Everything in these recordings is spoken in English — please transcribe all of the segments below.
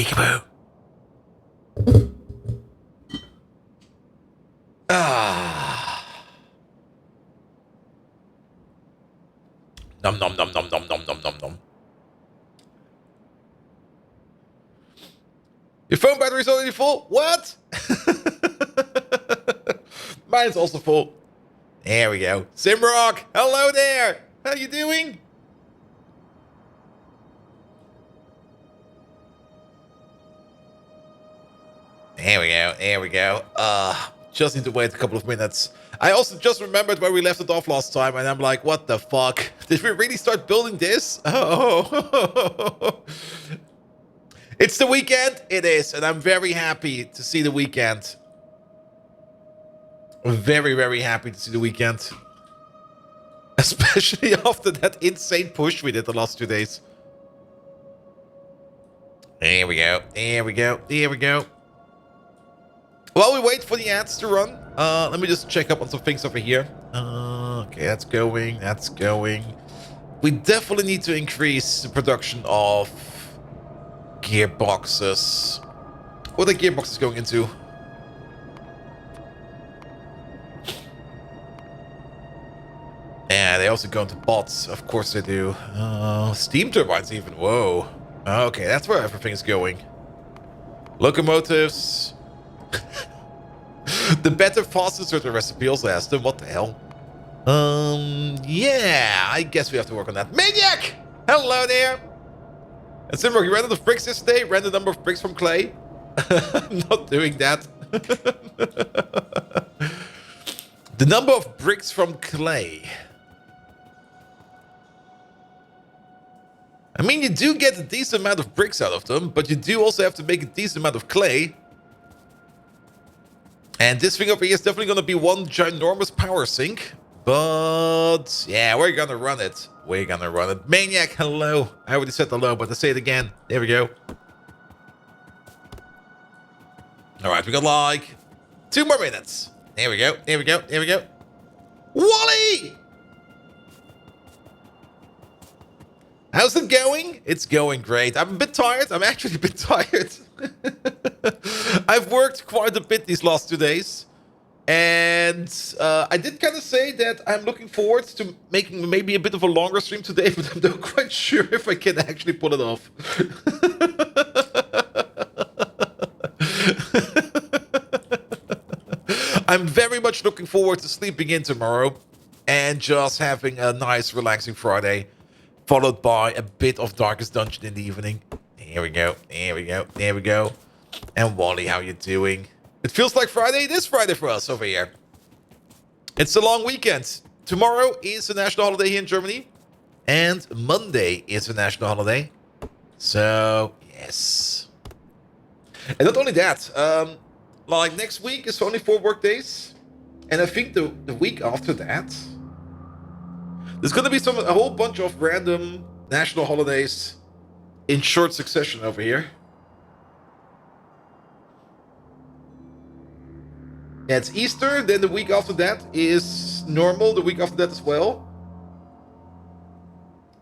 Peekaboo. Ah. Nom nom nom nom nom nom nom nom nom. Your phone battery's already full? What? Mine's also full. There we go. Simrock, hello there. How you doing? There we go. There we go. Just need to wait a couple of minutes. I also just remembered where we left it off last time, and I'm like, what the fuck? Did we really start building this? Oh. It's the weekend. It is, and I'm very happy to see the weekend. I'm very, very happy to see the weekend. Especially after that insane push we did the last 2 days. There we go. There we go. There we go. While we wait for the ads to run, let me just check up on some things over here. Okay, that's going. That's going. We definitely need to increase the production of gearboxes. What are the gearboxes going into? Yeah, they also go into bots. Of course they do. Steam turbines even. Whoa. Okay, that's where everything's going. Locomotives. The better, faster certain recipe also has them. What the hell? Yeah, I guess we have to work on that. Maniac! Hello there! And Simrock, you ran out of bricks yesterday? Ran the number of bricks from clay? I'm not doing that. The number of bricks from clay. I mean, you do get a decent amount of bricks out of them, but you do also have to make a decent amount of clay. And this thing over here is definitely going to be one ginormous power sink. But yeah, we're going to run it. We're going to run it. Maniac, hello. I already said hello, but I'll say it again. There we go. All right, we got like 2 more minutes. There we go. There we go. There we go. Wally! How's it going? It's going great. I'm a bit tired. I'm actually a bit tired. I've worked quite a bit these last 2 days. And I did kind of say that I'm looking forward to making maybe a bit of a longer stream today, but I'm not quite sure if I can actually pull it off. I'm very much looking forward to sleeping in tomorrow and just having a nice, relaxing Friday, followed by a bit of Darkest Dungeon in the evening. Here we go. There we go. There we go. And Wally, how you doing? It feels like Friday. It is Friday for us over here. It's a long weekend. Tomorrow is a national holiday here in Germany. And Monday is a national holiday. So, yes. And not only that, like next week is only 4 work days. And I think the week after that, there's going to be a whole bunch of random national holidays in short succession over here. Yeah, it's Easter, then the week after that is normal, the week after that as well.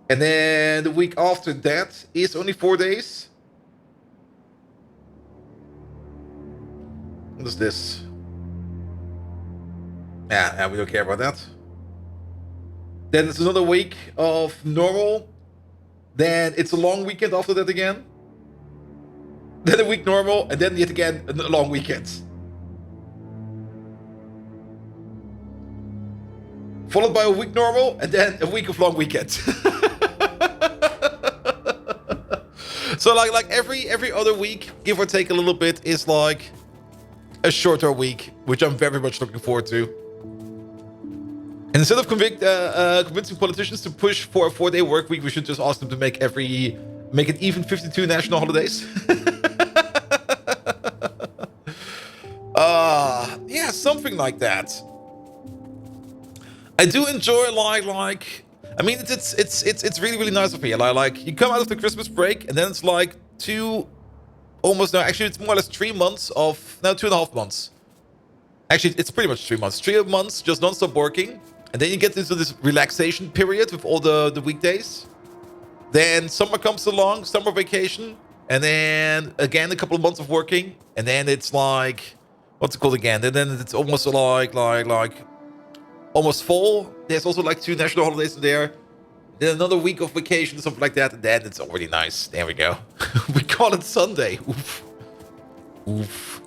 And then the week after that is only 4 days. What is this? Yeah, we don't care about that. Then it's another week of normal. Then it's a long weekend after that again. Then a week normal, and then yet again a long weekend. Followed by a week normal, and then a week of long weekend. So like every other week, give or take a little bit, is like a shorter week, which I'm very much looking forward to. And instead of convincing politicians to push for a 4-day work week, we should just ask them to make it even 52 national holidays. Yeah, something like that. I do enjoy like I mean it's really, really nice over here. Like you come out of the Christmas break and then it's like actually it's more or less 3 months of 2.5 months. Actually, it's pretty much 3 months. 3 months just non-stop working. And then you get into this relaxation period with all the weekdays. Then summer comes along, summer vacation. And then again, a couple of months of working. And then it's like, what's it called again? And then it's almost like almost fall. There's also like 2 national holidays in there. Then another week of vacation, something like that. And then it's already nice. There we go. We call it Sunday. Oof. Oof.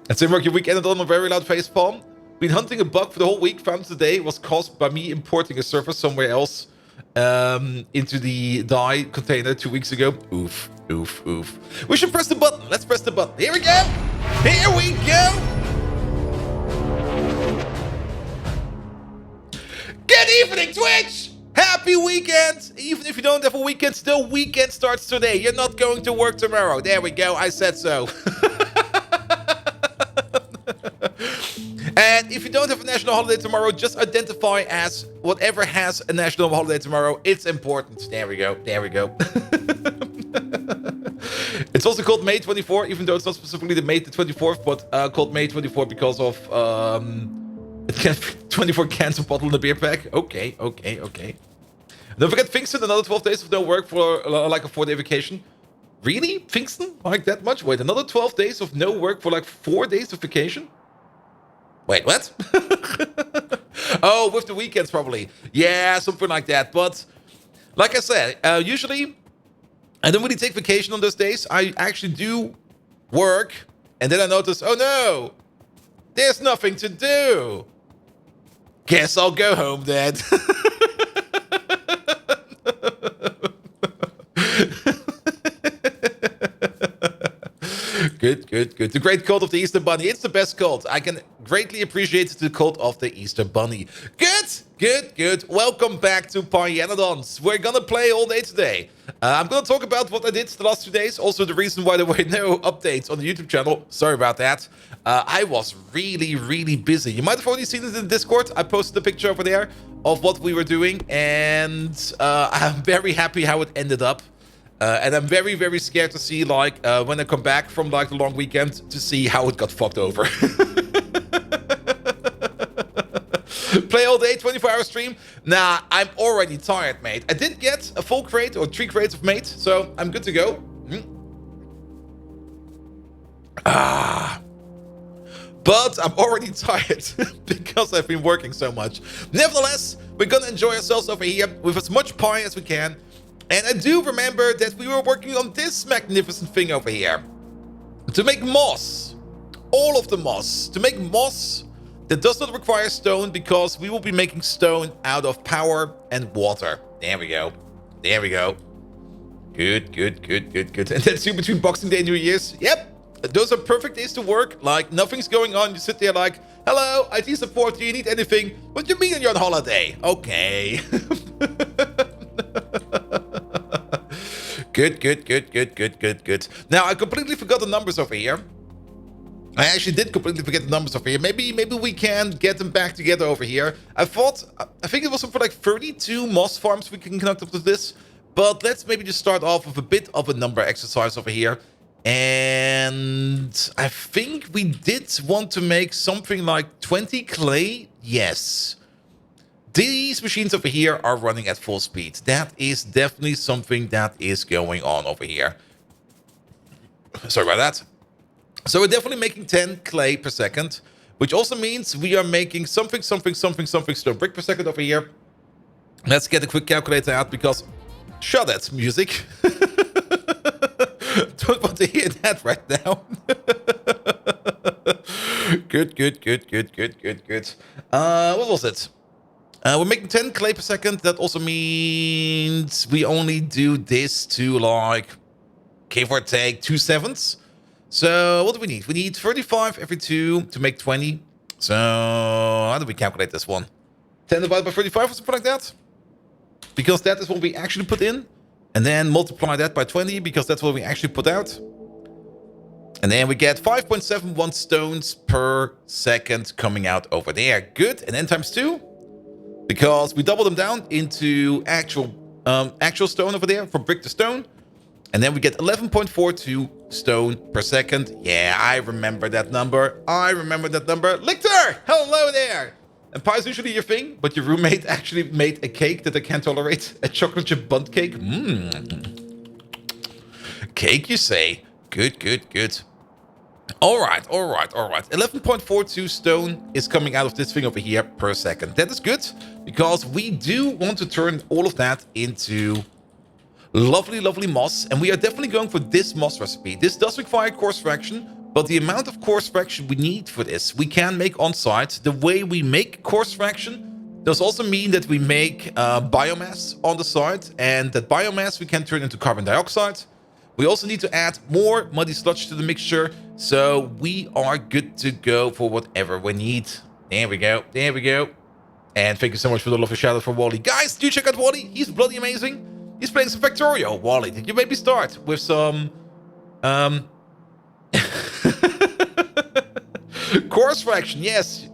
And Simrock, your week ended on a very loud facepalm. Been hunting a bug for the whole week. Found today was caused by me importing a server somewhere else into the die container 2 weeks ago. Oof, oof, oof. We should press the button. Let's press the button. Here we go. Here we go. Good evening, Twitch. Happy weekend. Even if you don't have a weekend, still weekend starts today. You're not going to work tomorrow. There we go. I said so. And if you don't have a national holiday tomorrow, just identify as whatever has a national holiday tomorrow. It's important. There we go. There we go. It's also called May 24, even though it's not specifically the May the 24th, but called May 24 because of 24 cans of bottle in the beer pack. Okay, okay, okay. Don't forget Pfingston, another 12 days of no work for like a 4-day vacation. Really? Pfingston? Like that much? Wait, another 12 days of no work for like 4 days of vacation? Wait, what? Oh, with the weekends probably. Yeah, something like that. But like I said, usually I don't really take vacation on those days. I actually do work. And then I notice, oh no, there's nothing to do. Guess I'll go home then. Good, good, good. The great cult of the Easter Bunny. It's the best cult. I can greatly appreciate the cult of the Easter Bunny. Good, good, good. Welcome back to Pyanodons. We're gonna play all day today. I'm gonna talk about what I did the last 2 days. Also the reason why there were no updates on the YouTube channel. Sorry about that. I was really, really busy. You might have already seen it in Discord. I posted a picture over there of what we were doing. And I'm very happy how it ended up. And I'm very, very scared to see, like, when I come back from, like, the long weekend, to see how it got fucked over. Play all day, 24-hour stream? Nah, I'm already tired, mate. I did get a full crate, or 3 crates of mate, so I'm good to go. But I'm already tired because I've been working so much. Nevertheless, we're gonna enjoy ourselves over here with as much pie as we can. And I do remember that we were working on this magnificent thing over here. To make moss. All of the moss. To make moss that does not require stone, because we will be making stone out of power and water. There we go. There we go. Good, good, good, good, good. And that's you between Boxing Day and New Year's. Yep. Those are perfect days to work. Like, nothing's going on. You sit there like, hello, IT support, do you need anything? What do you mean you're on holiday? Okay. Good, good, good, good, good, good, good. Now, I completely forgot the numbers over here. I actually did completely forget the numbers over here. Maybe we can get them back together over here. I think it was for like 32 moss farms we can connect up to this. But let's maybe just start off with a bit of a number exercise over here. And I think we did want to make something like 20 clay. Yes. These machines over here are running at full speed. That is definitely something that is going on over here. Sorry about that. So we're definitely making 10 clay per second, which also means we are making something stone brick per second over here. Let's get a quick calculator out because... Shut that music. Don't want to hear that right now. Good, good, good, good, good, good, good. What was it? We're making 10 clay per second. That also means we only do this to, like, give or take 2/7. So what do we need? We need 35 every 2 to make 20. So how do we calculate this one? 10 divided by 35 or something like that? Because that is what we actually put in. And then multiply that by 20 because that's what we actually put out. And then we get 5.71 stones per second coming out over there. Good. And then times 2. Because we double them down into actual stone over there from brick to stone. And then we get 11.42 stone per second. Yeah, I remember that number. I remember that number. Lichter! Hello there! And pie is usually your thing, but your roommate actually made a cake that I can't tolerate. A chocolate chip bundt cake. Cake, you say? Good, good, good. All right. 11.42 stone is coming out of this thing over here per second. That is good, because we do want to turn all of that into lovely, lovely moss. And we are definitely going for this moss recipe. This does require coarse fraction, but the amount of coarse fraction we need for this, we can make on site. The way we make coarse fraction does also mean that we make biomass on the site, and that biomass we can turn into carbon dioxide. We also need to add more muddy sludge to the mixture, so we are good to go for whatever we need. There we go, there we go. And thank you so much for the lovely shout out for Wally. Guys, do check out Wally. He's bloody amazing. He's playing some Factorio. Wally, did you maybe start with some coarse fraction? Yes.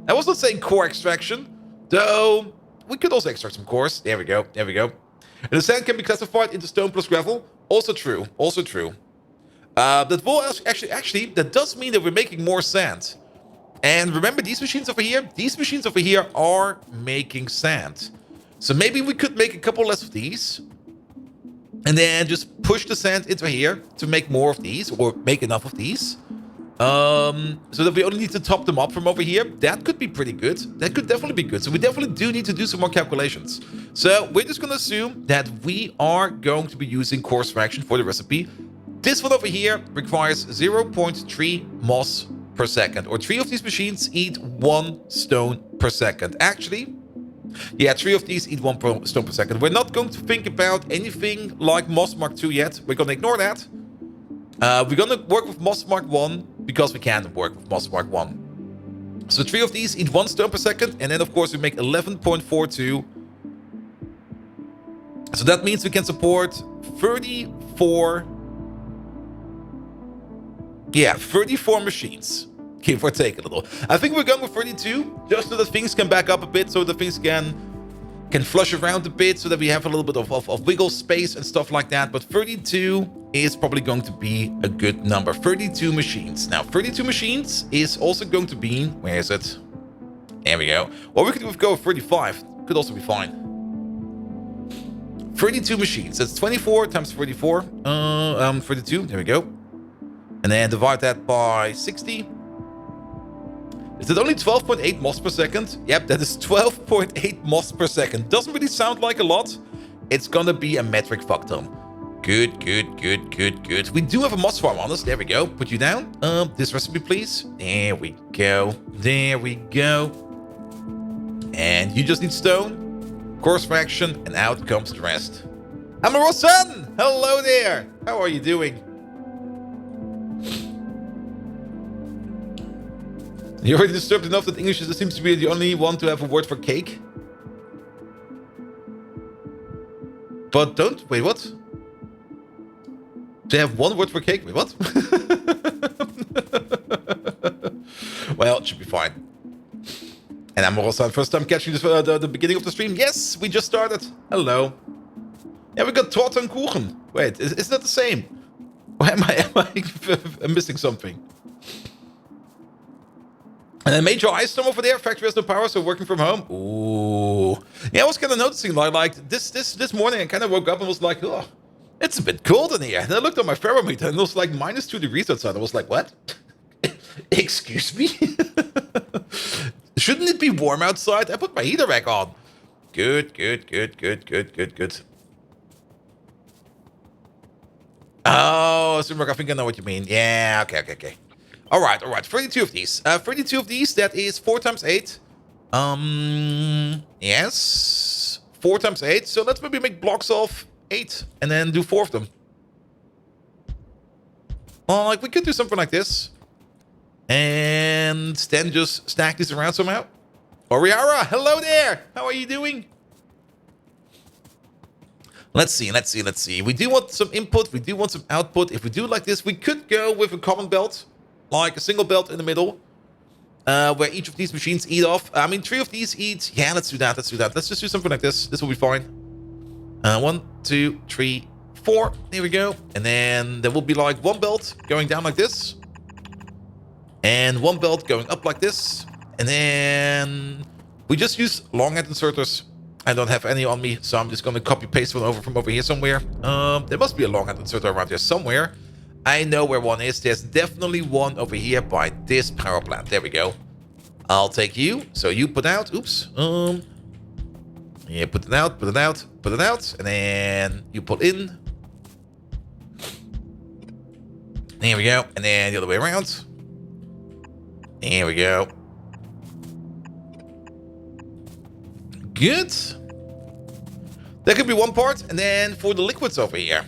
I was not saying core extraction, though we could also extract some coarse. There we go, there we go. And the sand can be classified into stone plus gravel. Also true, also true. That will actually, that does mean that we're making more sand. And remember, these machines over here are making sand. So maybe we could make a couple less of these, and then just push the sand into here to make more of these, or make enough of these. So that we only need to top them up from over here. That could be pretty good. That could definitely be good. So we definitely do need to do some more calculations. So we're just going to assume that we are going to be using coarse fraction for the recipe. This one over here requires 0.3 moss per second, or 3 of these machines eat 1 stone per second. Actually, yeah, 3 of these eat 1 stone per second. We're not going to think about anything like Moss Mark II yet. We're going to ignore that. We're going to work with Moss Mark I, because we can work with Moss Mark I. So 3 of these eat 1 stone per second, and then of course we make 11.42. So that means we can support 34... yeah, 34 machines. Give or take a little. I think we're going with 32, just so that things can back up a bit, so that things can flush around a bit, so that we have a little bit of wiggle space and stuff like that. But 32 is probably going to be a good number. 32 machines. Now, 32 machines is also going to be... where is it? There we go. Or we could go with 35. Could also be fine. 32 machines. That's 24 times 44. 32. There we go. And then divide that by 60. Is it only 12.8 moss per second? Yep, that is 12.8 moss per second. Doesn't really sound like a lot. It's gonna be a metric fuckton. Good, good, good, good, good. We do have a moss farm on us. There we go. Put you down. This recipe, please. There we go. There we go. And you just need stone, coarse fraction, and out comes the rest. Amaro-san! Hello there! How are you doing? You're already disturbed enough that English seems to be the only one to have a word for cake. But don't... wait, what? They have one word for cake? Wait, what? Well, it should be fine. And I'm also first time catching this, the beginning of the stream. Yes, we just started. Hello. Yeah, we got Torte and Kuchen. Wait, is that the same? Or am I missing something? And then Major Ice Storm over there. Factory has no power, so working from home. Ooh. Yeah, I was kind of noticing, like this morning, I kind of woke up and was like, oh, it's a bit cold in here. And I looked at my thermometer and it was like -2 degrees outside. I was like, what? Excuse me? Shouldn't it be warm outside? I put my heater back on. Good, good, good, good, good, good, good. Oh, Simrock, I think I know what you mean. Yeah, okay. All right. 32 of these. 32 of these, that is 4 times 8. Yes. 4 times 8. So let's maybe make blocks of 8 and then do 4 of them. Well, like, we could do something like this. And then just stack these around somehow. Oriara, hello there. How are you doing? Let's see. We do want some input. We do want some output. If we do like this, we could go with a common belt. Like a single belt in the middle. Where each of these machines eat off. I mean, 3 of these eat. Yeah, let's do that. Let's just do something like this. This will be fine. 1, 2, 3, 4. There we go. And then there will be like 1 belt going down like this. And 1 belt going up like this. And then we just use long head inserters. I don't have any on me, so I'm just going to copy paste one over from over here somewhere. There must be a long hand inserter around here somewhere. I know where one is. There's definitely one over here by this power plant. There we go. I'll take you. So you put out. Oops. Yeah, put it out, put it out, put it out, and then you put in. There we go, and then the other way around. There we go. Good. That could be one part, and then for the liquids over here.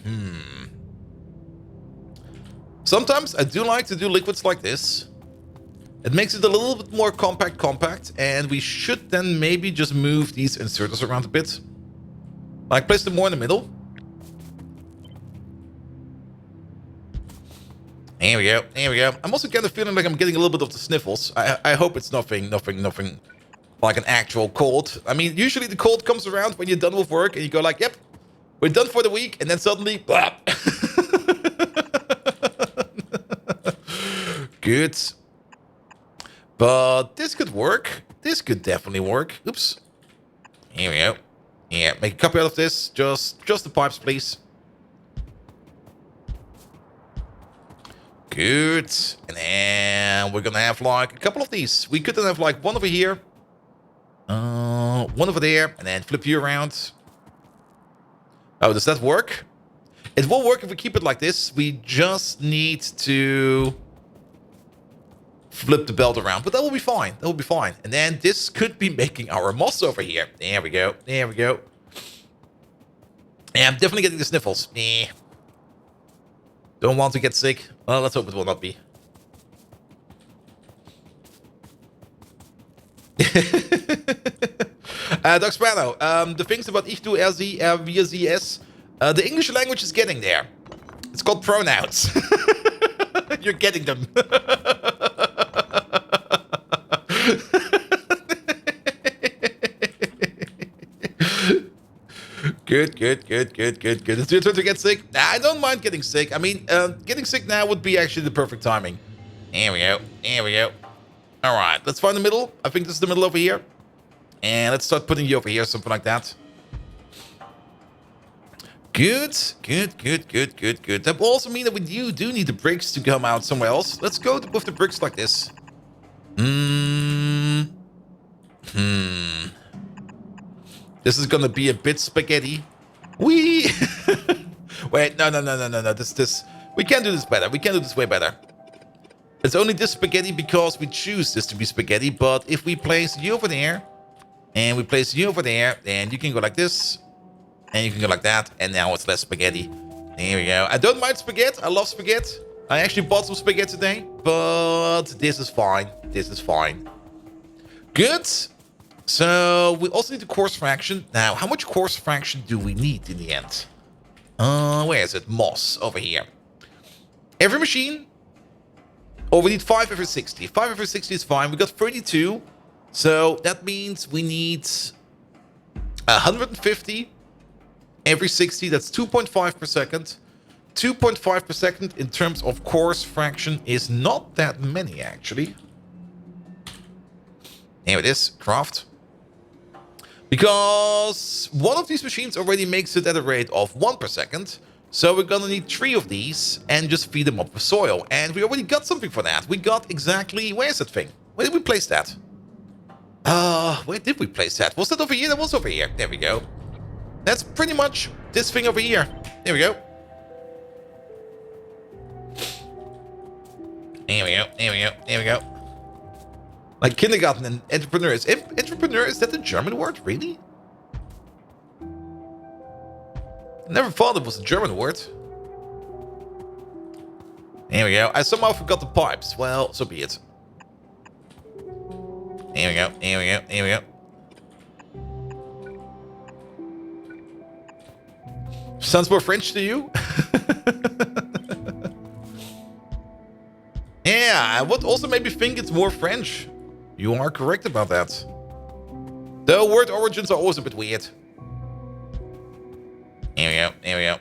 Sometimes I do like to do liquids like this. It makes it a little bit more compact, and we should then maybe just move these inserters around a bit. Like, place them more in the middle. There we go, there we go. I'm also kind of feeling like I'm getting a little bit of the sniffles. I hope it's nothing like an actual cold. I mean, usually the cold comes around when you're done with work, and you go like, yep, we're done for the week, and then suddenly, blah. Good. But this could work. This could definitely work. Oops. Here we go. Yeah, make a copy out of this. Just the pipes, please. Good. And then we're gonna have like a couple of these. We could then have like one over here. One over there. And then flip you around. Oh, does that work? It will work if we keep it like this. We just need to flip the belt around, but that will be fine. That will be fine. And then this could be making our moss over here. There we go. There we go. Yeah, I'm definitely getting the sniffles. Don't want to get sick. Well, let's hope it will not be. Doc Sparrow, the things about ich, du, er, sie, er, wir, sie, es. The English language is getting there. It's called pronouns. You're getting them. Good. It's your turn to get sick. Nah, I don't mind getting sick. I mean, getting sick now would be actually the perfect timing. Here we go. Here we go. All right, let's find the middle. I think this is the middle over here. And let's start putting you over here, something like that. Good. That will also mean that we do need the bricks to come out somewhere else. Let's go with the bricks like this. This is gonna be a bit spaghetti. Wait, no. This. We can do this better. We can do this way better. It's only this spaghetti because we choose this to be spaghetti. But if we place you over there, and we place you over there, then you can go like this, and you can go like that, and now it's less spaghetti. There we go. I don't mind spaghetti. I love spaghetti. I actually bought some spaghetti today, but this is fine. This is fine. Good. So we also need the coarse fraction. Now, how much coarse fraction do we need in the end? Where is it? Moss over here. Every machine. Oh, we need 5 every 60. 5 every 60 is fine. We got 32. So that means we need 150 every 60. That's 2.5 per second. 2.5 per second in terms of coarse fraction is not that many, actually. Here it is. Craft. Because one of these machines already makes it at a rate of 1 per second. So we're gonna need 3 of these and just feed them up with soil. And we already got something for that. We got exactly... Where's that thing? Where did we place that? Where did we place that? Was that over here? That was over here. There we go. That's pretty much this thing over here. There we go. There we go. There we go. There we go. Like kindergarten and entrepreneurs. Entrepreneur, is that a German word? Really? I never thought it was a German word. There we go. I somehow forgot the pipes. Well, so be it. There we go. There we go. There we go. Sounds more French to you? Yeah, I would also maybe think it's more French. You are correct about that. The word origins are always a bit weird. Here we go. Here we go.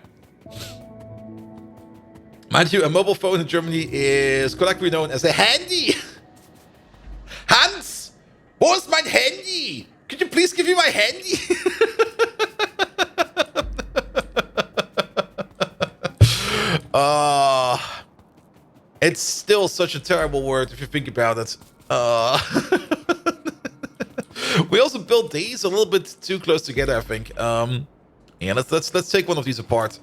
Mind you, a mobile phone in Germany is colloquially known as a handy. Hans, wo ist mein Handy? Could you please give me my handy? It's still such a terrible word if you think about it. We also built these a little bit too close together, I think. Yeah, let's take one of these apart.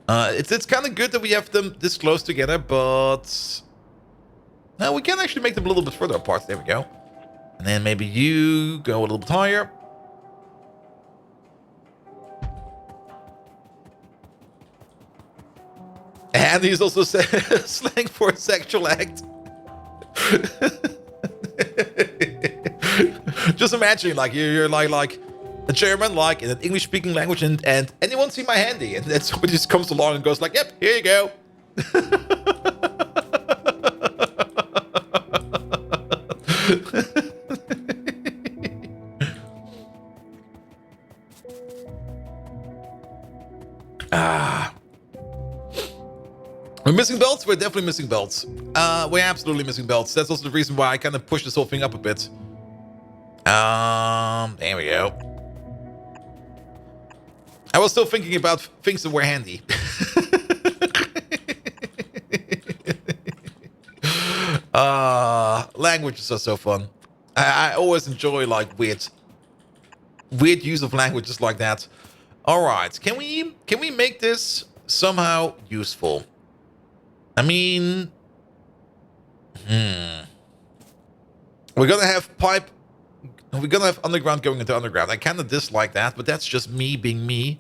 It's kind of good that we have them this close together, but no, we can actually make them a little bit further apart. There we go. And then maybe you go a little bit higher. And he's also slang for a sexual act. Just imagine, like you're like a German, like in an English-speaking language, and anyone see my handy? And then somebody just comes along and goes like, "Yep, here you go." We're missing belts? We're definitely missing belts. We're absolutely missing belts. That's also the reason why I kind of pushed this whole thing up a bit. There we go. I was still thinking about things that were handy. Languages are so fun. I always enjoy like weird use of languages like that. All right, can we make this somehow useful? I mean, we're gonna have underground going into underground. I kind of dislike that, but that's just me being me.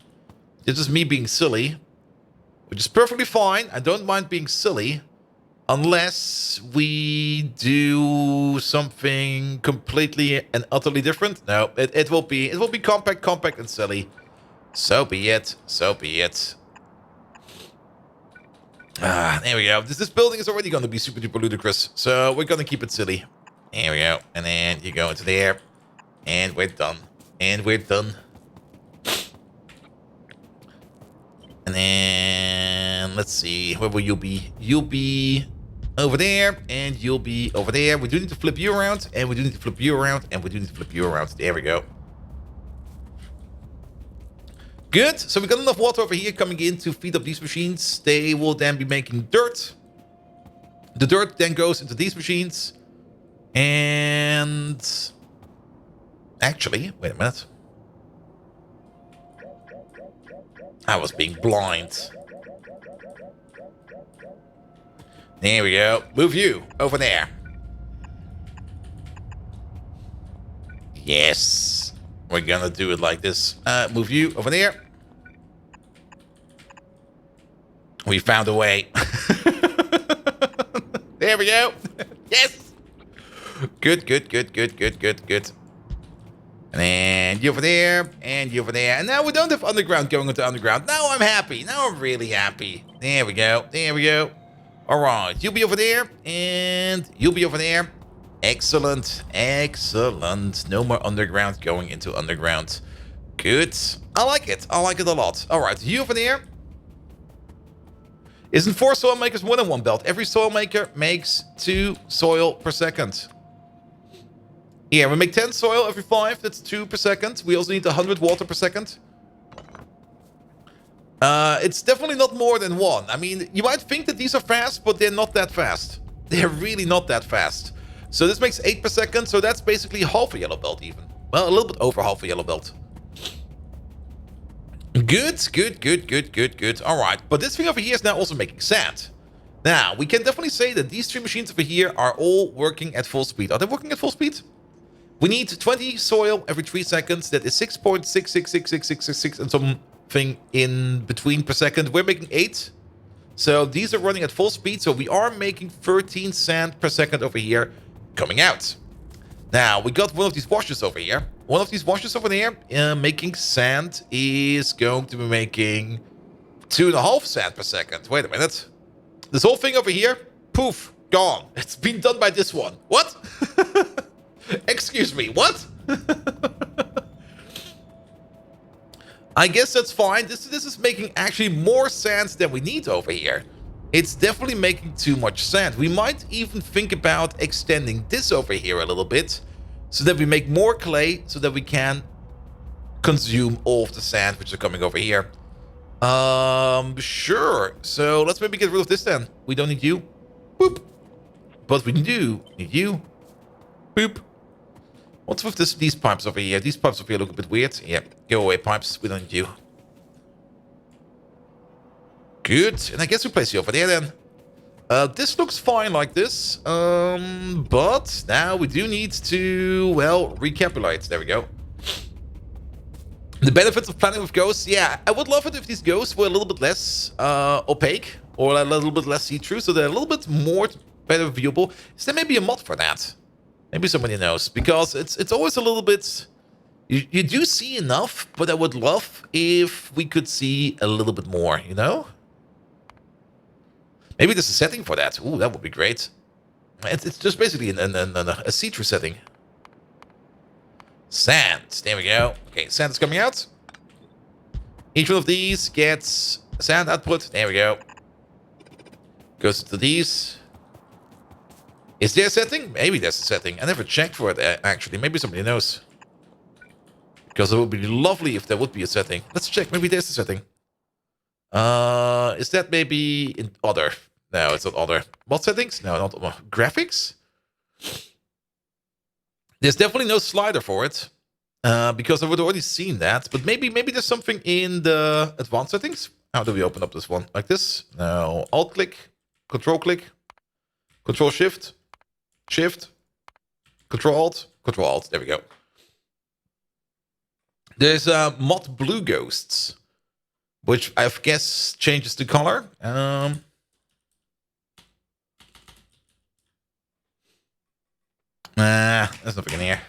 It's just me being silly, which is perfectly fine. I don't mind being silly, unless we do something completely and utterly different. No, it will be compact, and silly. So be it. So be it. There we go. This building is already going to be super duper ludicrous, so we're going to keep it silly. There we go. And then you go into there, and we're done. And we're done. And then let's see, where will you be? You'll be over there, and you'll be over there. We do need to flip you around, and we do need to flip you around, and we do need to flip you around. There we go. Good. So we got enough water over here coming in to feed up these machines. They will then be making dirt. The dirt then goes into these machines. And actually, wait a minute. I was being blind. There we go. Move you over there. Yes. We're gonna do it like this. Move you over there. We found a way. There we go. Yes. Good. And then you over there, and you over there. And now we don't have underground going into underground. Now I'm happy. Now I'm really happy. There we go. There we go. All right. You'll be over there, and you'll be over there. Excellent. Excellent. No more underground going into underground. Good. I like it. I like it a lot. All right. You over there. Isn't 4 soil makers more than 1 belt? Every soil maker makes 2 soil per second. Yeah, we make 10 soil every 5. That's 2 per second. We also need 100 water per second. It's definitely not more than 1. I mean, you might think that these are fast, but they're not that fast. They're really not that fast. So this makes 8 per second. So that's basically half a yellow belt even. Well, a little bit over half a yellow belt. Good. All right. But this thing over here is now also making sand. Now, we can definitely say that these 3 machines over here are all working at full speed. Are they working at full speed? We need 20 soil every 3 seconds. That is 6.6666666 and something in between per second. We're making 8. So these are running at full speed. So we are making 13 sand per second over here coming out. Now, we got one of these washers over here. One of these washers over there making sand is going to be making 2.5 sand per second. Wait a minute. This whole thing over here, poof, gone. It's been done by this one. What? Excuse me, what? I guess that's fine. This is making actually more sand than we need over here. It's definitely making too much sand. We might even think about extending this over here a little bit. so that we make more clay so that we can consume all of the sand which are coming over here. Sure. So let's maybe get rid of this then. We don't need you. Boop. But we do need you. Boop. What's with these pipes over here? These pipes over here look a bit weird. Yeah, go away, pipes. We don't need you. Good. And I guess we place you over there then. This looks fine like this. But now we do need to, well, recapitulate. There we go. The benefits of planning with ghosts. Yeah, I would love it if these ghosts were a little bit less opaque or a little bit less see-through, so they're a little bit more better viewable. Is there maybe a mod for that? Maybe somebody knows, because it's always a little bit... You do see enough, but I would love if we could see a little bit more, you know? Maybe there's a setting for that. Ooh, that would be great. It's just basically a see-through setting. Sand. There we go. Okay, sand is coming out. Each one of these gets sand output. There we go. Goes to these. Is there a setting? Maybe there's a setting. I never checked for it, actually. Maybe somebody knows. Because it would be lovely if there would be a setting. Let's check. Maybe there's a setting. Is that maybe in other? No, it's not other. What settings? No, not graphics. There's definitely no slider for it. Because I would already seen that. But maybe there's something in the advanced settings. How do we open up this one? Like this? No. Alt click. Control click. Control shift. Shift. Control alt. Control alt. There we go. There's mod blue ghosts, which I guess changes the color. There's nothing in here.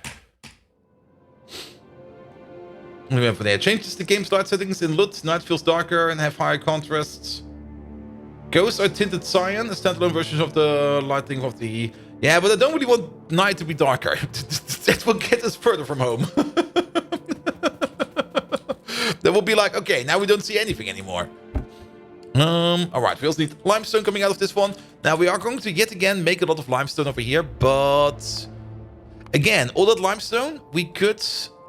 We went for there. Changes the game's light settings in LUT. Night feels darker and have higher contrasts. Ghosts are tinted cyan, a standalone version of the lighting of the... Yeah, but I don't really want night to be darker. That will get us further from home. That will be like, okay, now we don't see anything anymore. Alright, we also need limestone coming out of this one. Now, we are going to yet again make a lot of limestone over here, but... Again, all that limestone, we could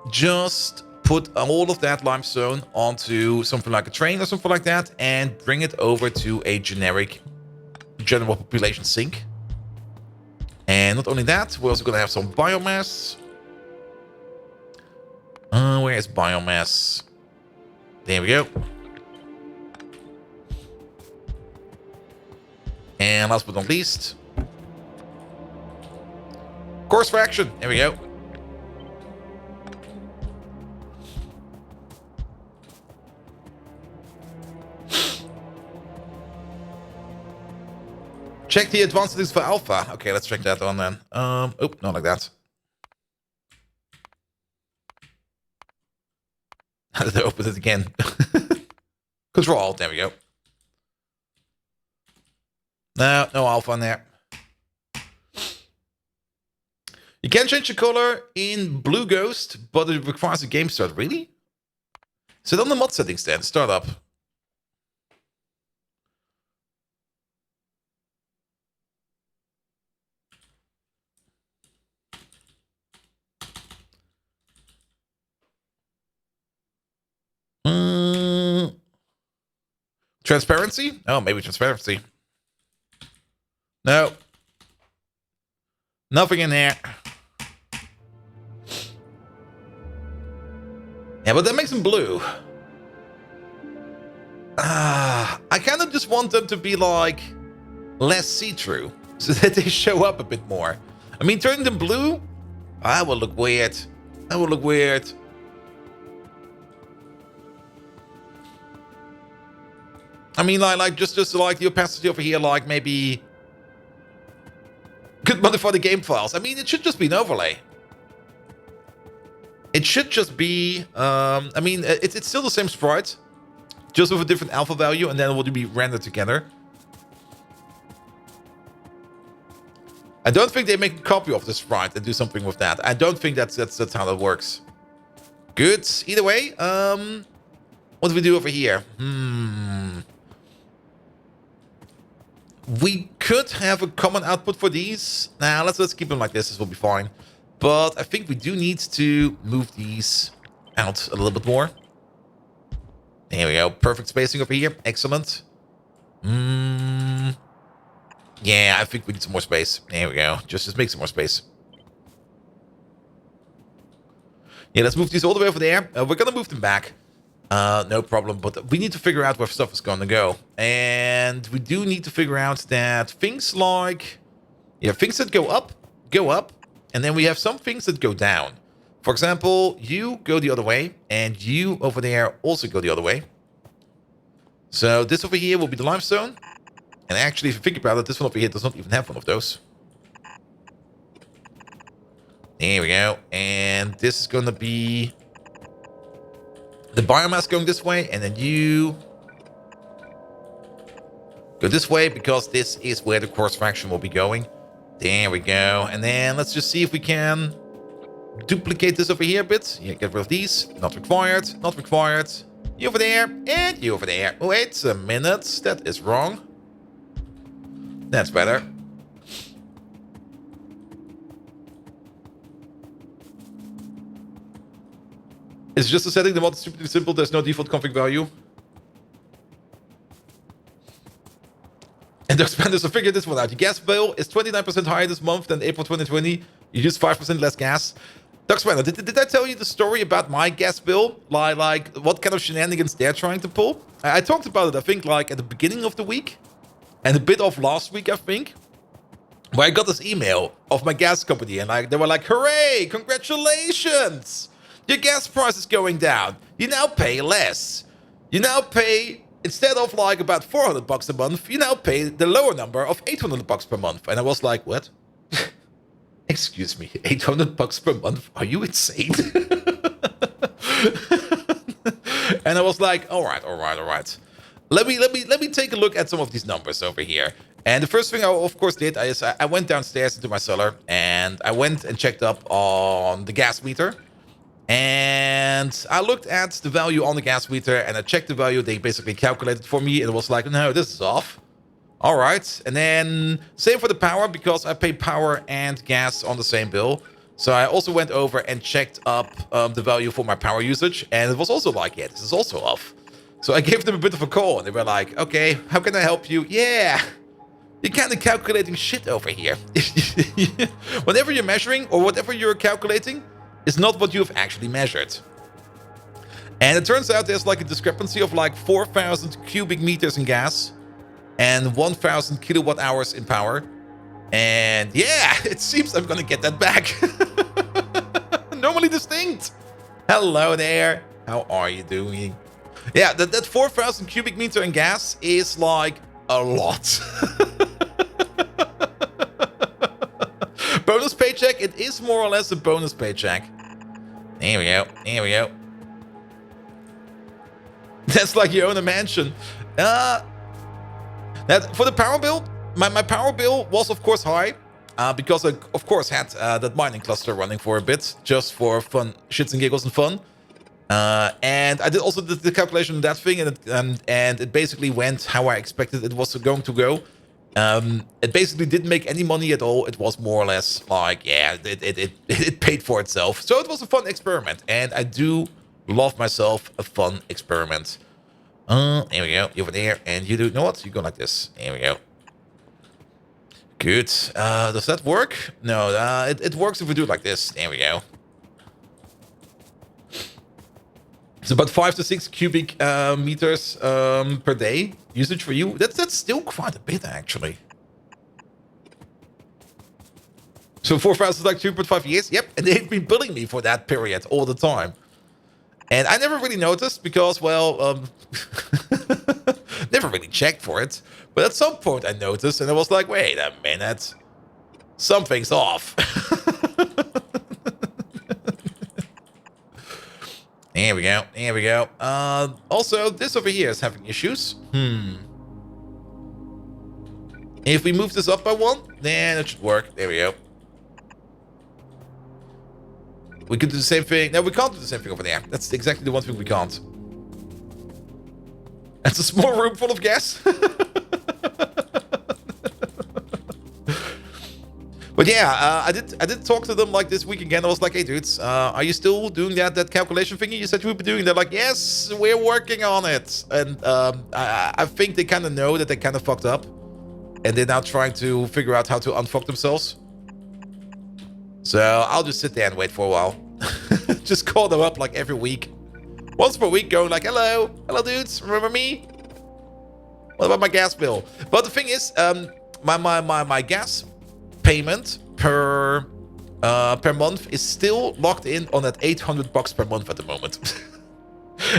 just put all of that limestone onto something like a train or something like that and bring it over to a generic general population sink. And not only that, we're also going to have some biomass. Where is biomass? There we go. And last but not least, course for action. There we go. Check the advanced settings for alpha. Okay, let's check that one then. Oh, not like that. How did I open it again? Control. There we go. No alpha on there. You can change the color in Blue Ghost, but it requires a game start. Really? Is it on the mod settings then? Start up. Transparency? Oh, maybe transparency. No. Nothing in there. Yeah, but that makes them blue. I kind of just want them to be like less see-through so that they show up a bit more. I mean, turning them blue, that would look weird. That would look weird. I mean, like just like the opacity over here, like maybe could modify the game files. I mean, it should just be an overlay. It should just be. I mean, it's still the same sprite, just with a different alpha value, and then it will be rendered together. I don't think they make a copy of the sprite and do something with that. I don't think that's how that works. Good. Either way, what do we do over here? We could have a common output for these. Now, let's keep them like this. This will be fine. But I think we do need to move these out a little bit more. There we go. Perfect spacing over here. Excellent. Yeah, I think we need some more space. There we go. Just make some more space. Yeah, let's move these all the way over there. We're going to move them back. No problem. But we need to figure out where stuff is going to go. And we do need to figure out that things like... Yeah, things that go up. And then we have some things that go down. For example, you go the other way. And you over there also go the other way. So this over here will be the limestone. And actually, if you think about it, this one over here does not even have one of those. There we go. And this is going to be the biomass going this way. And then you go this way because this is where the coarse fraction will be going. There we go. And then let's just see if we can duplicate this over here a bit. Yeah, get rid of these. Not required. Not required. You over there. And you over there. Wait a minute. That is wrong. That's better. It's just a setting. The mod is stupidly simple. There's no default config value. And those spenders will figure this one out. Your gas bill is 29% higher this month than April 2020. You use 5% less gas. Duckspanner, did I tell you the story about my gas bill? Like what kind of shenanigans they're trying to pull? I talked about it, I think, like at the beginning of the week. And a bit of last week, I think. Where I got this email of my gas company. And they were like, hooray, congratulations. Your gas price is going down. You now pay less. You now pay, instead of like about $400 a month, you now pay the lower number of $800 per month. And I was like, what? Excuse me, $800 per month? Are you insane? And I was like, all right. Let me take a look at some of these numbers over here. And the first thing I, of course, did is I went downstairs into my cellar and I went and checked up on the gas meter. And I looked at the value on the gas meter and I checked the value they basically calculated for me. And it was like, no, this is off. All right. And then same for the power because I pay power and gas on the same bill. So I also went over and checked up the value for my power usage. And it was also like, yeah, this is also off. So I gave them a bit of a call and they were like, okay, how can I help you? Yeah, you're kind of calculating shit over here. Whatever you're measuring or whatever you're calculating is not what you've actually measured. And it turns out there's like a discrepancy of like 4,000 cubic meters in gas and 1,000 kilowatt hours in power. And yeah, it seems I'm gonna get that back. Normally distinct. Hello there. How are you doing? Yeah, that 4,000 cubic meter in gas is like a lot. Bonus paycheck. It is more or less a bonus paycheck. There we go. There we go. That's like you own a mansion. That for the power bill, my power bill was of course high. Because I, of course, had that mining cluster running for a bit. Just for fun, shits and giggles and fun. And I did also the calculation on that thing, and it basically went how I expected it was going to go. It basically didn't make any money at all. It was more or less like, yeah, it paid for itself. So it was a fun experiment, and I do love myself a fun experiment. There we go. You over there, and you do, you know what? You go like this. There we go. Good. Does that work? No, it works if we do it like this. There we go. It's about 5 to 6 cubic meters per day usage for you. That's still quite a bit, actually. So 4,000 like 2.5 years. Yep, and they've been billing me for that period all the time. And I never really noticed because, well, never really checked for it. But at some point I noticed and I was like, wait a minute. Something's off. There we go. There we go. Also, this over here is having issues. If we move this up by 1, then it should work. There we go. We could do the same thing. No, we can't do the same thing over there. That's exactly the one thing we can't. That's a small room full of gas. But yeah, I did talk to them like this week again. I was like, hey dudes, are you still doing that calculation thingy you said you would be doing? They're like, yes, we're working on it. And I think they kind of know that they kind of fucked up, and they're now trying to figure out how to unfuck themselves. So I'll just sit there and wait for a while. Just call them up like every week, once per week, going like, hello dudes, remember me? What about my gas bill? But the thing is, my gas payment per month is still locked in on that $800 per month at the moment.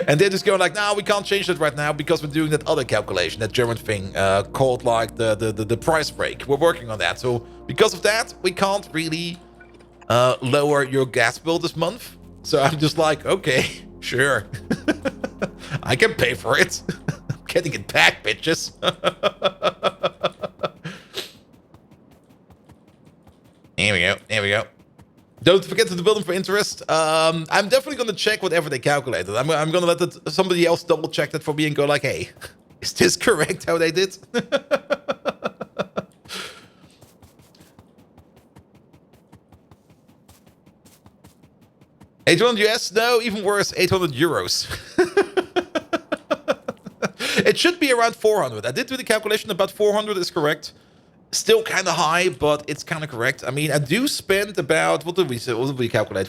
And they're just going like, no, we can't change that right now because we're doing that other calculation, that German thing called like the price break. We're working on that. So because of that, we can't really lower your gas bill this month. So I'm just like, okay, sure. I can pay for it. I'm getting it back, bitches. Here we go. Don't forget to build them for interest. I'm definitely going to check whatever they calculated. I'm going to let somebody else double check that for me and go like, hey, is this correct how they did? 800 US? No, even worse, 800 euros. It should be around 400. I did do the calculation, about 400 is correct. Still kind of high, but it's kind of correct. I mean, I do spend about, what did we calculate?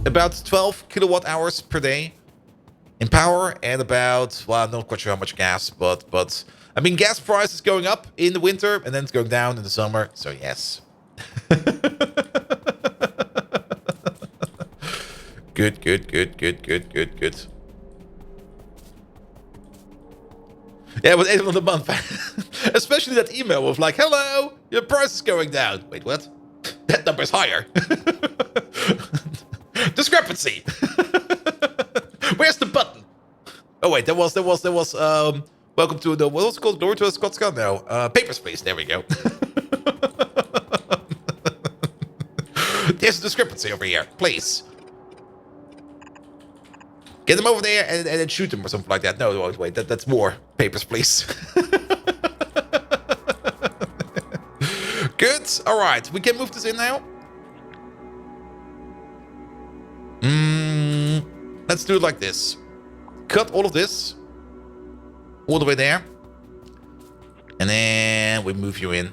About 12 kilowatt hours per day in power, and about, well, I'm not quite sure how much gas, but I mean, gas price is going up in the winter, and then it's going down in the summer, so yes. Good. Yeah, with 800 a month. Especially that email with like, hello, your price is going down. Wait, what? That number's higher. Discrepancy. Where's the button? Oh wait, there was welcome to the, what was it called? Door to a Scots Gun now. Papers, please. There we go. There's a discrepancy over here. Please. Get them over there and then shoot them or something like that. No, wait, that's more. Papers, please. Good. All right. We can move this in now. Let's do it like this. Cut all of this. All the way there. And then we move you in.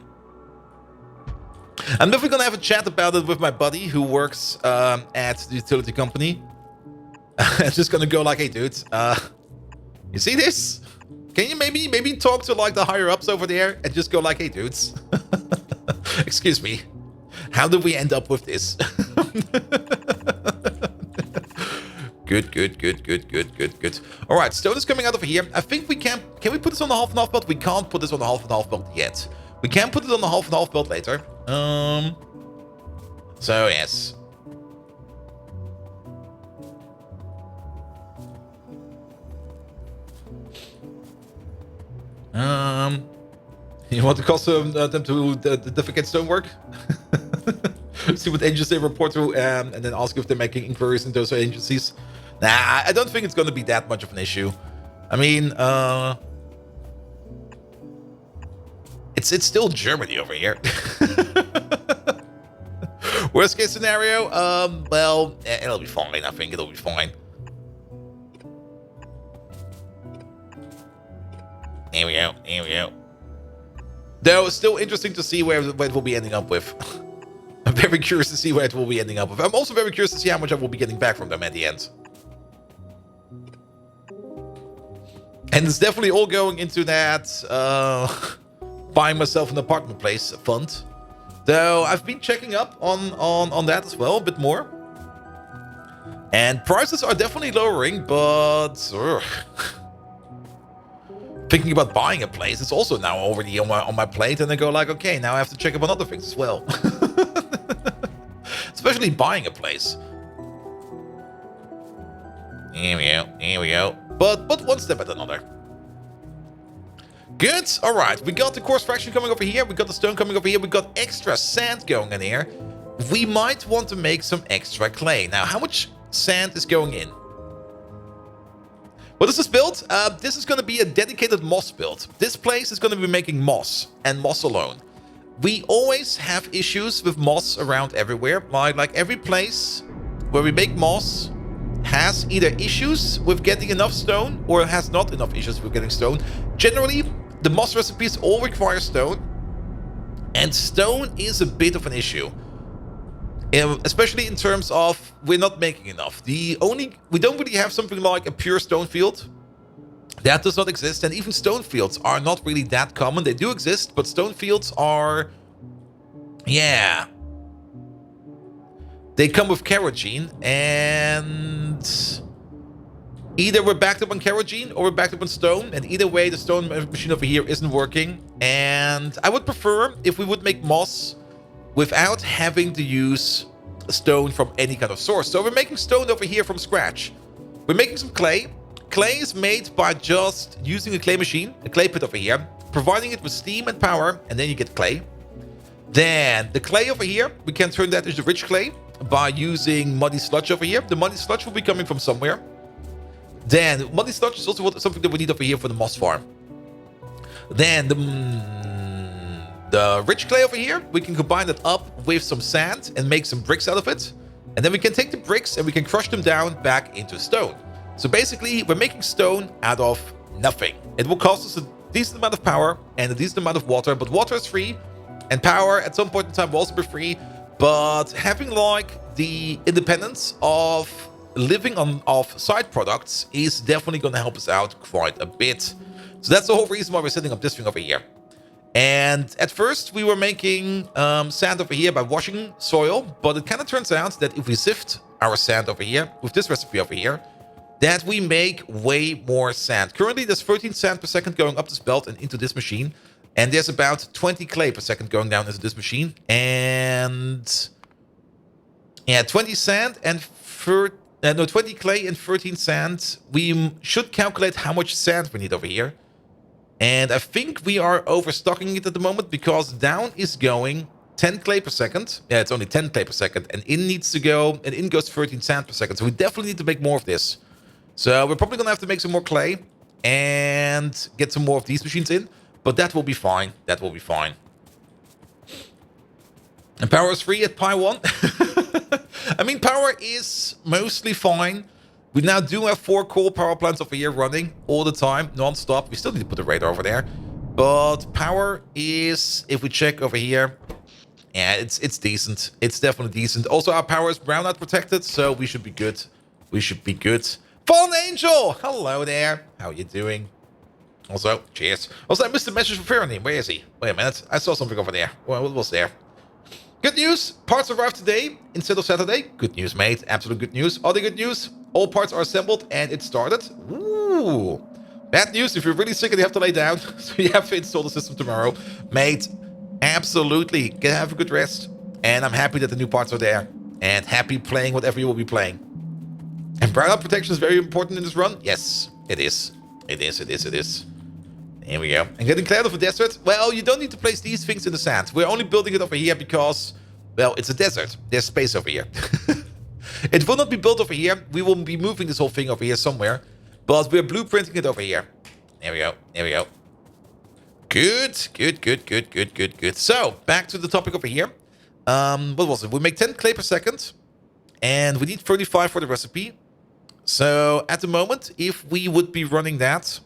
I'm definitely going to have a chat about it with my buddy who works at the utility company. I'm just gonna go like, hey dude, you see this? Can you maybe talk to like the higher ups over there and just go like, hey dudes, excuse me, how did we end up with this? Good. All right, stone is coming out over here. I think we can we put this on the half and half belt? We can't put this on the half and half belt yet. We can put it on the half and half belt later. So yes. You want to cost them to defecate stonework? See what agencies they report to, and then ask if they're making inquiries in those agencies. Nah, I don't think it's going to be that much of an issue. I mean, it's still Germany over here. Worst case scenario, well, it'll be fine. I think it'll be fine. Here we go. Though it's still interesting to see where it will be ending up with. I'm very curious to see where it will be ending up with. I'm also very curious to see how much I will be getting back from them at the end. And it's definitely all going into that buying myself an apartment place fund. Though I've been checking up on that as well a bit more. And prices are definitely lowering, but thinking about buying a place, it's also now already on my plate, and I go like, okay, now I have to check up on other things as well. Especially buying a place. Here we go. But one step at another. Good. All right. We got the coarse fraction coming over here. We got the stone coming over here. We got extra sand going in here. We might want to make some extra clay. Now, how much sand is going in? What is this build? This is going to be a dedicated moss build. This place is going to be making moss and moss alone. we always have issues with moss around everywhere. Like every place where we make moss has either issues with getting enough stone or has not enough issues with getting stone. Generally, the moss recipes all require stone, and stone is a bit of an issue. Especially in terms of we're not making enough. We don't really have something like a pure stone field. That does not exist, and even stone fields are not really that common. They do exist, but stone fields are... yeah. They come with kerosene, and... either we're backed up on kerosene or we're backed up on stone, and either way the stone machine over here isn't working. And I would prefer if we would make moss without having to use stone from any kind of source. So we're making stone over here from scratch. We're making some clay. Clay is made by just using a clay machine, a clay pit over here, providing it with steam and power, and then you get clay. Then the clay over here, we can turn that into rich clay by using muddy sludge over here. The muddy sludge will be coming from somewhere. Then muddy sludge is also something that we need over here for the moss farm. Then the rich clay over here, we can combine it up with some sand and make some bricks out of it. And then we can take the bricks and we can crush them down back into stone. So basically, we're making stone out of nothing. It will cost us a decent amount of power and a decent amount of water, but water is free, and power at some point in time will also be free. But having like the independence of living off side products is definitely going to help us out quite a bit. So that's the whole reason why we're setting up this thing over here. And at first we were making sand over here by washing soil, but it kind of turns out that if we sift our sand over here with this recipe over here, that we make way more sand. Currently there's 13 sand per second going up this belt and into this machine, and there's about 20 clay per second going down into this machine. And yeah, 20 sand and 20 clay and 13 sand. We should calculate how much sand we need over here. And I think we are overstocking it at the moment, because down is going 10 clay per second. Yeah, it's only 10 clay per second. And in goes 13 sand per second. So we definitely need to make more of this. So we're probably going to have to make some more clay and get some more of these machines in. But that will be fine. That will be fine. And power is free at Pi 1. I mean, power is mostly fine. We now do have 4 coal power plants over here running all the time, non-stop. We still need to put a radar over there. But power is, if we check over here, yeah, it's decent. It's definitely decent. Also, our power is brownout protected, so we should be good. We should be good. Fallen Angel! Hello there. How are you doing? Also, cheers. Also, I missed a message from Faraday. Where is he? Wait a minute. I saw something over there. Well, what was there? Good news. Parts arrived today instead of Saturday. Good news, mate. Absolute good news. Other good news. All parts are assembled and it started. Ooh. Bad news. If you're really sick and you have to lay down, so you have to install the system tomorrow. Mate, absolutely. Have a good rest. And I'm happy that the new parts are there. And happy playing whatever you will be playing. And brownout protection is very important in this run. Yes, it is. It is. Here we go. And getting cleared of a desert. Well, you don't need to place these things in the sand. We're only building it over here because, well, it's a desert. There's space over here. It will not be built over here. We will be moving this whole thing over here somewhere. But we're blueprinting it over here. There we go. There we go. Good. So, back to the topic over here. What was it? We make 10 clay per second. And we need 35 for the recipe. So, at the moment, if we would be running that...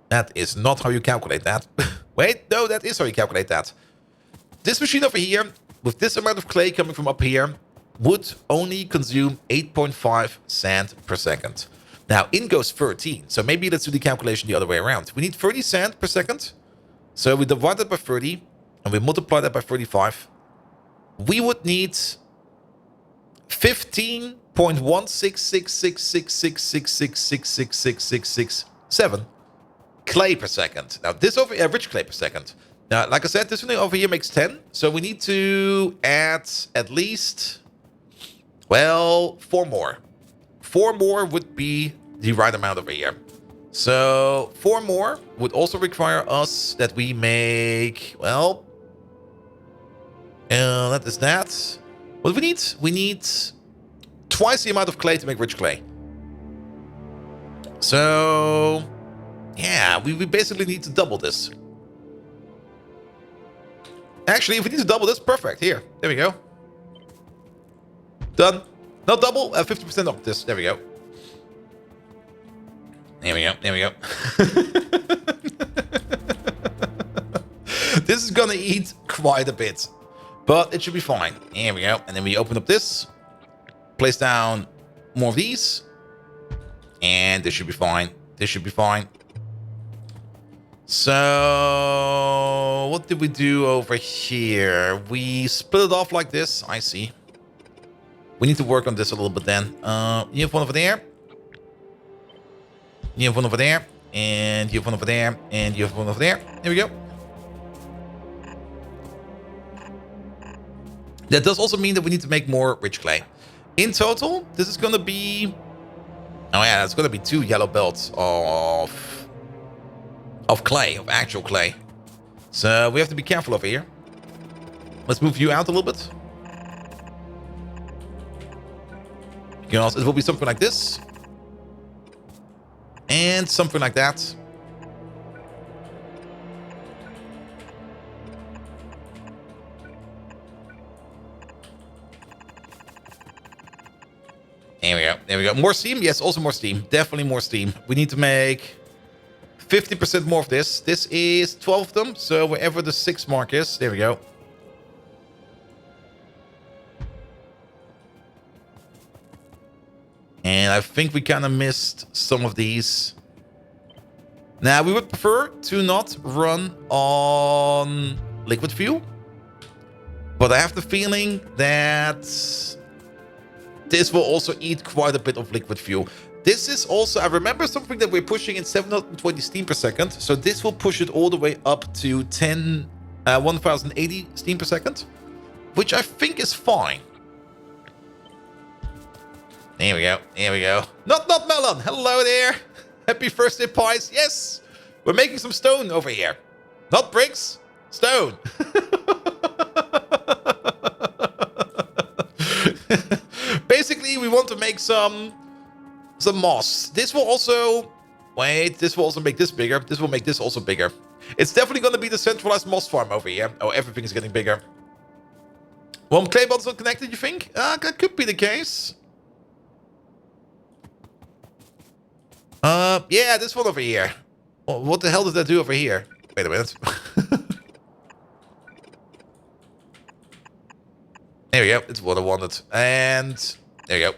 That is not how you calculate that. Wait, no, that is how you calculate that. This machine over here, with this amount of clay coming from up here, would only consume 8.5 sand per second. Now, in goes 13. So maybe let's do the calculation the other way around. We need 30 sand per second. So we divide that by 30, and we multiply that by 35. We would need 15.16666666666667 clay per second. Now, this over here, rich clay per second. Now, like I said, this one over here makes 10. So we need to add at least, well, 4 more. 4 more would be the right amount over here. So 4 more would also require us that we make, well, that is that. What do we need? We need twice the amount of clay to make rich clay. So... yeah, we basically need to double this. Actually, if we need to double this, perfect. Here. There we go. Done. No double, 50% off this. There we go. There we go. There we go. This is gonna eat quite a bit, but it should be fine. Here we go. And then we open up this, place down more of these, and this should be fine. This should be fine. So what did we do over here? We split it off like this. I see. We need to work on this a little bit then. You have one over there. You have one over there. And you have one over there. And you have one over there. There we go. That does also mean that we need to make more rich clay. In total, this is going to be... Oh yeah, that's going to be 2 yellow belts of clay, of actual clay. So we have to be careful over here. Let's move you out a little bit. Because it will be something like this. And something like that. There we go. There we go. More steam? Yes, also more steam. Definitely more steam. We need to make 50% more of this. This is 12 of them. So wherever the 6 mark is, there we go. And I think we kind of missed some of these. Now, we would prefer to not run on liquid fuel. But I have the feeling that this will also eat quite a bit of liquid fuel. This is also, I remember something that we're pushing in 720 steam per second. So this will push it all the way up to 1080 steam per second, which I think is fine. There we go. There we go. Not melon. Hello there. Happy birthday, pies. Yes. We're making some stone over here. Not bricks. Stone. Basically, we want to make some moss. This will also... Wait, this will also make this bigger. This will make this also bigger. It's definitely going to be the centralized moss farm over here. Oh, everything is getting bigger. Well, clay bonds not connected, you think? That could be the case. Yeah, this one over here. Well, what the hell does that do over here? Wait a minute. There we go. It's what I wanted. And there we go.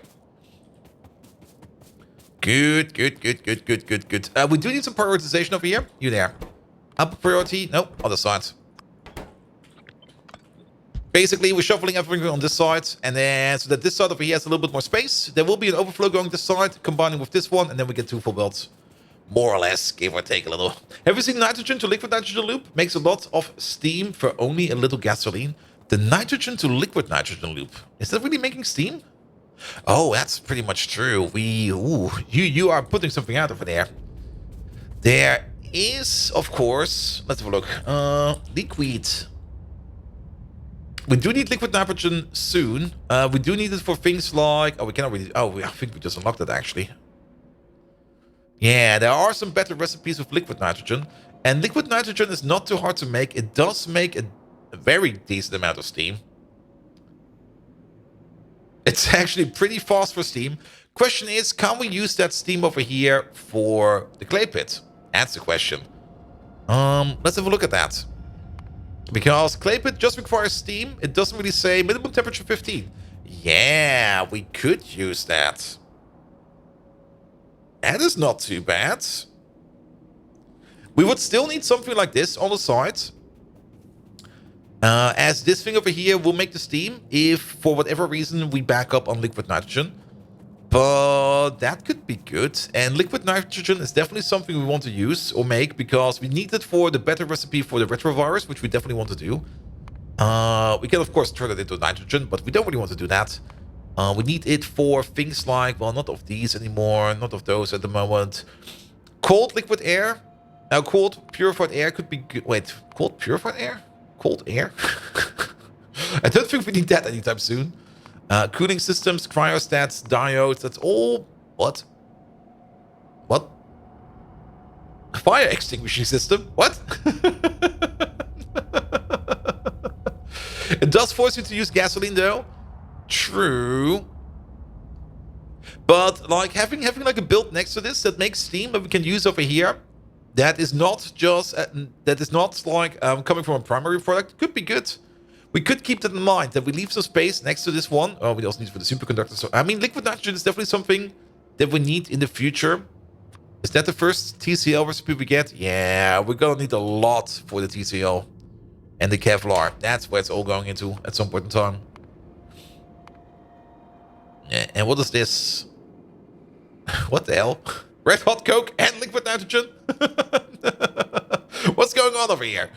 Good. We do need some prioritization over here. You there. Upper priority. No, other side. Basically, we're shuffling everything on this side. And then, so that this side over here has a little bit more space. There will be an overflow going this side, combining with this one. And then we get 2 full belts. More or less, give or take a little. Have you seen nitrogen to liquid nitrogen loop? Makes a lot of steam for only a little gasoline. The nitrogen to liquid nitrogen loop. Is that really making steam? Oh, that's pretty much true. You are putting something out over there. There is, of course, let's have a look. Liquid. We do need liquid nitrogen soon. We do need it for things like... Oh, we cannot really... Oh, I think we just unlocked it, actually. Yeah, there are some better recipes with liquid nitrogen. And liquid nitrogen is not too hard to make. It does make a very decent amount of steam. It's actually pretty fast for steam. Question is, can we use that steam over here for the clay pit? That's the question. Let's have a look at that. Because clay pit just requires steam. It doesn't really say minimum temperature 15. Yeah, we could use that. That is not too bad. We would still need something like this on the side. As this thing over here will make the steam if, for whatever reason, we back up on liquid nitrogen. But that could be good. And liquid nitrogen is definitely something we want to use or make because we need it for the better recipe for the retrovirus, which we definitely want to do. We can, of course, turn it into nitrogen, but we don't really want to do that. We need it for things like, well, not of these anymore, not of those at the moment. Cold liquid air. Cold purified air could be good. Wait, cold purified air? Cold air? I don't think we need that anytime soon. Cooling systems, cryostats, diodes, that's all... What? What? Fire extinguishing system? What? It does force you to use gasoline, though. True. But like having like a build next to this that makes steam that we can use over here, that is not just like coming from a primary product, could be good. We could keep that in mind, that we leave some space next to this one. Oh, we also need for the superconductor. So I mean, liquid nitrogen is definitely something that we need in the future. Is that the first TCL recipe we get? Yeah, we're gonna need a lot for the TCL and the Kevlar. That's where it's all going into at some point in time. Yeah, and what is this? What the hell? Red hot coke and liquid nitrogen? What's going on over here?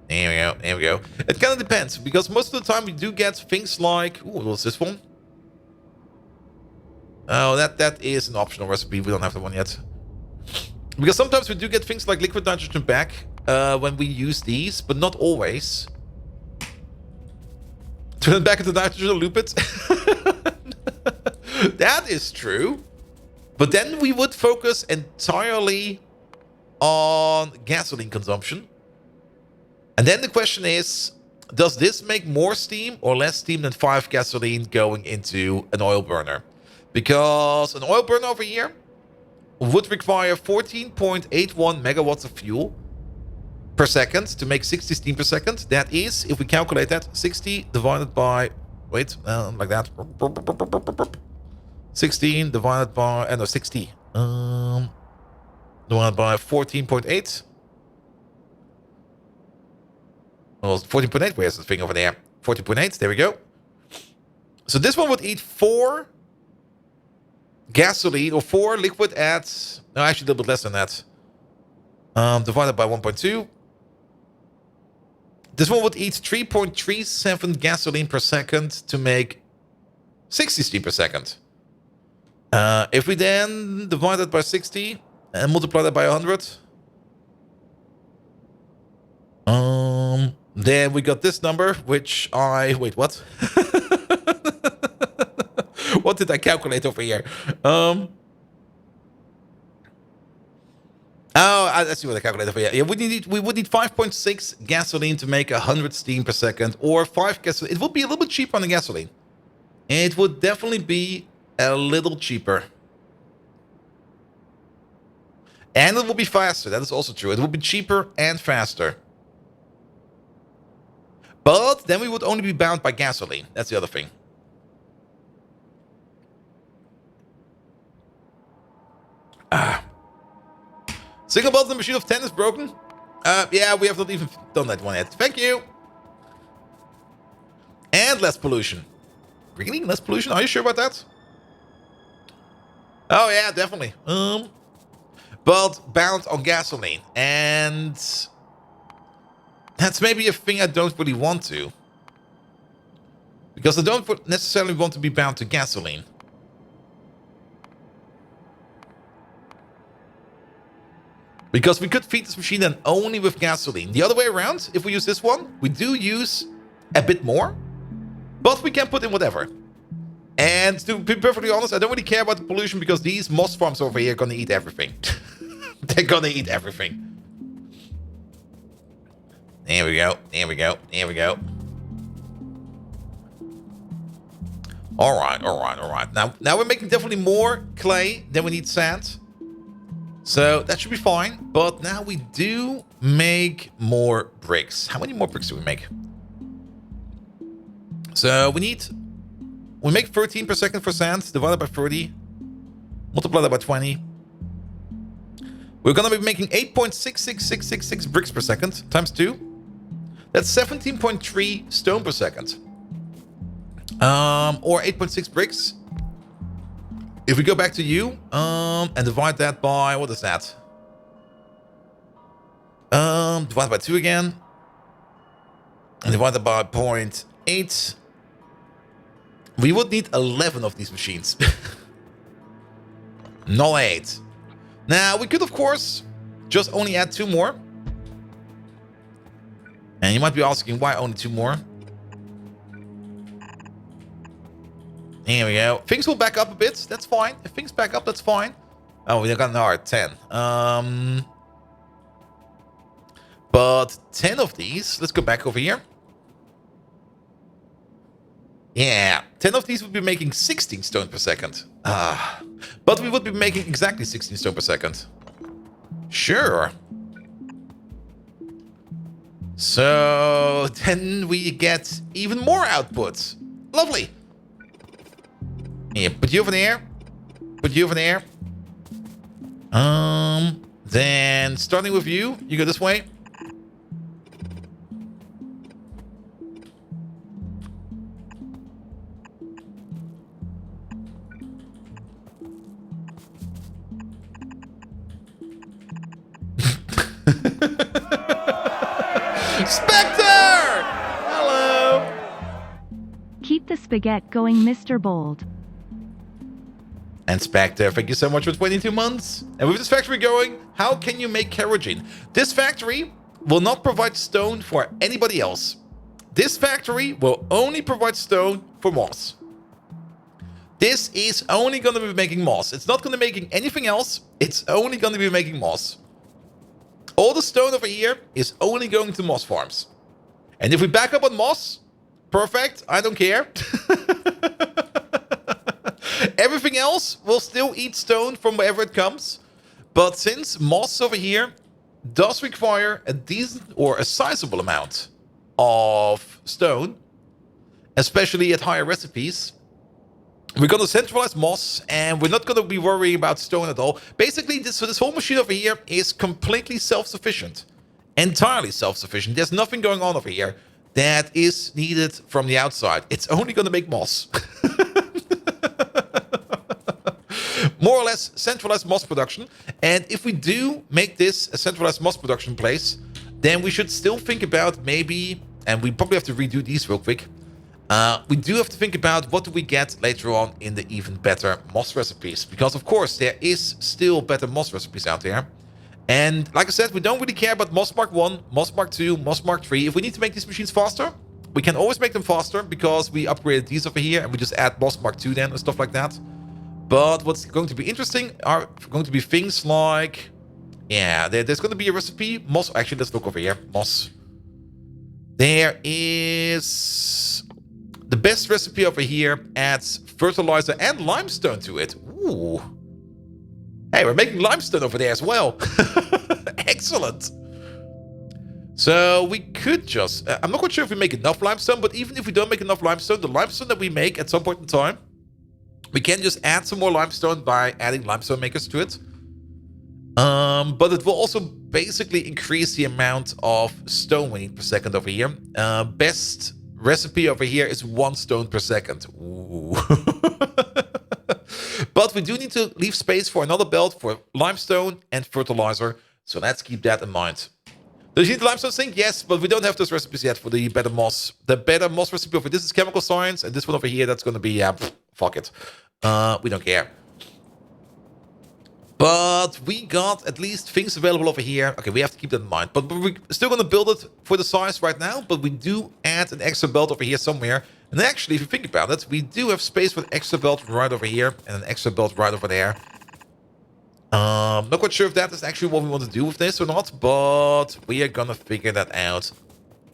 There we go. It kind of depends, because most of the time we do get things like... Ooh, what's this one? Oh, that is an optional recipe. We don't have the one yet. Because sometimes we do get things like liquid nitrogen back when we use these, but not always. Turn it back into nitrogen and loop it. That is true. But then we would focus entirely on gasoline consumption. And then the question is, does this make more steam or less steam than 5 gasoline going into an oil burner? Because an oil burner over here would require 14.81 megawatts of fuel per second to make 60 steam per second. That is, if we calculate that, 60 divided by... Wait, like that. 16 divided by... no, 60. Divided by 14.8. Well, 14.8, where's the thing over there? 14.8, there we go. So this one would eat 4 gasoline, or 4 liquid at... No, actually a little bit less than that. Divided by 1.2. This one would eat 3.37 gasoline per second to make 60 steam per second. If we then divide that by 60 and multiply that by 100... then we got this number, which I... Wait, what? What did I calculate over here? Oh, I see what I calculated over here. Yeah, we would need 5.6 gasoline to make 100 steam per second, or 5 gasoline. It would be a little bit cheaper on the gasoline. It would definitely be a little cheaper. And it will be faster. That is also true. It will be cheaper and faster. But then we would only be bound by gasoline. That's the other thing. Single bolt in the machine of 10 is broken. Yeah, we have not even done that one yet. Thank you. And less pollution. Really? Less pollution? Are you sure about that? Oh, yeah, definitely. But bound on gasoline. And that's maybe a thing I don't really want to. Because I don't necessarily want to be bound to gasoline. Because we could feed this machine then only with gasoline. The other way around, if we use this one, we do use a bit more. But we can put in whatever. And to be perfectly honest, I don't really care about the pollution because these moss farms over here are going to eat everything. They're going to eat everything. There we go. There we go. There we go. All right. All right. All right. Now we're making definitely more clay than we need sand. So that should be fine. But now we do make more bricks. How many more bricks do we make? So we make 13 per second for sand, divided by 30. Multiply that by 20. We're going to be making 8.66666 bricks per second, times 2. That's 17.3 stone per second. Or 8.6 bricks. If we go back to you, and divide that by, what is that? Divide by 2 again. And divide that by 0.8. We would need 11 of these machines. Not 8. Now, we could, of course, just only add 2 more. And you might be asking, why only 2 more? Here we go. Things will back up a bit. That's fine. If things back up, that's fine. Oh, we got an hour at 10. But 10 of these, let's go back over here. Yeah, 10 of these would be making 16 stone per second. But we would be making exactly 16 stone per second. Sure. So then we get even more output. Lovely. Yeah, put you over there. Put you over there. Then starting with you, you go this way. Spectre! Hello! Keep the spaghetti going, Mr. Bold. And Spectre, thank you so much for 22 months. And with this factory going, how can you make kerosene? This factory will not provide stone for anybody else. This factory will only provide stone for moss. This is only going to be making moss. It's not going to be making anything else. It's only going to be making moss. All the stone over here is only going to moss farms. And if we back up on moss, perfect, I don't care. Everything else will still eat stone from wherever it comes. But since moss over here does require a decent or a sizable amount of stone, especially at higher recipes, we're going to centralize moss, and we're not going to be worrying about stone at all. Basically, this whole machine over here is completely self-sufficient. Entirely self-sufficient. There's nothing going on over here that is needed from the outside. It's only going to make moss. More or less centralized moss production. And if we do make this a centralized moss production place, then we should still think about maybe, and we probably have to redo these real quick, we do have to think about what do we get later on in the even better moss recipes. Because, of course, there is still better moss recipes out there. And like I said, we don't really care about Moss Mark 1, Moss Mark 2, Moss Mark 3. If we need to make these machines faster, we can always make them faster because we upgraded these over here and we just add Moss Mark 2 then and stuff like that. But what's going to be interesting are going to be things like, yeah, there's going to be a recipe. Moss, actually, let's look over here. Moss. There is... The best recipe over here adds fertilizer and limestone to it. Ooh. Hey, we're making limestone over there as well. Excellent. So we could just... I'm not quite sure if we make enough limestone, but even if we don't make enough limestone, the limestone that we make at some point in time, we can just add some more limestone by adding limestone makers to it. But it will also basically increase the amount of stone we need per second over here. Best recipe over here is 1 stone per second. Ooh. But we do need to leave space for another belt for limestone and fertilizer. So let's keep that in mind. Does you need the limestone sink? Yes, but we don't have those recipes yet for the better moss. The better moss recipe over this is chemical science, and this one over here, that's going to be, fuck it. We don't care. But we got at least things available over here. Okay, we have to keep that in mind. But we're still going to build it for the size right now. But we do add an extra belt over here somewhere. And actually, if you think about it, we do have space for an extra belt right over here. And an extra belt right over there. Not quite sure if that is actually what we want to do with this or not. But we are going to figure that out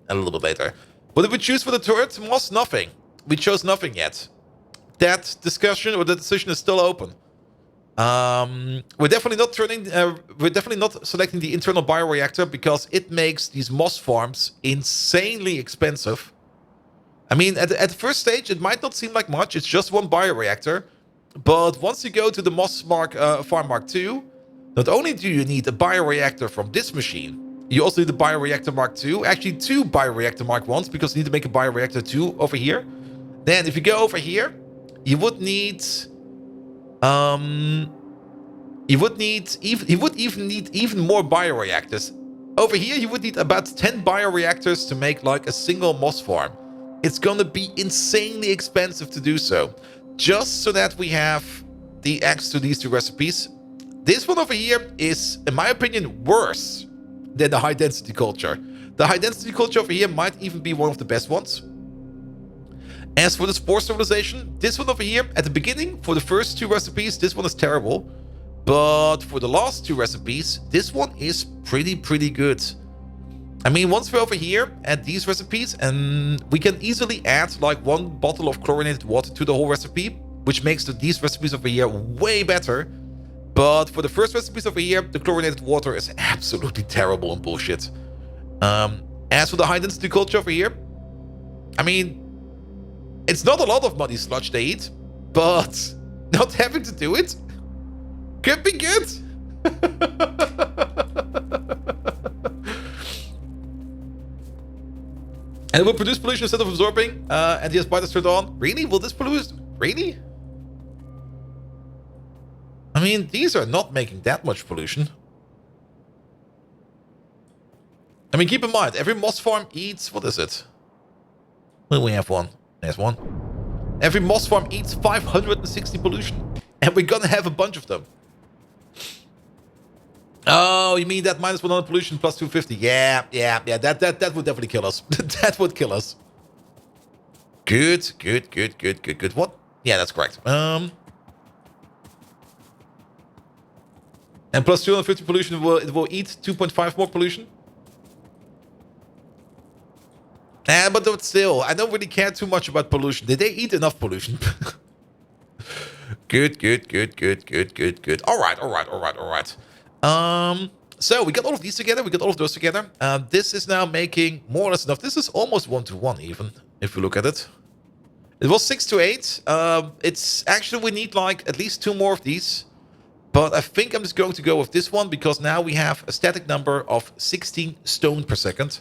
a little bit later. What did we choose for the turret? Moss? Nothing. We chose nothing yet. That discussion or the decision is still open. We're definitely not selecting the internal bioreactor because it makes these moss farms insanely expensive. I mean, at the first stage, it might not seem like much. It's just 1 bioreactor. But once you go to the Moss Mark Farm Mark 2, not only do you need a bioreactor from this machine, you also need a bioreactor Mark 2. Actually, 2 bioreactor Mark 1s because you need to make a bioreactor 2 over here. Then, if you go over here, you would need... You would even need even more bioreactors. Over here, you would need about 10 bioreactors to make like a single moss farm. It's gonna be insanely expensive to do so. Just so that we have the access to these 2 recipes. This one over here is, in my opinion, worse than the high density culture. The high density culture over here might even be one of the best ones. As for the spore sterilization, this one over here, at the beginning, for the first 2 recipes, this one is terrible. But for the last 2 recipes, this one is pretty good. I mean, once we're over here at these recipes, and we can easily add like 1 bottle of chlorinated water to the whole recipe, which makes these recipes over here way better. But for the first recipes over here, the chlorinated water is absolutely terrible and bullshit. As for the high density culture over here, I mean, it's not a lot of muddy sludge they eat, but not having to do it could be good. And it will produce pollution instead of absorbing, and the spiders turned on. Really? Will this pollute? Really? I mean, these are not making that much pollution. I mean, keep in mind, every moss farm eats... What is it? Well, we have one. There's one. Every moss farm eats 560 pollution. And we're gonna have a bunch of them. Oh, you mean that minus 100 pollution plus 250? Yeah. That would definitely kill us. That would kill us. Good. What? Yeah, that's correct. And plus 250 pollution, it will eat 2.5 more pollution. But still, I don't really care too much about pollution. Did they eat enough pollution? Good. All right. So we got all of these together. We got all of those together. This is now making more or less enough. This is almost 1-to-1 even, if we look at it. It was 6-to-8. It's actually, we need like at least 2 more of these. But I think I'm just going to go with this one because now we have a static number of 16 stone per second.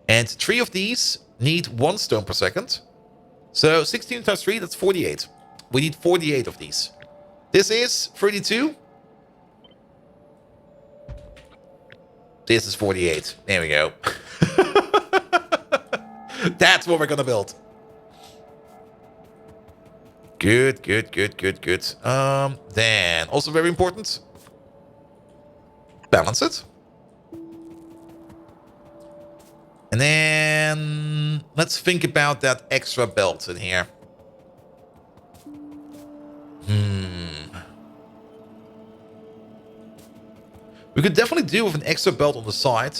And 3 of these need 1 stone per second. So 16 times 3, that's 48. We need 48 of these. This is 32. This is 48. There we go. That's what we're gonna build. Good. Then, also very important, balance it. And then let's think about that extra belt in here. We could definitely do with an extra belt on the side.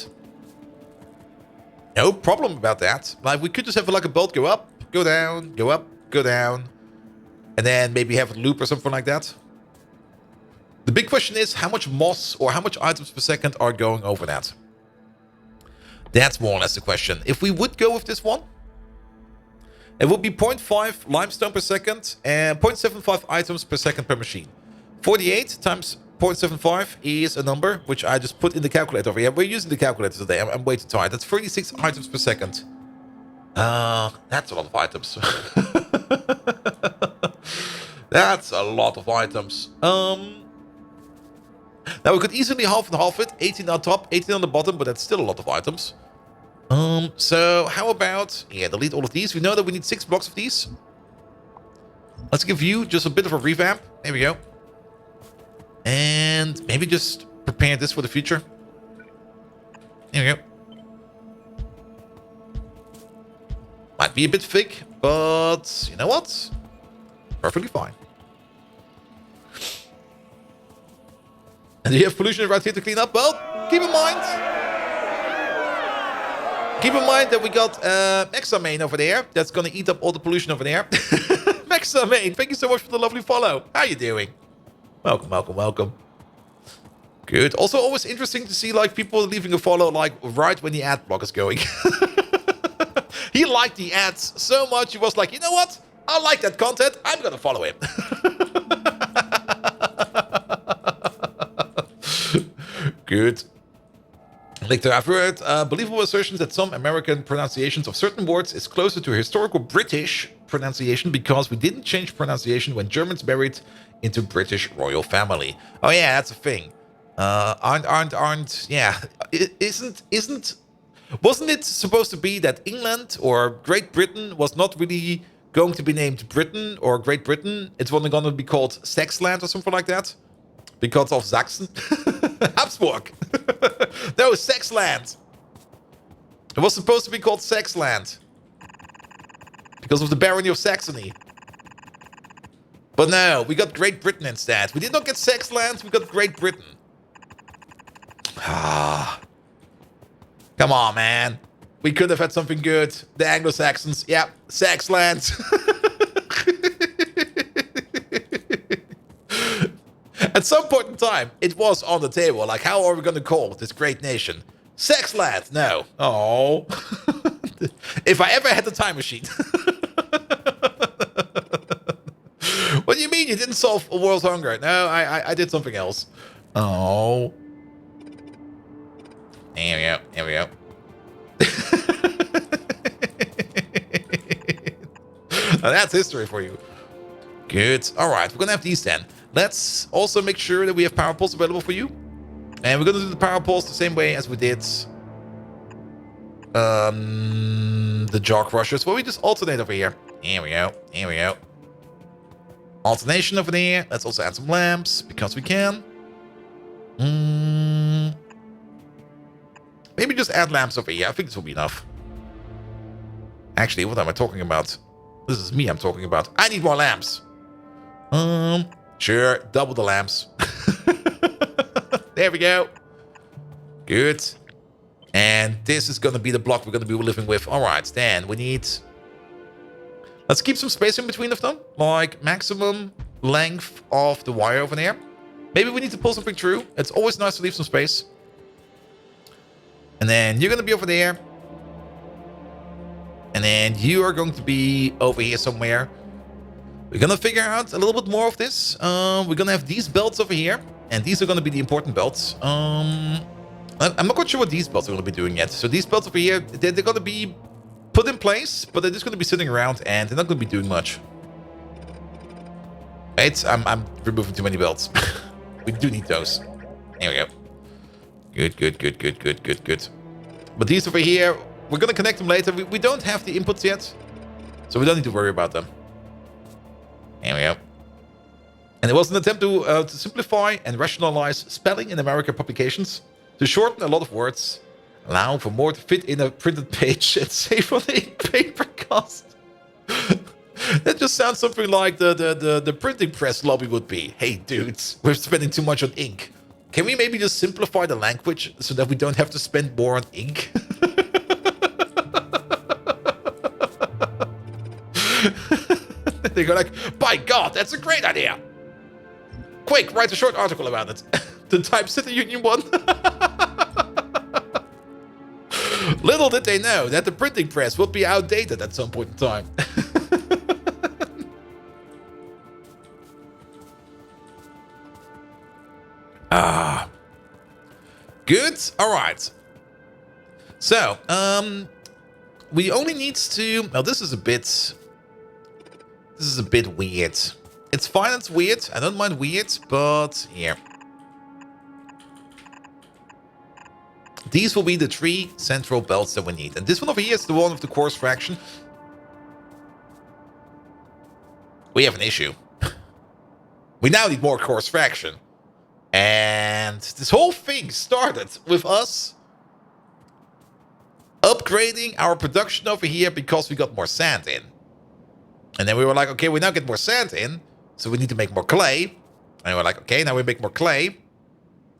No problem about that. Like, we could just have like a belt go up, go down, go up, go down. And then maybe have a loop or something like that. The big question is how much moss or how much items per second are going over that. That's more or less the question. If we would go with this one, it would be 0.5 limestone per second and 0.75 items per second per machine. 48 times 0.75 is a number which I just put in the calculator over here. We're using the calculator today. I'm way too tired. That's 36 items per second. That's a lot of items. That's a lot of items. Now we could easily half and half it. 18 on top, 18 on the bottom, but that's still a lot of items. So how about... Yeah, delete all of these. We know that we need 6 blocks of these. Let's give you just a bit of a revamp. There we go. And maybe just prepare this for the future. There we go. Might be a bit thick, but you know what? Perfectly fine. And do you have pollution right here to clean up? Well, keep in mind that we got Mexa Main over there. That's going to eat up all the pollution over there. Mexa Main, thank you so much for the lovely follow. How you doing? Welcome. Good. Also, always interesting to see like people leaving a follow like right when the ad block is going. He liked the ads so much, he was like, you know what? I like that content. I'm going to follow him. Good. Victor, I've heard believable assertions that some American pronunciations of certain words is closer to historical British pronunciation because we didn't change pronunciation when Germans married into British royal family. Oh yeah, that's a thing. Wasn't it supposed to be that England or Great Britain was not really going to be named Britain or Great Britain? It's only going to be called Saxland or something like that? Because of Saxon? Habsburg! No, Saxland! It was supposed to be called Saxland. Because of the barony of Saxony. But no, we got Great Britain instead. We did not get Saxland, we got Great Britain. Guys, Come on, man. We could have had something good. The Anglo-Saxons. Yeah, Saxland. At some point in time, it was on the table. Like, how are we going to call this great nation? Sexland? No. Oh. If I ever had the time machine. What do you mean you didn't solve world hunger? No, I did something else. Oh. There we go. There we go. Now that's history for you. Good. All right, we're going to have these then. Let's also make sure that we have power poles available for you. And we're going to do the power poles the same way as we did the jaw crushers. Well, we just alternate over here. Here we go. Here we go. Alternation over there. Let's also add some lamps because we can. Maybe just add lamps over here. I think this will be enough. Actually, what am I talking about? This is me I'm talking about. I need more lamps. Sure, double the lamps. There we go. Good. And this is going to be the block we're going to be living with. All right, then we need... Let's keep some space in between of them. Like maximum length of the wire over there. Maybe we need to pull something through. It's always nice to leave some space. And then you're going to be over there. And then you are going to be over here somewhere. We're going to figure out a little bit more of this. We're going to have these belts over here. And these are going to be the important belts. I'm not quite sure what these belts are going to be doing yet. So these belts over here, they're going to be put in place. But they're just going to be sitting around. And they're not going to be doing much. Right? I'm removing too many belts. We do need those. There we go. Good, good, good, good, good, good, good. But these over here, we're going to connect them later. We don't have the inputs yet. So we don't need to worry about them. There we go. And it was an attempt to simplify and rationalize spelling in American publications, to shorten a lot of words, allow for more to fit in a printed page, and save on the ink paper cost. That just sounds something like the printing press lobby would be. Hey, dudes, we're spending too much on ink. Can we maybe just simplify the language so that we don't have to spend more on ink? They go like, by God, that's a great idea. Quick, write a short article about it. The Times City Union one. Little did they know that the printing press would be outdated at some point in time. Good. All right. So, we only need to... Now, this is a bit weird. It's fine, it's weird. I don't mind weird, but here. These will be the 3 central belts that we need. And this one over here is the one with the coarse fraction. We have an issue. We now need more coarse fraction. And this whole thing started with us upgrading our production over here because we got more sand in. And then we were like, okay, we now get more sand in, so we need to make more clay. And we're like, okay, now we make more clay.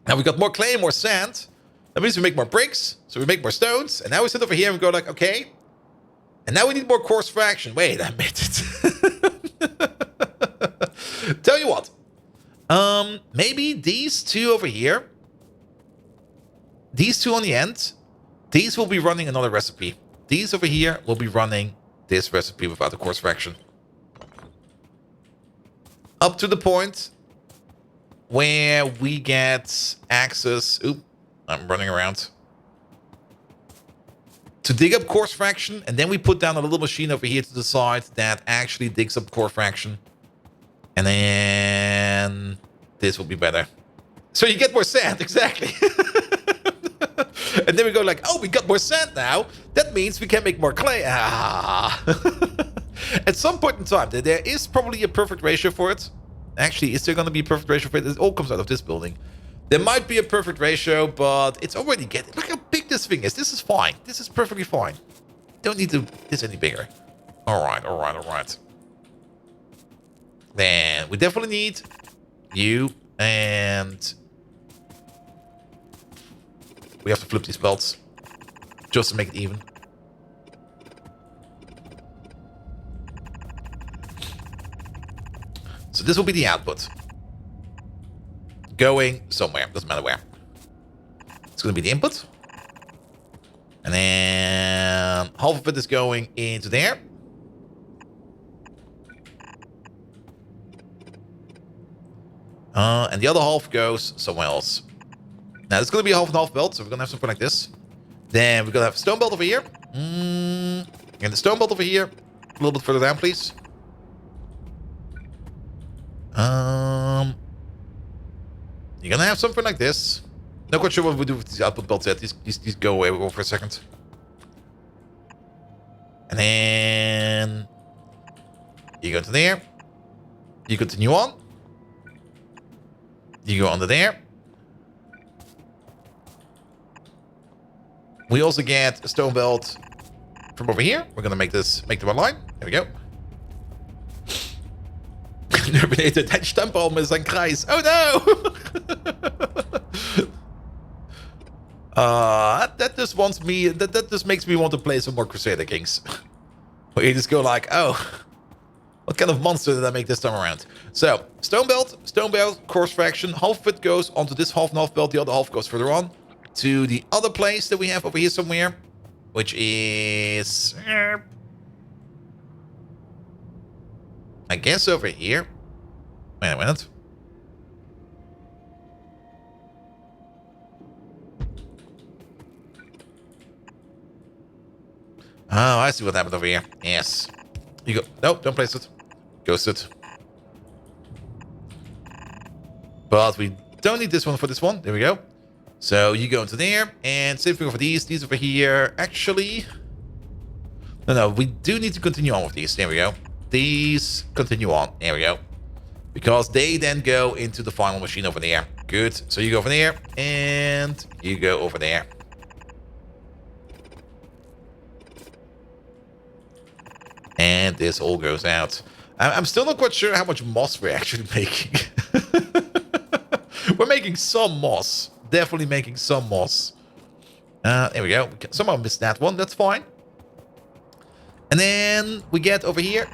Now we got more clay and more sand. That means we make more bricks, so we make more stones. And now we sit over here and we go like, okay. And now we need more coarse fraction. Wait a minute. Tell you what. Maybe these 2 over here. These 2 on the end. These will be running another recipe. These over here will be running this recipe without the coarse fraction. Up to the point where we get access... Oop, I'm running around. To dig up coarse fraction, and then we put down a little machine over here to the side that actually digs up coarse fraction. And then this will be better. So you get more sand, exactly. And then we go like, oh, we got more sand now. That means we can make more clay. Ah. At some point in time, there is probably a perfect ratio for it. Actually, is there going to be a perfect ratio for it? It all comes out of this building. There might be a perfect ratio, but it's already getting... Look how big this thing is. This is fine. This is perfectly fine. Don't need to... This any bigger. All right, all right, all right. Then we definitely need you, and we have to flip these belts. just to make it even. So this will be the output. Going somewhere, doesn't matter where. It's going to be the input. And then half of it is going into there. And the other half goes somewhere else. Now, it's going to be a half and half belt, so we're going to have something like this. Then we're going to have a stone belt over here. And the stone belt over here. A little bit further down, please. You're going to have something like this. Not quite sure what we do with these output belts yet. These go away. We'll go for a second. And then you go to there. You continue on. You go under there. We also get a stone belt from over here. We're gonna make the one line. There we go. Terminated ein Stammbaum ist ein Kreis. Oh no! That just wants me. That just makes me want to play some more Crusader Kings. Where you just go like, oh, what kind of monster did I make this time around? So, stone belt, course fraction. Half of it goes onto this half and half belt. The other half goes further on to the other place that we have over here somewhere, which is, I guess over here. Wait a minute. Oh, I see what happened over here. Yes. You go. Nope, don't place it. Ghost it. But we don't need this one for this one. There we go. So you go into there. And same thing for these. These over here. Actually. No, we do need to continue on with these. There we go. These continue on. There we go. Because they then go into the final machine over there. Good. So you go over there. And you go over there. And this all goes out. I'm still not quite sure how much moss we're actually making. We're making some moss. Definitely making some moss. There we go. Somehow missed that one. That's fine. And then we get over here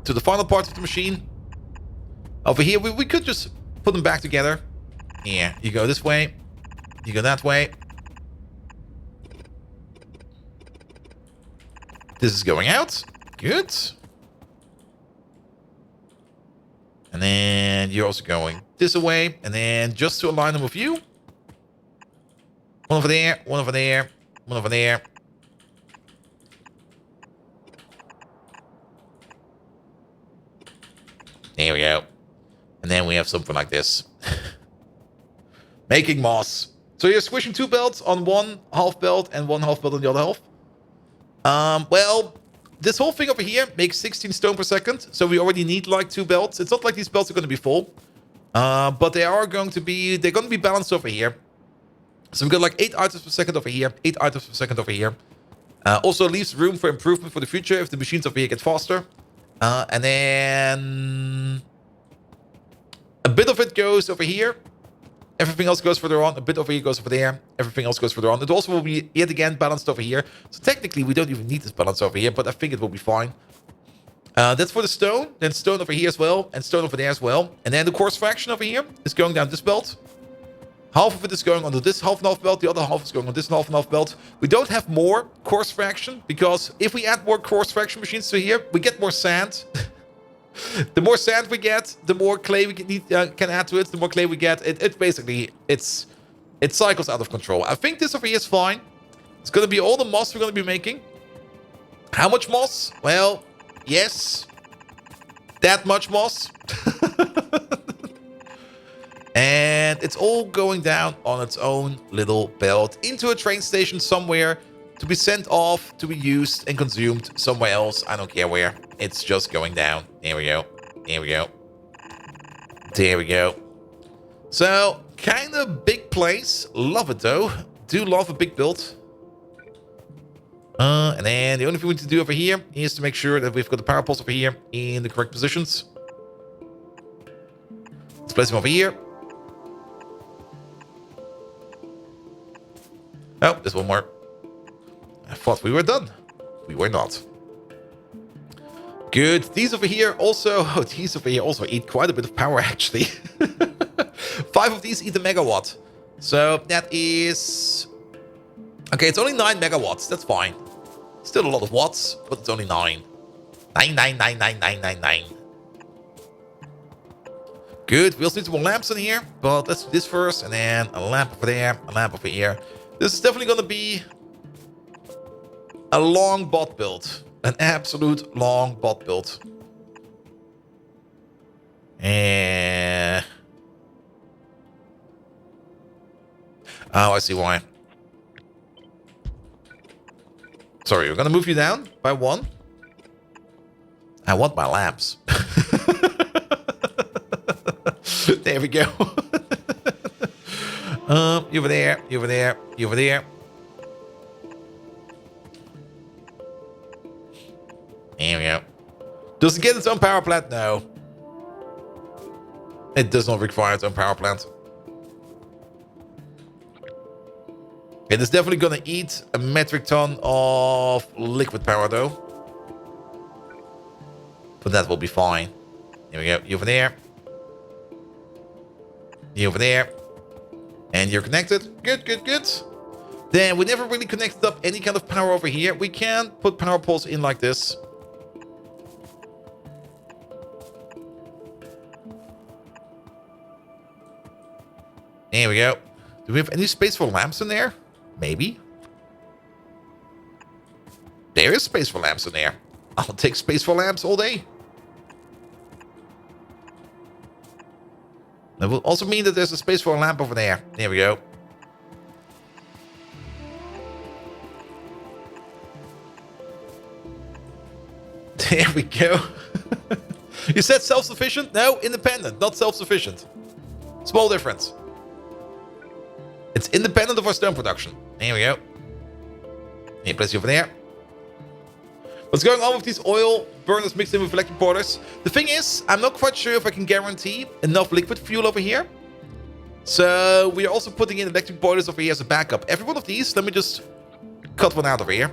to the final part of the machine. Over here, we could just put them back together. Yeah, you go this way. You go that way. This is going out. Good. And then you're also going this way. And then just to align them with you. One over there, one over there, one over there. There we go. And then we have something like this. Making moss. So you're squishing two belts on one half belt and one half belt on the other half. Well, this whole thing over here makes 16 stone per second. So we already need like two belts. It's not like these belts are going to be full. But they're going to be balanced over here. So we've got like 8 items per second over here. 8 items per second over here. Also leaves room for improvement for the future if the machines over here get faster. And then a bit of it goes over here. Everything else goes further on. A bit over here goes over there. Everything else goes further on. It also will be yet again balanced over here. So technically we don't even need this balance over here, but I think it will be fine. That's for the stone. Then stone over here as well. And stone over there as well. And then the course fraction over here is going down this belt. Half of it is going onto this half and half belt. The other half is going on this half and half belt. We don't have more course fraction because if we add more course fraction machines to here, we get more sand. The more sand we get, the more clay we can add to it. The more clay we get, it basically it cycles out of control. I think this over here is fine. It's going to be all the moss we're going to be making. How much moss? Well, yes, that much moss. And it's all going down on its own little belt into a train station somewhere to be sent off, to be used and consumed somewhere else. I don't care where. It's just going down. There we go. There we go. There we go. So, kind of big place. Love it, though. Do love a big build. And then the only thing we need to do over here is to make sure that we've got the power poles over here in the correct positions. Let's place them over here. Oh, there's one more. I thought we were done. We were not. Good. These over here also... Oh, these over here also eat quite a bit of power, actually. 5 of these eat a megawatt. So that is... Okay, it's only 9 megawatts. That's fine. Still a lot of watts, but it's only 9. 9. Good. We also need some more lamps in here, but let's do this first, and then a lamp over there, a lamp over here. This is definitely going to be a long bot build. An absolute long bot build. And... Oh, I see why. Sorry, we're going to move you down by 1. I want my lamps. There we go. You over there, you over there, you over there. There we go. Does it get its own power plant? No. It does not require its own power plant. It is definitely going to eat a metric ton of liquid power, though. But that will be fine. Here we go. You over there. You over there. And you're connected. Good, good, good. Then we never really connected up any kind of power over here. We can put power poles in like this. There we go. Do we have any space for lamps in there? Maybe. There is space for lamps in there. I'll take space for lamps all day. That will also mean that there's a space for a lamp over there. There we go. There we go. You said self-sufficient? No, independent, not self-sufficient. Small difference. It's independent of our stone production. There we go. Here, place you over there. What's going on with these oil burners mixed in with electric boilers? The thing is, I'm not quite sure if I can guarantee enough liquid fuel over here. So we are also putting in electric boilers over here as a backup. Every one of these, let me just cut one out over here.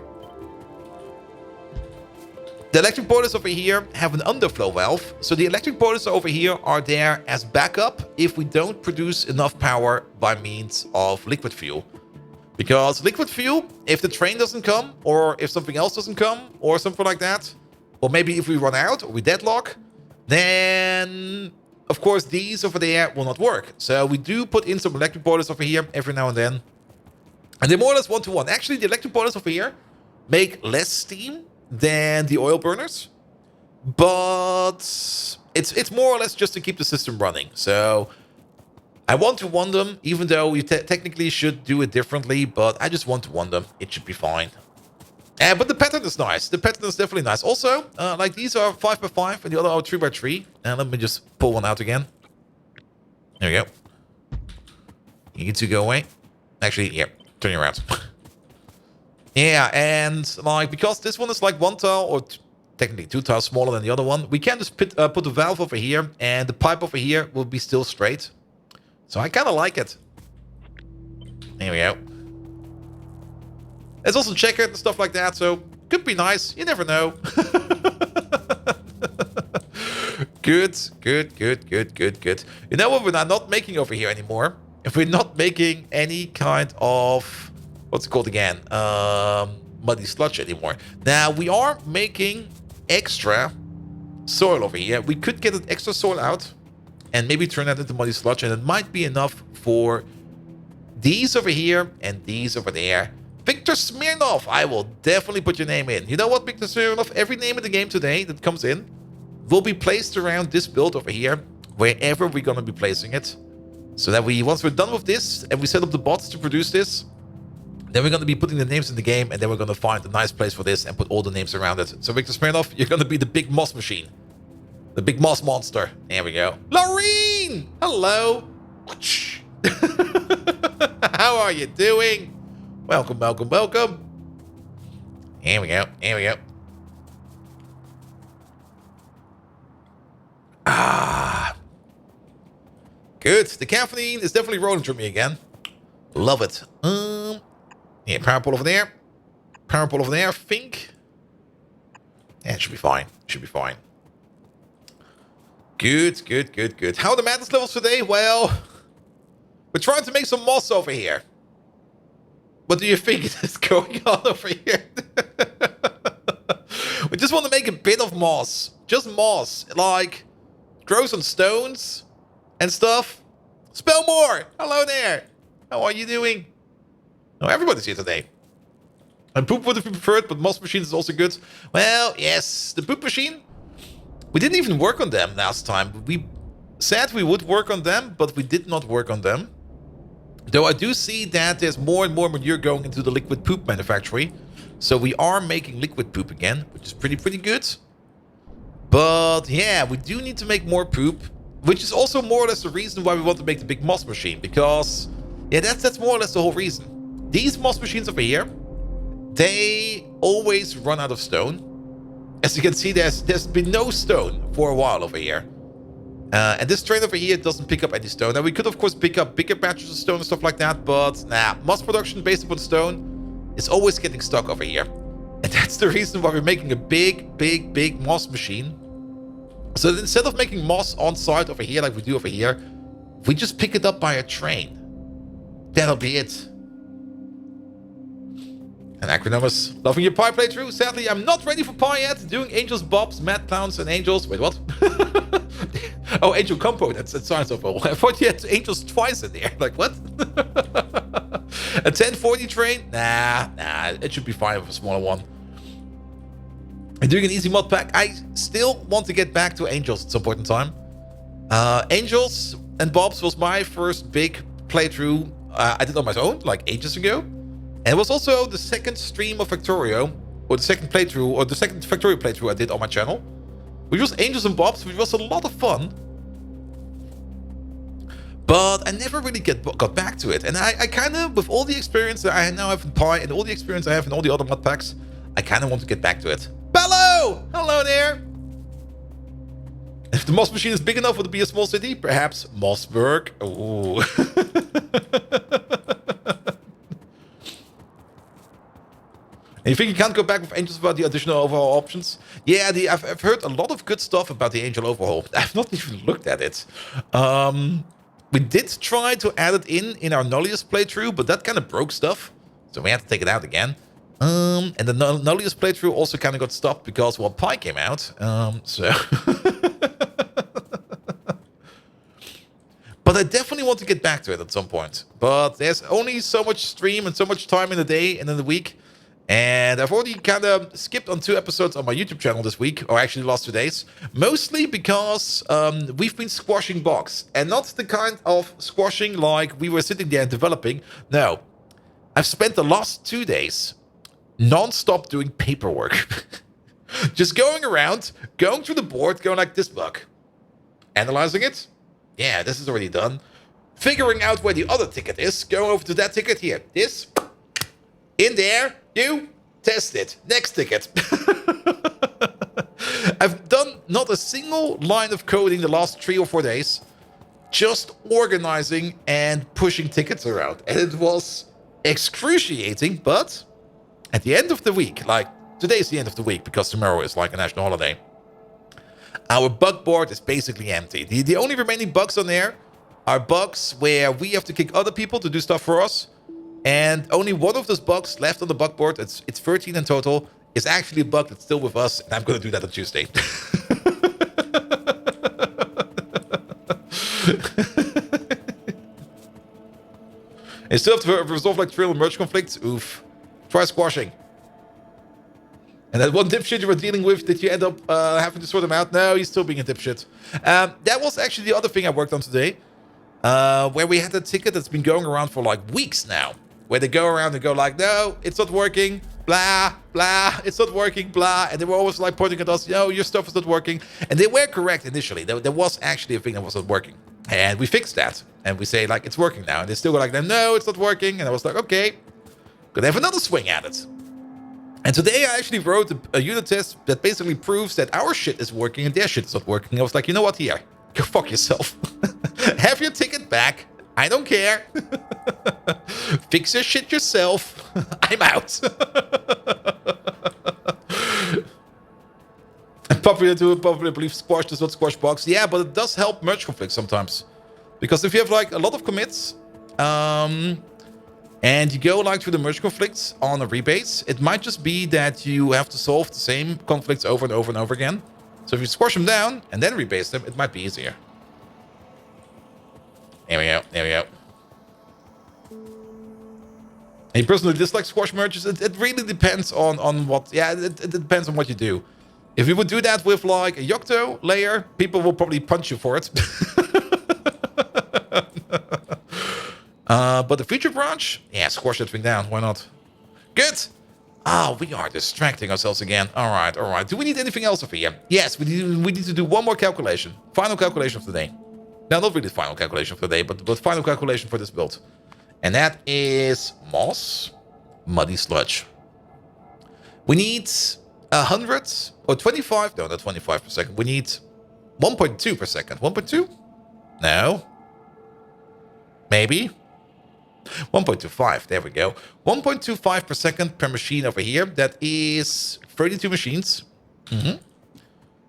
The electric boilers over here have an underflow valve. So the electric boilers over here are there as backup if we don't produce enough power by means of liquid fuel. Because liquid fuel, if the train doesn't come, or if something else doesn't come, or something like that, or maybe if we run out, or we deadlock, then, of course, these over there will not work. So we do put in some electric boilers over here every now and then. And they're more or less one-to-one. Actually, the electric boilers over here make less steam than the oil burners. But it's more or less just to keep the system running. So I want to one them, even though you technically should do it differently, but I just want to one them. It should be fine. But the pattern is nice. The pattern is definitely nice. Also, like these are 5x5 and the other are 3x3. And let me just pull one out again. There we go. You need to go away. Actually, yeah, turn you around. Yeah, and like because this one is like 1 tile or technically 2 tiles smaller than the other one, we can just put the valve over here and the pipe over here will be still straight. So I kind of like it. There we go. There's also checkered and stuff like that, so could be nice. You never know. Good, good, good, good, good, good. You know what we're not making over here anymore? If we're not making any kind of... What's it called again? Muddy sludge anymore. Now, we are making extra soil over here. We could get an extra soil out and maybe turn that into muddy sludge, and it might be enough for these over here and these over there. Victor Smirnov, I will definitely put your name in. You know what, Victor Smirnov? Every name in the game today that comes in will be placed around this build over here, wherever we're going to be placing it. So that once we're done with this and we set up the bots to produce this, then we're going to be putting the names in the game, and then we're going to find a nice place for this and put all the names around it. So Victor Smirnov, you're going to be the big moss machine. The big moss monster. There we go. Laureen! Hello. How are you doing? Welcome, welcome, welcome. Here we go. Here we go. Ah. Good. The caffeine is definitely rolling through me again. Love it. Yeah, power pole over there. Power pole over there, I think. Yeah, it should be fine. Should be fine. Good, good, good, good. How are the madness levels today? Well, we're trying to make some moss over here. What do you think is going on over here? We just want to make a bit of moss. Just moss. Like, grow some stones and stuff. Spell more. Hello there. How are you doing? Oh, everybody's here today. And poop would have been preferred, but moss machines is also good. Well, yes, the poop machine. We didn't even work on them last time. We said we would work on them, but we did not work on them. Though I do see that there's more and more manure going into the liquid poop manufactory. So we are making liquid poop again, which is pretty good. But yeah, we do need to make more poop, which is also more or less the reason why we want to make the big moss machine. Because, yeah, that's more or less the whole reason. These moss machines over here, they always run out of stone. As you can see, there's been no stone for a while over here. And this train over here doesn't pick up any stone. Now, we could, of course, pick up bigger batches of stone and stuff like that, but nah, mass production based upon stone is always getting stuck over here. And that's the reason why we're making a big moss machine. So that instead of making moss on site over here like we do over here, we just pick it up by a train. That'll be it. And Acronymous, loving your pie playthrough. Sadly, I'm not ready for pie yet. Doing angels, bobs, mad clowns, and angels. Wait, what? Oh, angel compo. That's science of all. I thought you had angels twice in there. Like, what? A 1040 train? Nah. It should be fine with a smaller one. I'm doing an easy mod pack. I still want to get back to angels at some point in time. Angels and bobs was my first big playthrough I did on my own, like ages ago. And it was also the second stream of Factorio, or the second playthrough, or the second Factorio playthrough I did on my channel. Which was Angels and Bobs, which was a lot of fun. But I never really got back to it. And I kind of, with all the experience that I now have in Pi, and all the experience I have in all the other mod packs, I kind of want to get back to it. Bello! Hello there! If the Moss machine is big enough, would it be a small city? Perhaps Mossburg? Ooh. And you think you can't go back with Angels about the additional overhaul options? Yeah, I've heard a lot of good stuff about the Angel overhaul. I've not even looked at it. We did try to add it in our Nullius playthrough, but that kind of broke stuff. So we had to take it out again. And the Nullius playthrough also kind of got stopped because, well, Pi came out. So... But I definitely want to get back to it at some point. But there's only so much stream and so much time in the day and in the week. And I've already kind of skipped on 2 episodes on my YouTube channel this week, or actually the last 2 days. Mostly because we've been squashing bugs. And not the kind of squashing like we were sitting there and developing. No. I've spent the last 2 days non-stop doing paperwork. Just going around, going through the board, going like this bug. Analyzing it. Yeah, this is already done. Figuring out where the other ticket is. Going over to that ticket here. This. In there. You. Test it. Next ticket. I've done not a single line of coding the last 3 or 4 days. Just organizing and pushing tickets around. And it was excruciating, but at the end of the week, like today's the end of the week because tomorrow is like a national holiday. Our bug board is basically empty. The only remaining bugs on there are bugs where we have to kick other people to do stuff for us. And only one of those bugs left on the bug board, it's 13 in total, is actually a bug that's still with us. And I'm going to do that on Tuesday. And still have to resolve like trivial merge conflicts. Oof. Try squashing. And that one dipshit you were dealing with, did you end up having to sort him out? No, he's still being a dipshit. That was actually the other thing I worked on today. Where we had a ticket that's been going around for like weeks now. Where they go around and go like, no, it's not working. Blah, blah, it's not working, blah. And they were always like pointing at us, no, your stuff is not working. And they were correct initially. There was actually a thing that was not working. And we fixed that. And we say like, it's working now. And they still go like, no, it's not working. And I was like, okay, gonna have another swing at it. And today I actually wrote a unit test that basically proves that our shit is working and their shit is not working. I was like, you know what, here, go fuck yourself. Have your ticket back. I don't care. Fix your shit yourself. I'm out. Popular to popular belief squash does not squash bugs. Yeah, but it does help merge conflicts sometimes. Because if you have like a lot of commits, and you go like through the merge conflicts on a rebase, it might just be that you have to solve the same conflicts over and over and over again. So if you squash them down and then rebase them, it might be easier. There we go. There we go. And you personally dislike squash merges? It really depends on what... Yeah, it depends on what you do. If you would do that with like a Yocto layer, people will probably punch you for it. But the feature branch? Yeah, squash that thing down. Why not? Good. Ah, we are distracting ourselves again. All right, all right. Do we need anything else over here? Yes, we need to do one more calculation. Final calculation of the day. No, not really final calculation of the day, but final calculation for this build. And that is moss, muddy sludge. We need 100 or 25. No, not 25 per second. We need 1.2 per second. 1.2? No. Maybe. 1.25. There we go. 1.25 per second per machine over here. That is 32 machines.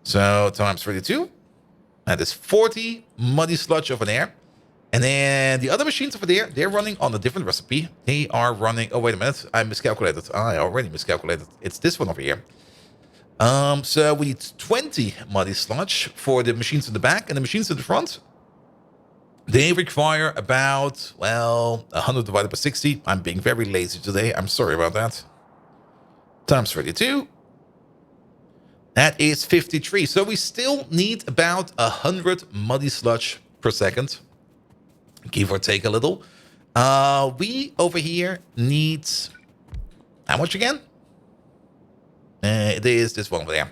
So times 32. That is 40 muddy sludge over there. And then the other machines over there, they're running on a different recipe. They are running... Oh, wait a minute. I miscalculated. I already miscalculated. It's this one over here. So we need 20 muddy sludge for the machines in the back. And the machines in the front, they require about, well, 100 divided by 60. I'm being very lazy today. I'm sorry about that. Times 32. That is 53. So we still need about 100 muddy sludge per second. Give or take a little. We over here need... How much again? It is this one over there.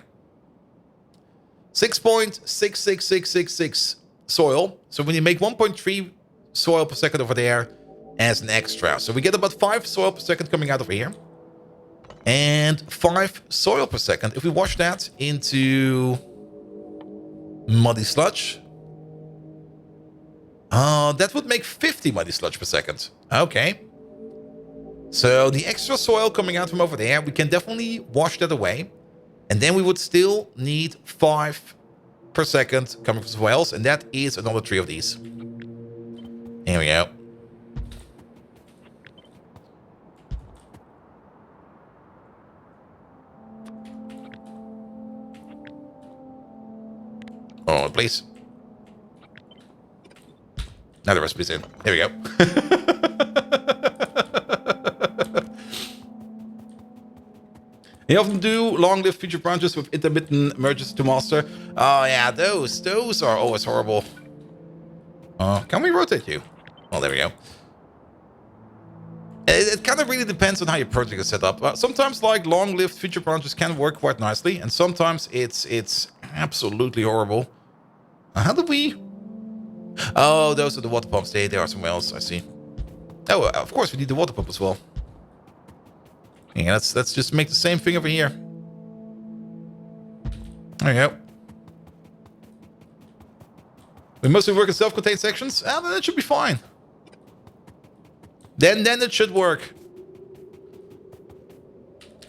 6.66666 soil. So when you make 1.3 soil per second over there as an extra. So we get about 5 soil per second coming out over here. And 5 soil per second. If we wash that into muddy sludge, that would make 50 muddy sludge per second. Okay. So the extra soil coming out from over there, we can definitely wash that away. And then we would still need 5 per second coming from somewhere else. And that is another 3 of these. Here we go. Oh, please. Now the recipe's in. There we go. You often do long-lived feature branches with intermittent merges to master. Oh yeah, those are always horrible. Can we rotate you? Oh, there we go. It kind of really depends on how your project is set up. Sometimes like long-lived feature branches can work quite nicely, and sometimes it's absolutely horrible. How do we... Oh, those are the water pumps. They are somewhere else, I see. Oh, of course we need the water pump as well. Yeah, let's just make the same thing over here. There you go. We mostly work in self-contained sections. Ah, then it should be fine. Then it should work.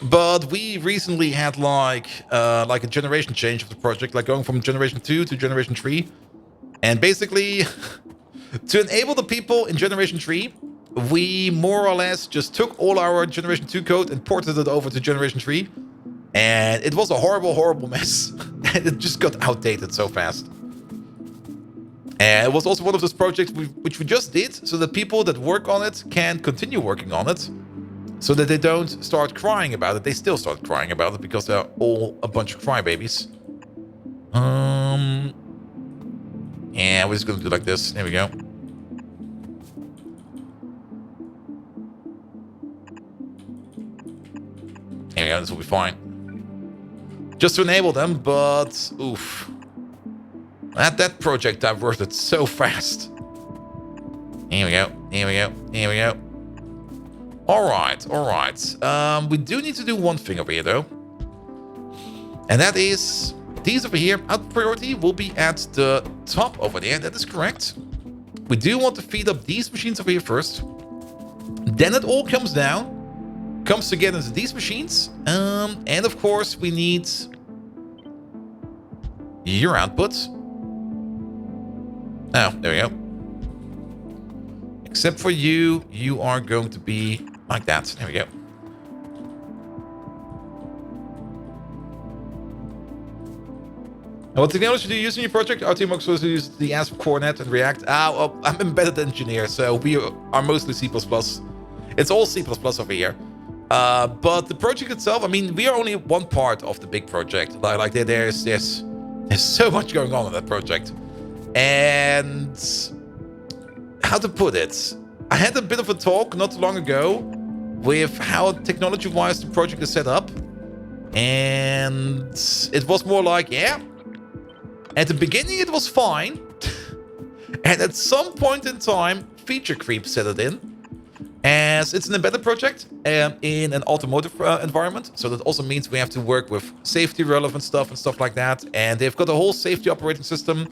But we recently had like a generation change of the project, like going from generation 2 to generation 3. And basically, to enable the people in generation 3, we more or less just took all our generation 2 code and ported it over to generation 3. And it was a horrible, horrible mess. And it just got outdated so fast. And it was also one of those projects which we just did so that people that work on it can continue working on it. So that they don't start crying about it. They still start crying about it because they're all a bunch of crybabies. Yeah, we're just going to do like this. There we go. There we go, this will be fine. Just to enable them, but... Oof. That project diverted so fast. Here we go, here we go, here we go. Alright, alright. We do need to do one thing over here, though. And that is... These over here, out priority, will be at the top over there. That is correct. We do want to feed up these machines over here first. Then it all comes down. Comes together into these machines. And of course, we need your output. Oh, there we go. Except for you, you are going to be like that. There we go. And what technology do you use in your project? Our team also uses the ASP Coronet and React. Well, I'm an embedded engineer, so we are mostly C++. It's all C++ over here. But the project itself, I mean, we are only one part of the big project. Like there's so much going on in that project. And how to put it? I had a bit of a talk not too long ago with how technology-wise the project is set up. And it was more like, yeah, at the beginning it was fine. And at some point in time, feature creep set it in. As it's an embedded project in an automotive environment. So that also means we have to work with safety relevant stuff and stuff like that. And they've got a whole safety operating system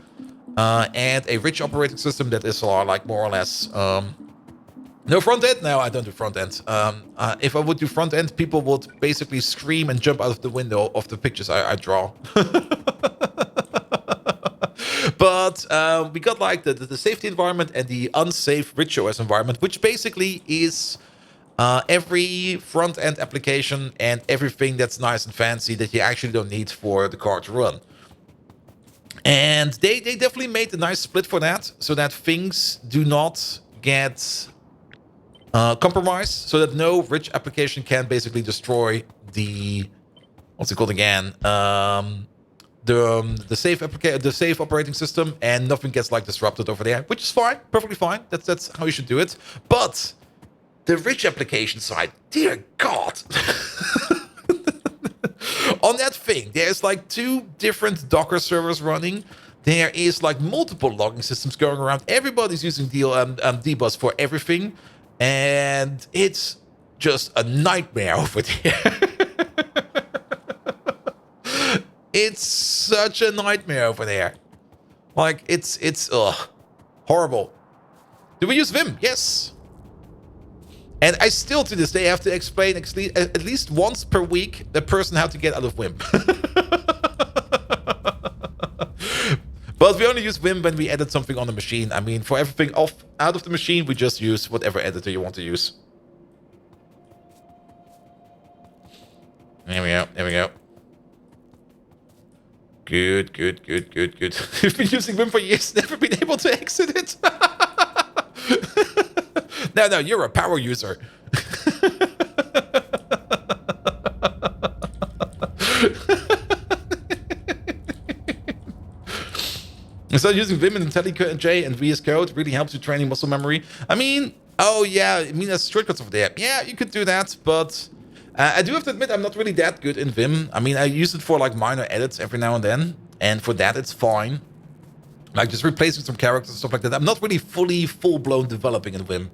and a rich operating system that is like more or less no front end. No, I don't do front end. If I would do front end, people would basically scream and jump out of the window of the pictures I draw. But we got like the safety environment and the unsafe rich OS environment, which basically is every front-end application and everything that's nice and fancy that you actually don't need for the car to run. And they definitely made a nice split for that, so that things do not get compromised, so that no rich application can basically destroy the, what's it called again? The safe operating system, and nothing gets like disrupted over there, which is fine, perfectly fine. That's how you should do it. But the rich application side, dear God. On that thing, there's like 2 different Docker servers running. There is like multiple logging systems going around. Everybody's using dbus for everything, and it's just a nightmare over there. It's such a nightmare over there. Like, it's horrible. Do we use Vim? Yes. And I still, to this day, have to explain at least once per week the person how to get out of Vim. But we only use Vim when we edit something on the machine. I mean, for everything out of the machine, we just use whatever editor you want to use. There we go. There we go. Good. You've been using Vim for years, never been able to exit it. No, you're a power user. Instead of using Vim and IntelliJ and VS Code really helps you training muscle memory. I mean, oh yeah, I mean, there's shortcuts over there. Yeah, you could do that, but I do have to admit I'm not really that good in Vim. I mean, I use it for like minor edits every now and then, and for that it's fine. Like just replacing some characters and stuff like that. I'm not really full-blown developing in Vim.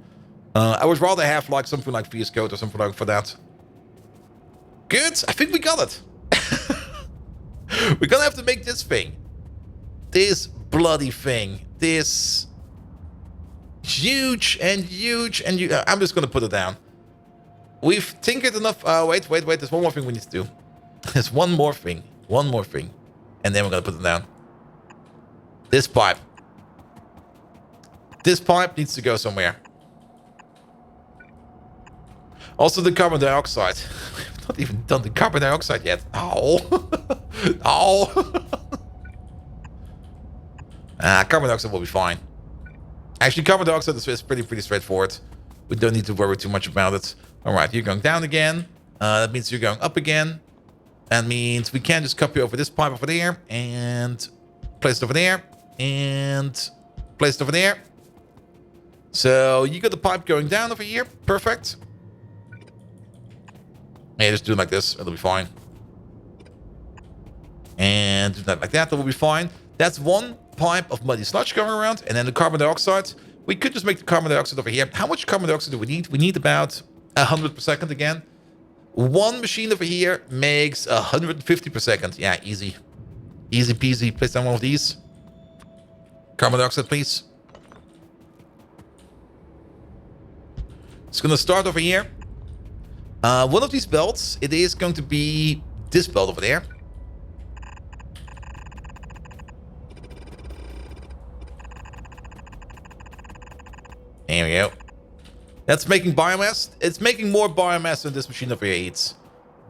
I would rather have like something like VS Code or something like for that. Good, I think we got it. We're gonna have to make this thing. This bloody thing. This huge and I'm just gonna put it down. We've tinkered enough. Wait. There's one more thing we need to do. There's one more thing. And then we're gonna put it down. This pipe. This pipe needs to go somewhere. Also the carbon dioxide. We've not even done the carbon dioxide yet. Oh. Carbon dioxide will be fine. Actually, carbon dioxide is pretty straightforward. We don't need to worry too much about it. All right, you're going down again. That means you're going up again. That means we can just copy over this pipe over there and place it over there and place it over there. So you got the pipe going down over here. Perfect. Yeah, just do it like this. It'll be fine. And do that like that. That will be fine. That's one pipe of muddy sludge going around. And then the carbon dioxide. We could just make the carbon dioxide over here. How much carbon dioxide do we need? We need about 100 per second again. One machine over here makes 150 per second. Yeah, easy. Easy peasy. Place down one of these. Carbon dioxide, please. It's going to start over here. One of these belts, it is going to be this belt over there. There we go. That's making biomass. It's making more biomass than this machine over here eats.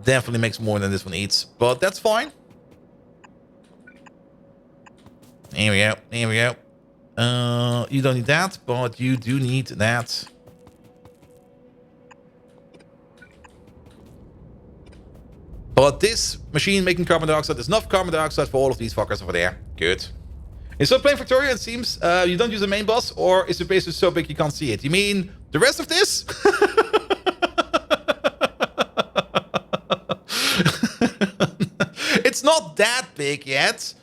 Definitely makes more than this one eats, but that's fine. Here we go. Here we go. You don't need that, but you do need that. But this machine making carbon dioxide, there's enough carbon dioxide for all of these fuckers over there. Good. Instead of playing Factorio, it seems you don't use a main boss, or is the base so big you can't see it? You mean the rest of this? It's not that big yet.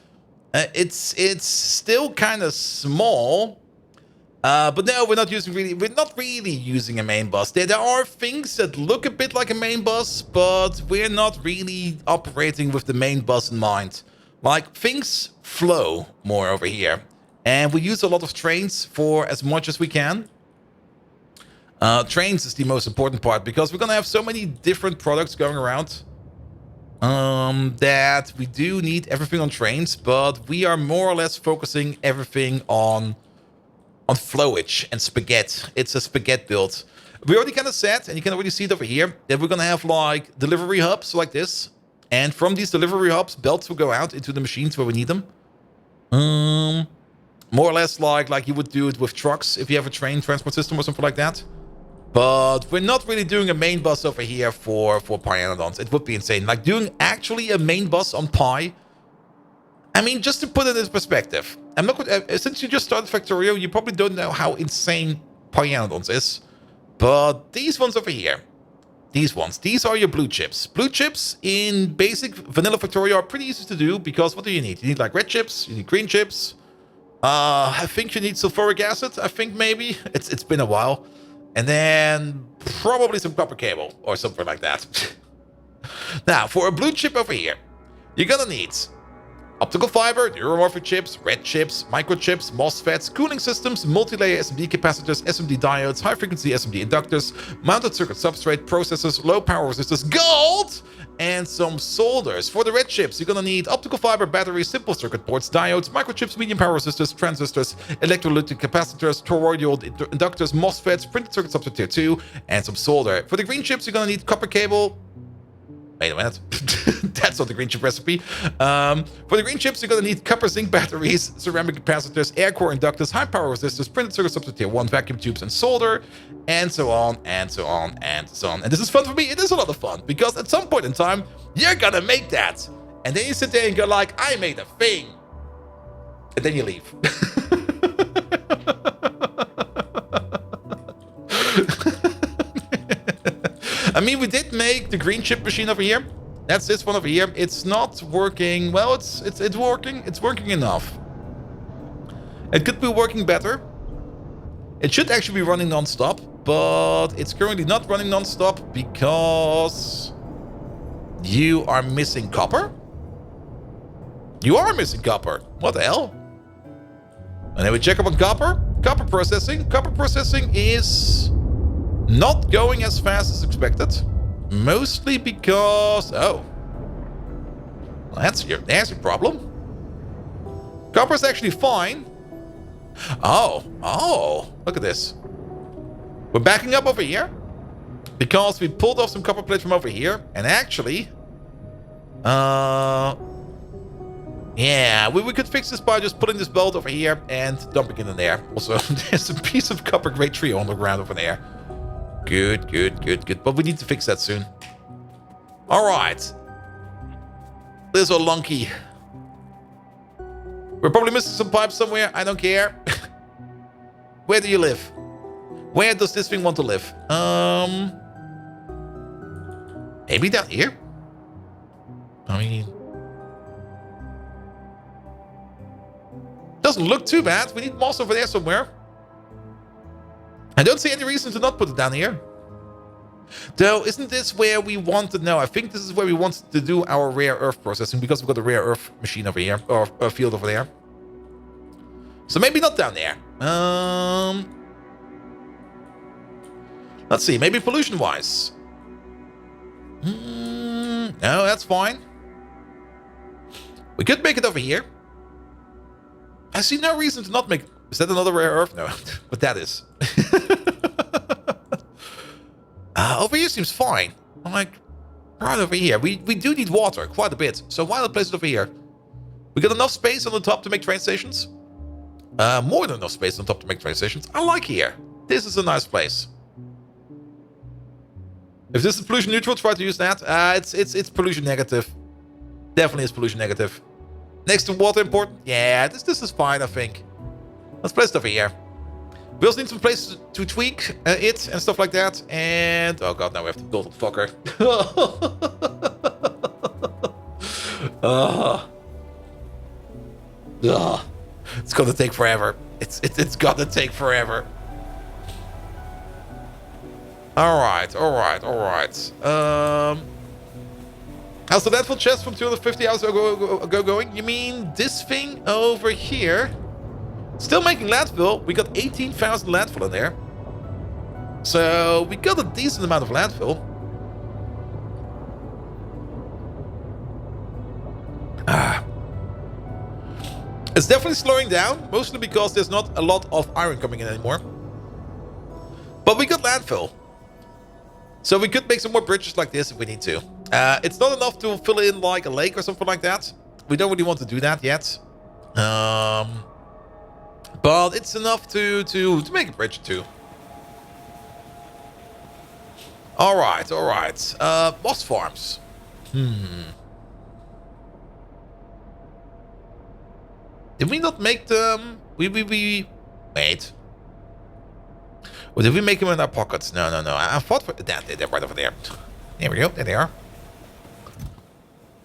It's still kind of small. But no, we're not really using a main boss. There are things that look a bit like a main boss, but we're not really operating with the main boss in mind. Like, things flow more over here. And we use a lot of trains for as much as we can. Trains is the most important part, because we're going to have so many different products going around. That we do need everything on trains, but we are more or less focusing everything on flowage and spaghetti. It's a spaghetti build. We already kind of said, and you can already see it over here, that we're going to have like delivery hubs like this. And from these delivery hubs, belts will go out into the machines where we need them. More or less like you would do it with trucks if you have a train transport system or something like that. But we're not really doing a main bus over here for Pyanodons. It would be insane. Like, doing actually a main bus on Pi. I mean, just to put it in perspective. I'm not going since you just started Factorio, you probably don't know how insane Pyanodons is. But these ones over here. These are your blue chips. Blue chips in basic vanilla Factorio are pretty easy to do, because what do you need? You need like red chips, you need green chips. I think you need sulfuric acid, I think maybe. It's been a while. And then probably some copper cable or something like that. Now, for a blue chip over here, you're gonna need optical fiber, neuromorphic chips, red chips, microchips, MOSFETs, cooling systems, multi-layer SMD capacitors, SMD diodes, high-frequency SMD inductors, mounted circuit substrate, processors, low-power resistors, gold, and some solders. For the red chips, you're gonna need optical fiber, batteries, simple circuit boards, diodes, microchips, medium power resistors, transistors, electrolytic capacitors, toroidal inductors, MOSFETs, printed circuit substrate tier 2, and some solder. For the green chips, you're gonna need copper cable. Wait a minute. That's not the green chip recipe. For the green chips, you're going to need copper zinc batteries, ceramic capacitors, air core inductors, high power resistors, printed circuit substrate tier 1, vacuum tubes, and solder, and so on, and so on, and so on. And this is fun for me. It is a lot of fun, because at some point in time, you're going to make that. And then you sit there and go like, I made a thing. And then you leave. I mean, we did make the green chip machine over here. That's this one over here. It's not working. Well, it's working. It's working enough. It could be working better. It should actually be running non-stop, but it's currently not running non-stop because you are missing copper. You are missing copper. What the hell? And then we check up on copper. Copper processing. Copper processing is not going as fast as expected. Mostly because... oh. Well, that's your problem. Copper's actually fine. Oh. Look at this. We're backing up over here. Because we pulled off some copper plates from over here. And actually... yeah, we could fix this by just putting this belt over here and dumping it in there. Also, there's a piece of copper grade trio on the ground over there. Good. But we need to fix that soon. Alright. Little lunky. We're probably missing some pipes somewhere. I don't care. Where do you live? Where does this thing want to live? Maybe down here? I mean... doesn't look too bad. We need moss over there somewhere. I don't see any reason to not put it down here. Though, isn't this where we want to... no, I think this is where we want to do our rare earth processing, because we've got a rare earth machine over here, or a field over there. So maybe not down there. Let's see, maybe pollution-wise. No, that's fine. We could make it over here. I see no reason to not make... Is that another rare earth? No, but that is. Over here seems fine. I'm like, right over here. We do need water, quite a bit. So why not place it over here? We got enough space on the top to make train stations. More than enough space on top to make train stations. I like here. This is a nice place. If this is pollution neutral, try to use that. It's pollution negative. Definitely is pollution negative. Next to water important. Yeah, this is fine, I think. Let's place it over here. We also need some places to tweak it and stuff like that. And oh god, now we have to build a fucker. It's gonna take forever. It's gonna take forever. All right. How's the landfill chest from 250 hours ago going? You mean this thing over here? Still making landfill. We got 18,000 landfill in there. So we got a decent amount of landfill. It's definitely slowing down, mostly because there's not a lot of iron coming in anymore. But we got landfill. So we could make some more bridges like this if we need to. It's not enough to fill in like a lake or something like that. We don't really want to do that yet. But it's enough to make a bridge too. Alright. Moss farms. Did we not make them? Wait. Or did we make them in our pockets? No. I fought for that. They're right over there. There we go. There they are.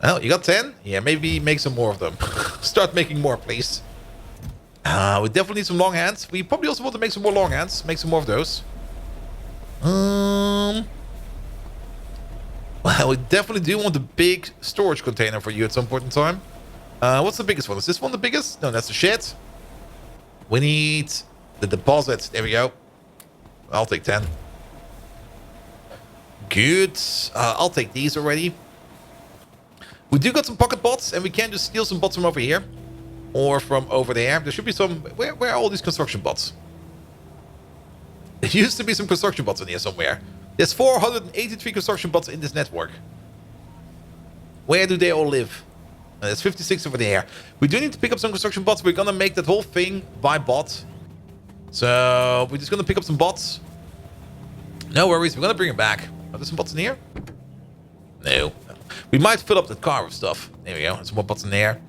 Oh, you got 10? Yeah, maybe make some more of them. Start making more, please. We definitely need some long hands. We probably also want to make some more long hands. Make some more of those. Well, we definitely do want a big storage container for you at some point in time. What's the biggest one? Is this one the biggest? No, that's the shed. We need the deposit. There we go. I'll take 10. Good. I'll take these already. We do got some pocket bots, and we can just steal some bots from over here. Or from over there. There should be some... Where are all these construction bots? There used to be some construction bots in here somewhere. There's 483 construction bots in this network. Where do they all live? There's 56 over there. We do need to pick up some construction bots. We're gonna make that whole thing by bot. So we're just gonna pick up some bots. No worries, we're gonna bring them back. Are there some bots in here? No. We might fill up the car with stuff. There we go. There's some more bots in there.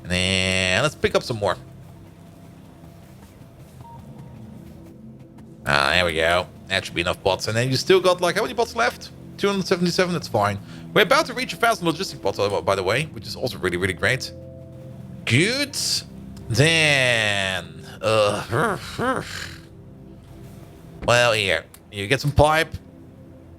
And then let's pick up some more. There we go. That should be enough bots. And then you still got like, how many bots left? 277, that's fine. We're about to reach 1,000 logistic bots, by the way, which is also really, really great. Good. Then, well, here. You get some pipe.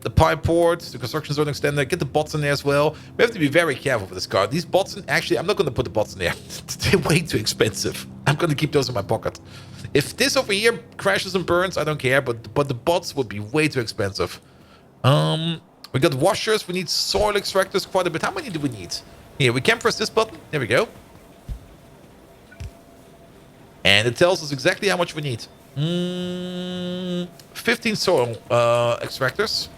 The pipe port, the construction zone extender, get the bots in there as well. We have to be very careful with this car. These bots, actually, I'm not going to put the bots in there. They're way too expensive. I'm going to keep those in my pocket. If this over here crashes and burns, I don't care, but the bots would be way too expensive. We got washers, we need soil extractors quite a bit. How many do we need? Here, we can press this button. There we go. And it tells us exactly how much we need. 15 soil extractors.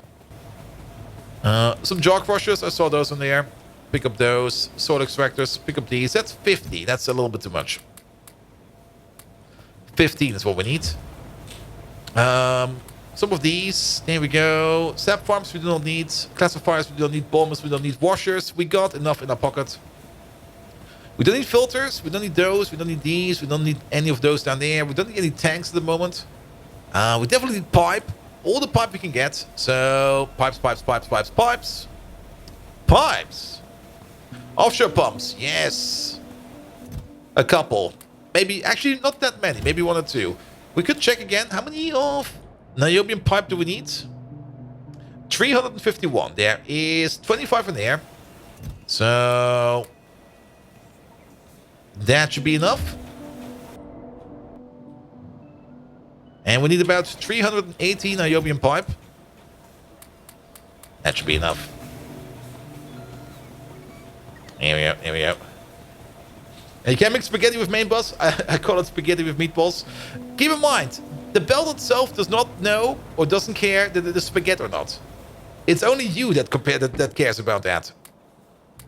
Some jog washers, I saw those in there. Pick up those. Soil extractors, pick up these. That's 50. That's a little bit too much. 15 is what we need. Some of these. There we go. Sap farms we do not need. Classifiers we don't need. Bombers we don't need. Washers we got enough in our pocket. We don't need filters. We don't need those. We don't need these. We don't need any of those down there. We don't need any tanks at the moment. We definitely need pipe. All the pipe we can get. So, pipes. Pipes! Offshore pumps. Yes. A couple. Maybe, actually not that many. Maybe one or two. We could check again. How many of niobium pipe do we need? 351. There is 25 in there. So... that should be enough. And we need about 380 niobium pipe. That should be enough. Here we go, here we go. And you can make spaghetti with main boss. I call it spaghetti with meatballs. Keep in mind, the belt itself does not know or doesn't care that it is spaghetti or not. It's only you that cares about that.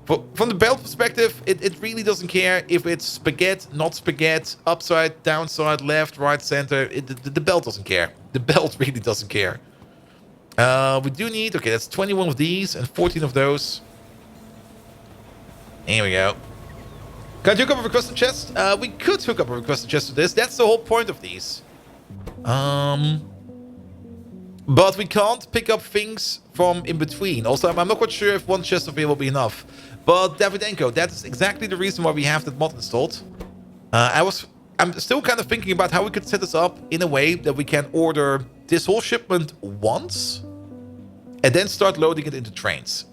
From the belt perspective, it really doesn't care if it's spaghetti, not spaghetti, upside, downside, left, right, center. The belt doesn't care. The belt really doesn't care. We do need, okay, that's 21 of these and 14 of those. Here we go. Can't you hook up a requested chest? We could hook up a requested chest to this. That's the whole point of these. But we can't pick up things from in between. Also, I'm not quite sure if one chest of here will be enough. But Davidenko, that is exactly the reason why we have that mod installed. I'm still kind of thinking about how we could set this up in a way that we can order this whole shipment once and then start loading it into trains.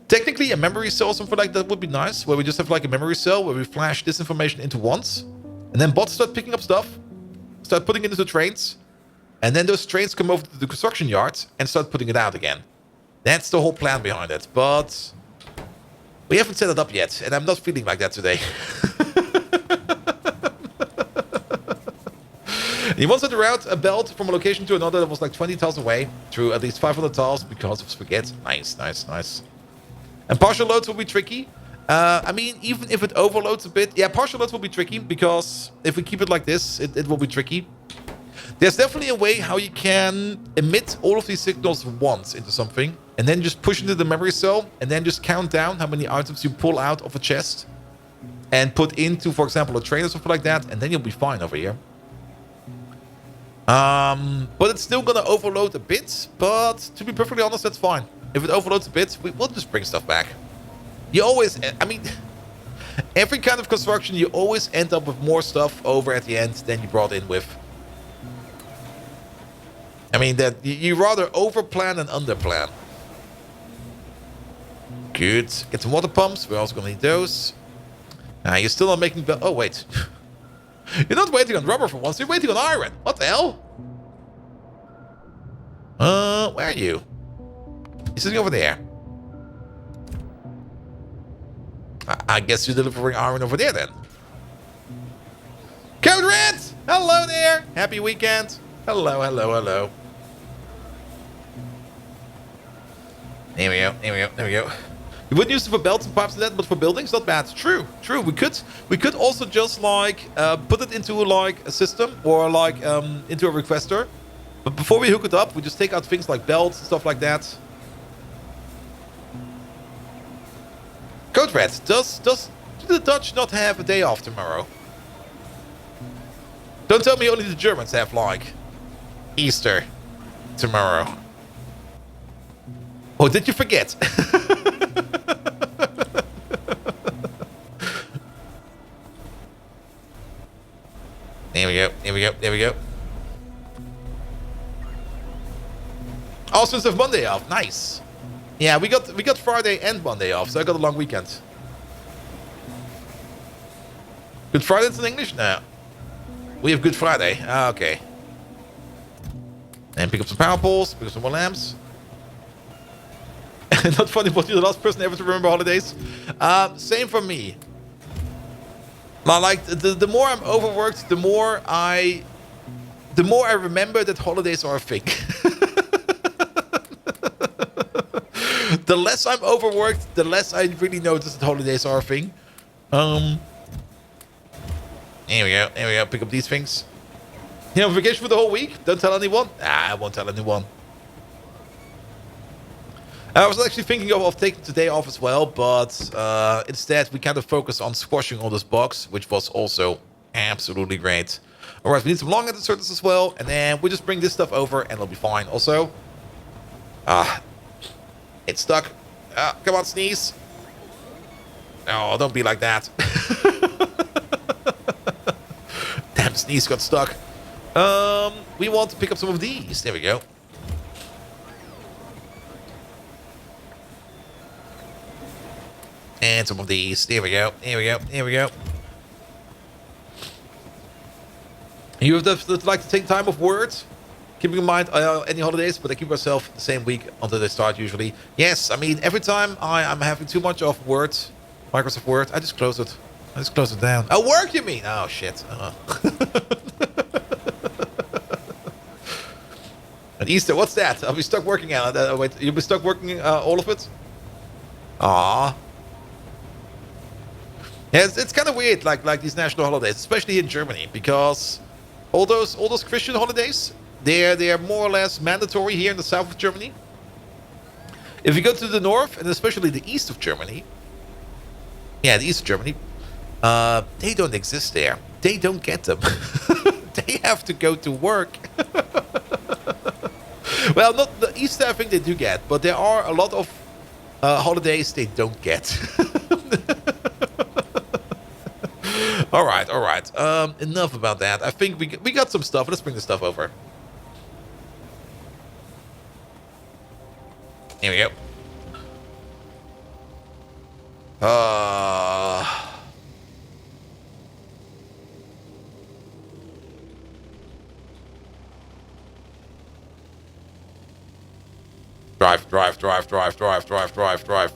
Technically, a memory cell or something like that would be nice, where we just have like a memory cell where we flash this information into once, and then bots start picking up stuff, start putting it into trains, and then those trains come over to the construction yards and start putting it out again. That's the whole plan behind it, but we haven't set it up yet, and I'm not feeling like that today. He once had to route a belt from a location to another that was like 20 tiles away through at least 500 tiles because of spaghetti. Nice, nice, nice. And partial loads will be tricky. I mean, even if it overloads a bit, yeah, partial loads will be tricky because if we keep it like this, it will be tricky. There's definitely a way how you can emit all of these signals once into something and then just push into the memory cell and then just count down how many items you pull out of a chest and put into, for example, a train or something like that, and then you'll be fine over here. But it's still gonna overload a bit, but to be perfectly honest, that's fine. If it overloads a bit, we'll just bring stuff back. You always, I mean, every kind of construction, you always end up with more stuff over at the end than you brought in with. I mean, that you rather overplan than underplan. Good. Get some water pumps. We're also gonna need those. You're still not making... Oh, wait. You're not waiting on rubber for once. You're waiting on iron. What the hell? Where are you? You're sitting over there. I guess you're delivering iron over there then. Code Red! Hello there! Happy weekend. Hello, hello, hello. There we go, there we go, there we go. You wouldn't use it for belts and pipes and that, but for buildings, not bad. True, true. We could also just like put it into like a system or like into a requester. But before we hook it up, we just take out things like belts and stuff like that. Code Red, do the Dutch not have a day off tomorrow? Don't tell me only the Germans have like Easter tomorrow. Oh, did you forget? There we go, there we go, there we go. Also, it's Monday off. Nice. Yeah, we got Friday and Monday off, so I got a long weekend. Good Friday in English? No. We have Good Friday. Ah, okay. And pick up some power poles, pick up some more lamps. Not funny, but you're the last person ever to remember holidays. Same for me. Now, like the more I'm overworked, the more I remember that holidays are a thing. The less I'm overworked, the less I really notice that holidays are a thing. Here we go, here we go. Pick up these things. You know, vacation for the whole week. Don't tell anyone. I won't tell anyone. I was actually thinking of taking today off as well, but instead we kind of focus on squashing all this box, which was also absolutely great. All right, we need some long inserters as well, and then we just bring this stuff over and it'll be fine. Also, it's stuck. Come on, sneeze. Oh, don't be like that. Damn, sneeze got stuck. We want to pick up some of these. There we go. And some of these. There we go. There we go. There we go. You would like to take time off words? Keeping in mind any holidays, but I keep myself the same week until they start usually. Yes, I mean, every time I'm having too much of Word, Microsoft Word, I just close it. I just close it down. Oh, work you mean? Oh, shit. And Easter, what's that? I'll be stuck working out. Wait, you'll be stuck working all of it? Ah. Yeah, it's kind of weird, like these national holidays, especially in Germany, because all those Christian holidays, they're more or less mandatory here in the south of Germany. If you go to the north, and especially the east of Germany, yeah, the east of Germany, they don't exist there. They don't get them. They have to go to work. Well, not the Easter, I think they do get, but there are a lot of holidays they don't get. All right. Enough about that. I think we got some stuff. Let's bring the stuff over. Here we go. Drive.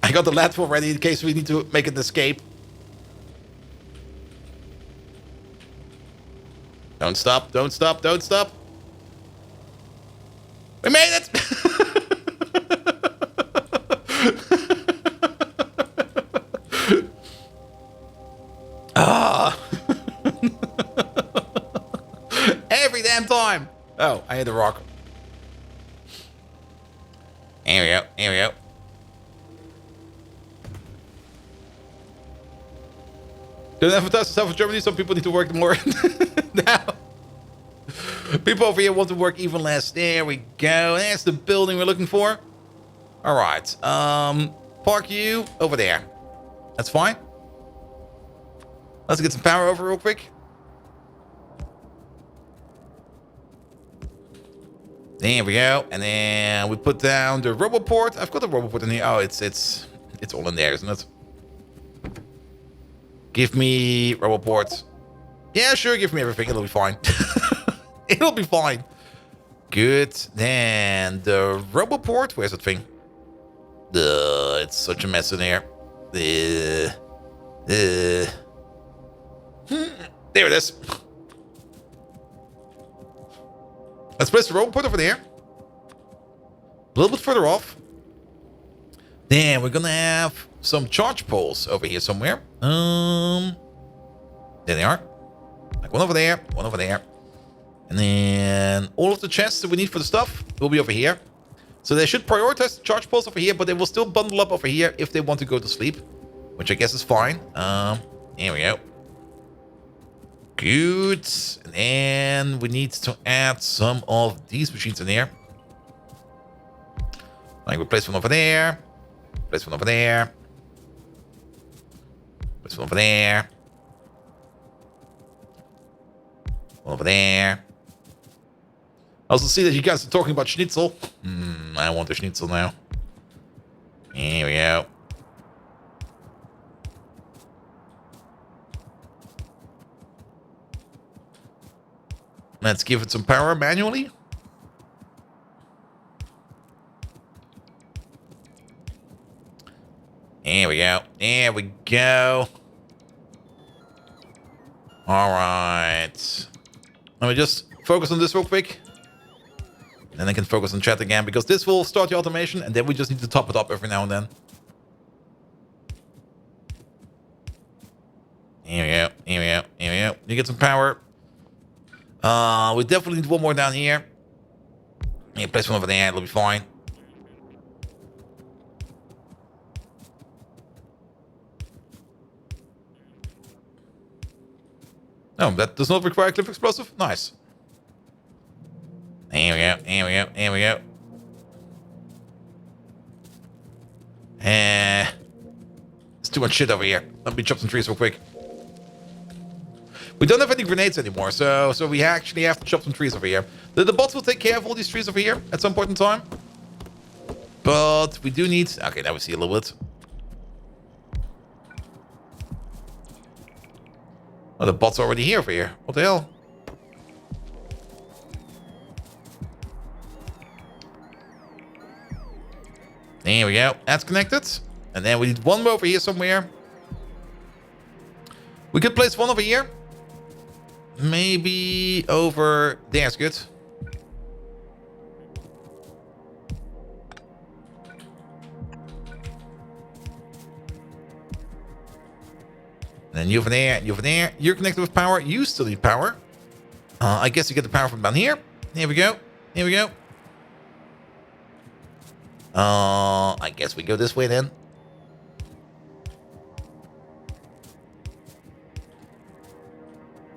I got the ladder ready in case we need to make an escape. Don't stop. We made it! Every damn time. Oh, I hit a rock. Here we go. Don't advertise yourself in Germany. Some people need to work more now. People over here want to work even less. There we go. That's the building we're looking for. All right. Park you over there. That's fine. Let's get some power over real quick. There we go. And then we put down the RoboPort. I've got the RoboPort in here. Oh, it's all in there, isn't it? Give me RoboPort. Yeah, sure. Give me everything. It'll be fine. It'll be fine. Good. Then the RoboPort. Where's that thing? It's such a mess in here. There it is. Let's place the RoboPort over there. A little bit further off. Then we're gonna have some charge poles over here somewhere. There they are. Like one over there. And then all of the chests that we need for the stuff will be over here. So they should prioritize the charge poles over here, but they will still bundle up over here if they want to go to sleep, which I guess is fine. Here we go. Good. And then we need to add some of these machines in here. Like we place one over there. Place one over there. Place one over there. One over there. I also see that you guys are talking about schnitzel. I want the schnitzel now. Here we go. Let's give it some power manually. There we go. There we go. All right. Let me just focus on this real quick. Then I can focus on chat again, because this will start the automation, and then we just need to top it up every now and then. Here we go. Here we go. Here we go. You get some power. We definitely need one more down here. Yeah, place one over there. It'll be fine. No, that does not require cliff explosive. Nice. Here we go. Here we go. Here we go. There's too much shit over here. Let me chop some trees real quick. We don't have any grenades anymore, so we actually have to chop some trees over here. The bots will take care of all these trees over here at some point in time. But we do need... Okay, now we see a little bit. Oh, the bot's already here for here. What the hell? There we go. That's connected. And then we need one more over here somewhere. We could place one over here. Maybe over there's good. And then you over there, you over there. You're connected with power. You still need power. I guess you get the power from down here. Here we go. Here we go. I guess we go this way then.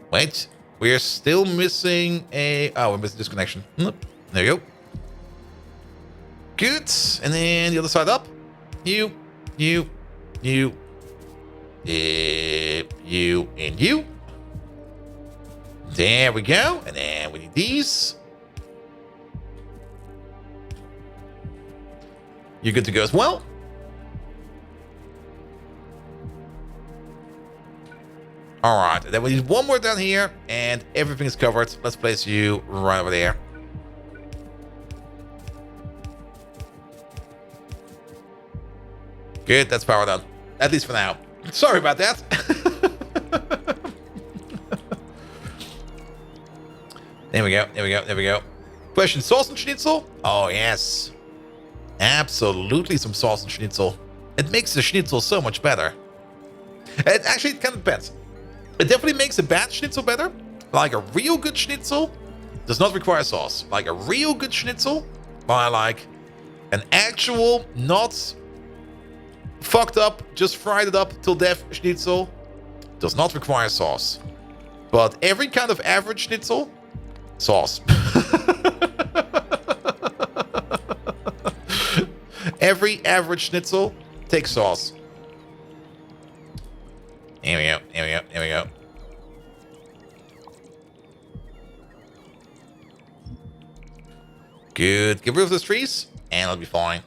Wait, we're still missing a... Oh, we're missing this connection. There you go. Good. And then the other side up. You, and you. There we go. And then we need these. You're good to go as well. All right, then we need one more down here, and everything is covered. Let's place you right over there. Good, that's power done. At least for now. Sorry about that. There we go, there we go, there we go. Question, sauce and schnitzel? Oh, yes. Absolutely some sauce and schnitzel. It makes the schnitzel so much better. It actually kind of depends. It definitely makes a bad schnitzel better. Like a real good schnitzel does not require sauce. Like a real good schnitzel, like an actual, not fucked up, just fried it up till death schnitzel, does not require sauce. But every kind of average schnitzel, sauce. Every average schnitzel takes sauce. Here we go, here we go, here we go. Good. Get rid of those trees, and it'll be fine.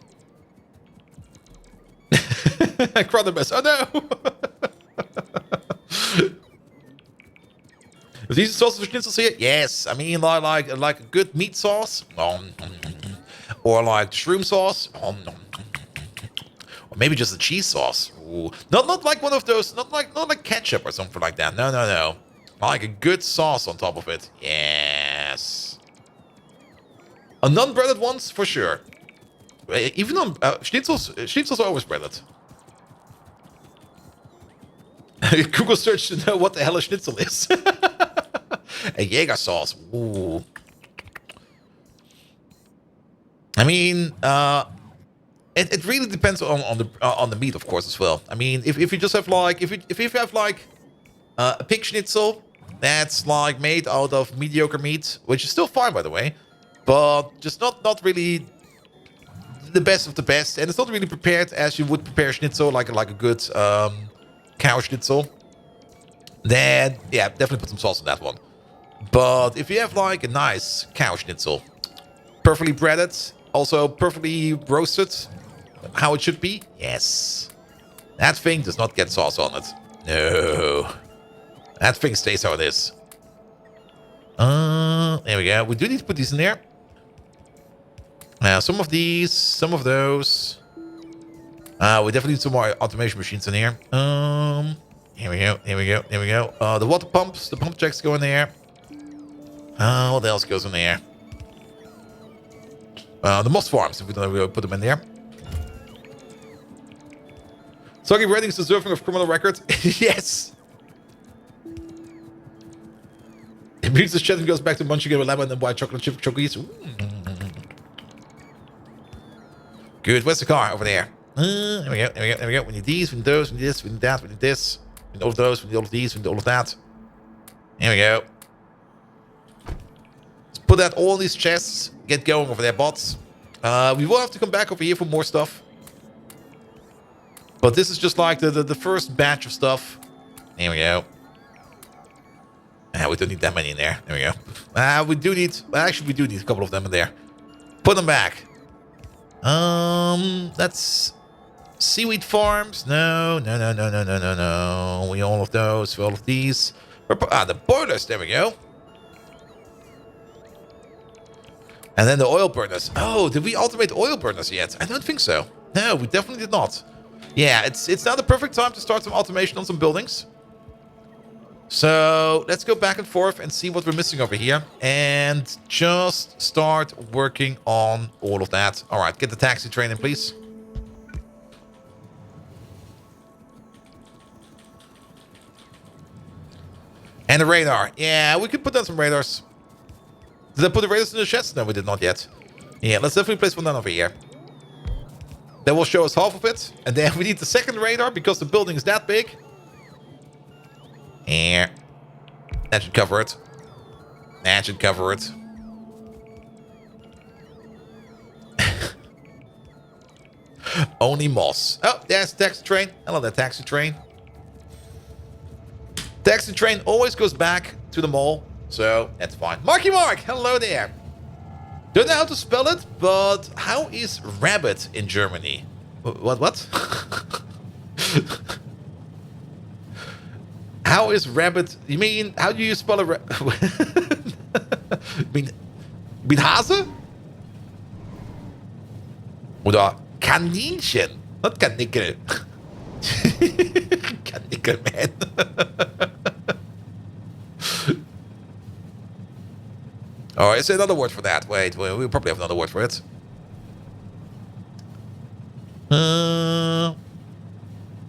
Chronomus. Oh no! Is these sauce for schnitzels here? Yes. I mean, like a good meat sauce, or like shroom sauce, or maybe just a cheese sauce. Ooh. Not like one of those. Not like ketchup or something like that. No, no, no. Like a good sauce on top of it. Yes. A non-breaded ones for sure. Even on schnitzels are always breaded. Google search to know what the hell a schnitzel is. A Jaeger sauce. Ooh. I mean, it really depends on the meat, of course, as well. I mean, if you just have like if you have like a pig schnitzel that's like made out of mediocre meat, which is still fine by the way, but just not really the best of the best, and it's not really prepared as you would prepare schnitzel, like a good cow schnitzel, then yeah, definitely put some sauce on that one. But if you have like a nice cow schnitzel, perfectly breaded, also perfectly roasted, how it should be, yes, that thing does not get sauce on it. No, that thing stays how it is. There we go. We do need to put these in there. Some of these, some of those. We definitely need some more automation machines in here. Here we go, here we go, here we go. The water pumps, the pump jacks go in there. What else goes in there? The moss farms, if we don't put them in there. Soggy Redding is deserving of criminal record. Yes. It brings the chat and goes back to munching a lemon and white chocolate chip cookies. Good. Where's the car? Over there. There we go. There we go. There we go. We need these. We need those. We need this. We need that. We need this. We need all of those. We need all of these. We need all of that. There we go. Let's put that all in these chests. Get going over there, bots. We will have to come back over here for more stuff. But this is just like the first batch of stuff. There we go. We don't need that many in there. There we go. We do need... Actually, we do need a couple of them in there. Put them back. That's seaweed farms. No. We all of those. All of these. The boilers. There we go. And then the oil burners. Oh, did we automate the oil burners yet? I don't think so. No, we definitely did not. Yeah, it's now the perfect time to start some automation on some buildings. So let's go back and forth and see what we're missing over here. And just start working on all of that. All right, get the taxi train in, please. And the radar. Yeah, we could put down some radars. Did I put the radars in the sheds? No, we did not yet. Yeah, let's definitely place one down over here. That will show us half of it. And then we need the second radar because the building is that big. Yeah. That should cover it. That should cover it. Only moss. Oh, there's the taxi train. Hello there, taxi train. Taxi train always goes back to the mall. So, that's fine. Marky Mark, hello there. Don't know how to spell it, but how is rabbit in Germany? What? How is rabbit? You mean, how do you spell a rabbit? mean Hase? Oder Kaninchen? Not Kanickel. Kanickel, man. Oh, is there another word for that? Wait, we probably have another word for it.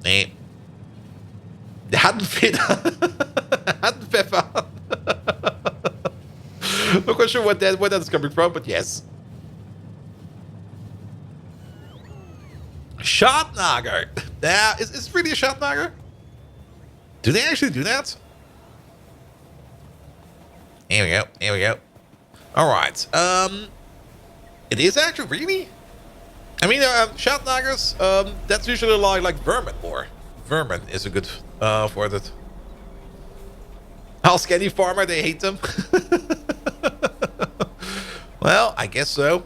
Nee. Hattenpfeffer. Not quite sure where that is coming from, but yes. Schartnager. Yeah, is it really a Schartnager? Do they actually do that? Here we go. Here we go. All right. It is actually really. I mean, Schartnagers. That's usually like vermin more. Vermin is a good for it. Ask any farmer, they hate them. Well, I guess so.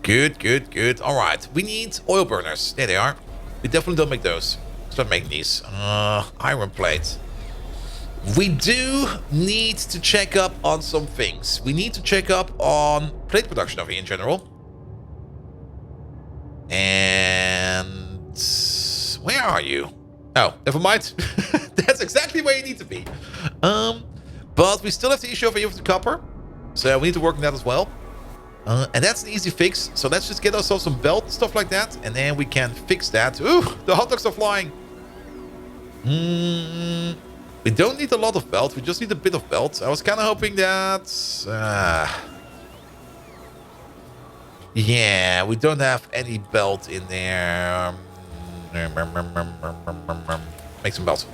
Good. All right. We need oil burners. There they are. We definitely don't make those. Start making these. Iron plate. We do need to check up on some things. We need to check up on plate production over here in general. And where are you? Oh, never mind. That's exactly where you need to be. But we still have the issue over here with the copper. So we need to work on that as well. And that's an easy fix. So let's just get ourselves some belt and stuff like that. And then we can fix that. Ooh, the hot dogs are flying. We don't need a lot of belt. We just need a bit of belt. I was kind of hoping that... yeah, we don't have any belt in there. Make some belts.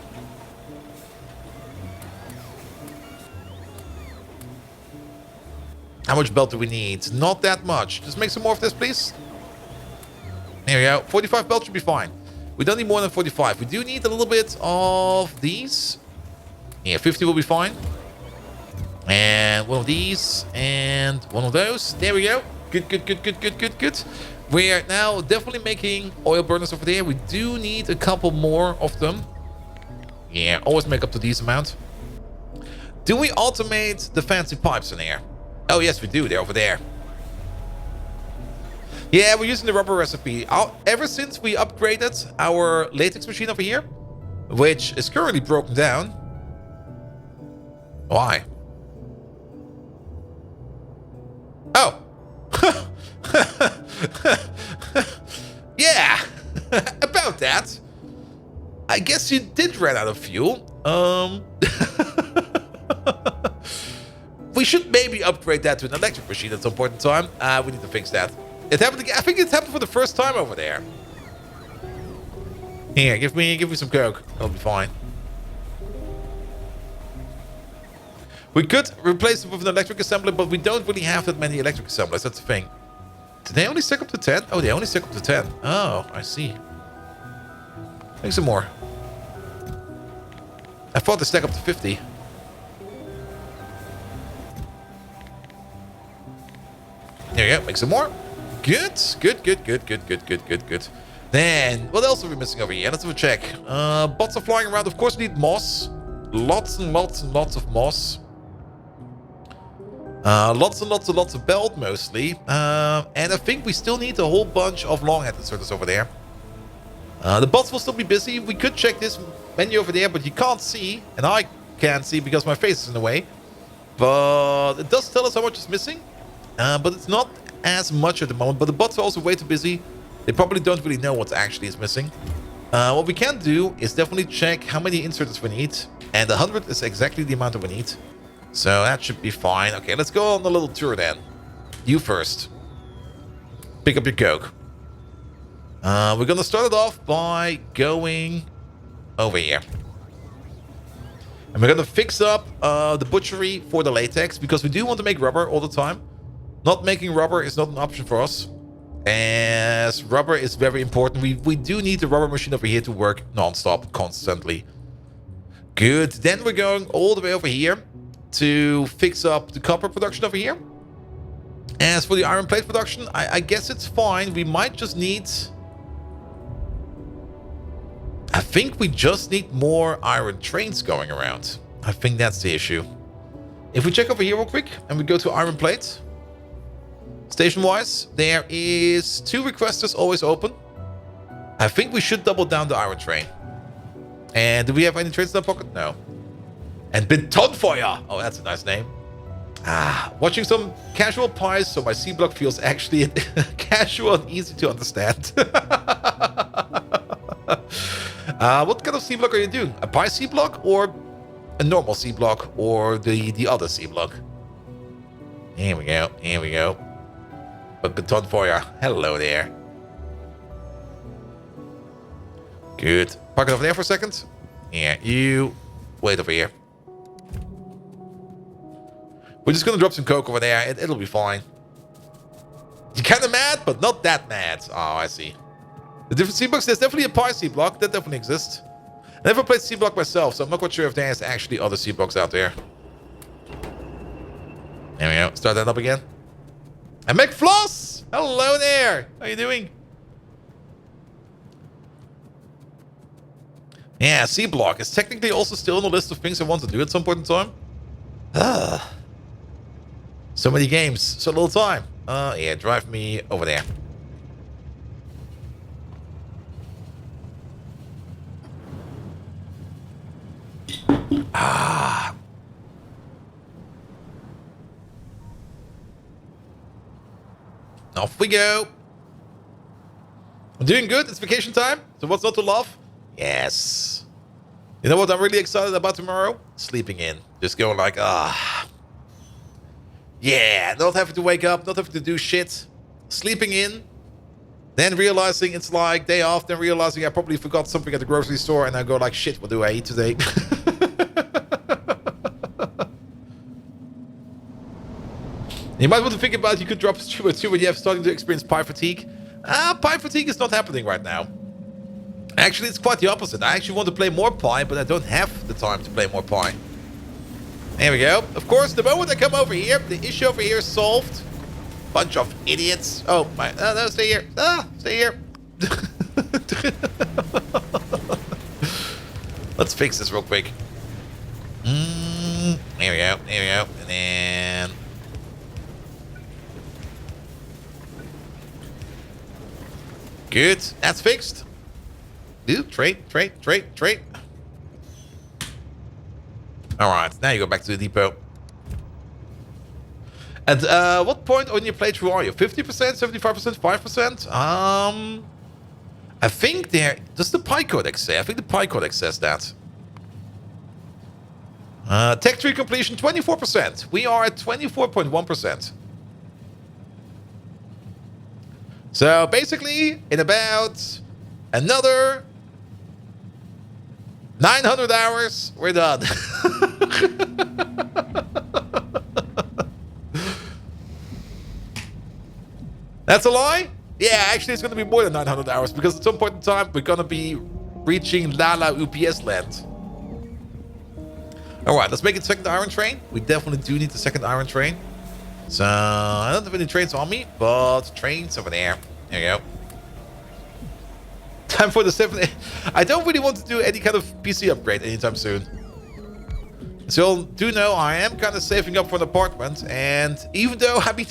How much belt do we need? Not that much. Just make some more of this, please. There we go. 45 belt should be fine. We don't need more than 45. We do need a little bit of these. Yeah, 50 will be fine. And one of these. And one of those. There we go. Good. We are now definitely making oil burners over there. We do need a couple more of them. Yeah, always make up to these amount. Do we automate the fancy pipes in here? Oh, yes, we do. They're over there. Yeah, we're using the rubber recipe. Ever since we upgraded our latex machine over here, which is currently broken down. Why? Oh. Yeah. About that. I guess you did run out of fuel. We should maybe upgrade that to an electric machine at some point in time. We need to fix that. It happened again. I think it happened for the first time over there. Here, give me some coke. That'll be fine. We could replace it with an electric assembler, but we don't really have that many electric assemblers. That's the thing. Did they only stack up to 10? Oh, they only stack up to 10. Oh, I see. Make some more. I thought they stack up to 50. There you go. Make some more. Good. Good. Then, what else are we missing over here? Let's have a check. Bots are flying around. Of course, we need moss. Lots and lots of moss. Lots and lots of belt, mostly. And I think we still need a whole bunch of long-headed inserters over there. The bots will still be busy. We could check this menu over there, but you can't see. And I can't see because my face is in the way. But it does tell us how much is missing. But it's not as much at the moment. But the bots are also way too busy. They probably don't really know what actually is missing. What we can do is definitely check how many inserters we need. And 100 is exactly the amount that we need. So that should be fine. Okay, let's go on a little tour then. You first. Pick up your coke. We're going to start it off by going over here. And we're going to fix up the butchery for the latex. Because we do want to make rubber all the time. Not making rubber is not an option for us. As rubber is very important. We do need the rubber machine over here to work non-stop, constantly. Good. Then we're going all the way over here to fix up the copper production over here. As for the iron plate production, I guess it's fine. We might just need... I think we just need more iron trains going around. I think that's the issue. If we check over here real quick and we go to iron plate... Station-wise, there is 2 requesters always open. I think we should double down the iron train. And do we have any trains in our pocket? No. And Betonfeuer. Oh, that's a nice name. Watching some casual pies, so my C block feels actually casual and easy to understand. What kind of C block are you doing? A pie C block or a normal C block or the other C block? Here we go. But Betonfeuer, hello there. Good. Park it over there for a second. Yeah, you wait over here. We're just gonna drop some coke over there. It'll be fine. You're kind of mad, but not that mad. Oh, I see. The different C blocks. There's definitely a pie C block. That definitely exists. I never played C block myself, so I'm not quite sure if there's actually other C blocks out there. There we go. Start that up again. And McFloss! Hello there! How you doing? Yeah, C block is technically also still on the list of things I want to do at some point in time. So many games, so little time. Yeah, drive me over there. Off we go. I'm doing good. It's vacation time. So what's not to love? Yes. You know what I'm really excited about tomorrow? Sleeping in. Just going like, yeah, not having to wake up, not having to do shit. Sleeping in. Then realizing it's like day off. Then realizing I probably forgot something at the grocery store. And I go like, shit, what do I eat today? You might want to think about you could drop a stream or two when you have starting to experience pie fatigue. Pie fatigue is not happening right now. Actually, it's quite the opposite. I actually want to play more pie, but I don't have the time to play more pie. There we go. Of course, the moment I come over here, the issue over here is solved. Bunch of idiots. Oh, my. No, stay here. Stay here. Let's fix this real quick. There we go. And then... Good. That's fixed. Dude, trade. Alright, now you go back to the depot. At what point on your playthrough are you? 50%, 75%, 5%? I think there... Does the Pi Codex say? I think the Pi Codex says that. Tech tree completion, 24%. We are at 24.1%. So basically, in about another 900 hours, we're done. That's a lie? Yeah, actually it's going to be more than 900 hours because at some point in time we're going to be reaching Lala UPS land. Alright, let's make it second iron train. We definitely do need the second iron train. So, I don't have any trains on me, but trains over there. There you go. Time for the 7. I don't really want to do any kind of PC upgrade anytime soon. So, do know I am kind of saving up for an apartment. And even though I mean,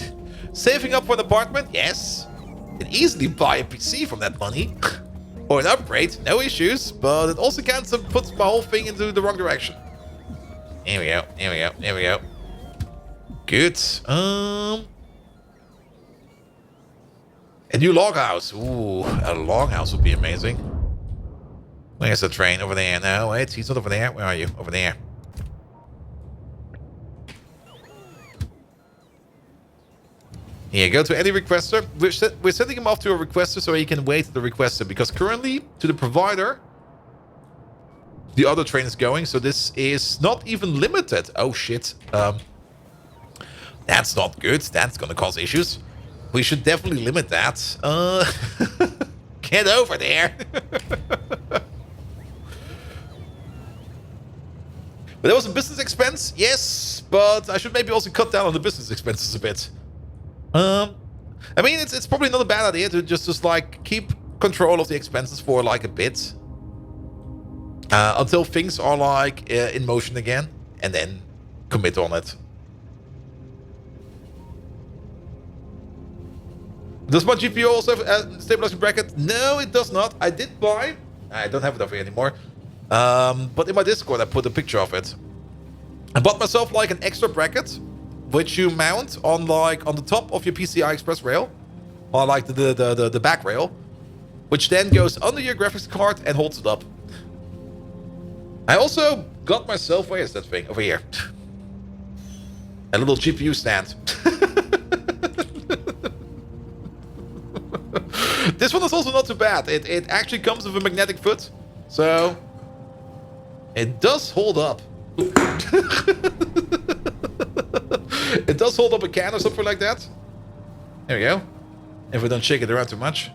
saving up for an apartment, yes, I can easily buy a PC from that money. Or an upgrade, no issues. But it also kind of puts my whole thing into the wrong direction. Here we go, here we go, here we go. Good. A new log house. Ooh, a log house would be amazing. Where's the train? Over there. No, wait, he's not over there. Where are you? Over there. Here, go to any requester. We're sending him off to a requester so he can wait the requester. Because currently, to the provider, the other train is going. So this is not even limited. Oh, shit. That's not good. That's going to cause issues. We should definitely limit that. Get over there. But that was a business expense, yes. But I should maybe also cut down on the business expenses a bit. I mean, it's probably not a bad idea to just like keep control of the expenses for like a bit. Until things are like in motion again. And then commit on it. Does my GPU also have a stabilizing bracket? No, it does not. I did buy. I don't have it over here anymore. But in my Discord, I put a picture of it. I bought myself like an extra bracket, which you mount on like on the top of your PCI Express rail, or like the back rail, which then goes under your graphics card and holds it up. I also got myself, where is that thing? Over here. A little GPU stand. This one is also not too bad. It actually comes with a magnetic foot. So it does hold up. It does hold up a can or something like that. There we go. If we don't shake it around too much.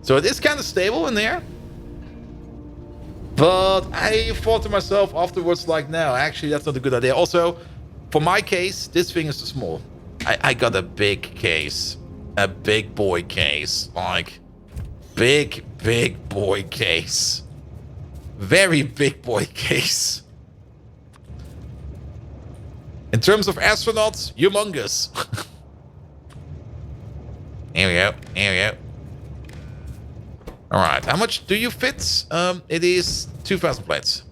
So it is kind of stable in there. But I thought to myself afterwards, like, no, actually that's not a good idea. Also, for my case, this thing is too small. I got a big case. A big boy case. Like, big boy case. Very big boy case. In terms of astronauts, humongous. Here we go. Here we go. Alright, how much do you fit? It is 2,000 plates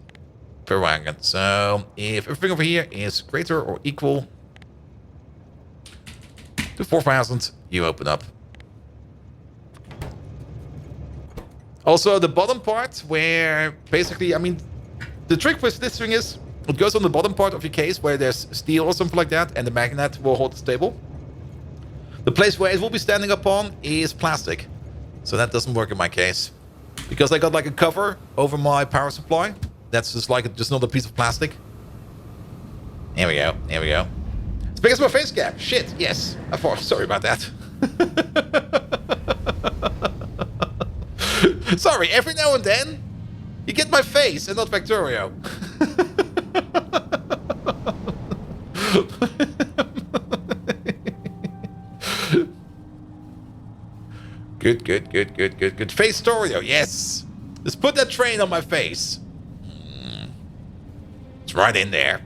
per wagon. So, if everything over here is greater or equal to 4,000, you open up. Also, the bottom part where basically, I mean, the trick with this thing is it goes on the bottom part of your case where there's steel or something like that, and the magnet will hold it stable. The place where it will be standing upon is plastic. So that doesn't work in my case. Because I got like a cover over my power supply. That's just like just another piece of plastic. Here we go. Here we go. It's big as my face cap. Shit, yes. I thought, sorry about that. Sorry, every now and then, you get my face and not Factorio. Good. Face Torio, yes. Just put that train on my face. It's right in there.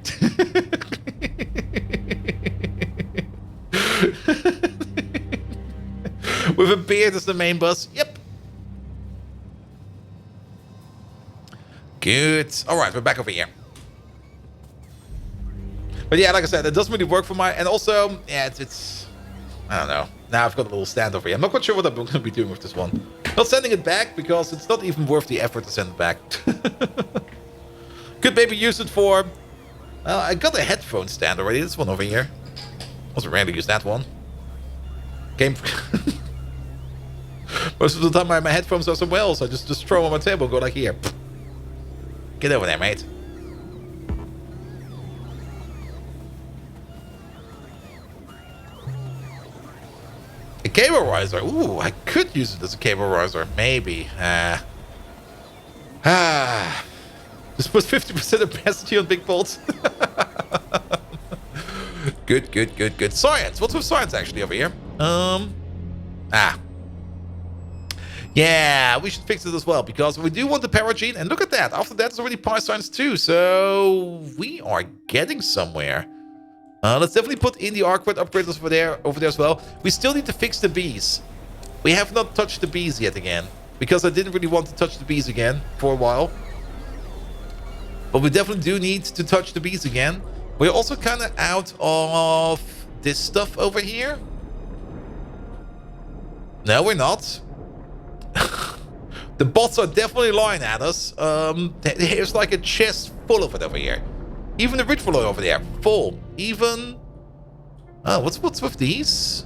With a beard as the main bus. Yep. Good. Alright, we're back over here. But yeah, like I said, it doesn't really work for my... And also, yeah, it's I don't know. Now I've got a little stand over here. I'm not quite sure what I'm going to be doing with this one. Not sending it back because it's not even worth the effort to send it back. Could maybe use it for... Well, I got a headphone stand already. This one over here. Also rarely use that one. Came... Most of the time my headphones are somewhere else. I just throw them on my table and go like here. Get over there, mate. A cable riser. Ooh, I could use it as a cable riser. Maybe. Just put 50% opacity on big bolts. Good, good, good, good. Science. What's with science actually over here? Yeah, we should fix it as well, because we do want the paragene, and look at that. After that, it's already pi science 2, so we are getting somewhere. Let's definitely put in the arc upgraders over there as well. We still need to fix the bees. We have not touched the bees yet again, because I didn't really want to touch the bees again for a while. But we definitely do need to touch the bees again. We're also kind of out of this stuff over here. No, we're not. The bots are definitely lying at us. There's like a chest full of it over here. Even the ritual over there, full. Even... Oh, what's with these?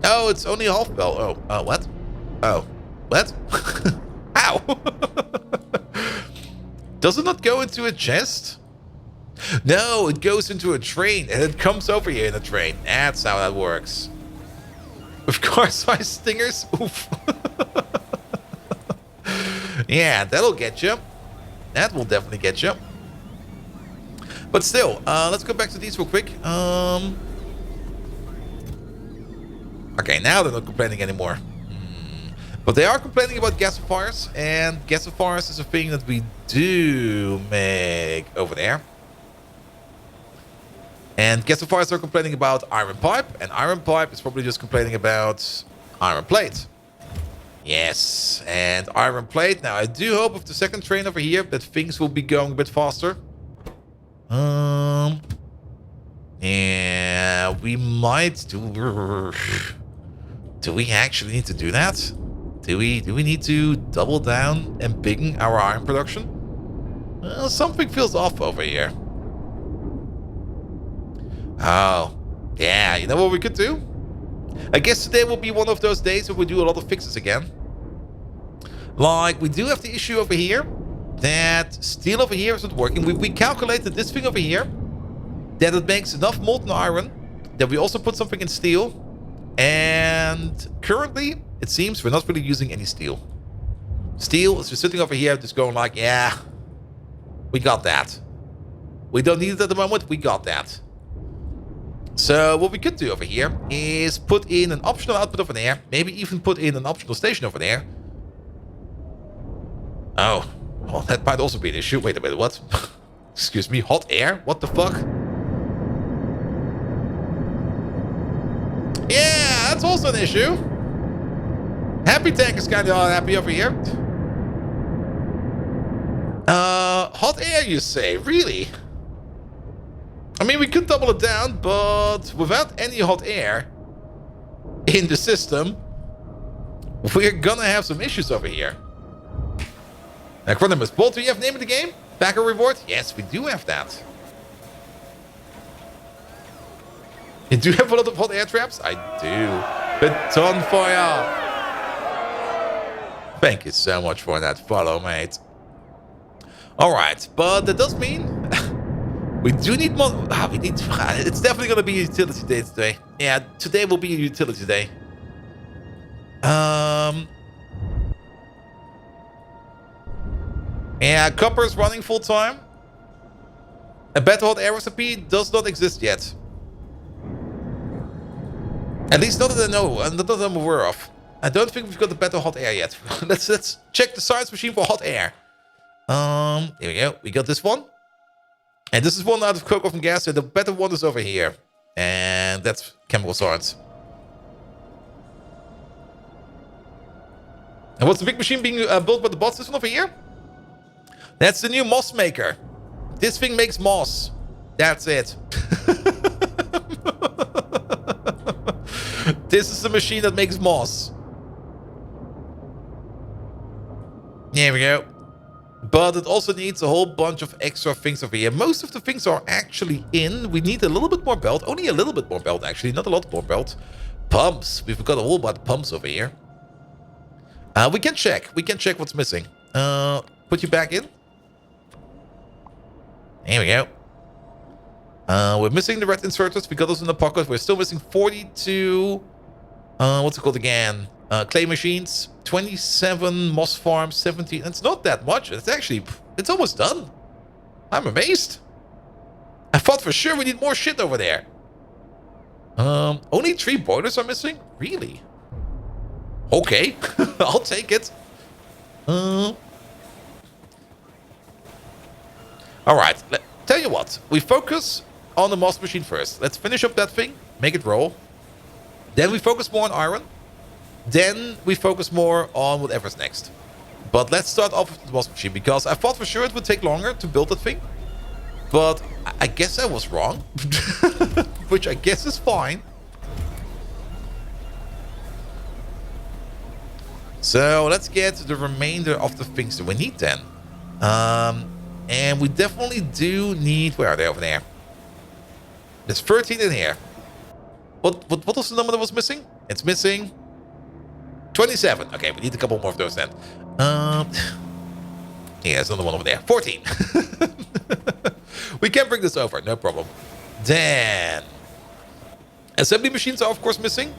Oh, it's only a half bell. Oh, what? Oh, what? Ow! Does it not go into a chest? No, it goes into a train, and it comes over here in a train. That's how that works. With car-sized stingers? Oof. Yeah, that'll get you. That will definitely get you. But still, let's go back to these real quick. Okay, now they're not complaining anymore. But they are complaining about gasifiers, and gasifiers is a thing that we do make over there. And gasifiers are complaining about iron pipe, and iron pipe is probably just complaining about iron plate. Yes, and iron plate. Now, I do hope with the second train over here that things will be going a bit faster. Yeah, we might do... Do we actually need to do that? Do we need to double down and biggen our iron production? Well, something feels off over here. Oh, yeah, you know what we could do? I guess today will be one of those days where we do a lot of fixes again. Like, we do have the issue over here that steel over here isn't working. We calculated this thing over here, that it makes enough molten iron, that we also put something in steel, and currently, it seems we're not really using any steel. Steel is just sitting over here, just going like, yeah, we got that. We don't need it at the moment, we got that. So what we could do over here is put in an optional output over there. Maybe even put in an optional station over there. Oh, well, that might also be an issue. Wait a minute, what? Excuse me, hot air? What the fuck? Yeah, that's also an issue. Happy Tank is kind of unhappy over here. Hot air, you say? Really? I mean, we could double it down, but without any hot air in the system, we're gonna have some issues over here. Acronymus Bolt, do you have name of the game? Backer reward? Yes, we do have that. You do have a lot of hot air traps? I do. Baton fire. Thank you so much for that follow, mate. Alright, but that does mean we do need more. We need. It's definitely going to be a utility day today. Yeah, today will be a utility day. Yeah, copper is running full time. A better hot air recipe does not exist yet. At least not that I know, and not that I'm aware of. I don't think we've got a better hot air yet. let's check the science machine for hot air. Here we go. We got this one. And this is one out of coke oven gas, so the better one is over here. And that's chemical science. And what's the big machine being built by the bots? This one over here? That's the new moss maker. This thing makes moss. That's it. This is the machine that makes moss. There we go. But it also needs a whole bunch of extra things over here. Most of the things are actually in. We need a little bit more belt. Only a little bit more belt, actually. Not a lot more belt. Pumps. We've got a whole bunch of pumps over here. We can check. We can check what's missing. Put you back in. There we go. We're missing the red inserters. We got those in the pocket. We're still missing 42... what's it called again? Clay machines. 27 moss farms. 17. It's not that much. It's actually... It's almost done. I'm amazed. I thought for sure we need more shit over there. Only 3 boilers are missing? Really? Okay, I'll take it. All right, tell you what. We focus on the moss machine first. Let's finish up that thing, make it roll. Then we focus more on iron. Then we focus more on whatever's next. But let's start off with the moss machine, because I thought for sure it would take longer to build that thing. But I guess I was wrong. Which I guess is fine. So let's get the remainder of the things that we need then. And we definitely do need... Where are they over there? There's 13 in here. What was the number that was missing? It's missing 27. Okay, we need a couple more of those then. Yeah, there's another one over there. 14. We can bring this over, no problem. Then assembly machines are of course missing.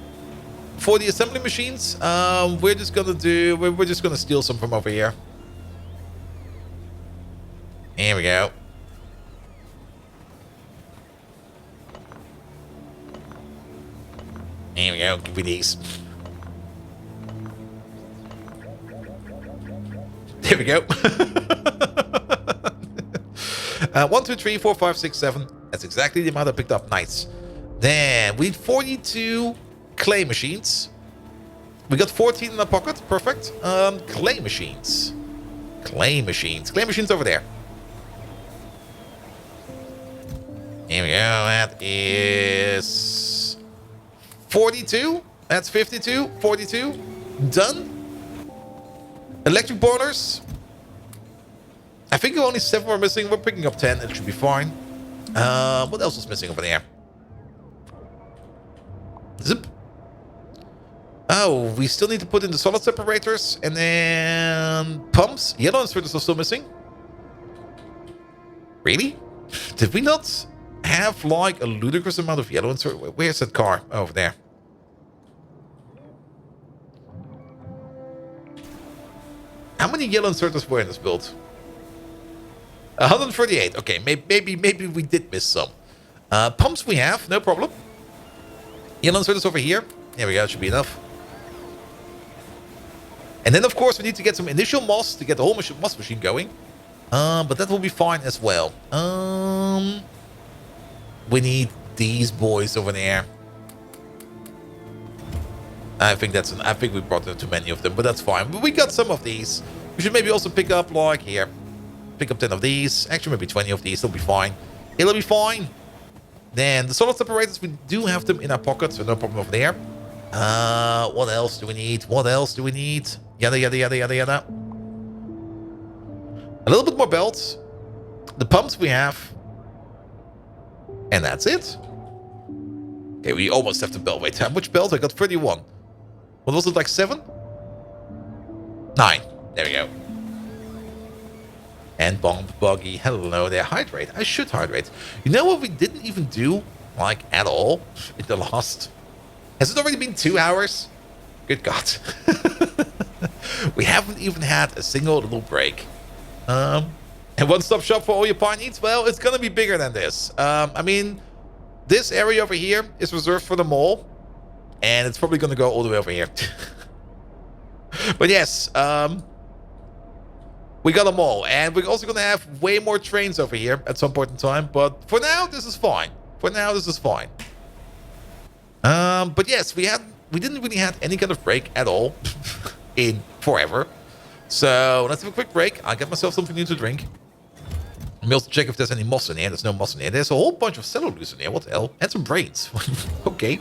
For the assembly machines, we're just gonna steal some from over here. Here we go. Here we go. Give me these. There we go. 1, 2, 3, 4, 5, 6, 7. That's exactly the amount I picked up. Nice. Then we need 42 clay machines. We got 14 in our pocket. Perfect. Clay machines. Clay machines. Clay machines over there. Here we go. That is 42. That's 52. 42. Done. Electric boilers. I think only 7 were missing. We're picking up 10. It should be fine. What else was missing over there? Zip. Oh, we still need to put in the solid separators. And then pumps. Yellow inserters are still missing. Really? Did we not have like a ludicrous amount of yellow inserters? Where's that car? Oh, over there. How many yellow inserters were in this build? 138. Okay, maybe we did miss some. Pumps we have, no problem. Yellow inserters over here. There we go, should be enough. And then, of course, we need to get some initial moss to get the whole moss machine going. But that will be fine as well. We need these boys over there. I think we brought too many of them, but that's fine. But we got some of these. We should maybe also pick up, like, here. Pick up 10 of these. Actually, maybe 20 of these. It'll be fine. It'll be fine. Then the solid separators, we do have them in our pocket, so no problem over there. What else do we need? What else do we need? Yada, yada, yada, yada, yada. A little bit more belts. The pumps we have. And that's it. Okay, we almost have the belt. Wait, how much belt? I got 31. What was it, like 7? 9. There we go. And bomb buggy. Hello there. Hydrate. I should hydrate. You know what we didn't even do, like, at all in the last... Has it already been 2 hours? Good God. We haven't even had a single little break. And one-stop shop for all your pie needs? Well, it's going to be bigger than this. I mean, this area over here is reserved for the mall. And it's probably going to go all the way over here. But yes, we got them all. And we're also going to have way more trains over here at some point in time. But for now, this is fine. For now, this is fine. But yes, we didn't really have any kind of break at all in forever. So let's have a quick break. I'll get myself something new to drink. Let me also check if there's any moss in here. There's no moss in here. There's a whole bunch of cellulose in here. What the hell? And some brains. Okay.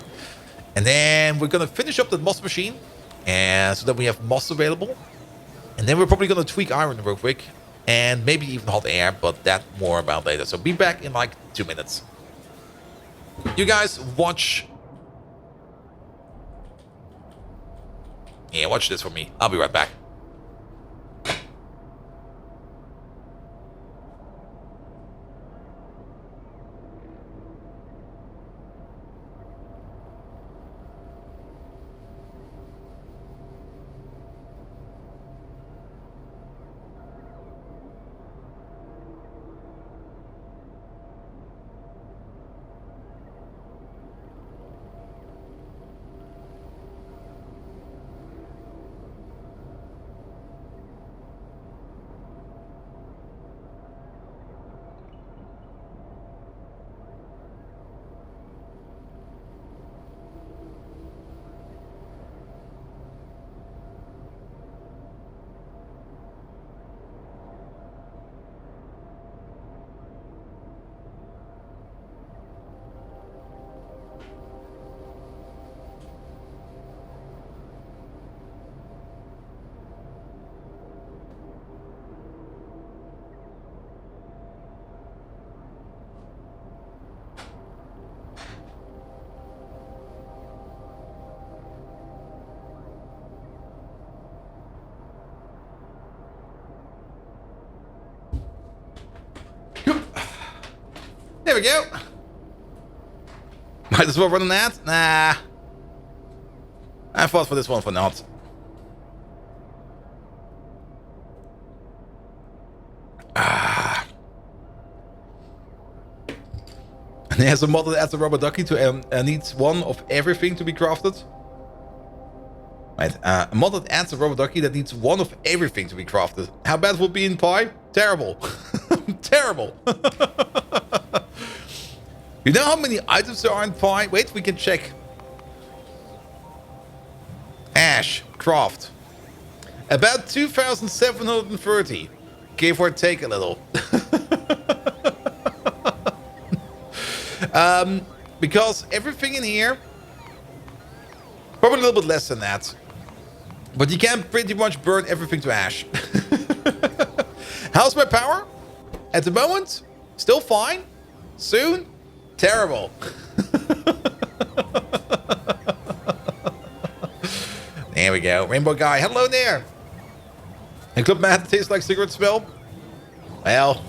And then we're going to finish up the moss machine. And so that we have moss available. And then we're probably going to tweak iron real quick. And maybe even hot air. But that more about later. So be back in like 2 minutes. You guys watch... Yeah, watch this for me. I'll be right back. There we go. Might as well run an ad. Nah. I fought for this one for not. And he has a model that adds a rubber ducky to needs one of everything to be crafted. Right, a model that adds a rubber ducky that needs one of everything to be crafted. How bad would it be in pie? Terrible. Terrible. You know how many items there are in pie? Wait, we can check. Ash, craft. About 2,730. Give or take a little. Because everything in here, probably a little bit less than that. But you can pretty much burn everything to ash. How's my power? At the moment, still fine. Soon, terrible. There we go. Rainbow guy, hello there. And Club Man tastes like cigarette smell. Well,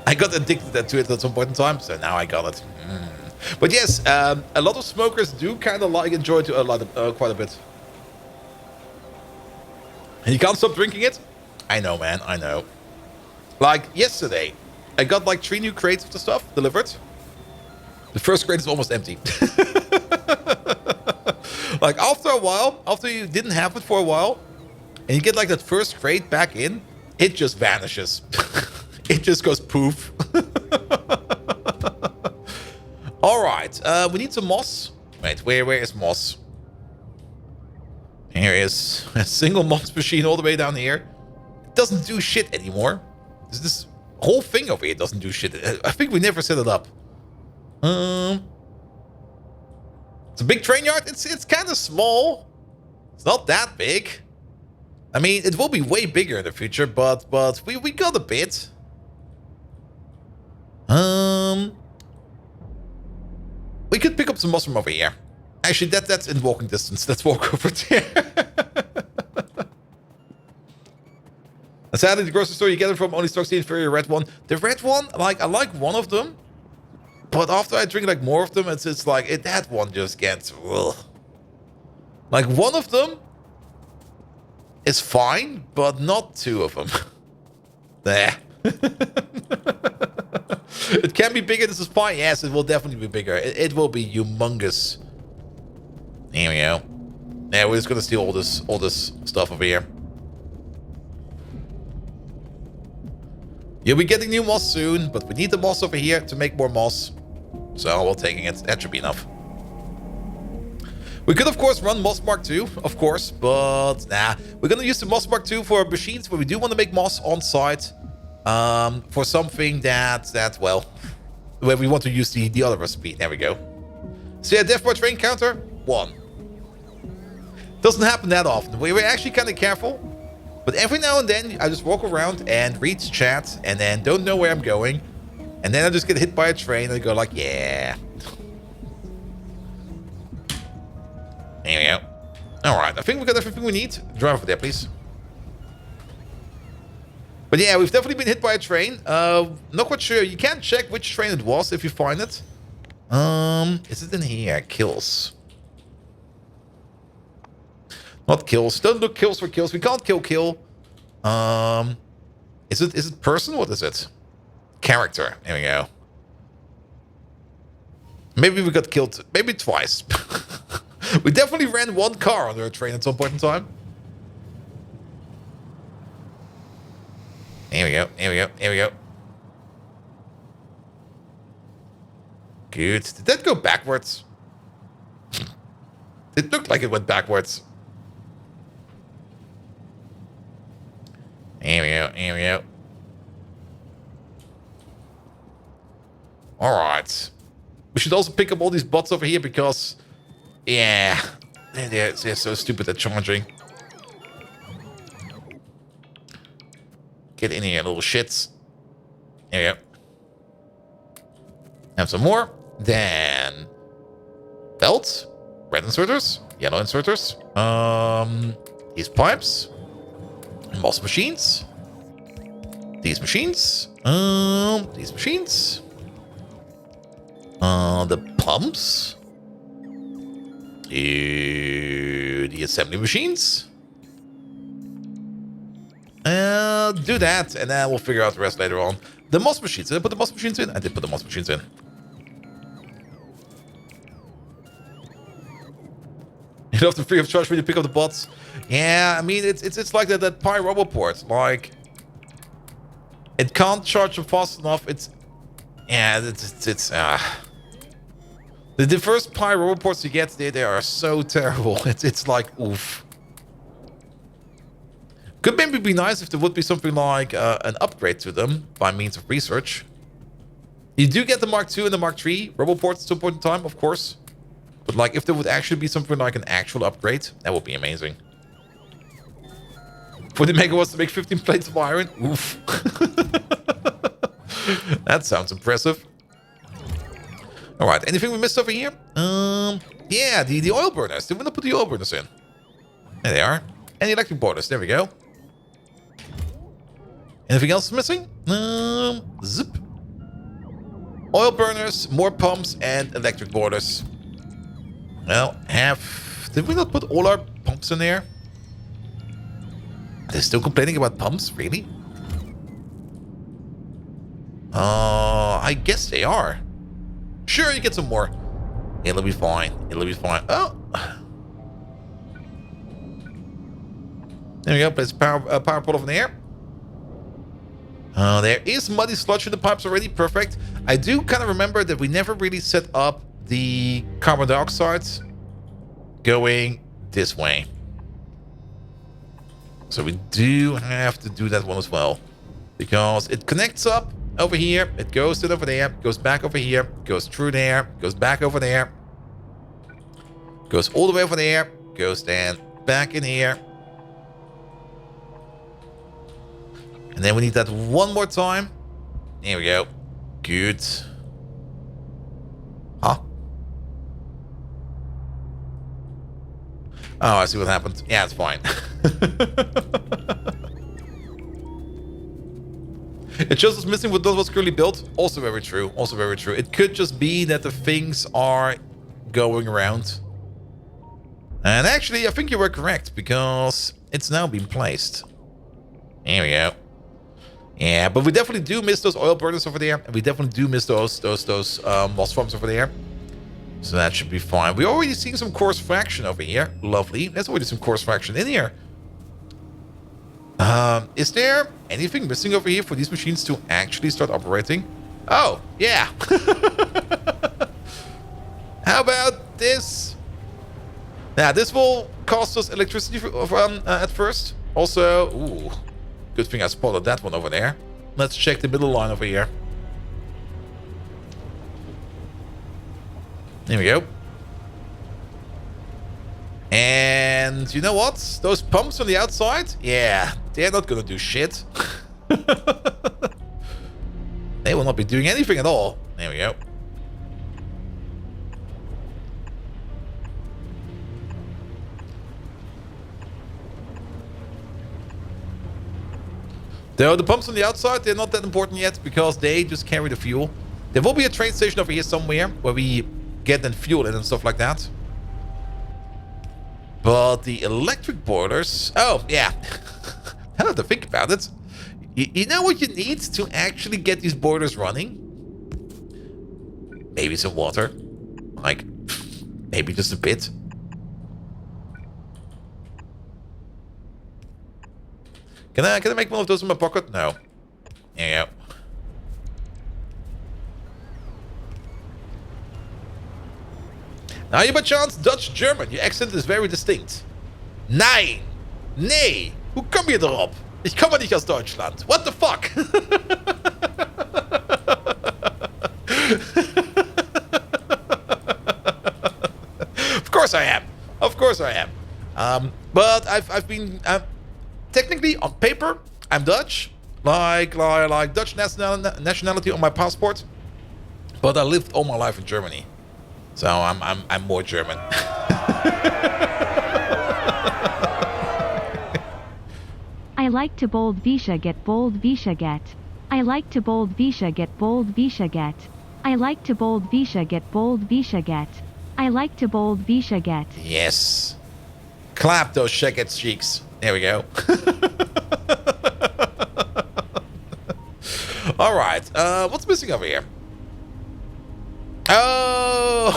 I got addicted to it at some point in time, so now I got it. But yes, a lot of smokers do kind of enjoy it quite a bit. And you can't stop drinking it? I know, man, I know. Like yesterday, I got like 3 new crates of the stuff delivered. The first crate is almost empty. Like after a while, after you didn't have it for a while, and you get like that first crate back in, it just vanishes. It just goes poof. All right, we need some moss. Wait, where is moss? Here is a single moss machine all the way down here. It doesn't do shit anymore. This whole thing over here doesn't do shit. I think we never set it up. It's a big train yard. It's kind of small. It's not that big. I mean, it will be way bigger in the future, but we got a bit. We could pick up some moss from over here. Actually, that's in walking distance. Let's walk over there. And sadly, the grocery store you get it from only stocks the inferior red one. The red one, like I like one of them, but after I drink like more of them, it's like that one just gets ugh. Like one of them is fine, but not 2 of them. There. It can be bigger. This is fine. Yes, it will definitely be bigger. It will be humongous. Here we go. Yeah, we're just gonna steal all this stuff over here. You'll be getting new moss soon, but we need the moss over here to make more moss. So we're taking it. That should be enough. We could, of course, run Moss Mark II, of course, but nah. We're gonna use the Moss Mark II for machines where we do want to make moss on site. For something that well, where we want to use the other recipe. There we go. So yeah, death by train counter 1. Doesn't happen that often. We're actually kind of careful. But every now and then, I just walk around and read chat, and then don't know where I'm going. And then I just get hit by a train, and I go like, yeah. There we go. Alright, I think we got everything we need. Drive over there, please. But yeah, we've definitely been hit by a train. Not quite sure. You can check which train it was if you find it. Is it in here? Kills. Not kills. Don't look kills for kills. We can't kill. Is it person? What is it? Character. There we go. Maybe we got killed. Maybe twice. We definitely ran 1 car under a train at some point in time. Here we go. Here we go. Here we go. Good. Did that go backwards? It looked like it went backwards. Here we go. Here we go. Alright. We should also pick up all these bots over here because... yeah. They're so stupid at charging. Get in here, little shits. There we go. Have some more. Then... belts. Red inserters. Yellow inserters. These pipes. Moss machines. These machines. These machines. The pumps. The assembly machines. Do that, and then we'll figure out the rest later on. The moss machines. Did I put the moss machines in? I did put the moss machines in. You don't have to free of charge when you pick up the bots. Yeah, I mean it's like that Pi Roboport. Like it can't charge them fast enough. The first Pi Roboports you get, they are so terrible. It's like oof. Could maybe be nice if there would be something like an upgrade to them by means of research. You do get the Mark II and the Mark III Roboports at some point in time, of course. But like if there would actually be something like an actual upgrade, that would be amazing. 40 megawatts to make 15 plates of iron? Oof. That sounds impressive. Alright, anything we missed over here? Yeah, the oil burners. Did we not put the oil burners in? There they are. And the electric boilers, there we go. Anything else missing? Zip. Oil burners, more pumps, and electric boilers. Well, did we not put all our pumps in there? They're still complaining about pumps? Really? I guess they are. Sure, you get some more. It'll be fine. It'll be fine. Oh. There we go. Place power pole over there. There is muddy sludge in the pipes already. Perfect. I do kind of remember that we never really set up the carbon dioxide going this way. So we do have to do that one as well. Because it connects up over here. It goes in over there. Goes back over here. Goes through there. Goes back over there. Goes all the way over there. Goes then back in here. And then we need that one more time. There we go. Good. Huh? Oh, I see what happened. Yeah, it's fine. It shows us missing what was currently built. Also very true. Also very true. It could just be that the things are going around. And actually, I think you were correct because it's now been placed. There we go. Yeah, but we definitely do miss those oil burners over there. And we definitely do miss those moss farms over there. So that should be fine. We're already seeing some coarse fraction over here. Lovely. There's already some coarse fraction in here. Is there anything missing over here for these machines to actually start operating? Oh, yeah. How about this? Now, this will cost us electricity at first. Also, ooh, good thing I spotted that one over there. Let's check the middle line over here. There we go. And you know what? Those pumps on the outside? Yeah, they're not gonna do shit. They will not be doing anything at all. There we go. Though the pumps on the outside, they're not that important yet because they just carry the fuel. There will be a train station over here somewhere where we get then fuel in and stuff like that. But the electric boilers... Oh, yeah. I have to think about it. You know what you need to actually get these boilers running? Maybe some water. Like, maybe just a bit. Can I make one of those in my pocket? No. There you go. Now you by chance Dutch-German. Your accent is very distinct. Nein. Nee. Hoe kom je erop? Ich komme nicht aus Deutschland. What the fuck? Of course I am. Of course I am. But I've been technically on paper I'm Dutch, like Dutch nationality on my passport. But I lived all my life in Germany. So I'm more German. I like to bold Visha get bold Visha get. I like to bold Visha get bold Visha get. I like to bold Visha get. I like to bold Visha get. Yes. Clap those Shaggets cheeks. There we go. All right. What's missing over here? Oh.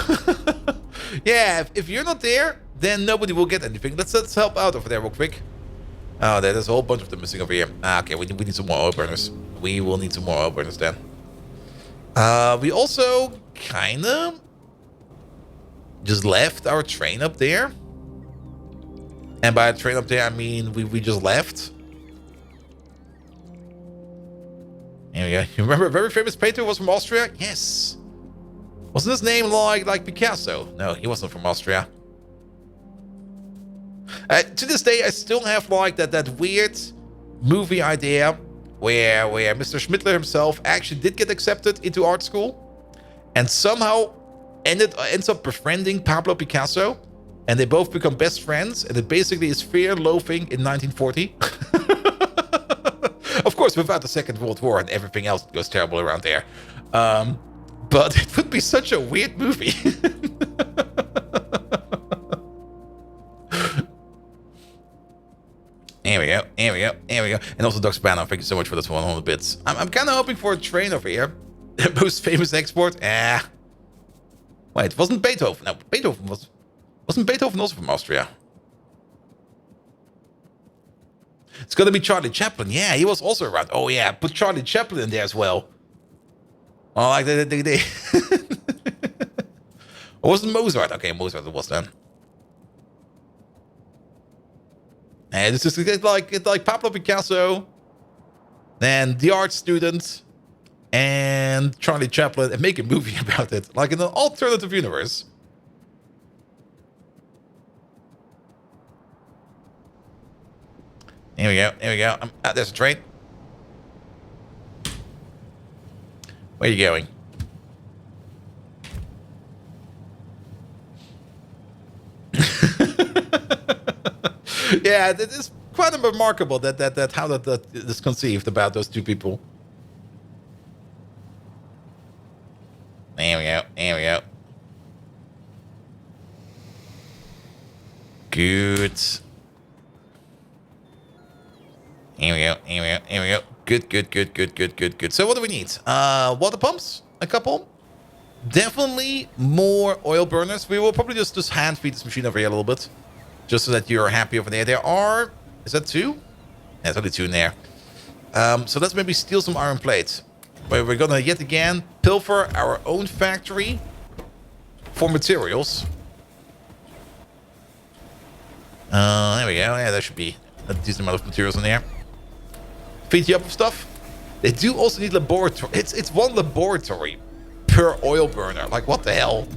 Yeah, if you're not there, then nobody will get anything. Let's help out over there real quick. Oh, there's a whole bunch of them missing over here. Okay, we need some more oil burners. We will need some more oil burners then. We also kind of just left our train up there. And by train up there, I mean we just left. There we go. You remember a very famous painter was from Austria? Yes. Wasn't his name like Picasso? No, he wasn't from Austria. To this day, I still have like that weird movie idea where Mr. Schmittler himself actually did get accepted into art school and somehow ends up befriending Pablo Picasso, and they both become best friends, and it basically is fear loafing in 1940. Of course, without the Second World War and everything else that goes terrible around there. But it would be such a weird movie. Here we go, here we go, here we go. And also Doc Spano, thank you so much for this 100 bits. I'm kind of hoping for a train over here. The most famous export? Wait, wasn't Beethoven? No, wasn't Beethoven also from Austria? It's gonna be Charlie Chaplin. Yeah, he was also around. Oh yeah, put Charlie Chaplin in there as well. Oh, like they. Or wasn't Mozart? Okay, Mozart it was then. And it's just like Pablo Picasso, then the art student, and Charlie Chaplin, and make a movie about it, like in an alternative universe. Here we go. Here we go. There's a train. Where are you going? Yeah, it is quite remarkable that how that is conceived about those two people. There we go. There we go. Good. Here we go. Here we go. Here we go. Good. So what do we need? Water pumps, a couple. Definitely more oil burners. We will probably just hand feed this machine over here a little bit, just so that you're happy over there. There are, is that 2? Yeah, there's only 2 in there. So let's maybe steal some iron plates. But we're gonna yet again pilfer our own factory for materials. There we go. Yeah, there should be a decent amount of materials in there. Feed you up with stuff. They do also need laboratory. It's 1 laboratory per oil burner. Like, what the hell?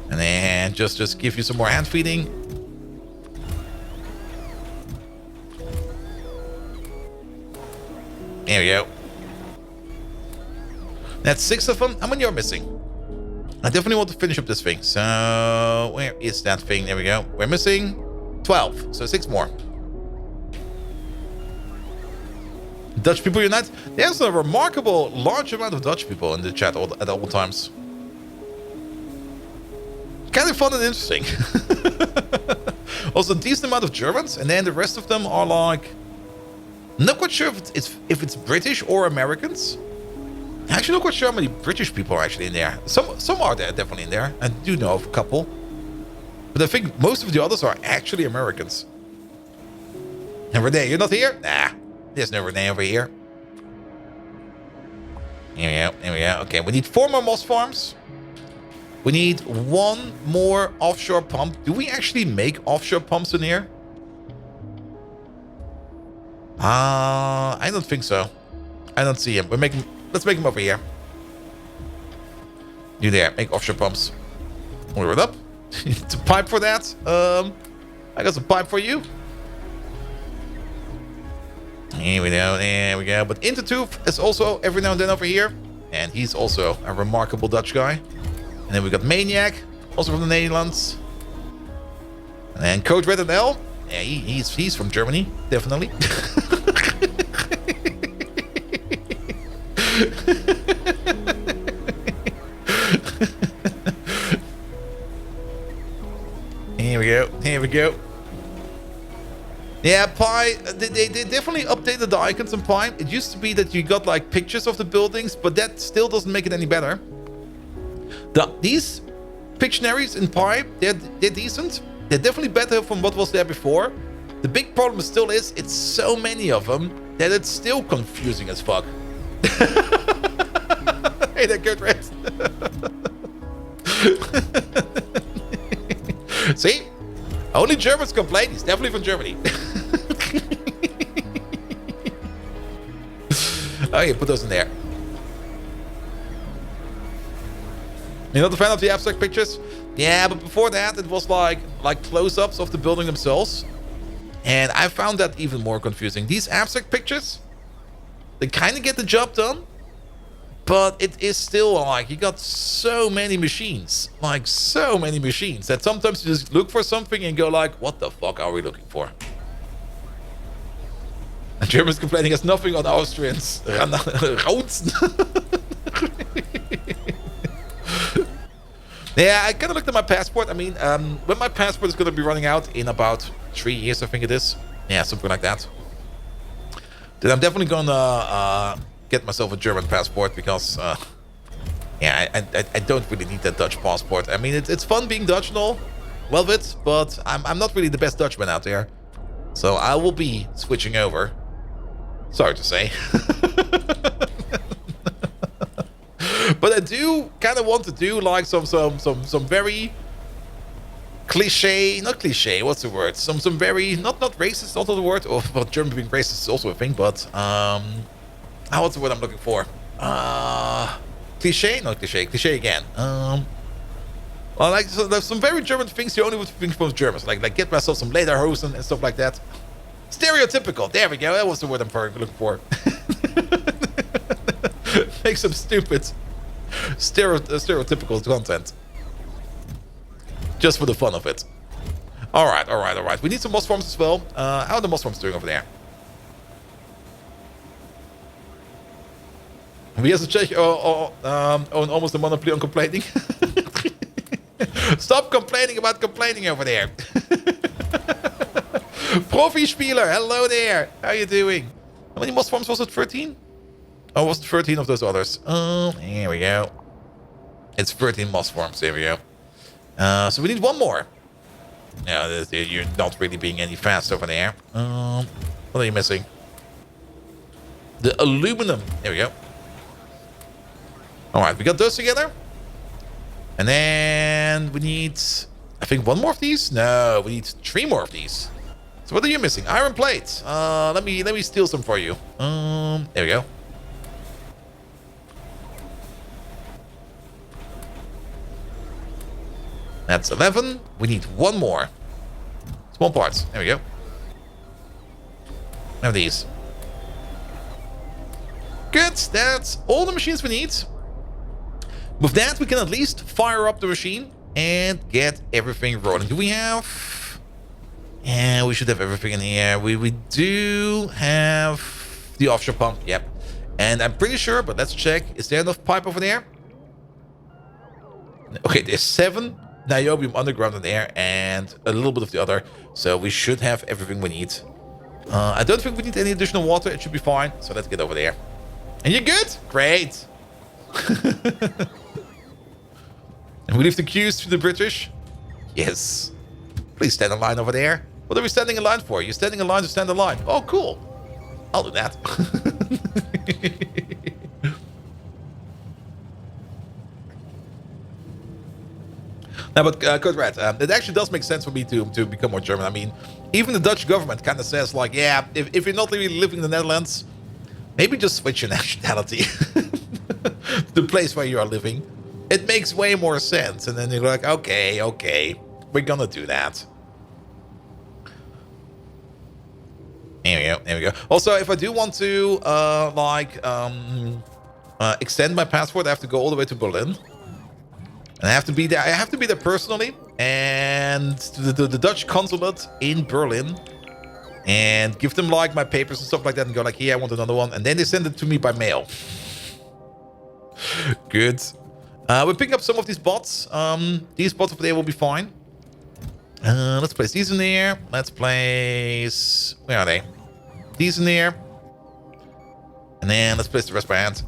And then just give you some more hand feeding. There we go. That's 6 of them. How many are missing? I definitely want to finish up this thing. So where is that thing? There we go. We're missing 12. So 6 more. Dutch people unite. There's a remarkable large amount of Dutch people in the chat at all times. Kind of fun and interesting. Also a decent amount of Germans, and then the rest of them are like, not quite sure if it's British or Americans. Actually not quite sure how many British people are actually in there. Some are there, definitely in there. I do know of a couple. But I think most of the others are actually Americans. And Renee, you're not here? Nah. There's no Renee over here. Here we go. Here we go. Okay, we need 4 more moss farms. We need 1 more offshore pump. Do we actually make offshore pumps in here? I don't think so. I don't see him. Let's make him over here. You there. Make offshore pumps. Order it up. You need a pipe for that. I got some pipe for you. Here we go, there we go. But Intertooth is also every now and then over here. And he's also a remarkable Dutch guy. And then we got Maniac, also from the Netherlands. And then Code Red and L. Yeah, he's from Germany, definitely. Here we go. Here we go. Yeah, Pi, they definitely updated the icons in Pi. It used to be that you got like pictures of the buildings, but that still doesn't make it any better. These Pictionaries in Pi, they're decent. They're definitely better from what was there before. The big problem still is it's so many of them that it's still confusing as fuck. Hey there, good Red. See? Only Germans complain. He's definitely from Germany. Oh, yeah, put those in there. You're not a fan of the abstract pictures? Yeah, but before that, it was like close-ups of the building themselves. And I found that even more confusing. These abstract pictures, they kind of get the job done. But it is still like, you got so many machines. Like, so many machines. That sometimes you just look for something and go like, what the fuck are we looking for? And Germans complaining has nothing on Austrians. Yeah, I kind of looked at my passport. I mean, when my passport is going to be running out in about 3 years, I think it is. Yeah, something like that. Then I'm definitely going to get myself a German passport because, yeah, I don't really need that Dutch passport. I mean, it's fun being Dutch and all. Love it, but I'm not really the best Dutchman out there. So I will be switching over. Sorry to say. But I do kind of want to do like some very cliche, not cliche, what's the word? Some very not racist, not the word. Or well, German being racist is also a thing, but what's the word I'm looking for? Cliche, not cliche, cliche again. Well, like so there's some very German things you only would think from Germans, like get myself some lederhosen and stuff like that. Stereotypical. There we go. That was the word I'm looking for. Make some stupid stereotypical content just for the fun of it. All right. We need some moss farms as well. How are the moss farms doing over there? We as a Czech own almost a monopoly on complaining. Stop complaining about complaining over there. Profi Spieler, hello there. How you doing? How many moss farms was it? 13? Oh, was it 13 of those others? Here we go. It's 13 moss farms. There we go. So we need one more. No, you're not really being any fast over there. What are you missing? The aluminum. There we go. All right, we got those together. And then we need, I think, one more of these. No, we need 3 more of these. So what are you missing? Iron plates. Let me steal some for you. There we go. That's 11. We need one more. Small parts. There we go. Have these. Good. That's all the machines we need. With that, we can at least fire up the machine and get everything rolling. Do we have... Yeah, we should have everything in here. We do have the offshore pump. Yep. And I'm pretty sure, but let's check. Is there enough pipe over there? Okay, there's 7 niobium underground in there and a little bit of the other. So we should have everything we need. I don't think we need any additional water. It should be fine. So let's get over there. And you're good? Great. And we leave the queues to the British. Yes. Please stand in line over there. What are we standing in line for? You're standing in line to stand in line. Oh, cool. I'll do that. Now, but Code Red, it actually does make sense for me to become more German. I mean, even the Dutch government kind of says, like, yeah, if you're not really living in the Netherlands, maybe just switch your nationality to the place where you are living. It makes way more sense. And then you're like, okay, we're gonna do that. There we go. Also, if I do want to, extend my passport, I have to go all the way to Berlin. And I have to be there. I have to be there personally, and to the Dutch consulate in Berlin, and give them like my papers and stuff like that, and go like, "Yeah, I want another one," and then they send it to me by mail. Good. We're picking up some of these bots. These bots over there will be fine. Let's place these in there. Let's place... Where are they? These in there. And then let's place the rest by hand.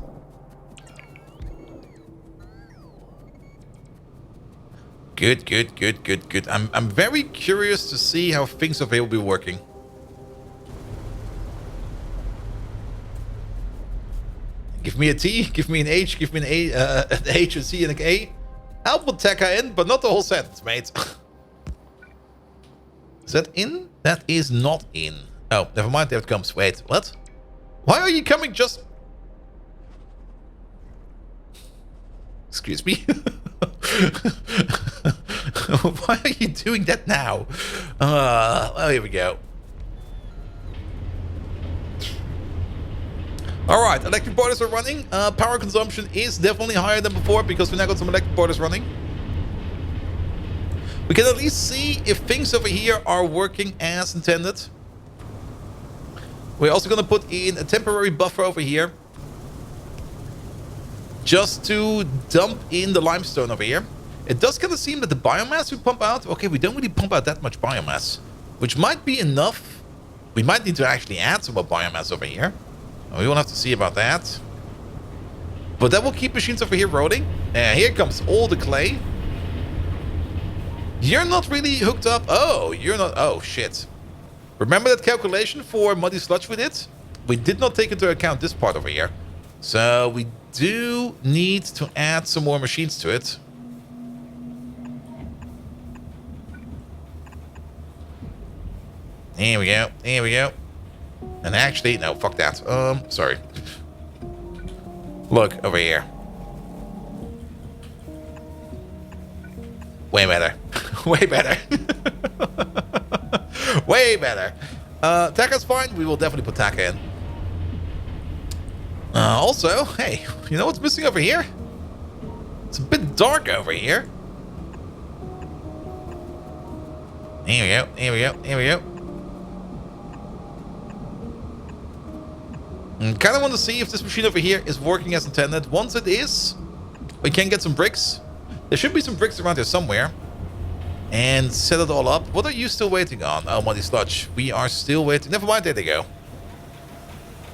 Good, good, good, good, good. I'm very curious to see how things over here will be working. Give me a T, give me an H, give me an A, an H, a C, and an A. I'll put Tekka in, but not the whole sentence, mate. Is that in? That is not in. Oh, never mind, there it comes. Wait, what? Why are you coming just... Excuse me? Why are you doing that now? Well, here we go. Alright, electric boilers are running. Power consumption is definitely higher than before because we now got some electric boilers running. We can at least see if things over here are working as intended. We're also going to put in a temporary buffer over here. Just to dump in the limestone over here. It does kind of seem that the biomass we pump out... Okay, we don't really pump out that much biomass. Which might be enough. We might need to actually add some more biomass over here. We will have to see about that. But that will keep machines over here rolling. Here comes all the clay. You're not really hooked up. Oh, you're not... Oh, shit. Remember that calculation for muddy sludge we did? We did not take into account this part over here. So we do need to add some more machines to it. Here we go. Here we go. And actually, no, fuck that. Sorry. Look, over here. Way better. Way better. Way better. Tekka's fine. We will definitely put Tekka in. Also, hey, you know what's missing over here? It's a bit dark over here. Here we go. Here we go. Here we go. Kind of want to see if this machine over here is working as intended. Once it is, we can get some bricks. There should be some bricks around here somewhere. And set it all up. What are you still waiting on? Oh, muddy sludge. We are still waiting. Never mind, there they go.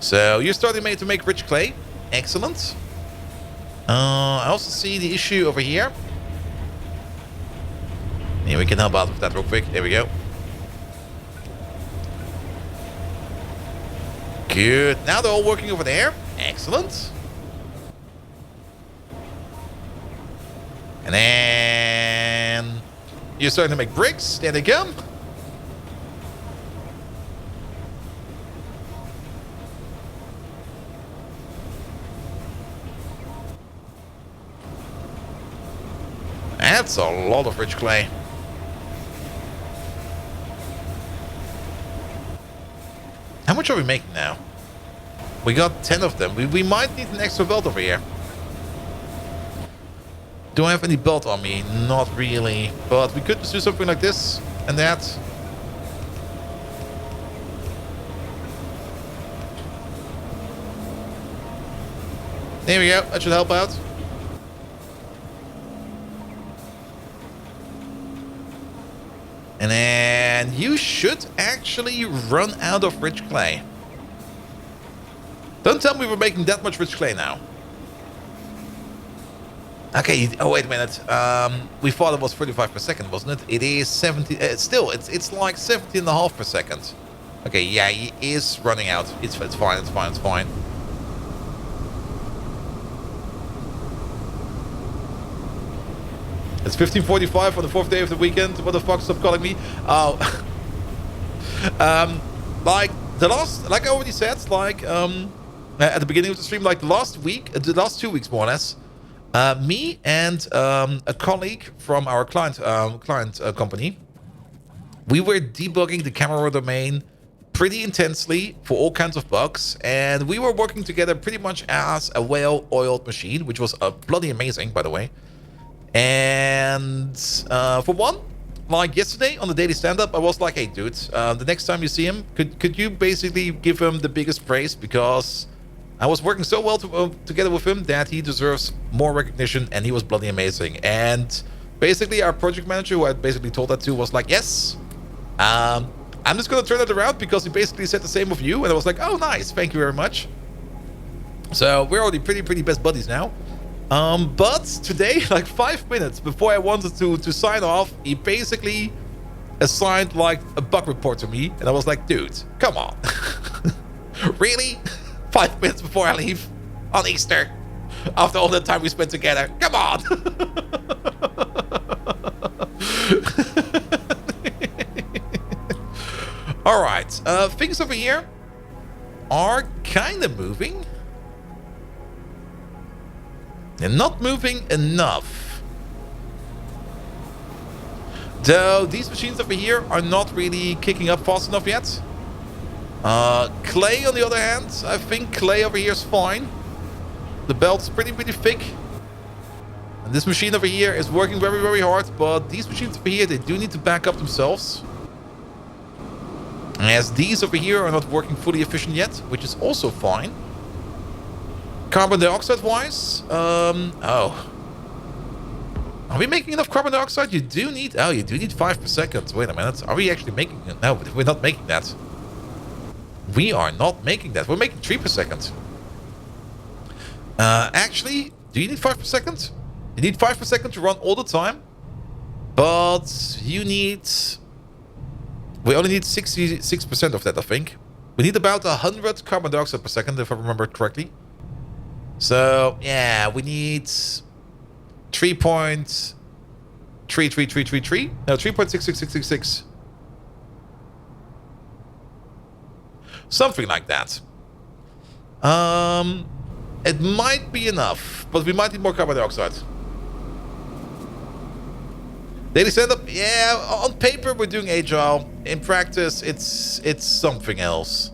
So, you're starting to make rich clay. Excellent. I also see the issue over here. Yeah, we can help out with that real quick. There we go. Good. Now they're all working over there. Excellent. And then you're starting to make bricks. There they come. That's a lot of rich clay. How much are we making now? We got 10 of them. We might need an extra belt over here. Do I have any belt on me? Not really. But we could just do something like this and that. There we go. That should help out. And then you should actually run out of rich clay. Don't tell me we're making that much rich clay now. Okay, oh wait a minute. We thought it was 35 per second, wasn't it? It is 70. Still, it's like 70.5 per second. Okay, yeah, he is running out. It's fine. It's fine. It's fine. It's 15:45 on the 4th day of the weekend. What the fuck? Stop calling me. Oh, like I already said, like at the beginning of the stream, like the last 2 weeks more or less. Me and a colleague from our client company, we were debugging the camera domain pretty intensely for all kinds of bugs, and we were working together pretty much as a well-oiled machine, which was bloody amazing, by the way. And for one, like yesterday on the daily stand-up, I was like, hey, dude, the next time you see him, could you basically give him the biggest praise? Because I was working so well together with him that he deserves more recognition, and he was bloody amazing. And basically, our project manager, who I basically told that to, was like, yes, I'm just going to turn that around because he basically said the same of you. And I was like, oh, nice. Thank you very much. So we're already pretty best buddies now. But today, like 5 minutes before I wanted to sign off, he basically assigned like a bug report to me. And I was like, dude, come on. Really? 5 minutes before I leave on Easter, after all the time we spent together. Come on. All right. Things over here are kind of moving. They're not moving enough. Though these machines over here are not really kicking up fast enough yet. Clay, on the other hand, I think clay over here is fine. The belt's pretty thick. And this machine over here is working very hard, but these machines over here, they do need to back up themselves. As these over here are not working fully efficient yet, which is also fine. Carbon dioxide wise, oh. Are we making enough carbon dioxide? You do need 5 per second. Wait a minute, are we actually making it? No, we're not making that. We are not making that. We're making 3 per second. Actually, do you need 5 per second? You need 5 per second to run all the time. But you need... We only need 66% of that, I think. We need about 100 carbon dioxide per second, if I remember correctly. So, yeah, we need 3.33333. No, 3.66666. Something like that. It might be enough, but we might need more carbon dioxide. Daily stand-up, yeah, on paper we're doing agile. In practice, it's something else.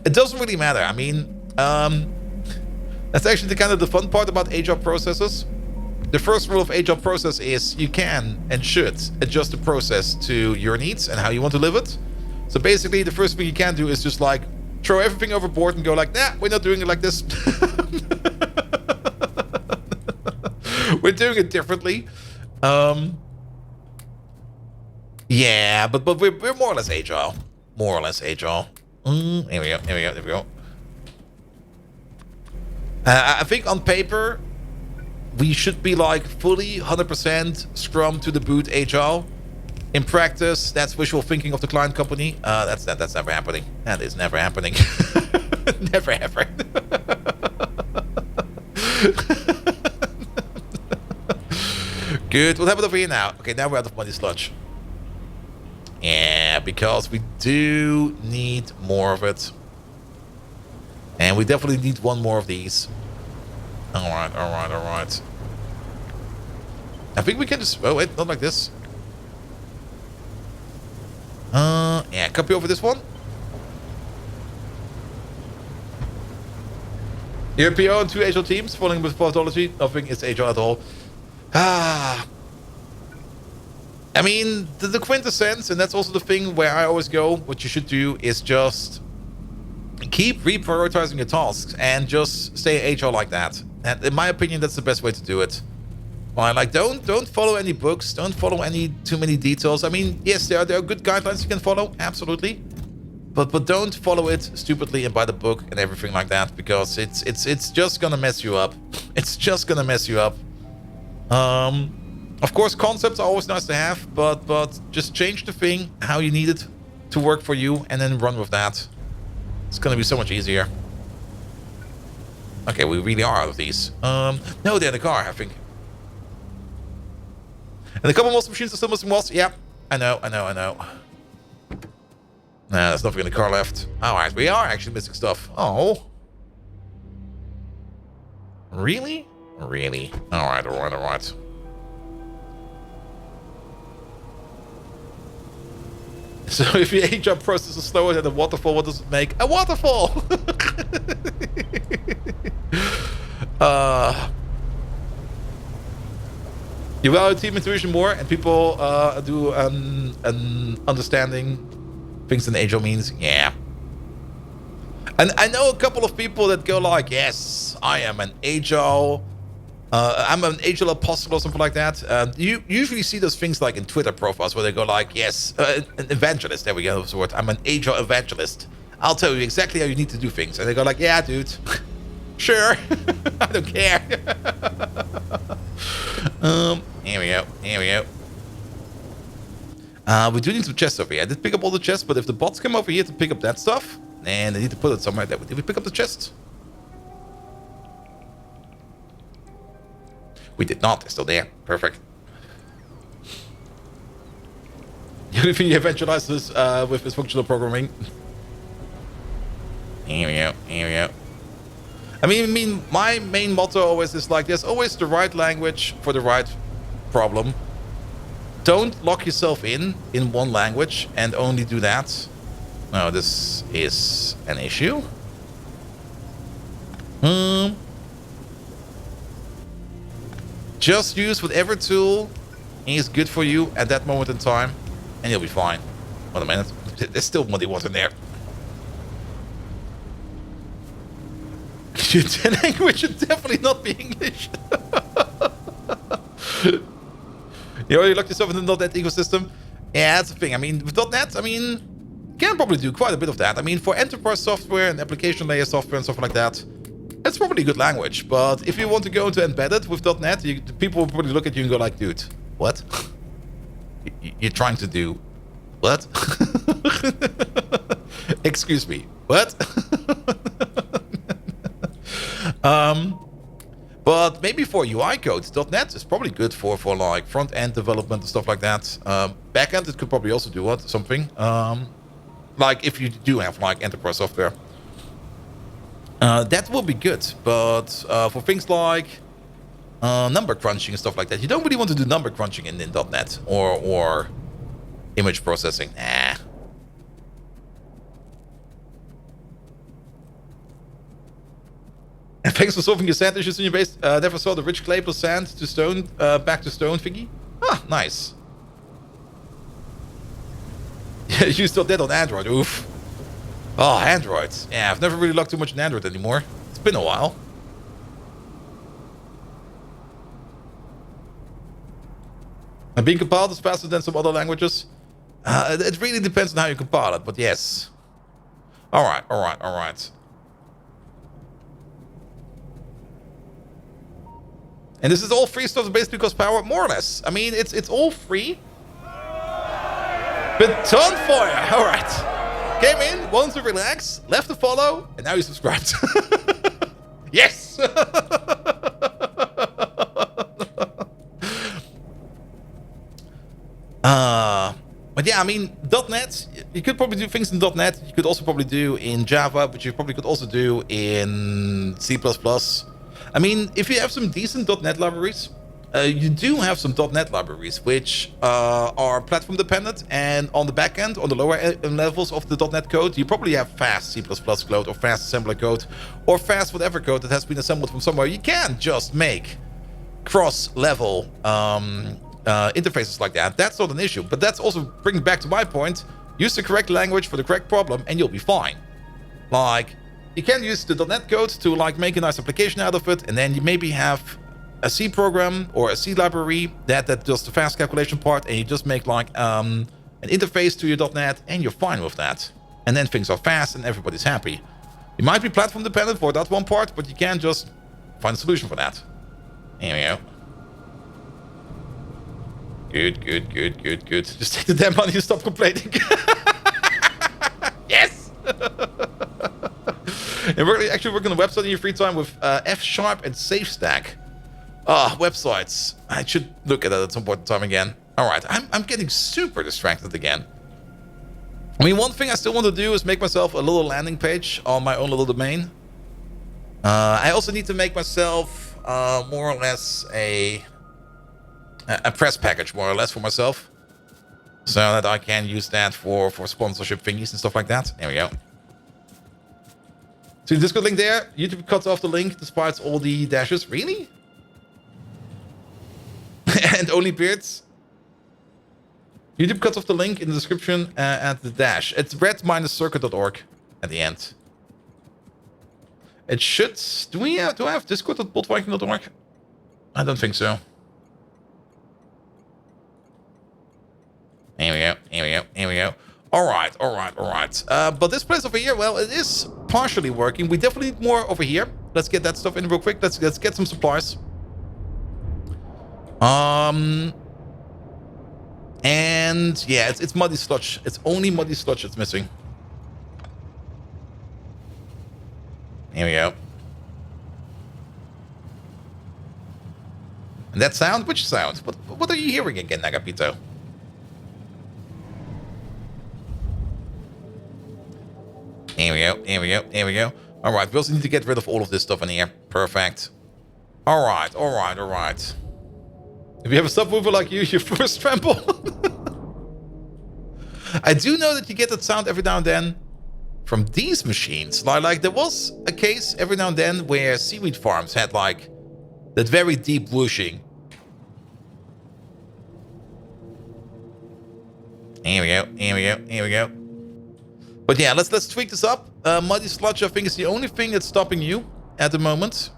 It doesn't really matter. I mean, that's actually the fun part about agile processes. The first rule of agile process is you can and should adjust the process to your needs and how you want to live it. So basically, the first thing you can do is just like throw everything overboard and go like, nah, we're not doing it like this. We're doing it differently. Yeah, but we're more or less agile. More or less agile. Here we go. I think on paper, we should be like fully 100% Scrum to the boot agile. In practice, that's wishful thinking of the client company. That's never happening. That is never happening. Never ever. Good. What happened over here now? Okay, now we're out of money sludge. Yeah, because we do need more of it. And we definitely need one more of these. Alright. I think we can just... Oh, wait, not like this. Yeah, copy over this one. Here, PO and 2 agile teams, following with pathology. Nothing is agile at all. I mean, the quintessence, and that's also the thing where I always go, what you should do is just keep reprioritizing your tasks and just stay agile like that. And in my opinion, that's the best way to do it. Well, like, don't follow any books, don't follow any too many details. I mean, yes, there are good guidelines you can follow, absolutely. But don't follow it stupidly and by the book and everything like that, because it's just gonna mess you up. It's just gonna mess you up. Of course, concepts are always nice to have, but just change the thing, how you need it to work for you, and then run with that. It's gonna be so much easier. Okay, we really are out of these. No, they're in the car, I think. And a couple more machines are still missing walls. Yeah, I know. Nah, there's nothing in the car left. Alright, we are actually missing stuff. Oh. Really? Really? Alright. So if your HR process is slower than a waterfall, what does it make? A waterfall! You value team intuition more, and people do an understanding things than agile means. Yeah. And I know a couple of people that go like, yes, I am an agile. I'm an agile apostle or something like that. You usually see those things like in Twitter profiles where they go like, yes, an evangelist. There we go. That's the word. I'm an agile evangelist. I'll tell you exactly how you need to do things. And they go like, yeah, dude. Sure. I don't care. Here we go. Here we go. We do need some chests over here. I did pick up all the chests, but if the bots come over here to pick up that stuff, and they need to put it somewhere. Did we pick up the chests? We did not. They're still there. Perfect. You think you evangelize this with this functional programming? Here we go. Here we go. I mean, my main motto always is like, there's always the right language for the right problem. Don't lock yourself in one language and only do that. No, this is an issue. Just use whatever tool is good for you at that moment in time, and you'll be fine. Wait a minute. There's still muddy water in there. The language should definitely not be English. You already locked yourself in the .NET ecosystem? Yeah, that's the thing. I mean, with .NET, I mean, you can probably do quite a bit of that. I mean, for enterprise software and application layer software and stuff like that, it's probably a good language. But if you want to go into embedded with .NET, people will probably look at you and go like, dude, what? You're trying to do what? Excuse me, what? But maybe for UI code, .NET is probably good for like front-end development and stuff like that. Back-end, it could probably also do something. Like if you do have like enterprise software. That will be good. But for things like number crunching and stuff like that, you don't really want to do number crunching in .NET or image processing. Nah. And thanks for solving your sand issues in your base. Never saw the rich clay plus sand to stone, back to stone thingy. Ah, nice. Yeah, you still dead on Android. Oof. Oh, Android. Yeah, I've never really looked too much on Android anymore. It's been a while. And being compiled is faster than some other languages. It really depends on how you compile it, but yes. Alright, alright, alright. And this is all free stuff basically because power, more or less. I mean, it's all free. Baton fire! Alright. Came in, wanted to relax, left a follow, and now you subscribed. Yes! But yeah, I mean, .NET, you could probably do things in .NET. You could also probably do in Java, but you probably could also do in C++. I mean, if you have some decent .NET libraries, you do have some .NET libraries which are platform dependent, and on the back end, on the lower levels of the .NET code, you probably have fast C++ code or fast assembler code or fast whatever code that has been assembled from somewhere. You can just make cross-level interfaces like that. That's not an issue, but that's also bringing back to my point. Use the correct language for the correct problem and you'll be fine. Like, you can use the .NET code to like make a nice application out of it, and then you maybe have a C program or a C library that does the fast calculation part, and you just make like an interface to your .NET, and you're fine with that. And then things are fast and everybody's happy. You might be platform dependent for that one part, but you can just find a solution for that. Here we go. Good, good, good, good, good. Just take the damn money and stop complaining. Yes! And we're actually working on a website in your free time with F# and SafeStack. Websites. I should look at that at some point in time again. Alright, I'm getting super distracted again. I mean, one thing I still want to do is make myself a little landing page on my own little domain. I also need to make myself more or less a press package, more or less, for myself. So that I can use that for sponsorship thingies and stuff like that. There we go. So the Discord link there. YouTube cuts off the link despite all the dashes. Really? And only beards. YouTube cuts off the link in the description at the dash. It's red-circuit.org at the end. It should... Do I have Discord at botviking.org? I don't think so. Here we go, here we go, here we go. Alright, alright, alright. But this place over here, well, it is partially working. We definitely need more over here. Let's get that stuff in real quick. Let's get some supplies. And yeah, it's muddy sludge. It's only muddy sludge that's missing. Here we go. And that sound? Which sound? What are you hearing again, Agapito? Here we go, here we go, here we go. Alright, we also need to get rid of all of this stuff in here. Perfect. Alright, alright, alright. If you have a subwoofer like you first trample. I do know that you get that sound every now and then from these machines. Like there was a case every now and then where seaweed farms had like that very deep whooshing. Here we go, here we go, here we go. But yeah, let's tweak this up. Muddy sludge, I think, is the only thing that's stopping you at the moment.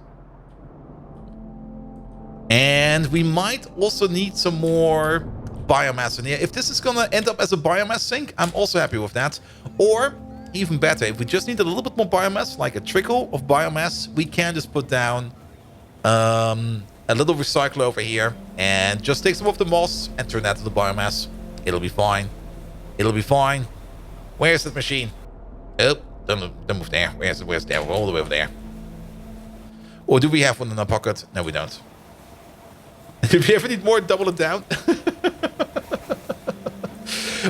And we might also need some more biomass in here. If this is gonna end up as a biomass sink, I'm also happy with that. Or, even better, if we just need a little bit more biomass, like a trickle of biomass, we can just put down a little recycler over here and just take some of the moss and turn that to the biomass. It'll be fine. It'll be fine. Where's that machine? Oh, don't move there. Where's there? We're all the way over there. Or do we have one in our pocket? No, we don't. If you ever need more, double it down.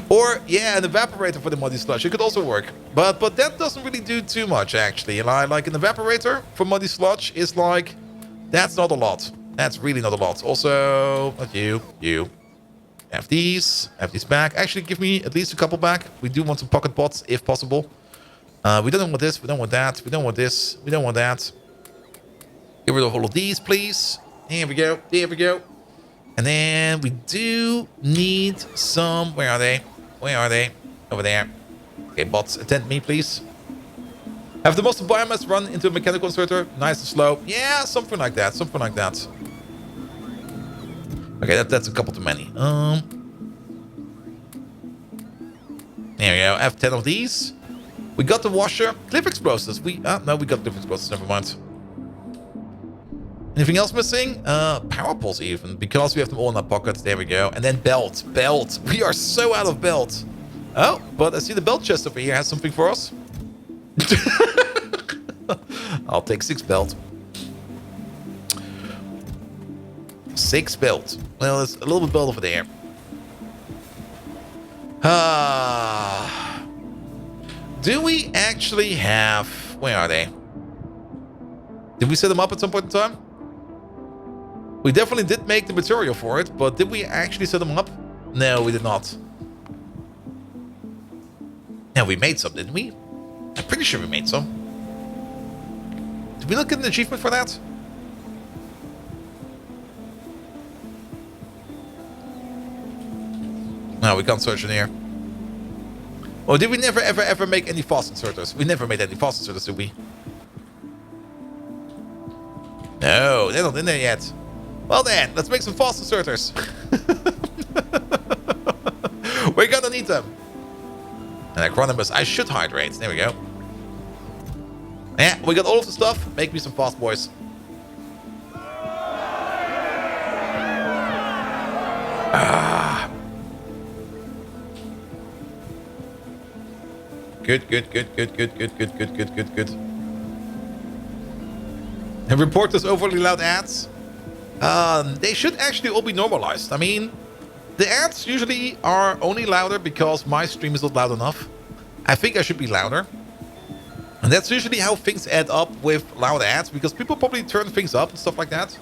Or, yeah, an evaporator for the muddy sludge. It could also work. But that doesn't really do too much, actually. Like an evaporator for muddy sludge is like... That's not a lot. That's really not a lot. Also, not you. Have these back. Actually, give me at least a couple back. We do want some pocket pots, if possible. We don't want this. We don't want that. We don't want this. We don't want that. Get rid of all of these, please. Here we go. There we go. And then we do need some... Where are they? Where are they? Over there. Okay, bots, attend me, please. Have the most of biomass run into a mechanical inserter. Nice and slow. Yeah, something like that. Something like that. Okay, that's a couple too many. There we go. I have 10 of these. We got the washer. Cliff explosives. No, we got cliff explosives. Never mind. Anything else missing? Power poles even, because we have them all in our pockets. There we go. And then belt. Belt. We are so out of belt. Oh, but I see the belt chest over here has something for us. I'll take 6 belt. 6 belt. Well, there's a little bit belt over there. Do we actually have... Where are they? Did we set them up at some point in time? We definitely did make the material for it, but did we actually set them up? No, we did not. No, we made some, didn't we? I'm pretty sure we made some. Did we not get an achievement for that? No, we can't search in here. Or did we never, ever make any fast inserters? We never made any fast inserters, did we? No, they're not in there yet. Well then, let's make some fast inserters. We're gonna need them. And Acronymus, I should hydrate. There we go. Yeah, we got all of the stuff. Make me some fast boys. Good. And report those overly loud ads. They should actually all be normalized. I mean, the ads usually are only louder because my stream is not loud enough. I think I should be louder. And that's usually how things add up with loud ads, because people probably turn things up and stuff like that.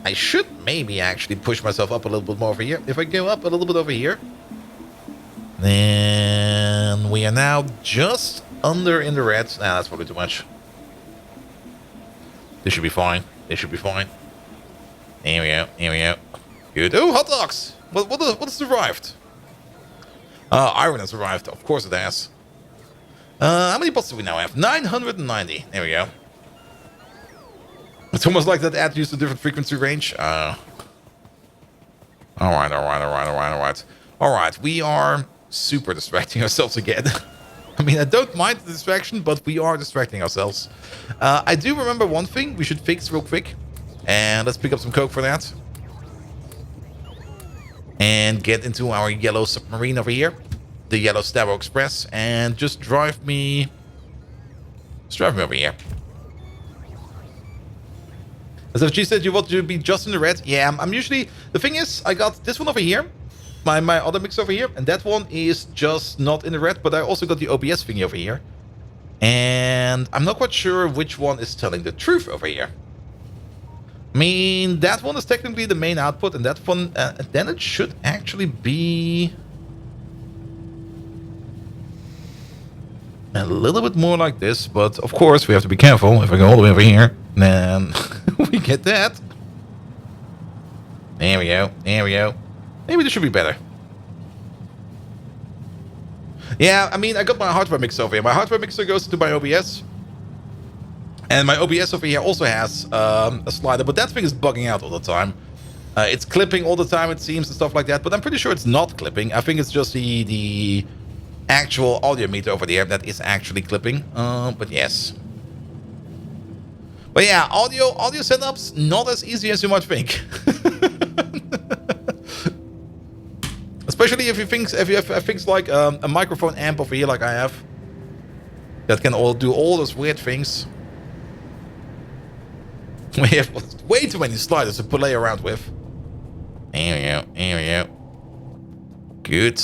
I should maybe actually push myself up a little bit more over here. If I go up a little bit over here, then we are now just under in the red. Nah, that's probably too much. This should be fine. This should be fine. Here we go. Here we go. Good. Oh, hot dogs! What has survived? Iron has survived. Of course it has. How many bots do we now have? 990. There we go. It's almost like that ad used a different frequency range. All right. We are super distracting ourselves again. I mean, I don't mind the distraction, but we are distracting ourselves. I do remember one thing we should fix real quick. And let's pick up some coke for that. And get into our yellow submarine over here. The yellow Stavo Express. And just drive me... Just drive me over here. As if she said you want to be just in the red. Yeah, I'm usually... The thing is, I got this one over here. My other mix over here. And that one is just not in the red. But I also got the OBS thingy over here. And I'm not quite sure which one is telling the truth over here. I mean, that one is technically the main output. And that one... then it should actually be... a little bit more like this. But of course, we have to be careful. If I go all the way over here, then we get that. There we go. There we go. Maybe this should be better. Yeah, I mean, I got my hardware mixer over here. My hardware mixer goes into my OBS. And my OBS over here also has a slider. But that thing is bugging out all the time. It's clipping all the time, it seems, and stuff like that. But I'm pretty sure it's not clipping. I think it's just the actual audio meter over there that is actually clipping. But yes. But yeah, audio setups not as easy as you might think. Especially if you have things like a microphone amp over here, like I have, that can all do all those weird things. We have way too many sliders to play around with. There we go. There we go. Good.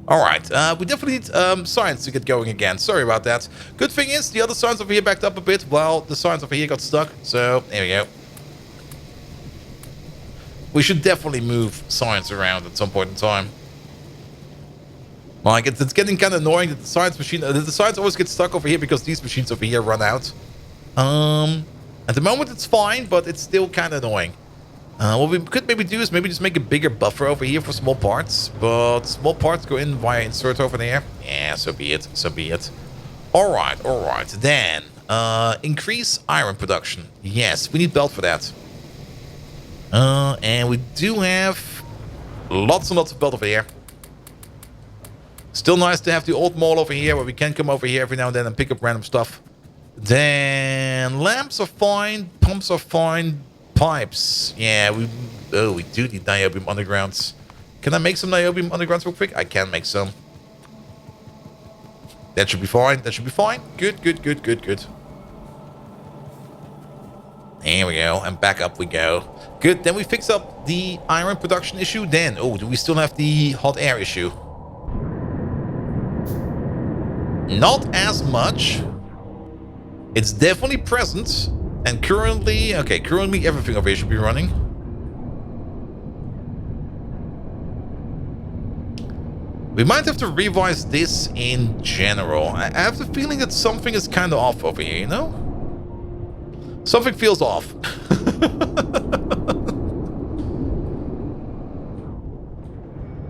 Alright, we definitely need science to get going again. Sorry about that. Good thing is, the other science over here backed up a bit, while the science over here got stuck. So, there we go. We should definitely move science around at some point in time. Like, it's getting kind of annoying that the science machine... the science always gets stuck over here because these machines over here run out. At the moment it's fine, but it's still kind of annoying. What we could maybe do is maybe just make a bigger buffer over here for small parts. But small parts go in via insert over there. Yeah, so be it. So be it. Alright, alright. Then, increase iron production. Yes, we need belt for that. And we do have lots and lots of belt over here. Still nice to have the old mall over here where we can come over here every now and then and pick up random stuff. Then, lamps are fine. Pumps are fine. Pipes. Yeah, we do need niobium undergrounds. Can I make some niobium undergrounds real quick? I can make some. That should be fine. That should be fine. Good, good, good, good, good. There we go. And back up we go. Good. Then we fix up the iron production issue. Then, oh, do we still have the hot air issue? Not as much. It's definitely present. And currently, okay, currently everything over here should be running. We might have to revise this in general. I have the feeling that something is kind of off over here, you know? Something feels off.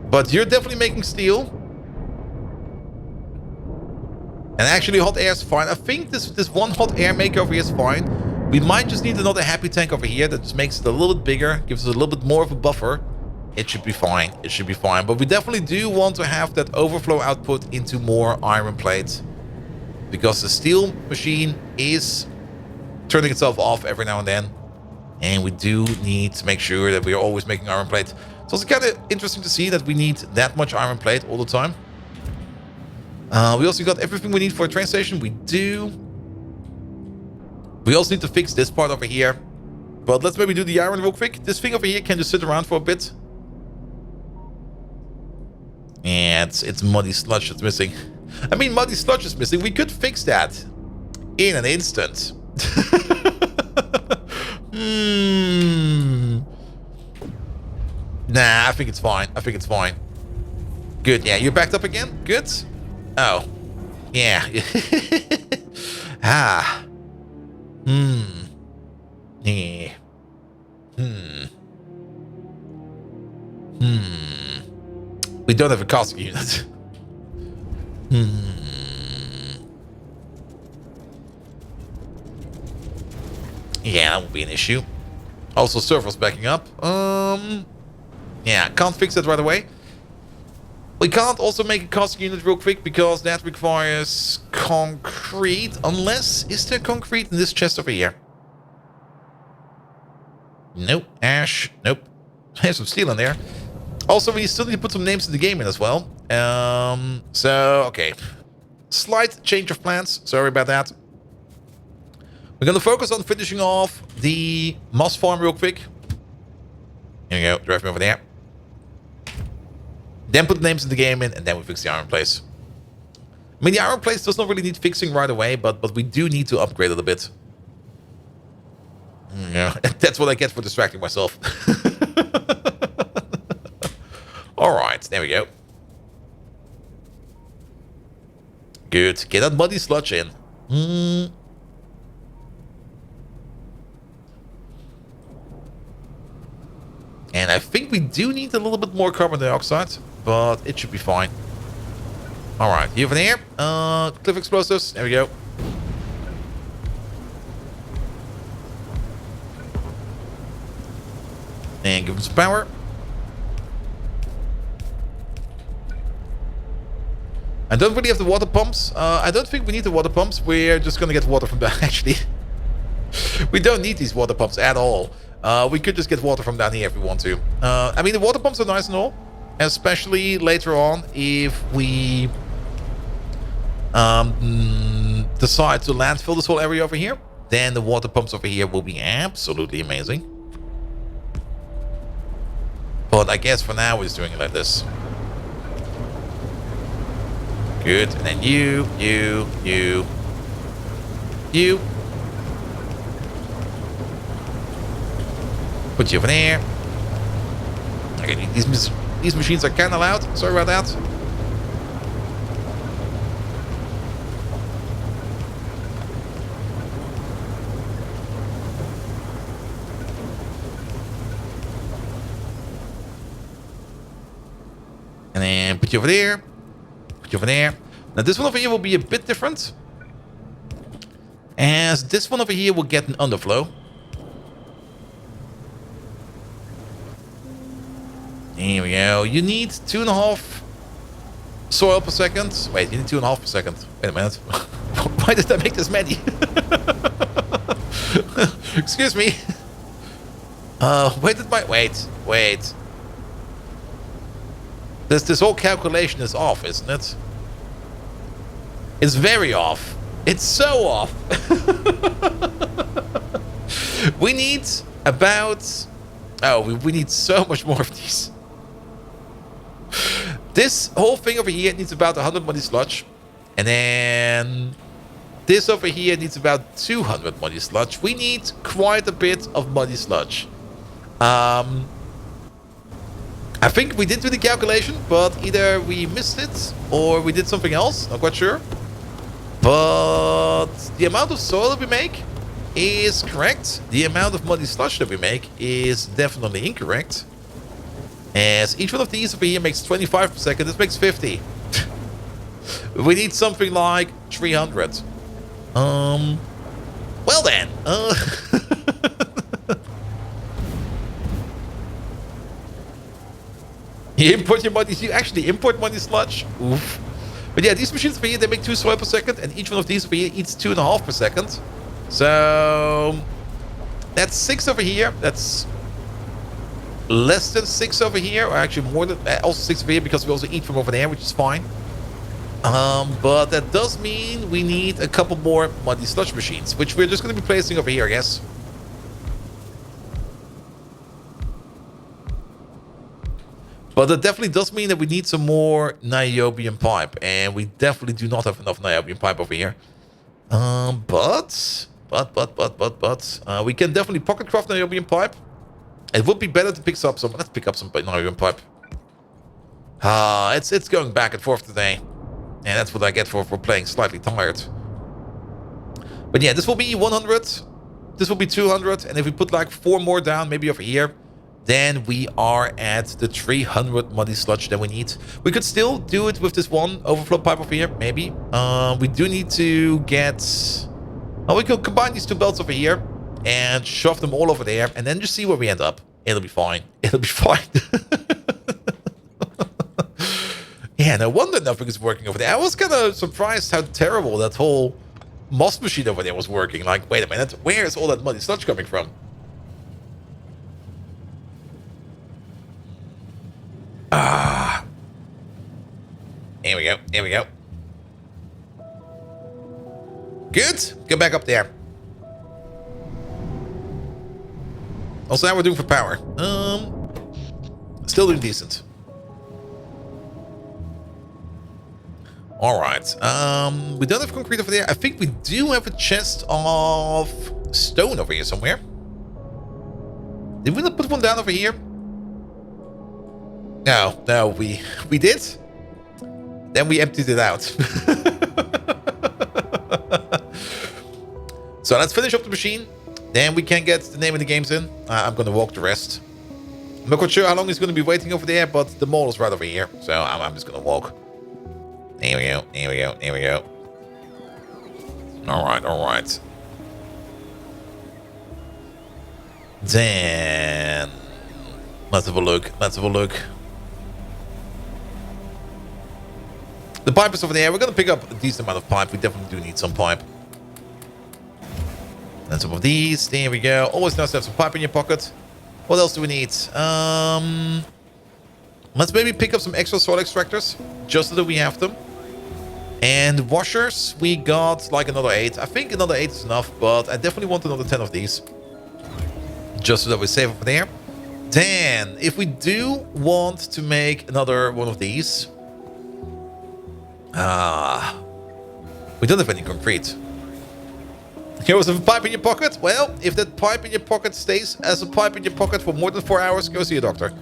But you're definitely making steel. And actually hot air is fine. I think this one hot air maker over here is fine. We might just need another happy tank over here that just makes it a little bit bigger, gives us a little bit more of a buffer. It should be fine. It should be fine. But we definitely do want to have that overflow output into more iron plates. Because the steel machine is turning itself off every now and then. And we do need to make sure that we are always making iron plate. So it's kind of interesting to see that we need that much iron plate all the time. We also got everything we need for a train station. We do. We also need to fix this part over here. But let's maybe do the iron real quick. This thing over here can just sit around for a bit. Yeah, it's muddy sludge that's missing. I mean, muddy sludge is missing. We could fix that in an instant. Nah, I think it's fine. I think it's fine. Good. Yeah, you're backed up again? Good. Oh. Yeah. Ah. Yeah. We don't have a casting unit. Yeah, that won't be an issue. Also, servers backing up. Yeah, can't fix that right away. We can't also make a casting unit real quick because that requires concrete. Unless, is there concrete in this chest over here? Nope. Ash. Nope. There's some steel in there. Also, we still need to put some names in the game in as well. So, okay. Slight change of plans. Sorry about that. We're going to focus on finishing off the moss farm real quick. Here we go. Drive me over there. Then put the names in the game in, and then we fix the iron place. I mean, the iron place does not really need fixing right away, but we do need to upgrade it a bit. Yeah, that's what I get for distracting myself. Alright, there we go. Good. Get that muddy sludge in. And I think we do need a little bit more carbon dioxide, but it should be fine. Alright, you over there. Cliff explosives. There we go. And give them some power. I don't really have the water pumps. I don't think we need the water pumps. We're just going to get water from that, actually. We don't need these water pumps at all. We could just get water from down here if we want to. I mean, the water pumps are nice and all. Especially later on if we decide to landfill this whole area over here. Then the water pumps over here will be absolutely amazing. But I guess for now we're just doing it like this. Good. And then you. Put you over there. Okay, these machines are kind of loud. Sorry about that. And then put you over there. Put you over there. Now this one over here will be a bit different, as this one over here will get an underflow. Here we go. You need 2.5 soil per second. Wait, you need 2.5 per second. Wait a minute. Why did I make this many? Excuse me. Where did my... Wait. This whole calculation is off, isn't it? It's very off. It's so off. We need about... Oh, we need so much more of these. This whole thing over here needs about 100 muddy sludge. And then this over here needs about 200 muddy sludge. We need quite a bit of muddy sludge. I think we did do the calculation, but either we missed it or we did something else. Not quite sure. But the amount of soil that we make is correct. The amount of muddy sludge that we make is definitely incorrect. As each one of these over here makes 25 per second, this makes 50. We need something like 300. Well then. You actually import muddy sludge. Oof. But yeah, these machines over here, they make 2 soil per second, and each one of these over here eats 2.5 per second. So that's 6 over here. That's less than 6 over here, or actually more than also 6 over here because we also eat from over there, which is fine. But that does mean we need a couple more muddy sludge machines, which we're just going to be placing over here, I guess. But that definitely does mean that we need some more niobium pipe, and we definitely do not have enough niobium pipe over here. But we can definitely pocket craft niobium pipe. It would be better to pick up some. Let's pick up some niobium pipe. It's going back and forth today, and that's what I get for playing slightly tired. But yeah, this will be 100. This will be 200, and if we put like 4 more down, maybe over here, then we are at the 300 muddy sludge that we need. We could still do it with this one overflow pipe over here, maybe. We do need to get... Oh, we could combine these 2 belts over here and shove them all over there, and then just see where we end up. It'll be fine. It'll be fine. Yeah, no wonder nothing is working over there. I was kind of surprised how terrible that whole moss machine over there was working. Like, wait a minute, where is all that muddy sludge coming from? Ah. Here we go. Here we go. Good. Go back up there. Also, how we're doing for power. Still doing decent. All right. We don't have concrete over there. I think we do have a chest of stone over here somewhere. Did we not put one down over here? No, we did. Then we emptied it out. So let's finish up the machine. Then we can get the name of the games in. I'm going to walk the rest. I'm not quite sure how long he's going to be waiting over there, but the mall is right over here. So I'm just going to walk. There we go. There we go. There we go. All right. All right. Then let's have a look. Let's have a look. The pipe is over there. We're going to pick up a decent amount of pipe. We definitely do need some pipe. And some of these. There we go. Always nice to have some pipe in your pocket. What else do we need? Let's maybe pick up some extra soil extractors. Just so that we have them. And washers. We got like another 8. I think another 8 is enough. But I definitely want another 10 of these. Just so that we're safe over there. Then, if we do want to make another one of these. We don't have any concrete. Here was a pipe in your pocket. Well, if that pipe in your pocket stays as a pipe in your pocket for more than 4 hours, go see a doctor.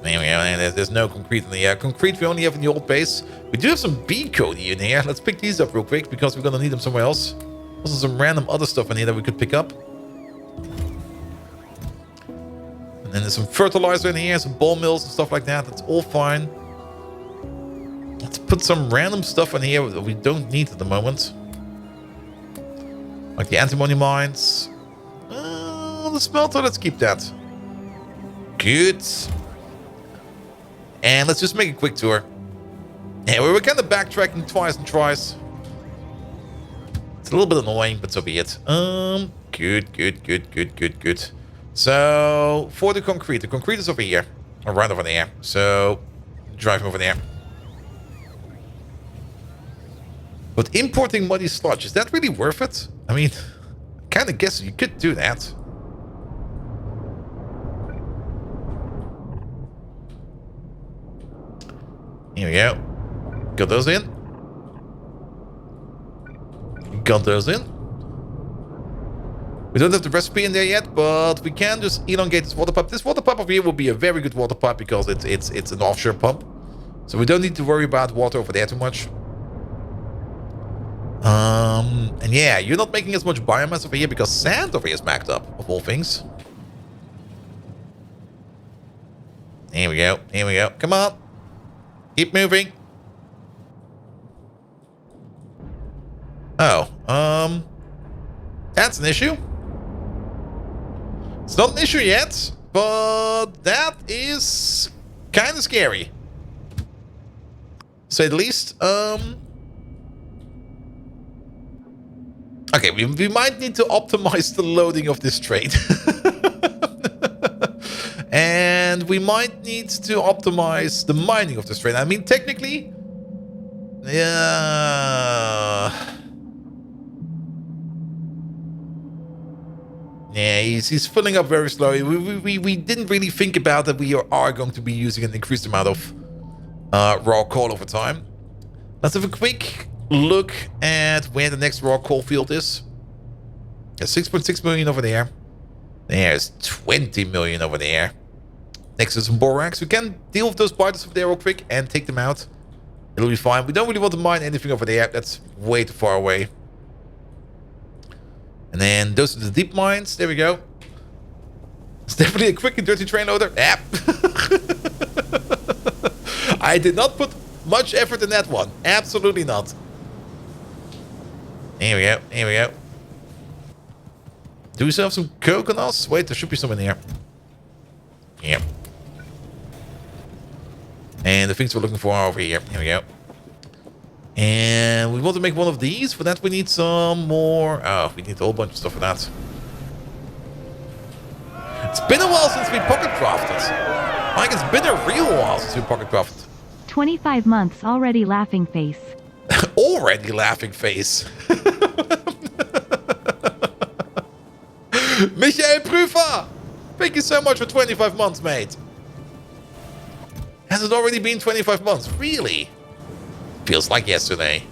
Anyway, there's no concrete in the concrete we only have in the old base. We do have some bead cody in here. Let's pick these up real quick because we're gonna need them somewhere else. Also some random other stuff in here that we could pick up. And then there's some fertilizer in here, some ball mills and stuff like that. That's all fine. Let's put some random stuff in here that we don't need at the moment. Like the antimony mines. The smelter, let's keep that. Good. And let's just make a quick tour. Yeah, we were kind of backtracking twice and twice. It's a little bit annoying, but so be it. Good. So, for the concrete is over here. Or right over there. So, drive over there. But importing muddy sludge, is that really worth it? I mean, I kind of guess you could do that. Here we go. Got those in. Got those in. We don't have the recipe in there yet, but we can just elongate this water pipe. This water pipe over here will be a very good water pipe because it's an offshore pump. So we don't need to worry about water over there too much. And yeah, you're not making as much biomass over here because sand over here is backed up, of all things. Here we go. Here we go. Come on. Keep moving. Oh, that's an issue. It's not an issue yet, but that is kind of scary. To say the least. Okay, we might need to optimize the loading of this train. And we might need to optimize the mining of this train. I mean, technically... Yeah, he's filling up very slowly. We didn't really think about that we are going to be using an increased amount of raw coal over time. Let's have a quick look at where the next raw coal field is. There's 6.6 million over there. There's 20 million over there. Next to some borax. We can deal with those biters over there real quick and take them out. It'll be fine. We don't really want to mine anything over there. That's way too far away. And then those are the deep mines. There we go. It's definitely a quick and dirty train loader. Yep. I did not put much effort in that one. Absolutely not. Here we go. Here we go. Do we still have some coconuts? Wait, there should be some in here. Yep. And the things we're looking for are over here. Here we go. And we want to make one of these. For that, we need some more. Oh, we need a whole bunch of stuff for that. It's been a while since we pocket crafted. Like, it's been a real while since we pocket crafted. 25 months already, laughing face. Already laughing face. Michael Prufa! Thank you so much for 25 months, mate. Has it already been 25 months? Really? Feels like yesterday.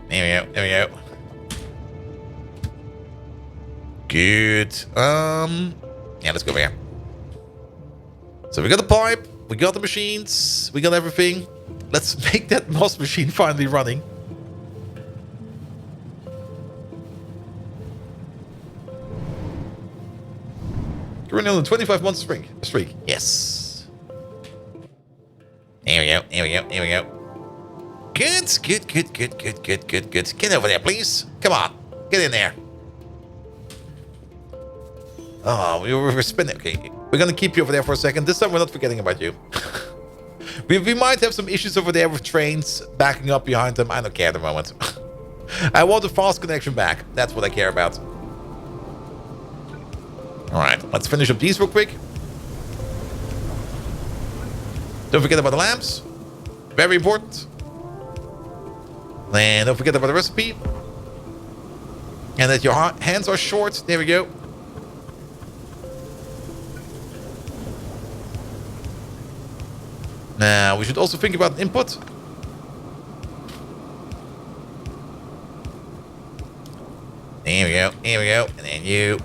There we go. There we go. Good. Yeah, let's go over here. So we got the pipe, we got the machines, we got everything. Let's make that moss machine finally running. Currently on the 25 month streak. Yes. There we go. There we go. There we go. Good. Good. Good. Good. Good. Good. Good. Good. Get over there, please. Come on. Get in there. Oh, we were spinning. Okay. We're going to keep you over there for a second. This time we're not forgetting about you. we might have some issues over there with trains backing up behind them. I don't care at the moment. I want a fast connection back. That's what I care about. Alright, let's finish up these real quick. Don't forget about the lamps. Very important. And don't forget about the recipe. And that your hands are short. There we go. Now, we should also think about input. There we go. Here we go. And then you.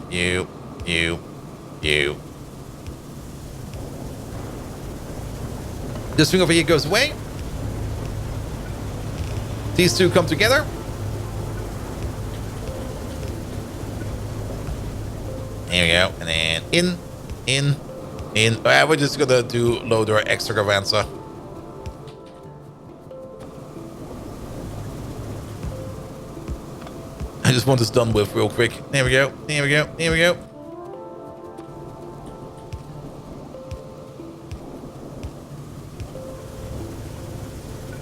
This thing over here goes away. These two come together. There we go. And then in. We're just gonna do loader extravaganza. I just want this done with real quick. There we go. There we go. There we go.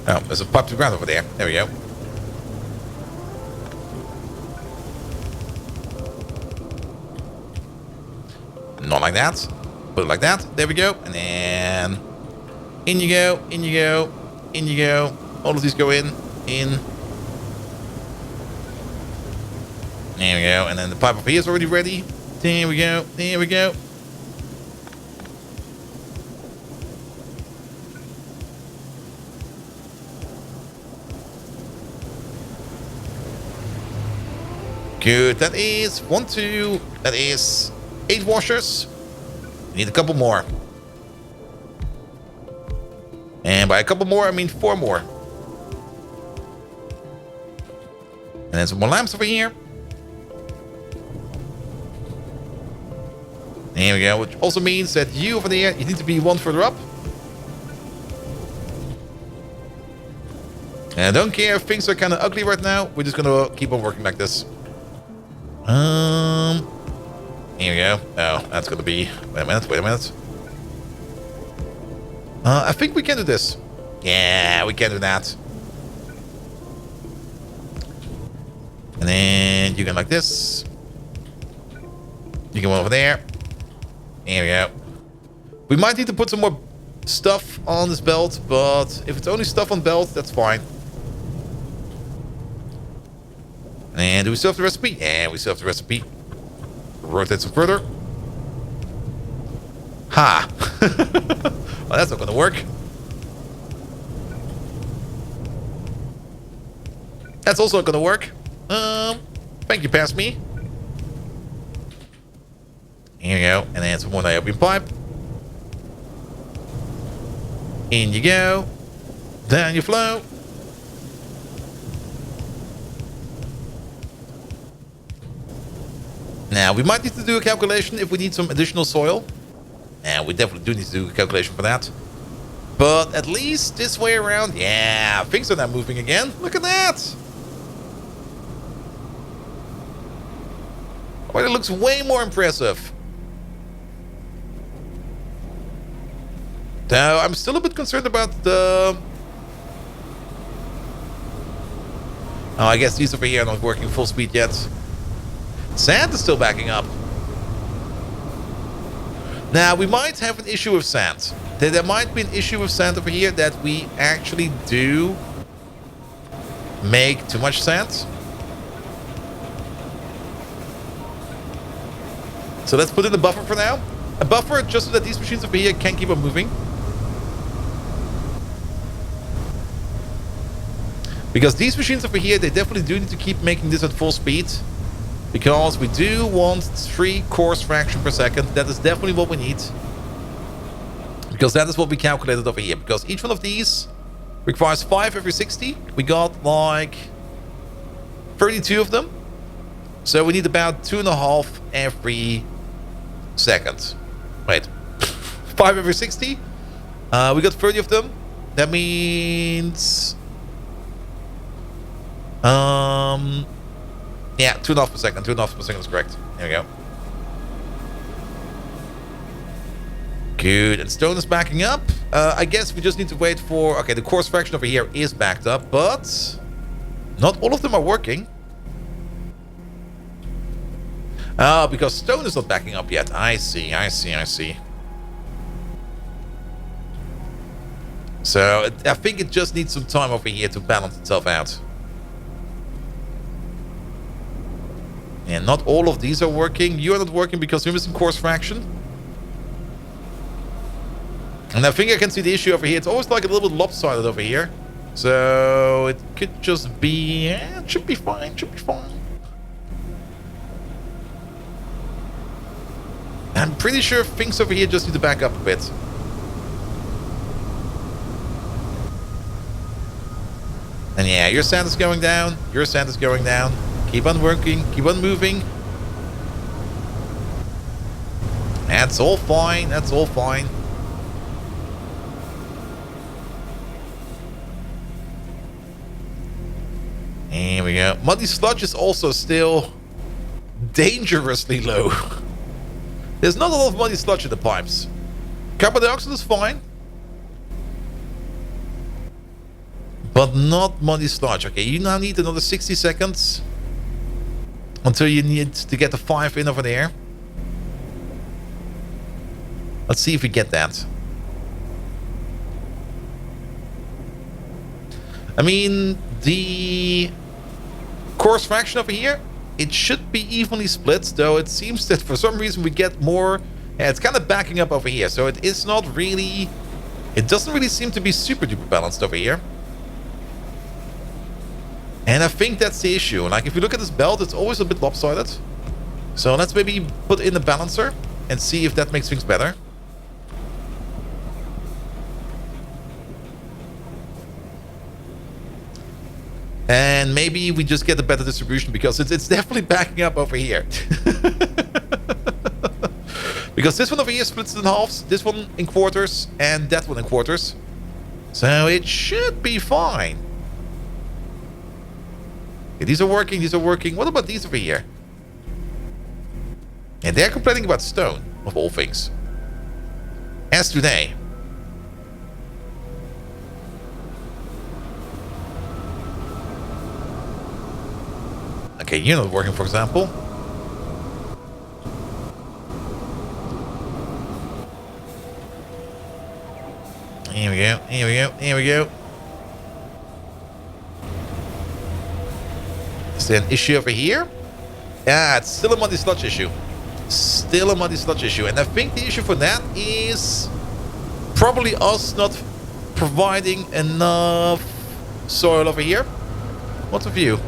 Oh, there's a pipe to the ground over there. There we go. Not like that. Put it like that. There we go. And then in you go. In you go. In you go. All of these go in. In. There we go. And then the pipe over here is already ready. There we go. There we go. Good. That is 1, 2. That is 8 washers. We need a couple more. And by a couple more, I mean 4 more. And then some more lamps over here. There we go. Which also means that you over there, you need to be 1 further up. And I don't care if things are kind of ugly right now. We're just going to keep on working like this. Here we go. Oh, that's going to be... Wait a minute. Wait a minute. I think we can do this. Yeah, we can do that. And then you can like this. You can go over there. Here we go. We might need to put some more stuff on this belt, but if it's only stuff on belt, that's fine. And do we still have the recipe? Yeah, we still have the recipe. Rotate some further. Ha! Well, that's not going to work. That's also not going to work. Thank you, pass me. Here we go. And then some more niobium pipe. In you go. Down you flow. Now, we might need to do a calculation if we need some additional soil. And we definitely do need to do a calculation for that. But at least this way around, yeah, things are not moving again. Look at that. Well, it looks way more impressive. Now, I'm still a bit concerned about the... Oh, I guess these over here are not working full speed yet. Sand is still backing up. Now, we might have an issue with sand. There might be an issue with sand over here that we actually do make too much sand. So let's put in a buffer for now. A buffer just so that these machines over here can keep on moving. Because these machines over here, they definitely do need to keep making this at full speed. Because we do want 3 cores fraction per second. That is definitely what we need. Because that is what we calculated over here. Because each one of these requires 5 every 60. We got like 32 of them. So we need about 2.5 every second. Wait. 5 every 60. We got 30 of them. That means... yeah, 2.5 per second. 2.5 per second is correct. There we go. Good. And stone is backing up. I guess we just need to wait for... Okay, the course fraction over here is backed up, but not all of them are working. Oh, because stone is not backing up yet. I see. So I think it just needs some time over here to balance itself out. And not all of these are working. You are not working because we're missing course fraction. And I think I can see the issue over here. It's always like a little bit lopsided over here. So it could just be... Yeah, it should be fine. I'm pretty sure things over here just need to back up a bit. And yeah, your sand is going down. Your sand is going down. Keep on working. Keep on moving. That's all fine. That's all fine. Here we go. Muddy sludge is also still dangerously low. There's not a lot of muddy sludge in the pipes. Carbon dioxide is fine. But not muddy sludge. Okay, you now need another 60 seconds. Until you need to get the 5 in over there. Let's see if we get that. I mean, the course fraction over here, it should be evenly split, though it seems that for some reason we get more... Yeah, it's kind of backing up over here, so it is not really... It doesn't really seem to be super duper balanced over here. And I think that's the issue. Like, if you look at this belt, it's always a bit lopsided. So let's maybe put in the balancer and see if that makes things better. And maybe we just get a better distribution because it's definitely backing up over here. Because this one over here splits in halves, this one in quarters, and that one in quarters. So it should be fine. Okay, these are working, these are working. What about these over here? And they're complaining about stone, of all things. As do they. Okay, you're not working, for example. Here we go, here we go, here we go. Is there an issue over here? Yeah, it's still a muddy sludge issue. Still a muddy sludge issue. And I think the issue for that is probably us not providing enough soil over here. What's the view?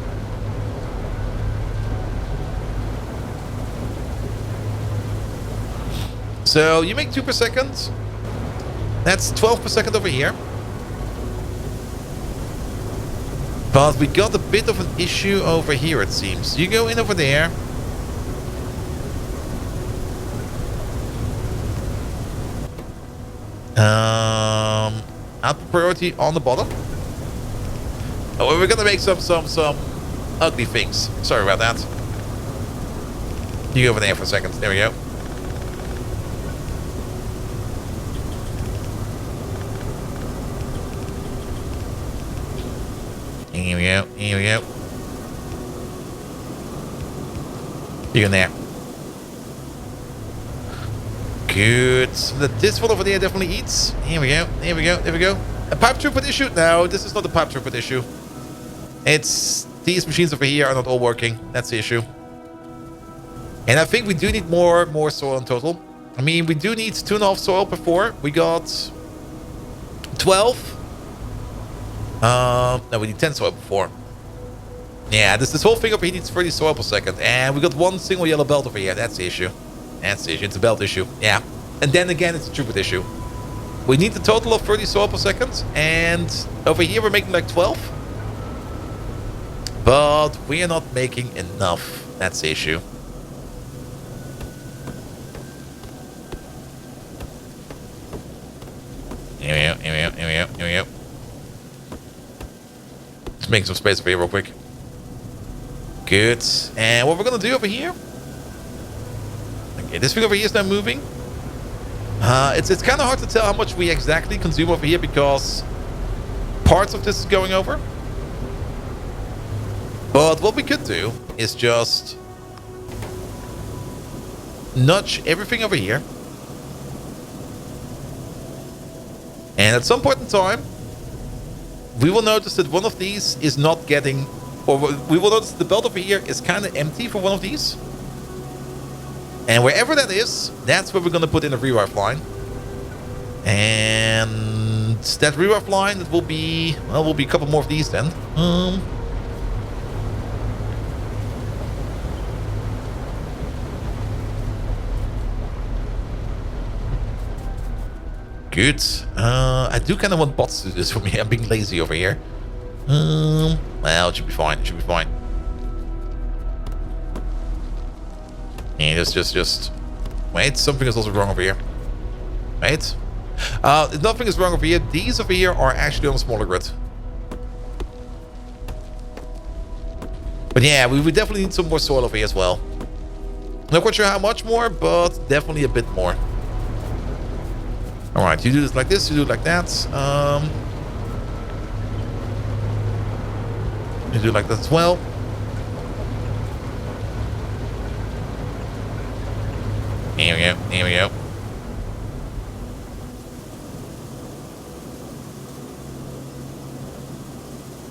So you make 2 per second. That's 12 per second over here. But we got a bit of an issue over here, it seems. You go in over there. output priority on the bottom. Oh, we're gonna make some ugly things. Sorry about that. You go over there for a second. There we go. Here we go. Here we go. You in there. Good. This one over there definitely eats. Here we go. Here we go. There we go. A pipe throughput issue? No, this is not a pipe throughput issue. It's these machines over here are not all working. That's the issue. And I think we do need more soil in total. I mean, we do need 2.5 soil per 4. We got 12. No, we need 10 soil per 4. Yeah, this whole thing over here needs 30 soil per second. And we got one single yellow belt over here. That's the issue. That's the issue. It's a belt issue. Yeah. And then again, it's a throughput issue. We need a total of 30 soil per second. And over here, we're making like 12. But we are not making enough. That's the issue. Here we go. Here we go. Here we go. Here we go. Let's make some space over here real quick. Good. And what we're going to do over here... Okay, this thing over here is now moving. It's kind of hard to tell how much we exactly consume over here because parts of this is going over. But what we could do is just nudge everything over here. And at some point in time, we will notice that one of these is not getting... Or we will notice the belt over here is kind of empty for one of these. And wherever that is, that's where we're going to put in a reroute line. And that reroute line, it will be... Well, will be a couple more of these then. Good. I do kind of want bots to do this for me. I'm being lazy over here. Well, it should be fine. It should be fine. And just... Wait, something is also wrong over here. Wait. Nothing is wrong over here. These over here are actually on a smaller grid. But yeah, we would definitely need some more soil over here as well. Not quite sure how much more, but definitely a bit more. Alright, you do this like this, you do it like that. You do it like that as well. Here we go, here we go.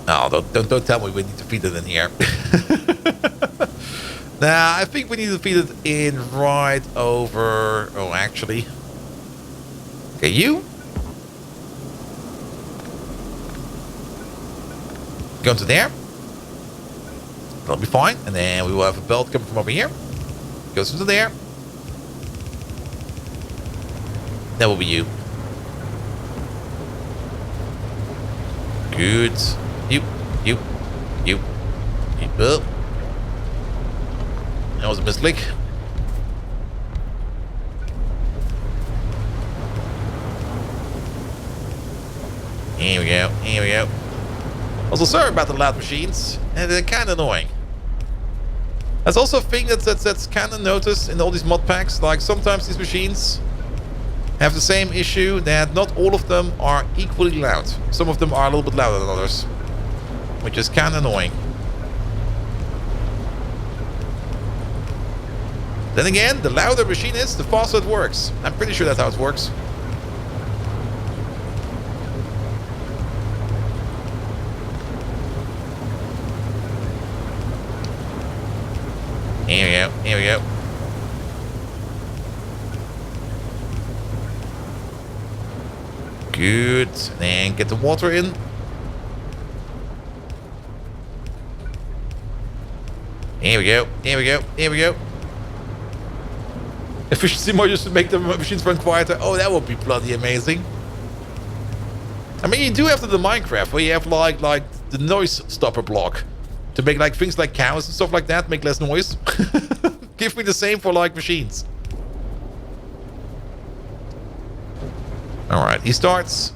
Oh, don't tell me we need to feed it in here. Nah, I think we need to feed it in right over... Oh, actually... Okay, you. Go into there. That'll be fine. And then we will have a belt coming from over here. Goes into there. That will be you. Good. You. Oh. That was a misclick. Here we go. Here we go. Also, sorry about the loud machines. And they're kind of annoying. That's also a thing that's kind of noticed in all these mod packs. Like, sometimes these machines have the same issue that not all of them are equally loud. Some of them are a little bit louder than others. Which is kind of annoying. Then again, the louder a machine is, the faster it works. I'm pretty sure that's how it works. Here we go. Here we go. Good. And get the water in. Here we go. Here we go. Here we go. Efficiency more just to make the machines run quieter. Oh, that would be bloody amazing. I mean, you do have the Minecraft where you have like the noise stopper block. To make like things like cows and stuff like that, make less noise. Give me the same for like machines. Alright, he starts.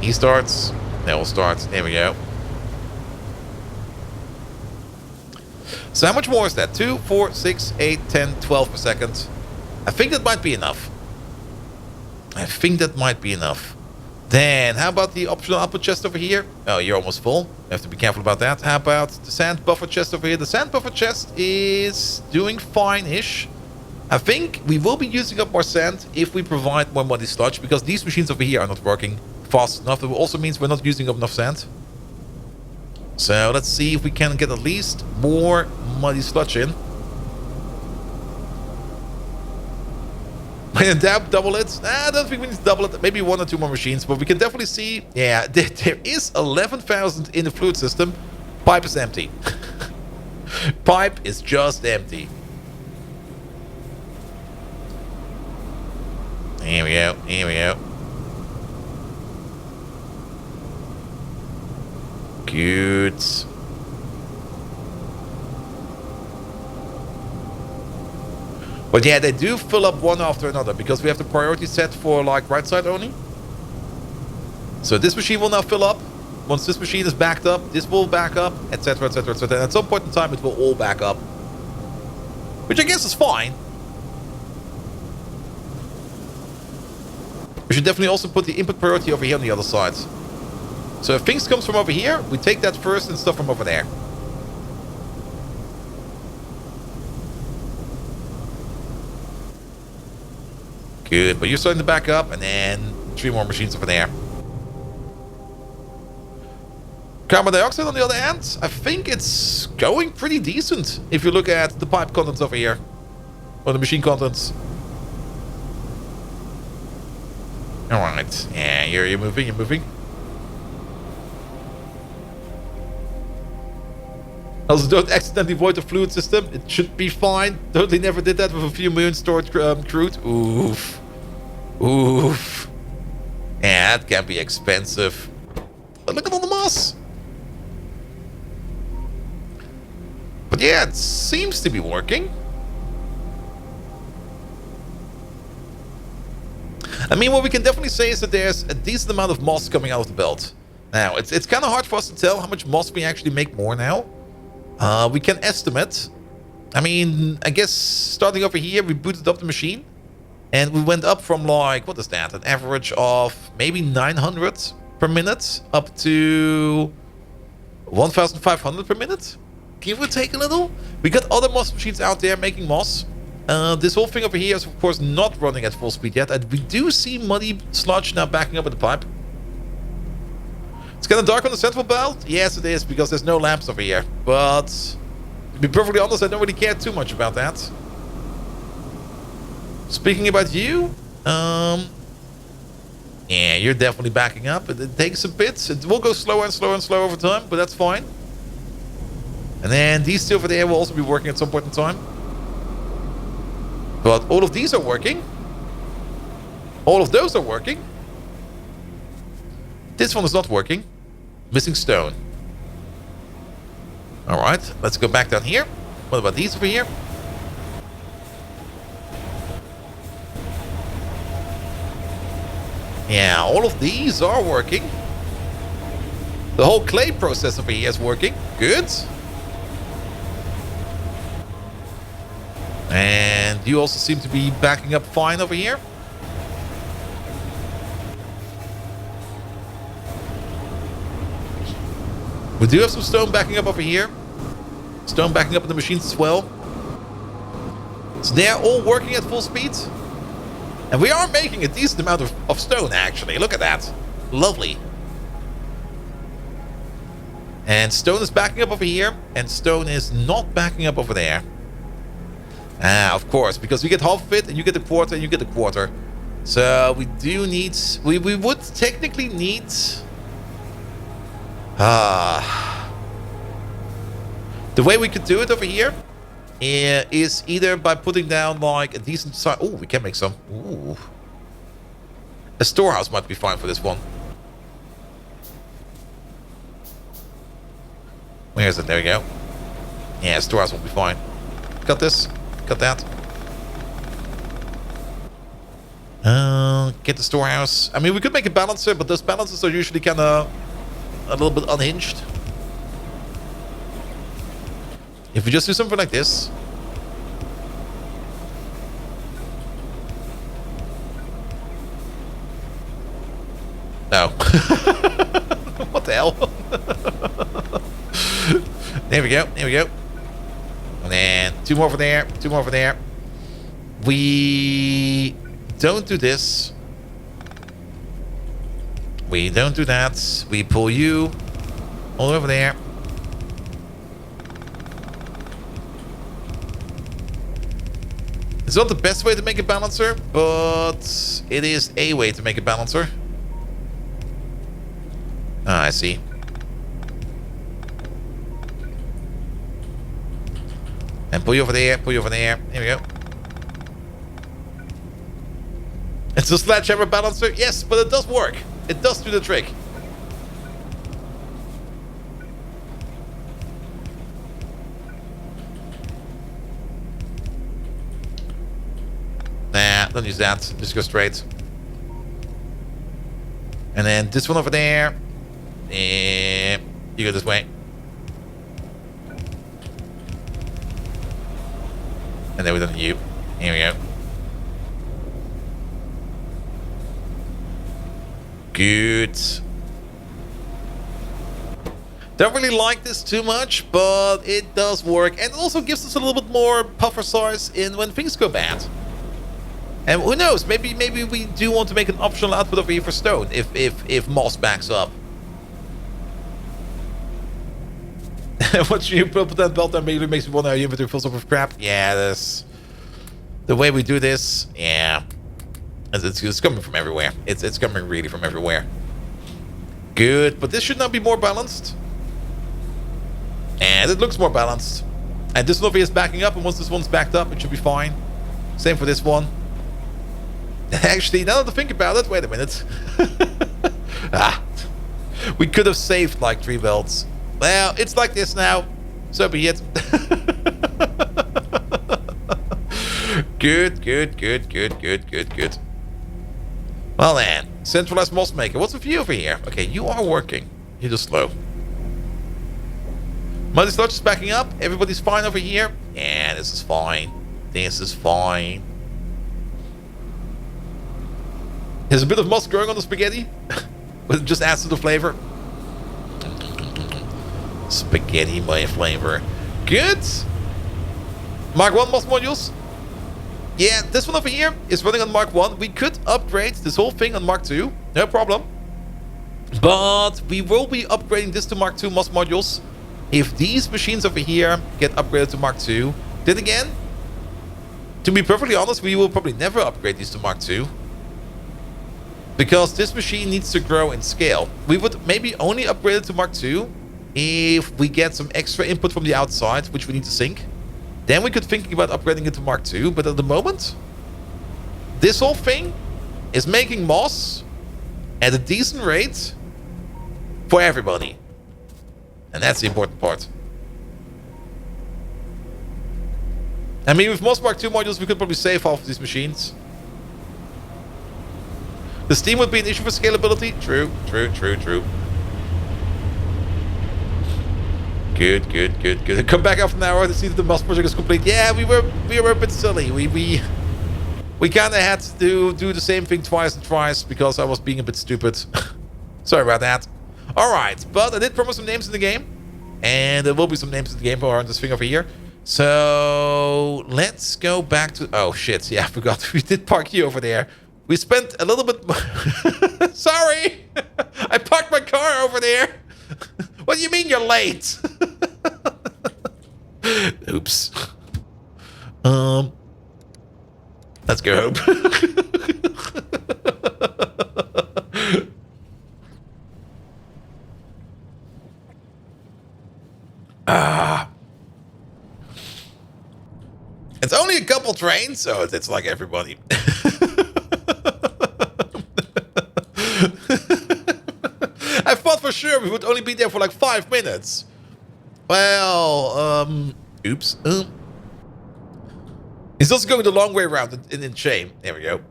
He starts. They will start. There we go. So how much more is that? 2, 4, 6, 8, 10, 12 per second. I think that might be enough. I think that might be enough. Then, how about the optional output chest over here? Oh, you're almost full. You have to be careful about that. How about the sand buffer chest over here? The sand buffer chest is doing fine-ish. I think we will be using up more sand if we provide more muddy sludge, because these machines over here are not working fast enough. That also means we're not using up enough sand. So let's see if we can get at least more muddy sludge in. When in doubt, double it. I don't think we need to double it. Maybe 1 or 2 more machines, but we can definitely see, yeah, there is 11,000 in the fluid system. Pipe is empty. Pipe is just empty. Here we go. Here we go. Good. But yeah, they do fill up one after another because we have the priority set for like right side only. So this machine will now fill up. Once this machine is backed up, this will back up, etc, etc, etc. And at some point in time, it will all back up. Which I guess is fine. We should definitely also put the input priority over here on the other side. So if things comes from over here, we take that first and stuff from over there. Good, but you're starting to back up, and then 3 more machines over there. Carbon dioxide, on the other hand, I think it's going pretty decent if you look at the pipe contents over here. Or the machine contents. Alright, yeah, you're moving, you're moving. Also, don't accidentally void the fluid system. It should be fine. Totally never did that with a few million stored crude. Oof. Oof. Yeah, that can be expensive. But look at all the moss. But yeah, it seems to be working. I mean, what we can definitely say is that there's a decent amount of moss coming out of the belt. Now, it's kind of hard for us to tell how much moss we actually make more now. We can estimate. I mean, I guess starting over here, we booted up the machine. And we went up from like, what is that? An average of maybe 900 per minute up to 1,500 per minute. Give or take a little. We got other moss machines out there making moss. This whole thing over here is of course not running at full speed yet. And we do see muddy sludge now backing up in the pipe. It's kind of dark on the central belt. Yes, it is, because there's no lamps over here. But to be perfectly honest, I don't really care too much about that. Speaking about you, yeah, you're definitely backing up. It takes a bit. It will go slower and slower and slower over time, but that's fine. And then these two over there will also be working at some point in time. But all of these are working. All of those are working. This one is not working. Missing stone. Alright, let's go back down here. What about these over here? Yeah, all of these are working. The whole clay process over here is working. Good. And you also seem to be backing up fine over here. We do have some stone backing up over here. Stone backing up in the machines as well. So they're all working at full speed. And we are making a decent amount of stone, actually. Look at that. Lovely. And stone is backing up over here. And stone is not backing up over there. Ah, of course. Because we get half of it, and you get a quarter, and you get a quarter. So we do need... We would technically need... The way we could do it over here is either by putting down like a decent size. Oh, we can make some. Ooh. A storehouse might be fine for this one. Where is it? There we go. Yeah, storehouse will be fine. Got this. Got that. Get the storehouse. I mean, we could make a balancer, but those balancers are usually kind of a little bit unhinged. If we just do something like this. No. What the hell? There we go. There we go. And then 2 more for there. 2 more for there. We don't do this. We don't do that. We pull you all over there. It's not the best way to make a balancer, but it is a way to make a balancer. Ah, I see. And pull you over there, pull you over there. Here we go. It's a sledgehammer balancer. Yes, but it does work. It does do the trick. Nah, don't use that. Just go straight. And then this one over there. You go this way. And then we're done you. Here we go. Good. Don't really like this too much, but it does work. And it also gives us a little bit more puffer size in when things go bad. And who knows, maybe we do want to make an optional output over here for stone if moss backs up. Once you put that belt down, immediately makes me wonder how your inventory fills up with crap. Yeah, that's the way we do this. Yeah, it's coming from everywhere. It's coming really from everywhere. Good, but this should now be more balanced. And it looks more balanced. And this one over here is backing up, and once this one's backed up, it should be fine. Same for this one. Actually, now that I think about it, wait a minute. We could have saved like 3 belts. Well, it's like this now. So be it. Good. Well then, centralized moss maker. What's with you over here? Okay, you are working. You're just slow. Muddy sludge is backing up. Everybody's fine over here. Yeah, this is fine. This is fine. There's a bit of moss growing on the spaghetti, but it just adds to the flavor. Spaghetti by flavor. Good. Mark 1 moss modules. Yeah, this one over here is running on Mark 1. We could upgrade this whole thing on Mark 2. No problem. But we will be upgrading this to Mark 2 moss modules if these machines over here get upgraded to Mark 2. Then again, to be perfectly honest, we will probably never upgrade these to Mark 2. Because this machine needs to grow in scale. We would maybe only upgrade it to Mark 2 if we get some extra input from the outside, which we need to sink. Then we could think about upgrading it to Mark 2. But at the moment, this whole thing is making moss at a decent rate for everybody. And that's the important part. I mean, with most Mark 2 modules, we could probably save half of these machines. The steam would be an issue for scalability. True. Good. Come back after an hour to see that the moss project is complete. Yeah, we were a bit silly. We kind of had to do the same thing twice and twice because I was being a bit stupid. Sorry about that. All right, but I did promise some names in the game, and there will be some names in the game for this thing over here. So let's go back to. Oh shit! Yeah, I forgot. We did park you over there. We spent a little bit... Sorry! I parked my car over there! What do you mean you're late? Oops. Let's go home. It's only a couple trains, so it's like everybody. I thought for sure we would only be there for like 5 minutes. Well, oops. He's also going the long way around in shame. There we go.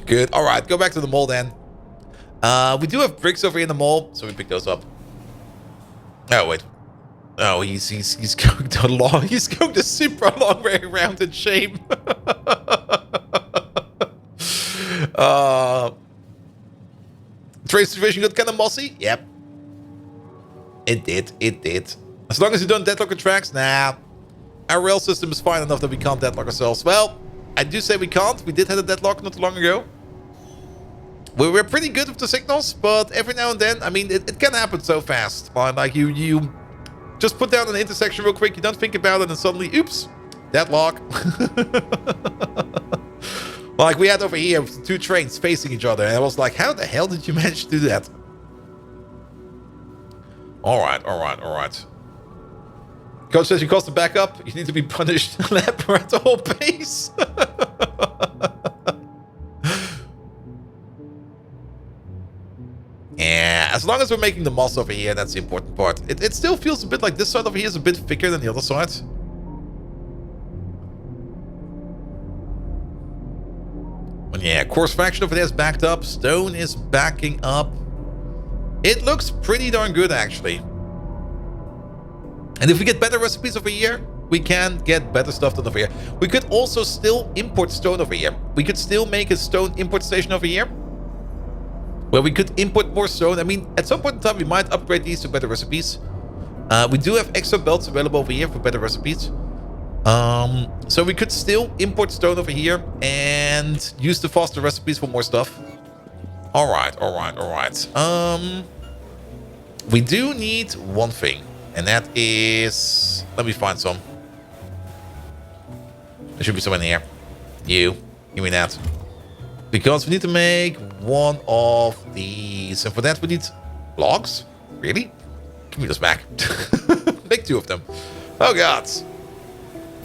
Good. All right, go back to the mall then. We do have bricks over here in the mall, so we pick those up. Oh, wait. Oh, he's going the long. He's going the super long way around in shame. Trade situation got kind of mossy. Yep. It did. As long as you don't deadlock the tracks, nah. Our rail system is fine enough that we can't deadlock ourselves. Well, I do say we can't. We did have a deadlock not too long ago. We were pretty good with the signals, but every now and then, I mean, it can happen so fast. Like you just put down an intersection real quick, you don't think about it, and suddenly, oops, deadlock. Like we had over here with 2 trains facing each other, and I was like, how the hell did you manage to do that? All right. Coach says you caused the backup. You need to be punished. Lap at the whole pace. Yeah, as long as we're making the moss over here, that's the important part. It still feels a bit like this side over here is a bit thicker than the other side. But yeah, course fraction over there is backed up. Stone is backing up. It looks pretty darn good, actually. And if we get better recipes over here, we can get better stuff done over here. We could also still import stone over here. We could still make a stone import station over here, where we could import more stone. I mean, at some point in time, we might upgrade these to better recipes. We do have extra belts available over here for better recipes. So we could still import stone over here and use the faster recipes for more stuff. All right. We do need one thing, and that is... Let me find some. There should be some in here. You. Give me that. Because we need to make one of these. And for that we need logs? Really? Give me those back. Make 2 of them. Oh god.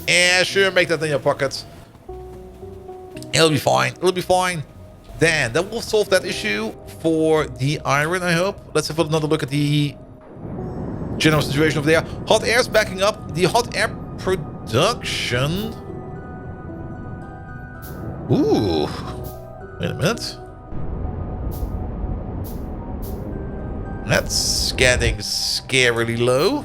Yeah, sure, make that in your pocket. It'll be fine. Then that will solve that issue for the iron, I hope. Let's have another look at the general situation over there. Hot air's backing up. The hot air production... Ooh. Wait a minute. That's getting scarily low.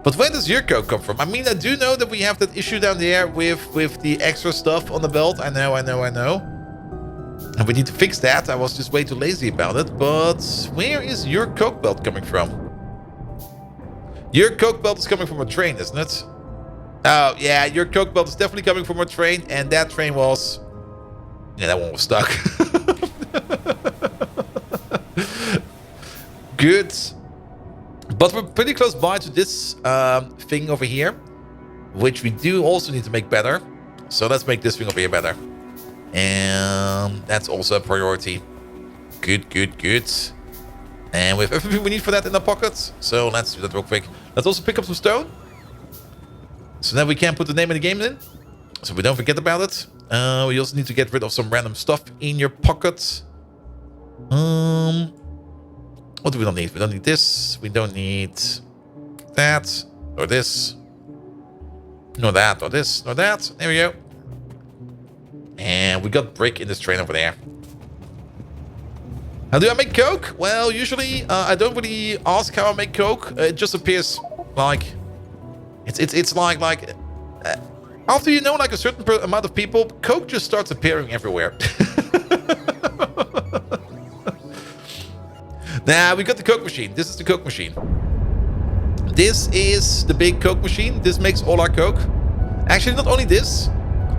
But where does your coke come from? I mean, I do know that we have that issue down there with the extra stuff on the belt. I know. And we need to fix that. I was just way too lazy about it. But where is your coke belt coming from? Your coke belt is coming from a train, isn't it? Oh, yeah, your coke belt is definitely coming from a train. And that train was... Yeah, that one was stuck. Good. But we're pretty close by to this thing over here, which we do also need to make better. So let's make this thing over here better. And that's also a priority. Good. And we have everything we need for that in our pockets. So let's do that real quick. Let's also pick up some stone. So now we can put the name of the game in. So we don't forget about it. We also need to get rid of some random stuff in your pockets. What do we don't need? We don't need this. We don't need that. Or this. Nor that. Or this. Nor that. There we go. And we got brick in this train over there. How do I make coke? Well, usually I don't really ask how I make coke. It just appears like... It's like after you know like a certain amount of people, coke just starts appearing everywhere. Now, we got the coke machine. This is the coke machine. This is the big coke machine. This makes all our coke. Actually, not only this.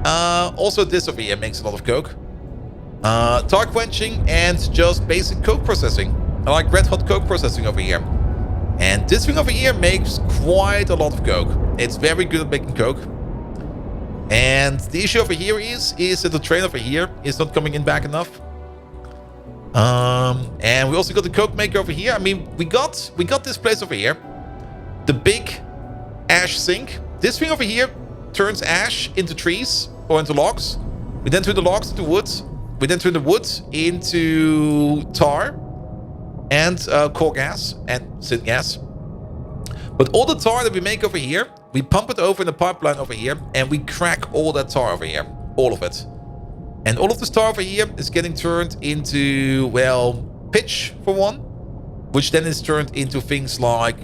Also this over here makes a lot of coke. Tar quenching and just basic coke processing. I like red hot coke processing over here. And this thing over here makes quite a lot of coke. It's very good at making coke. And the issue over here is that the train over here is not coming in back enough. And we also got the coke maker over here. I mean, we got this place over here. The big ash sink. This thing over here turns ash into trees or into logs. We then turn the logs into wood. We then turn the wood into tar and coal gas and syngas. But all the tar that we make over here, we pump it over in the pipeline over here and we crack all that tar over here. All of it. And all of the tar over here is getting turned into, well, pitch for one, which then is turned into things like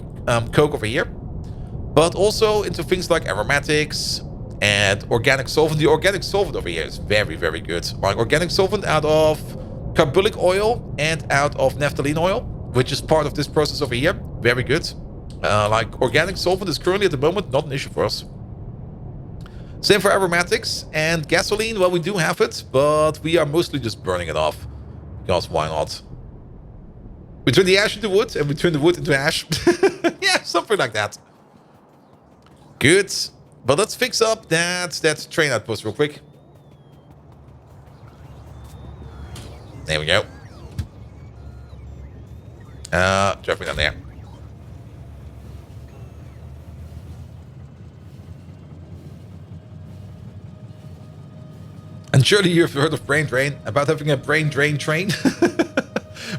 coke over here, but also into things like aromatics and organic solvent. The organic solvent over here is very, very good. Like organic solvent out of carboxylic oil and out of naphthalene oil, which is part of this process over here. Very good. Like organic solvent is currently at the moment not an issue for us. Same for aromatics and gasoline. Well, we do have it, but we are mostly just burning it off. Because why not? We turn the ash into wood and we turn the wood into ash. Yeah, something like that. Good. But let's fix up that train outpost real quick. There we go. Drop me down there. And surely you've heard of brain drain, about having a brain drain train.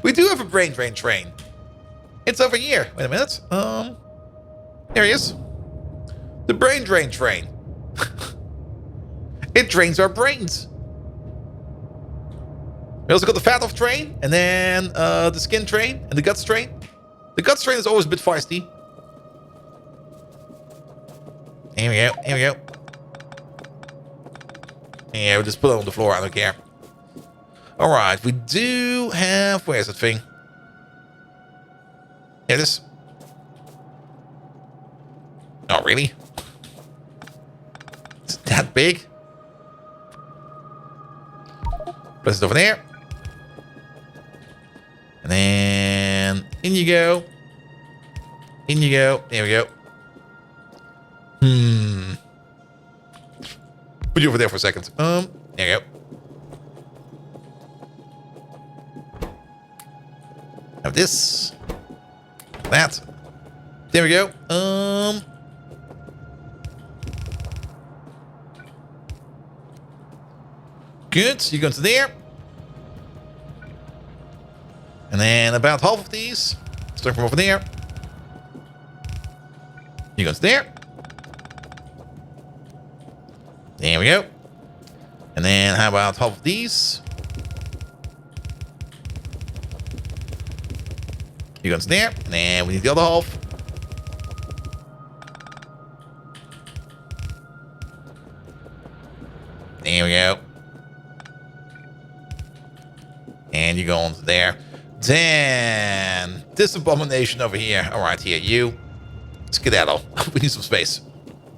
We do have a brain drain train. It's over here. Wait a minute. There he is. The brain drain train. It drains our brains. We also got the fat off train, and then the skin train, and the guts train. The guts train is always a bit feisty. Here we go. Here we go. Yeah, we'll just put it on the floor. I don't care. All right, we do have... Where's that thing? Here it is. Oh, really? It's that big? Place it over there. And then... In you go. In you go. There we go. Put you over there for a second. There you go. Have this. That. There we go. Good. You go to there. And then about half of these. Start from over there. You go to there. There we go. And then how about half of these? You go to there. And then we need the other half. There we go. And you go on to there. Then this abomination over here. All right, here, you. Skedaddle. We need some space.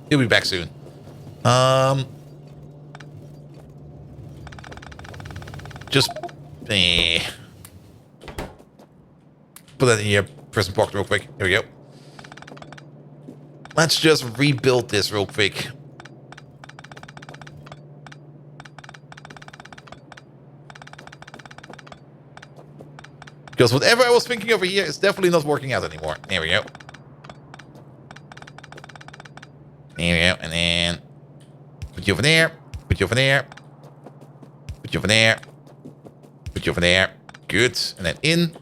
He'll be back soon. Just put that in your prison pocket real quick. Here we go. Let's just rebuild this real quick. Because whatever I was thinking over here is definitely not working out anymore. There we go. There we go. And then put you over there. Put you over there. Put you over there. Put you over there. Good. And then in.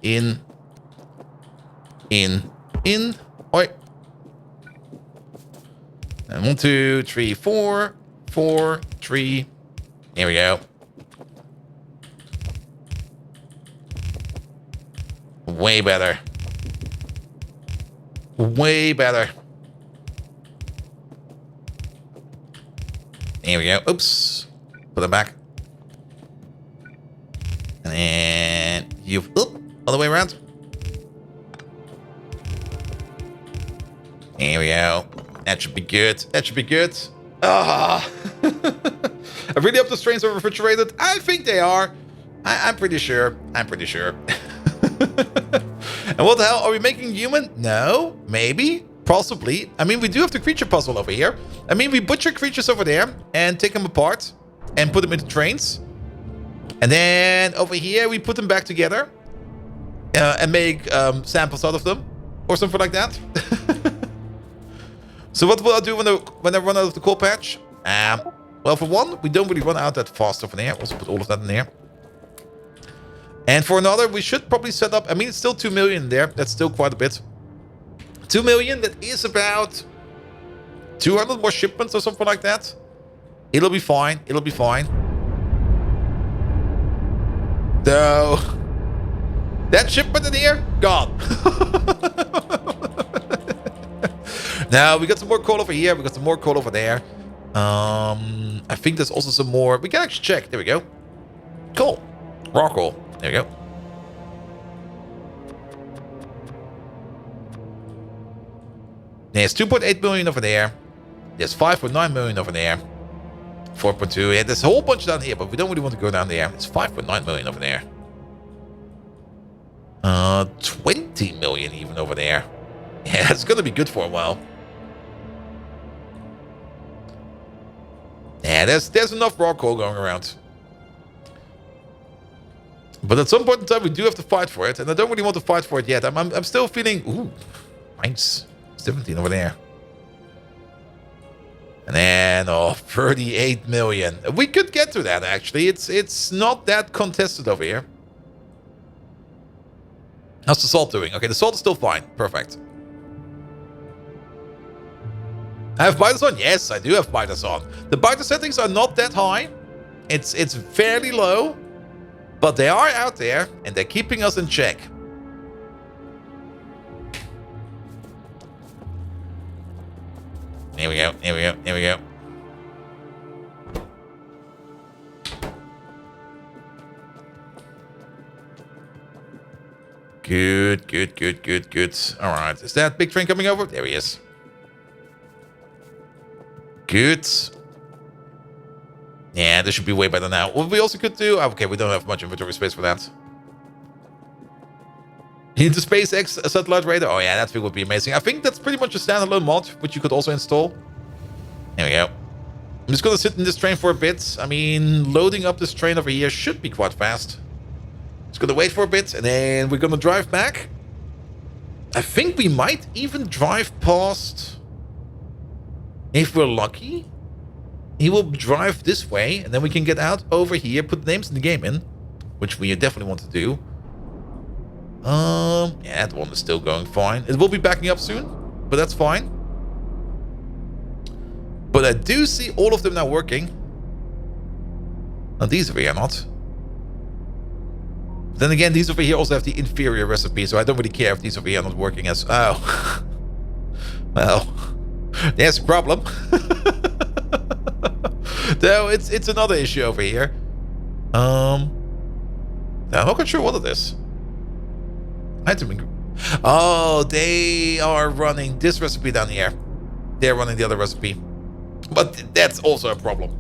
Oi. And 1, 2, 3, 4. 4, 3. There we go. Way better. Way better. There we go. Oops. Put them back. And then you've... Oop. All the way around. There we go. That should be good. That should be good. Ah. I really hope the trains are refrigerated. I think they are. I'm pretty sure. I'm pretty sure. And what the hell? Are we making human? No. Maybe. Possibly. I mean, we do have the creature puzzle over here. I mean, we butcher creatures over there and take them apart and put them into trains. And then over here, we put them back together and make samples out of them or something like that. So what will I do when I run out of the coal patch? Well, for one, we don't really run out that fast over there. Also put all of that in there. And for another, we should probably set up... I mean, it's still 2 million there. That's still quite a bit. 2 million, that is about 200 more shipments or something like that. It'll be fine. It'll be fine. No. That shipment in here, gone. Now we got some more coal over here. We got some more coal over there. I think there's also some more. We can actually check. There we go. Cool. Raw coal. There we go. There's 2.8 million over there. There's 5.9 million over there. 4.2. Yeah, there's a whole bunch down here, but we don't really want to go down there. It's 5.9 million over there. 20 million even over there. Yeah, it's gonna be good for a while. Yeah, there's enough raw coal going around. But at some point in time, we do have to fight for it, and I don't really want to fight for it yet. I'm still feeling... Ooh, nice. 17 over there. And then, 38 million. We could get to that, actually. It's not that contested over here. How's the salt doing? Okay, the salt is still fine. Perfect. I have biters on? Yes, I do have biters on. The biter settings are not that high. It's fairly low. But they are out there, and they're keeping us in check. Here we go, here we go, here we go. Good, good, good, good, good. All right, is that big train coming over? There he is. Good. Yeah, this should be way better now. What we also could do... Okay, we don't have much inventory space for that. You need the SpaceX satellite radar? Oh yeah, that thing would be amazing. I think that's pretty much a standalone mod, which you could also install. There we go. I'm just going to sit in this train for a bit. I mean, loading up this train over here should be quite fast. Just going to wait for a bit, and then we're going to drive back. I think we might even drive past... If we're lucky... He will drive this way, and then we can get out over here, put names in the game in, which we definitely want to do. Yeah, that one is still going fine. It will be backing up soon, but that's fine. But I do see all of them now working. Now these over here are not. Then again, these over here also have the inferior recipe, so I don't really care if these over here are not working as... Oh. Well, there's a problem. No, it's another issue over here. I'm not quite sure what it is. Oh, they are running this recipe down here. They're running the other recipe. But that's also a problem.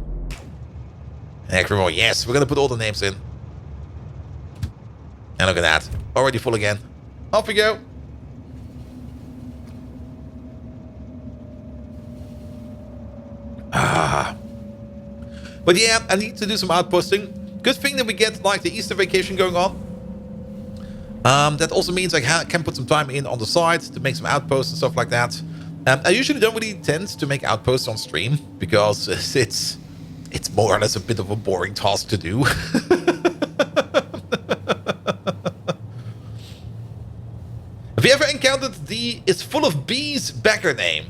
Yes, we're gonna put all the names in. And look at that. Already full again. Off we go. But yeah, I need to do some outposting. Good thing that we get like the Easter vacation going on. That also means I can put some time in on the side to make some outposts and stuff like that. I usually don't really tend to make outposts on stream because it's more or less a bit of a boring task to do. Have you ever encountered the "it's full of bees" backer name?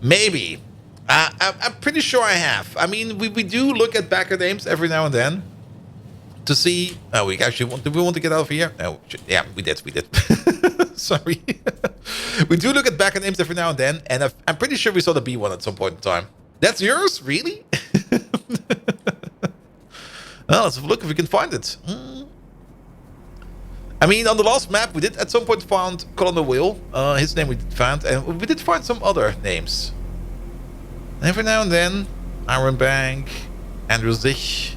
Maybe. I'm pretty sure I have. I mean, we do look at backer names every now and then to see. Oh, we actually want. Do we want to get out of here? No. Yeah, we did. We did. Sorry. We do look at backer names every now and then, and I'm pretty sure we saw the B one at some point in time. That's yours, really? Well, let's have a look if we can find it. I mean, on the last map, we did at some point find Colonel Will. His name we did find, and we did find some other names. Every now and then, Iron Bank, Andrew Zich,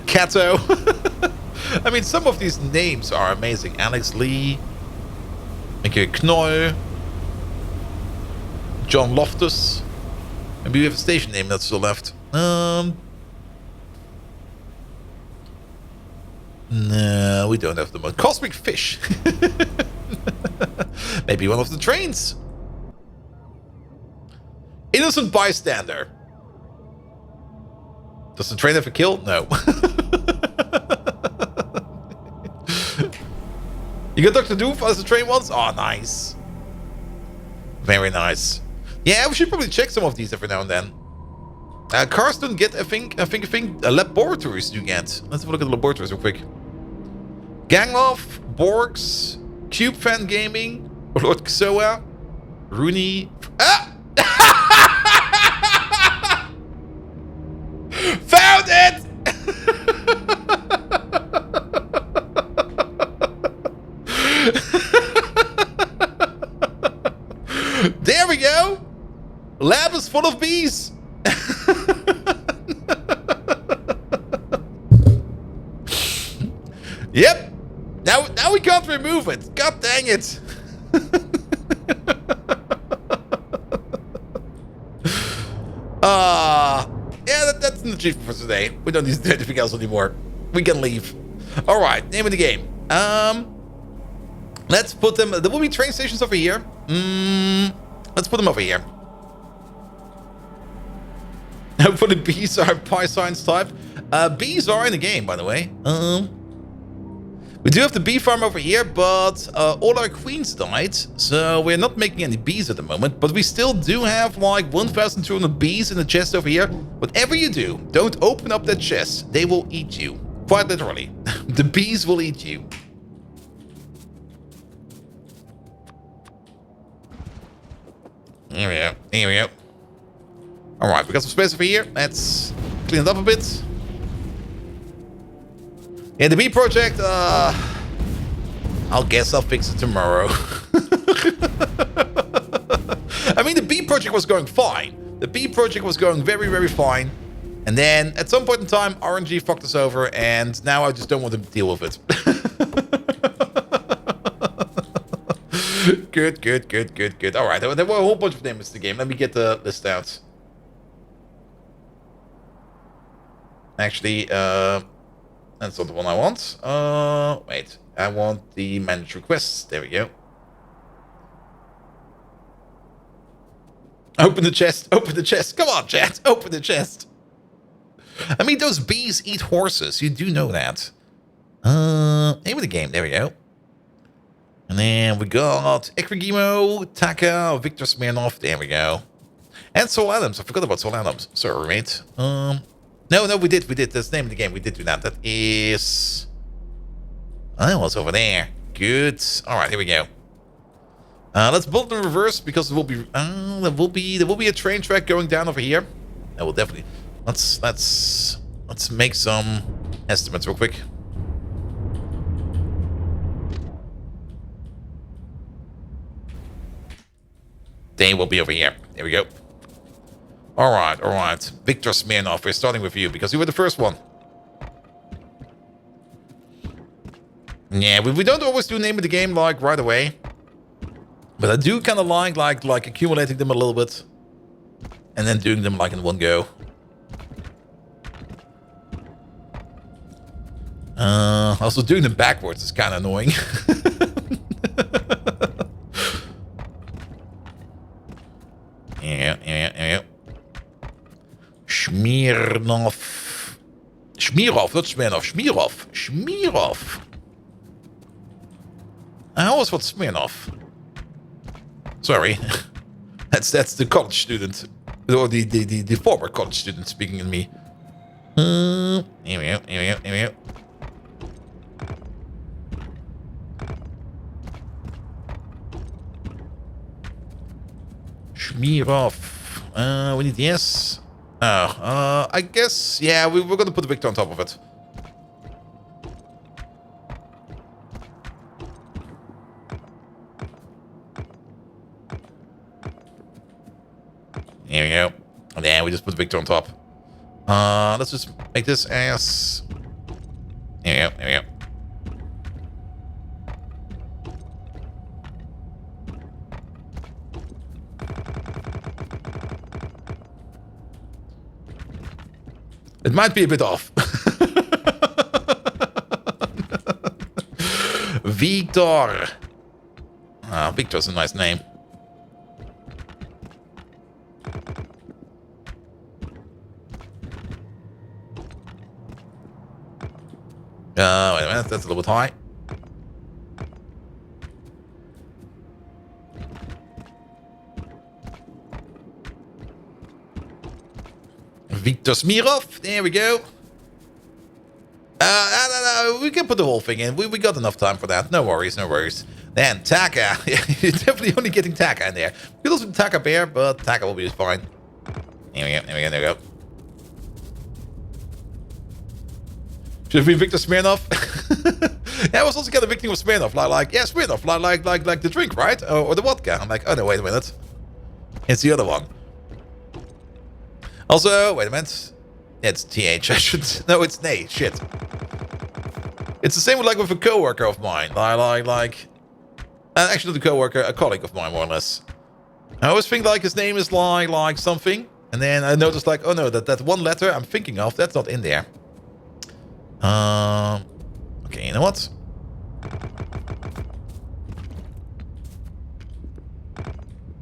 Kato. I mean, some of these names are amazing. Alex Lee, Michael Knoll, John Loftus. Maybe we have a station name that's still left. No, we don't have the most. Cosmic Fish. Maybe one of the trains. Innocent Bystander. Does the train have a kill? No. You got Dr. Doof as the train once? Oh, nice. Very nice. Yeah, we should probably check some of these every now and then. Cars don't get, I think laboratories do get. Let's have a look at the laboratories real quick. Gangloff, Borgs, Cube Fan Gaming, Lord Xoa, Rooney. Ah! Found it! There we go! Lab is full of bees! Yep! Now we can't remove it! God dang it! Yeah, that's an achievement for today. We don't need to do anything else anymore. We can leave. Alright, name of the game. Let's put them... There will be train stations over here. Let's put them over here. Hopefully bees are Pi Science type. Bees are in the game, by the way. We do have the bee farm over here, but all our queens died, so we're not making any bees at the moment. But we still do have like 1,200 bees in the chest over here. Whatever you do, don't open up that chest. They will eat you. Quite literally. The bees will eat you. Here we go. Here we go. Alright, we got some space over here. Let's clean it up a bit. Yeah, the bee project, I'll guess I'll fix it tomorrow. I mean, the bee project was going fine. The bee project was going very, very fine. And then, at some point in time, RNG fucked us over, and now I just don't want to deal with it. Good. Alright, there were a whole bunch of names in the game. Let me get the list out. Actually, that's not the one I want. Wait. I want the manage requests. There we go. Open the chest. Open the chest. Come on, chat. Open the chest. I mean, those bees eat horses. You do know that. Name of the game. There we go. And then we got Ekrigimo, Taka, Victor Smirnov. There we go. And Sol Adams. I forgot about Sol Adams. Sorry, mate. No, we did. That's the name of the game. We did do that. That is... Oh, what's over there? Good. All right, here we go. Let's build in reverse because there will be a train track going down over here. That will definitely. Let's make some estimates real quick. They will be over here. There we go. All right. Victor Smirnov, we're starting with you because you were the first one. Yeah, we don't always do name of the game like right away. But I do kind of like accumulating them a little bit. And then doing them like in one go. Also doing them backwards is kind of annoying. Yeah. Smirnov. Smirov, not Smirnov. Smirov. I always thought Smirnov. Sorry. That's the college student. Or the former college student speaking in me. Here we go. Smirov. We need yes. Oh, I guess, yeah, we're going to put the Victor on top of it. Here we go. And then we just put Victor on top. Let's just make this as... Here we go. It might be a bit off. Victor. Victor's a nice name. Wait a minute, that's a little bit high. Victor Smirov, there we go. No, we can put the whole thing in. We got enough time for that. No worries, no worries. Then Taka. You're definitely only getting Taka in there. We could also do Taka Bear, but Taka will be just fine. There we go, there we go, there we go. Should have been Victor Smirnov. Yeah, I was also kind of victim of Smirnov. Yeah, Smirnov, like the drink, right? Or the vodka. I'm like, oh no, wait a minute. It's the other one. Also, wait a minute. It's TH. I should. No, it's Nay. Shit. It's the same with a coworker of mine. Actually, not a coworker, a colleague of mine, more or less. I always think his name is like something, and then I noticed oh no, that one letter I'm thinking of, that's not in there. Okay, you know what?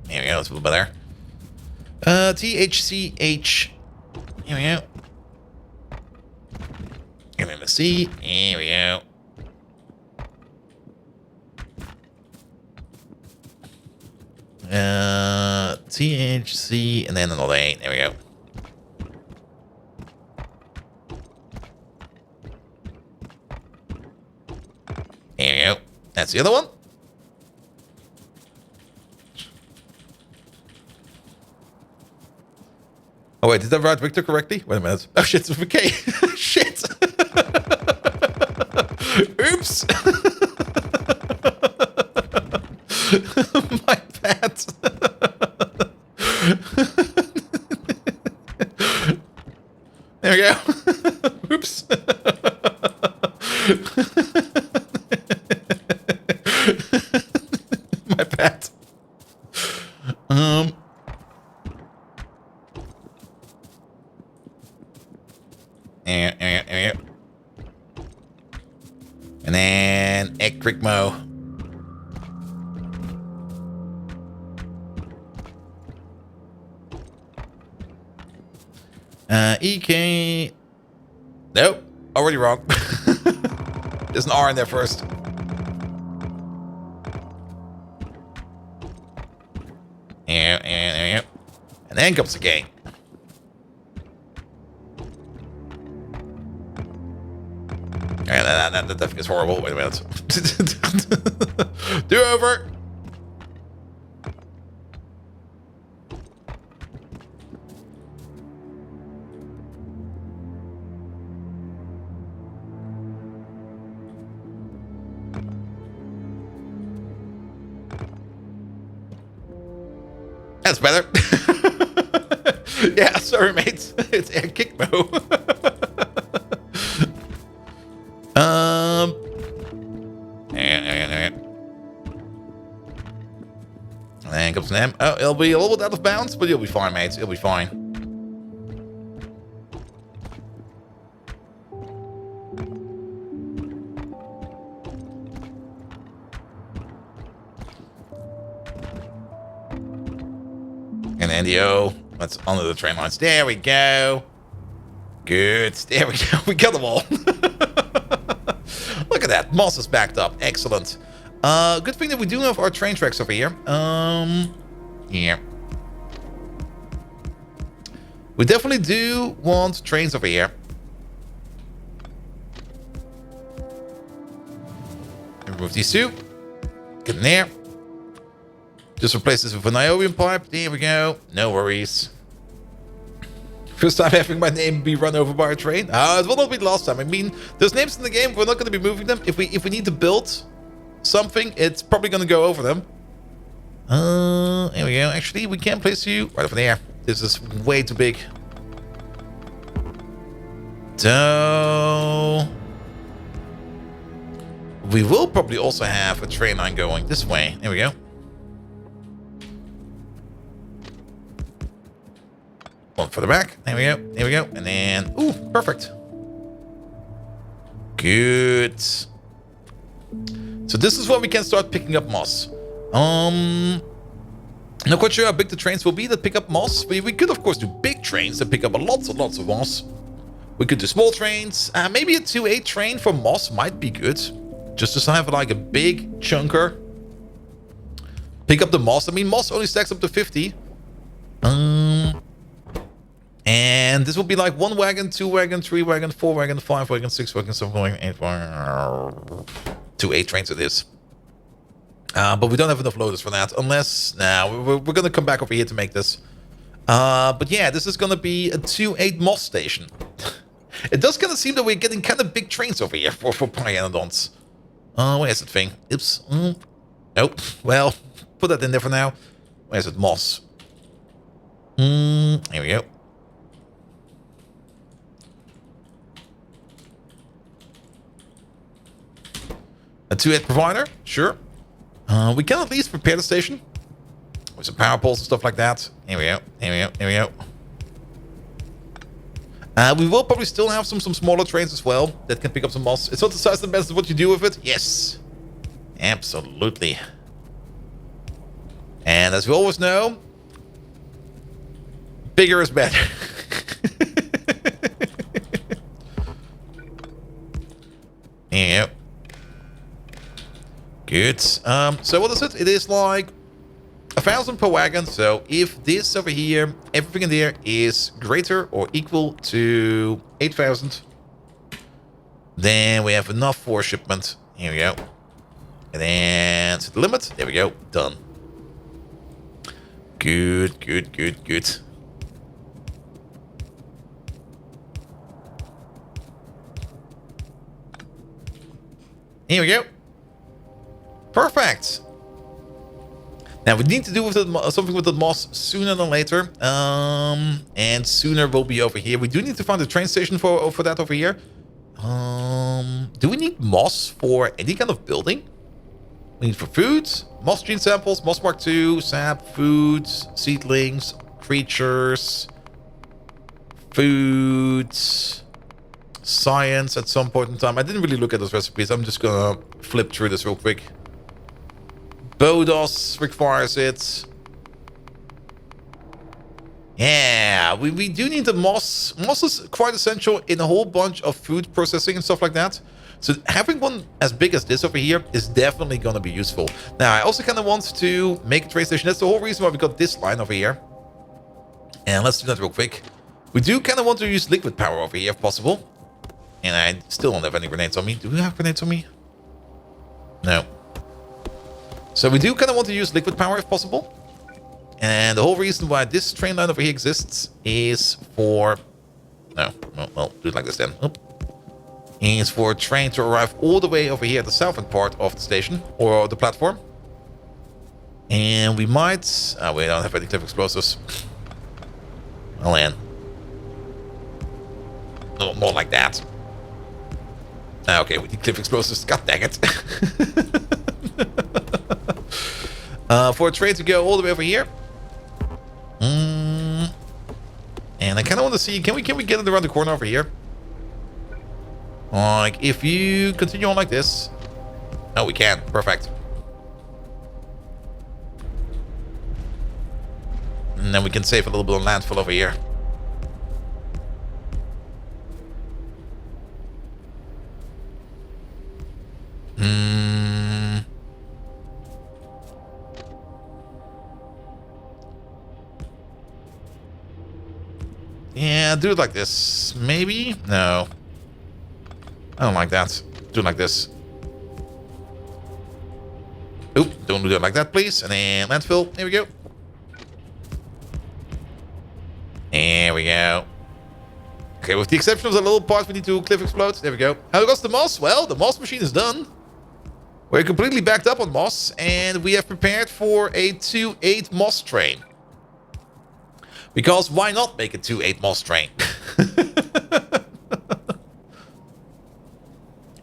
Here we go. That's a little better. THCH. Here we go. And then the C. Here we go. THC, and then another A. There we go. There we go. That's the other one. Oh wait, did I write Victor correctly? Wait a minute. Oh shit, it's with a K. Shit. Oops. My bad. There we go. Oops. My bad. And then Ekrikmo. EK. Nope. Already wrong. There's an R in there first. And then comes the K. That definitely is horrible. Wait a minute. Do over. That's better. Yeah, sorry, mates. It's air kick mode. And then comes an M. Oh, it'll be a little bit out of bounds, but you'll be fine, mates. It'll be fine. And then the O. That's under the train lines. There we go. Good. There we go. We got them all. Look at that. Moss is backed up. Excellent. Good thing that we do have our train tracks over here. Yeah. We definitely do want trains over here. Remove these two. Get in there. Just replace this with a niobium pipe. There we go. No worries. First time having my name be run over by a train. It will not be the last time. I mean, there's names in the game. We're not going to be moving them. If we need to build something, it's probably going to go over them. There we go. Actually, we can place you right over there. This is way too big. So we will probably also have a train line going this way. There we go. One for the back. There we go. There we go. And then, ooh, perfect. Good. So this is where we can start picking up moss. Not quite sure how big the trains will be that pick up moss. We could, of course, do big trains that pick up lots and lots of moss. We could do small trains. Maybe a 2-8 train for moss might be good. Just to have like a big chunker. Pick up the moss. I mean, moss only stacks up to 50. And And this will be like 1 wagon, 2 wagon, 3 wagon, 4 wagon, 5 wagon, 6 wagon, 7 wagon, 8 wagon. 2 8 trains it is. But we don't have enough loaders for that. Unless... Nah, we're going to come back over here to make this. But yeah, this is going to be a 2-8 Moss station. It does kind of seem that we're getting kind of big trains over here for Pyanodons. Where's that thing? Oops. Nope. Well, put that in there for now. Where's it? Moss. Here we go. A 2-8 provider? Sure. We can at least prepare the station. With some power poles and stuff like that. Here we go. Here we go. Here we go. We will probably still have some smaller trains as well that can pick up some moss. It's not the size and best of what you do with it. Yes. Absolutely. And as we always know, bigger is better. Yeah. Good. So what is it? It is like 1,000 per wagon. So if this over here, everything in there is greater or equal to 8,000, then we have enough for shipment. Here we go. And then to the limit. There we go. Done. Good, good, good, good. Here we go. Perfect. Now we need to do with something with the moss sooner than later. And sooner will be over here. We do need to find a train station for that over here. Do we need moss for any kind of building? We need for food, moss gene samples, moss mark 2, sap, foods, seedlings, creatures, foods, science at some point in time. I didn't really look at those recipes. I'm just gonna flip through this real quick. Bodos requires it. Yeah, we do need the moss. Moss is quite essential in a whole bunch of food processing and stuff like that. So having one as big as this over here is definitely going to be useful. Now, I also kind of want to make a train station. That's the whole reason why we got this line over here. And let's do that real quick. We do kind of want to use liquid power over here if possible. And I still don't have any grenades on me. Do we have grenades on me? No. So we do kind of want to use liquid power if possible. And the whole reason why this train line over here exists is for... No, well, do it like this then. Oop. Is for a train to arrive all the way over here at the southern part of the station, or the platform. And we might... Oh, we don't have any cliff explosives. I'll land. No, more like that. Okay, we need cliff explosives. God dang it. For a train to go all the way over here. And I kind of want to see... Can we get it around the corner over here? Like, if you continue on like this... Oh, we can. Perfect. And then we can save a little bit of landfill over here. Yeah, do it like this. Maybe? No. I don't like that. Do it like this. Oop, don't do it like that, please. And then landfill. There we go. There we go. Okay, with the exception of the little part we need to cliff explode. There we go. How goes the moss? Well, the moss machine is done. We're completely backed up on moss. And we have prepared for a 2-8 moss train. Because why not make a 2-8 moss train?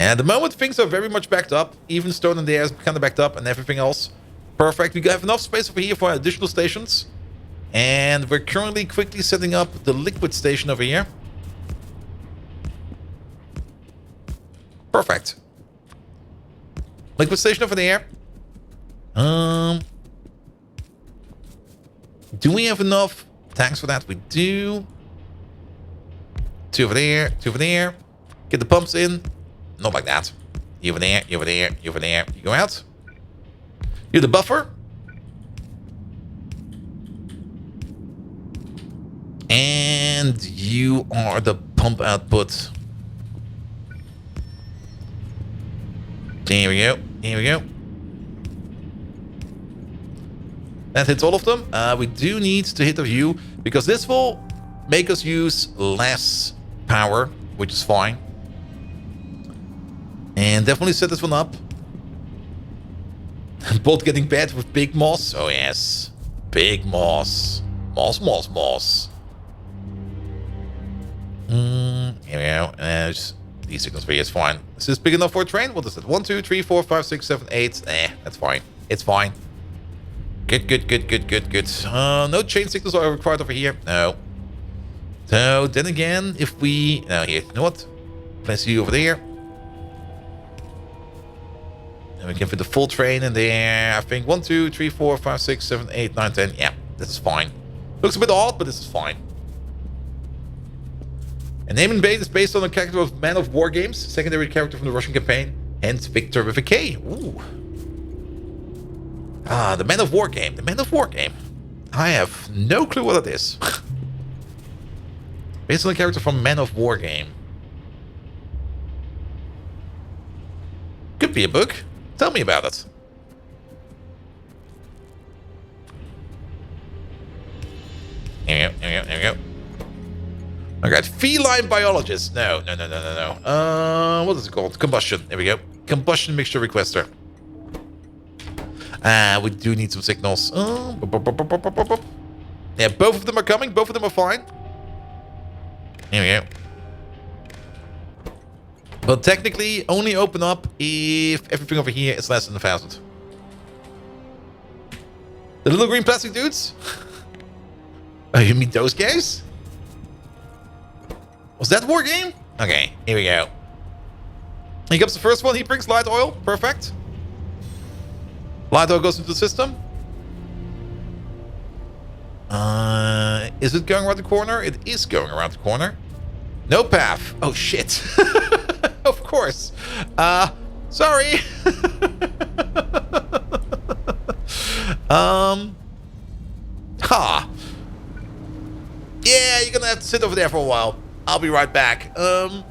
And at the moment, things are very much backed up. Even stone in the air is kind of backed up and everything else. Perfect. We have enough space over here for additional stations. And we're currently quickly setting up the liquid station over here. Perfect. Liquid station over there. Do we have enough tanks for that? We do. 2 over there, 2 over there. Get the pumps in. Not like that. You over there, you over there, you over there. You go out. You're the buffer. And And you are the pump output. Here we go. Here we go. That hits all of them. We do need to hit a few because this will make us use less power, which is fine. And definitely set this one up. Bolt getting bad with big moss. Oh yes. Big moss. Moss, moss, moss. Here we go. And these signals for you is fine. Is this big enough for a train? What is it? 1, 2, 3, 4, 5, 6, 7, 8. That's fine. It's fine. Good, good, good, good, good, good. No chain signals are required over here. No. So, then again, if we... No, here. You know what? Place you over there. And we can fit the full train in there. I think 1, 2, 3, 4, 5, 6, 7, 8, 9, 10. Yeah, this is fine. Looks a bit odd, but this is fine. And name and bait is based on a character of Man of War games, secondary character from the Russian campaign, hence Victor with a K. Ooh. Ah, the Man of War game. The Man of War game. I have no clue what it is. Based on a character from Man of War game. Could be a book. Tell me about it. Here we go, here we go, here we go. Alright, feline biologist. No. What is it called? Combustion. There we go. Combustion mixture requester. We do need some signals. Yeah, both of them are coming. Both of them are fine. Here we go. But technically, only open up if everything over here is less than 1,000. The little green plastic dudes? Oh, you mean those guys? Was that war game? Okay, here we go. Here comes the first one. He brings light oil. Perfect. Light oil goes into the system. Is it going around the corner? It is going around the corner. No path. Oh, shit. Of course. Sorry. Ha. Yeah, you're gonna have to sit over there for a while. I'll be right back. A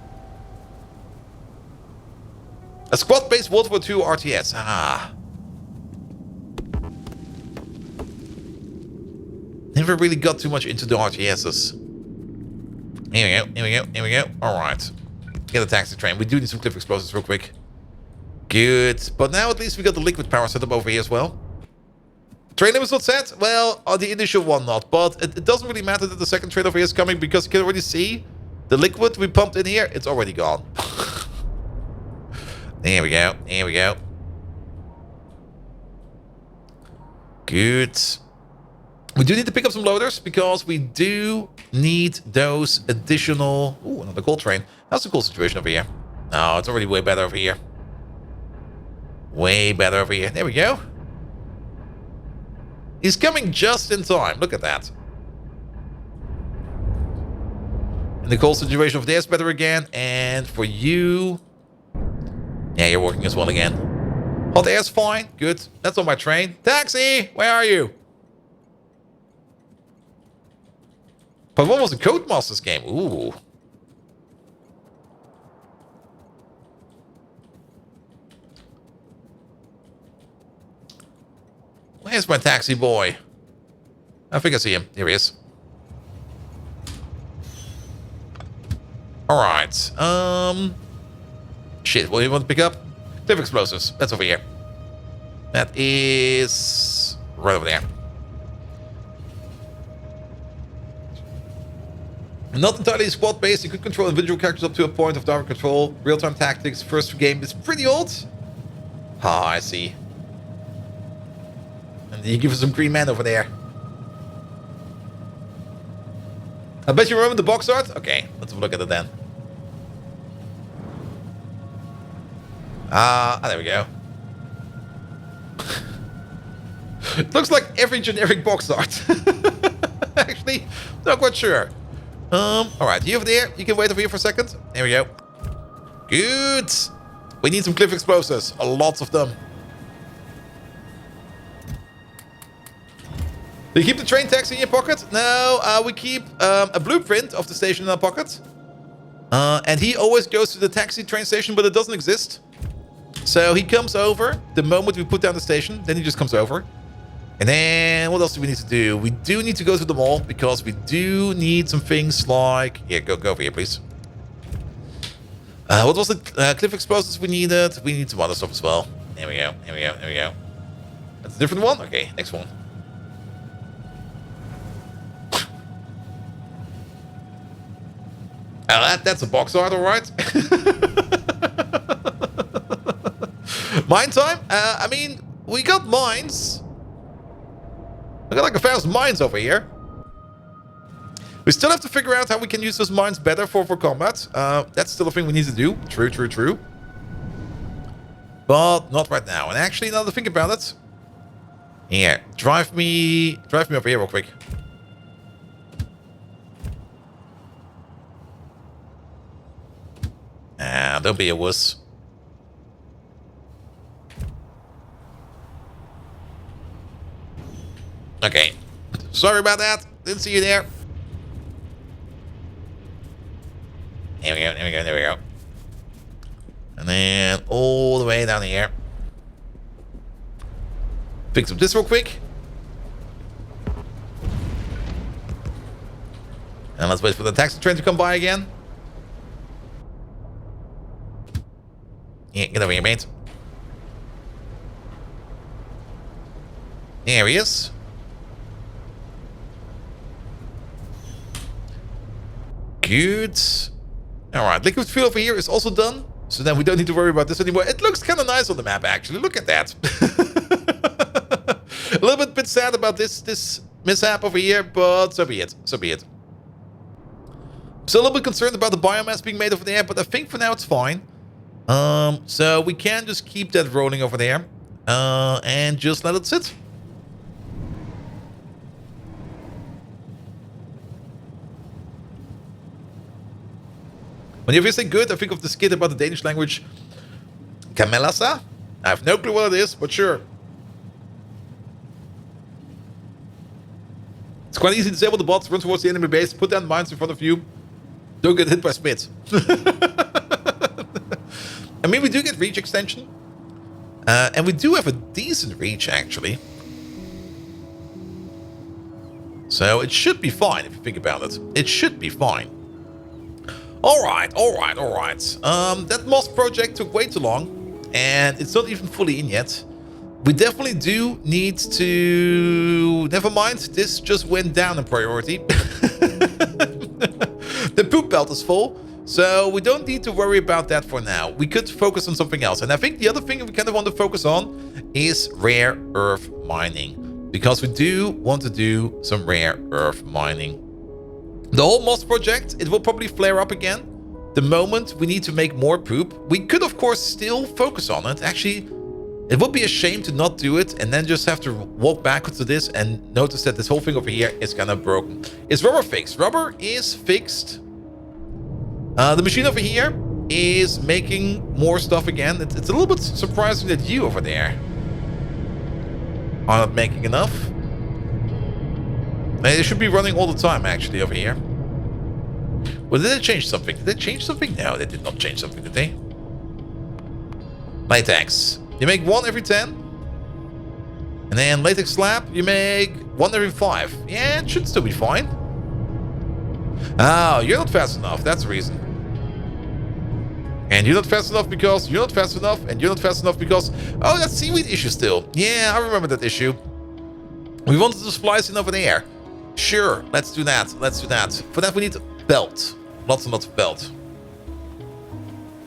squad-based World War II RTS. Never really got too much into the RTSs. Here we go, here we go, here we go. Alright. Get a taxi train. We do need some cliff explosives real quick. Good. But now at least we got the liquid power set up over here as well. Train limit is not set? Well, the initial one not. But it doesn't really matter that the second train over here is coming because you can already see the liquid we pumped in here, it's already gone. There we go. Here we go. Good. We do need to pick up some loaders because we do need those additional... Ooh, another coal train. That's a cool situation over here. No, it's already way better over here. Way better over here. There we go. He's coming just in time. Look at that. And the coal situation over there is better again. And for you... Yeah, you're working as well again. Hot air's fine. Good. That's on my train. Taxi! Where are you? But what was the Codemasters game? Ooh. Where's my taxi boy? I think I see him. Here he is. Alright. Shit, what do you want to pick up? Cliff explosives. That's over here. That is... right over there. Not entirely squad-based. You could control individual characters up to a point of direct control. Real-time tactics. First game is pretty old. Ah, I see. And you give us some green men over there. I bet you remember the box art? Okay, let's have a look at it then. There we go. It looks like every generic box art. Actually, not quite sure. Alright, you over there. You can wait over here for a second. There we go. Good. We need some cliff explosives. Lots of them. Do you keep the train taxi in your pocket? No, we keep a blueprint of the station in our pocket. And he always goes to the taxi train station, but it doesn't exist. So he comes over the moment we put down the station. Then he just comes over. And then what else do we need to do? We do need to go to the mall because we do need some things like... Yeah, go over here, please. What was the cliff explosives we needed? We need some other stuff as well. There we go. There we go. There we go. That's a different one? Okay, next one. That's a box art, all right. Mine time? I mean, we got mines. I got like 1,000 mines over here. We still have to figure out how we can use those mines better for combat. That's still a thing we need to do. True, true, true. But not right now. And actually, now that I think about it, here, drive me over here real quick. Don't be a wuss. Okay. Sorry about that. Didn't see you there. There we go, there we go, there we go. And then all the way down here. Fix up this real quick. And let's wait for the taxi train to come by again. Yeah, get over here, mate. There he is. Good. Alright, liquid fuel over here is also done. So then we don't need to worry about this anymore. It looks kind of nice on the map, actually. Look at that. A little bit sad about this mishap over here, but so be it. So be it. I'm still a little bit concerned about the biomass being made over there, but I think for now it's fine. So we can just keep that rolling over there. And just let it sit. Whenever you say good, I think of the skit about the Danish language. Kamelasa? I have no clue what it is, but sure. It's quite easy to disable the bots, run towards the enemy base, put down mines in front of you. Don't get hit by Smiths. I mean, we do get reach extension. And we do have a decent reach, actually. So it should be fine, if you think about it. It should be fine. Alright. That moss project took way too long. And it's not even fully in yet. We definitely do need to... Never mind, this just went down in priority. The poop belt is full. So we don't need to worry about that for now. We could focus on something else. And I think the other thing we kind of want to focus on is rare earth mining. Because we do want to do some rare earth mining. The whole moss project, it will probably flare up again. The moment we need to make more poop. We could, of course, still focus on it. Actually, it would be a shame to not do it and then just have to walk backwards to this and notice that this whole thing over here is kind of broken. Is rubber fixed? Rubber is fixed. The machine over here is making more stuff again. It's a little bit surprising that you over there are not making enough. They should be running all the time, actually, over here. Well, did they change something? Did they change something? No, they did not change something, did they? Latex. You make 1 every 10. And then latex slab, you make 1 every 5. Yeah, it should still be fine. Oh, you're not fast enough. That's the reason. And you're not fast enough because you're not fast enough. And you're not fast enough because... Oh, that's seaweed issue still. Yeah, I remember that issue. We wanted to splice in over there. Sure, let's do that. Let's do that. For that, we need belt. Lots and lots of belt.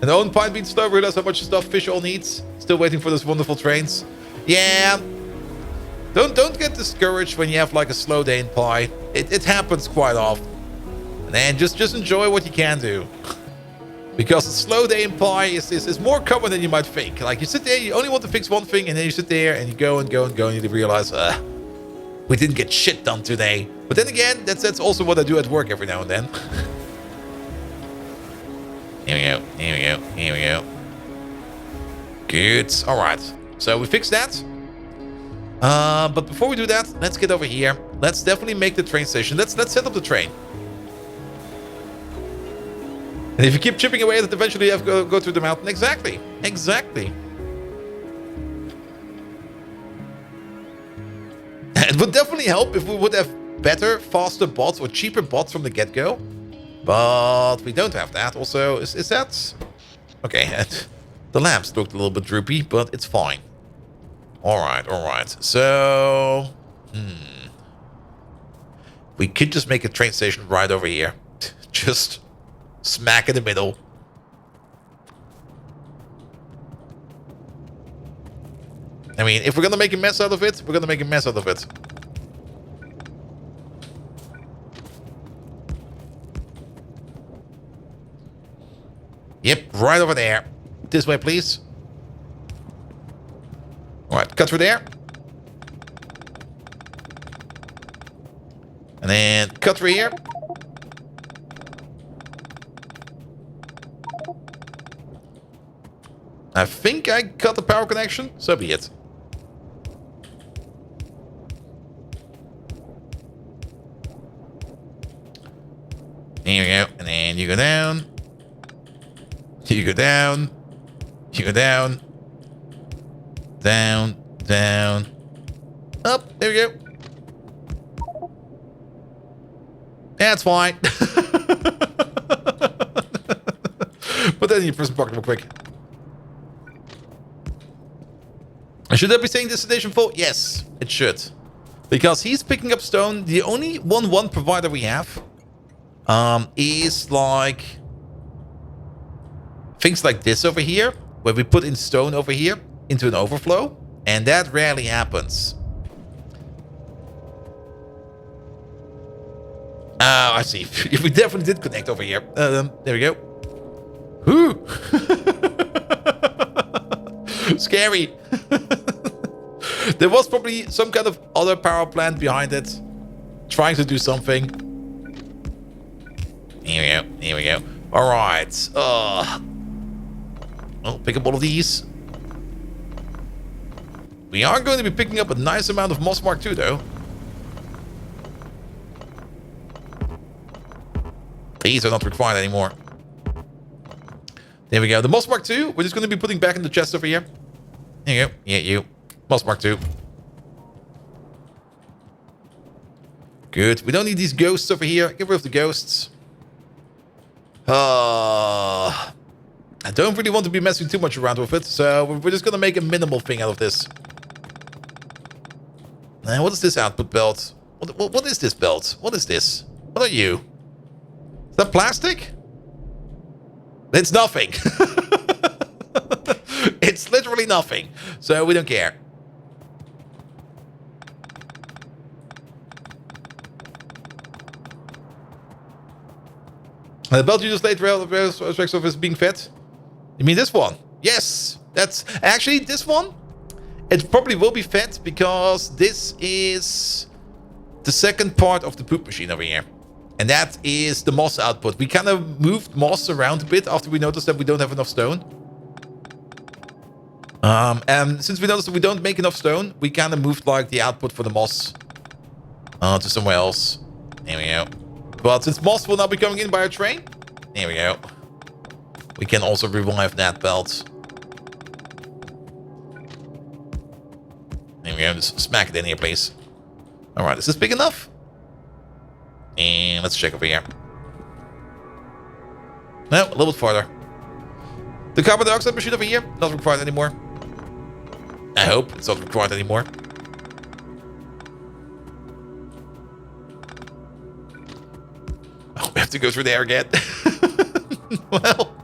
And the own pine bean stove realized how much stuff fish all needs. Still waiting for those wonderful trains. Yeah. Don't get discouraged when you have like a slow day in pie. It happens quite often. And then just enjoy what you can do. Because a slow day in pie is more common than you might think. Like you sit there, you only want to fix one thing, and then you sit there and you go and go and go, and you realize, we didn't get shit done today. But then again, that's also what I do at work every now and then. Here we go, here we go, here we go. Good. Alright. So we fixed that. But before we do that, let's get over here. Let's definitely make the train station. Let's set up the train. And if you keep chipping away at it, eventually you have to go through the mountain. Exactly. Exactly. It would definitely help if we would have better, faster bots or cheaper bots from the get-go. But we don't have that. Also, is that... Okay, the lamps looked a little bit droopy, but it's fine. Alright, alright. So... We could just make a train station right over here. Just smack in the middle. I mean, if we're gonna make a mess out of it, we're gonna make a mess out of it. Yep, right over there. This way, please. Alright, cut through there. And then cut through here. I think I cut the power connection, so be it. There you go. And then you go down. You go down. You go down. Down. Down. Up. There we go. That's fine. But then you press the button real quick. Should I be saying destination full? Yes, it should. Because he's picking up stone. The only 1-1 provider we have is like things like this over here, where we put in stone over here into an overflow, and that rarely happens. Oh, I see. We definitely did connect over here. There we go. Whew. Scary. There was probably some kind of other power plant behind it, trying to do something. Here we go. Here we go. All right. Oh, pick up all of these. We are going to be picking up a nice amount of Moss Mark II, though. These are not required anymore. There we go. The Moss Mark II, we're just going to be putting back in the chest over here. There you go. Yeah, you. Moss Mark II. Good. We don't need these ghosts over here. Get rid of the ghosts. I don't really want to be messing too much around with it, so we're just going to make a minimal thing out of this. Now, what is this output belt? What is this belt? What is this? What are you? Is that plastic? It's nothing. It's literally nothing. So we don't care. The belt you just laid aspects of is being fed. You mean this one? Yes. That's actually this one. It probably will be fed because this is the second part of the poop machine over here. And that is the moss output. We kind of moved moss around a bit after we noticed that we don't have enough stone. And since we noticed that we don't make enough stone, we kind of moved like the output for the moss to somewhere else. There we go. But since moss will now be coming in by a train, there we go. We can also revive that belt. There we go. Just smack it in here, please. All right, is this big enough? And let's check over here. No, a little bit farther. The carbon dioxide machine over here, not required anymore. I hope it's not required anymore. Oh, we have to go through there again. Well,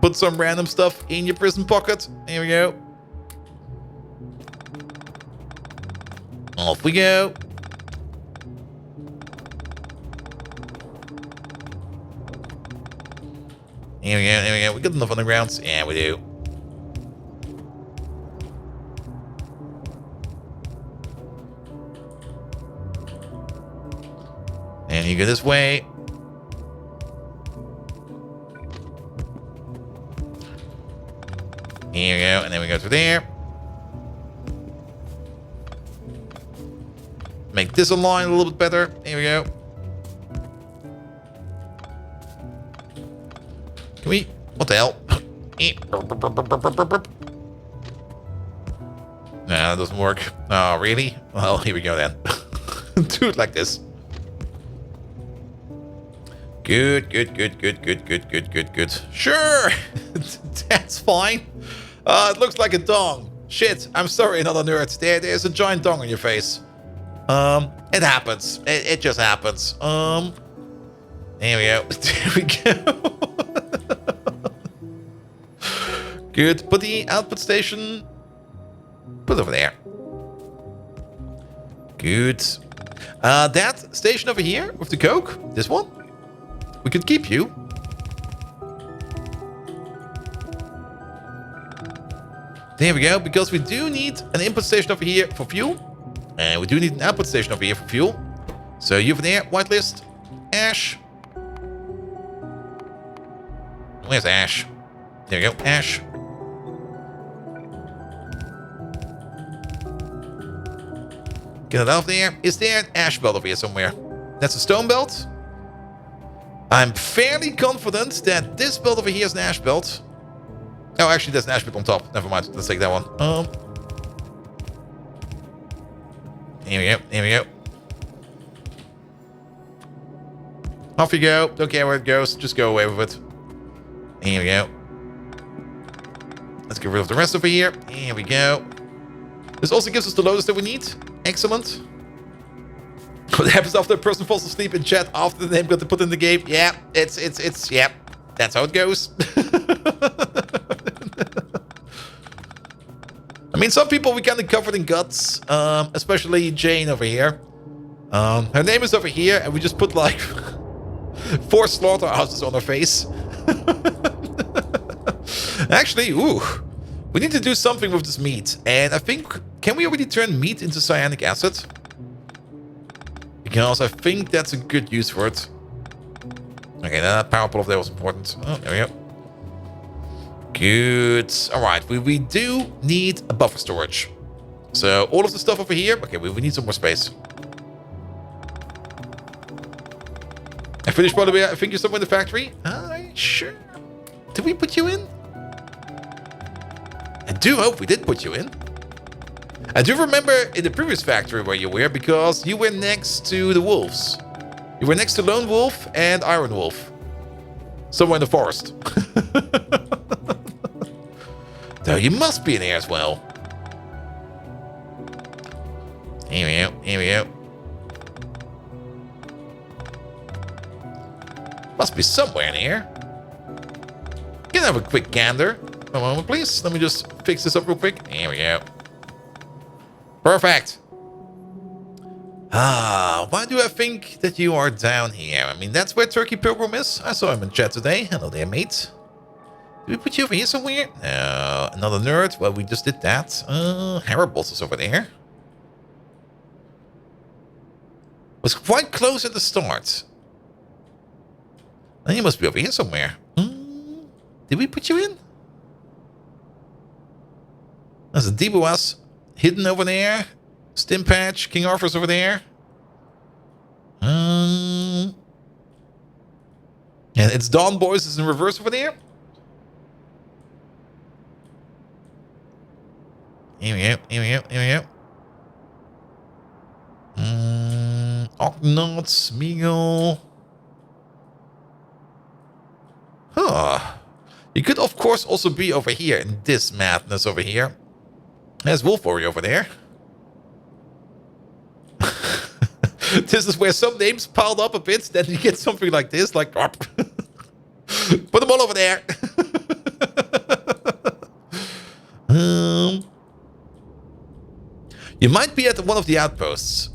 put some random stuff in your prison pocket. Here we go. Off we go. Here we go, here we go. We got enough undergrounds? Yeah, we do. And you go this way. Here we go, and then we go through there. Make this align a little bit better. Here we go. Can we... What the hell? Nah, that doesn't work. Oh, really? Well, here we go then. Do it like this. Good, good, good, good, good, good, good, good, good. Sure! That's fine. It looks like a dong. Shit, I'm sorry, another nerd. There's a giant dong on your face. It happens. It just happens. There we go. There we go. Good. Put the output station... Put it over there. Good. That station over here with the coke, this one, we could keep you. There we go, because we do need an input station over here for fuel. And we do need an output station over here for fuel. So you over there, whitelist, Ash. Where's Ash? There we go, Ash. Get it out of there. Is there an ash belt over here somewhere? That's a stone belt. I'm fairly confident that this belt over here is an ash belt. Oh, actually, there's an ash belt on top. Never mind. Let's take that one. Here we go. Here we go. Off you go. Don't care where it goes. Just go away with it. Here we go. Let's get rid of the rest over here. Here we go. This also gives us the lotus that we need. Excellent. What happens after a person falls asleep in chat after the name got to put in the game? Yeah, it's yeah. That's how it goes. I mean, some people we kind of covered in guts, especially Jane over here. Her name is over here, and we just put like 4 slaughterhouses on her face. Actually, ooh. We need to do something with this meat. And I think... Can we already turn meat into cyanic acid? Because I think that's a good use for it. Okay, that power pole up there was important. Oh, there we go. Good. Alright, we do need a buffer storage. So, all of the stuff over here... Okay, we need some more space. I finished, by the way. I think you're somewhere in the factory. Sure. Did we put you in? I do hope we did put you in. I do remember in the previous factory where you were, because you were next to the wolves. You were next to Lone Wolf and Iron Wolf. Somewhere in the forest. Though you must be in here as well. Here we go, here we go. Must be somewhere in here. Can I have a quick gander? A moment, please. Let me just fix this up real quick. Here we go. Perfect. Why do I think that you are down here? I mean, that's where Turkey Pilgrim is. I saw him in chat today. Hello there, mate. Did we put you over here somewhere? No. Another nerd? Well, we just did that. Haribo's is over there. Was quite close at the start. Then you must be over here somewhere. Did we put you in? There's a DBOS hidden over there. Stim Patch, King Arthur's over there. And it's Dawn Boys is in reverse over there. Here we go, here we go, here we go. Octonauts, Meagle. Huh. You could, of course, also be over here in this madness over here. There's Wolf Warrior over there. This is where some names piled up a bit. Then you get something like this. Like, put them all over there. You might be at one of the outposts.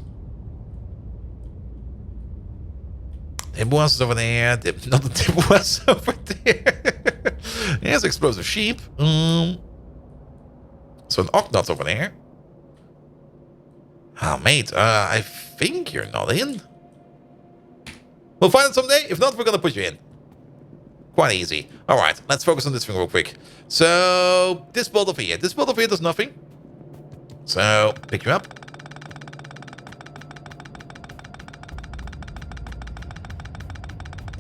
Timberwolves is over there. Not the Timberwolves over there. There's explosive sheep. So an Octonauts over there. Ah, mate, I think you're not in. We'll find it someday. If not, we're gonna put you in. Quite easy. All right, let's focus on this thing real quick. So this build over here. This build over here does nothing. So pick you up.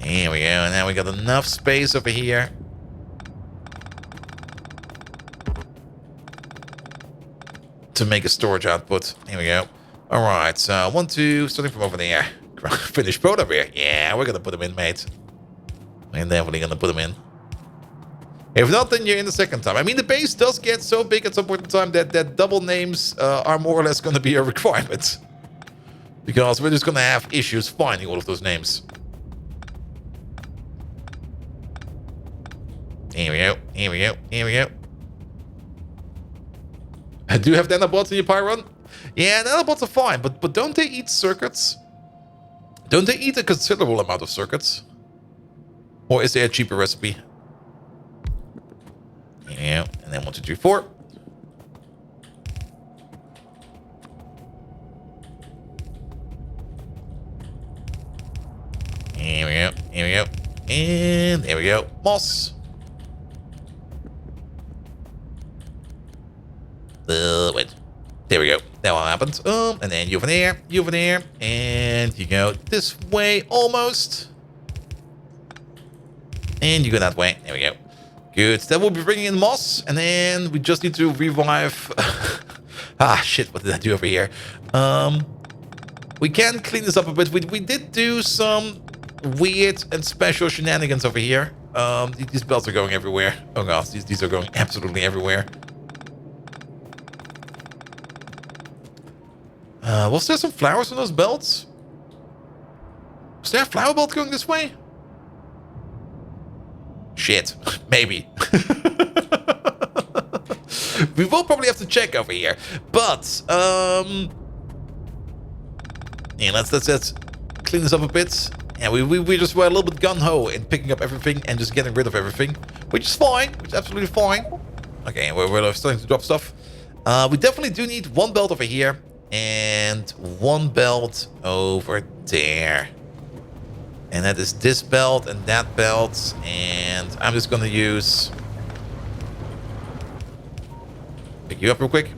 Here we go. And now we got enough space over here. To make a storage output. Here we go. All right. So 1, 2, starting from over there. Finished boat over here. Yeah, we're going to put them in, mate. We're definitely going to put them in. If not, then you're in the second time. I mean, the base does get so big at some point in time that double names are more or less going to be a requirement. Because we're just going to have issues finding all of those names. Here we go. Here we go. Here we go. Do you have nanobots in your Pyron? Yeah, nanobots are fine, but don't they eat circuits? Don't they eat a considerable amount of circuits? Or is there a cheaper recipe? Yeah, and then 1, 2, 3, 4. Here we go. Here we go. And there we go. Moss. Wait. There we go. That one happened. And then you over there, and you go this way almost. And you go that way. There we go. Good. That will be bringing in moss, and then we just need to revive. Ah, shit! What did I do over here? We can clean this up a bit. We did do some weird and special shenanigans over here. These belts are going everywhere. Oh gosh, these are going absolutely everywhere. Was there some flowers on those belts? Was there a flower belt going this way? Shit, maybe. We will probably have to check over here. But, yeah, let's clean this up a bit. Yeah, we just were a little bit gung-ho in picking up everything and just getting rid of everything. Which is fine, which is absolutely fine. Okay, we're starting to drop stuff. We definitely do need one belt over here. And one belt over there. And that is this belt and that belt. And I'm just going to use... Pick you up real quick.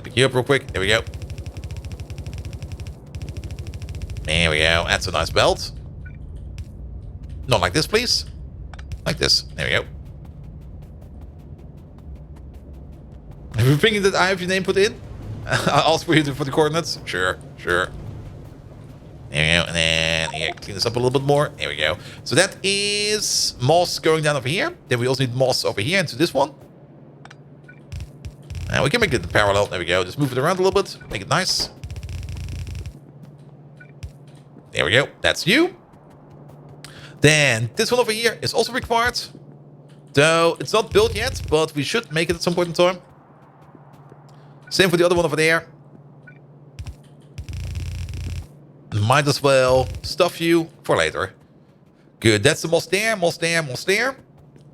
Pick you up real quick. There we go. There we go. That's a nice belt. Not like this, please. Like this. There we go. Are you thinking that I have your name put in? I'll ask for you for the coordinates. Sure, sure. There we go. And then here, clean this up a little bit more. There we go. So that is moss going down over here. Then we also need moss over here into this one. And we can make it in parallel. There we go. Just move it around a little bit. Make it nice. There we go. That's you. Then this one over here is also required. Though it's not built yet, but we should make it at some point in time. Same for the other one over there. Might as well stuff you for later. Good, that's the moss there, moss there, moss there.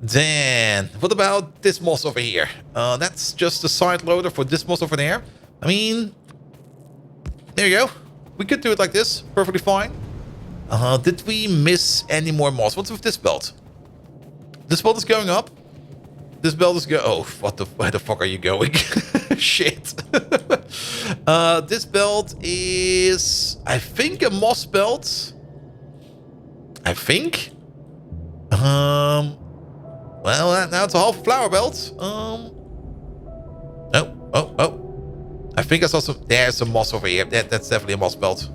Then, what about this moss over here? That's just a side loader for this moss over there. I mean, there you go. We could do it like this, perfectly fine. Did we miss any more moss? What's with this belt? This belt is going up. This belt is oh, where the fuck are you going? Shit. This belt is, I think, a moss belt. I think. Well, now it's a half flower belt. Oh. I think I saw some. There's some moss over here. That's definitely a moss belt.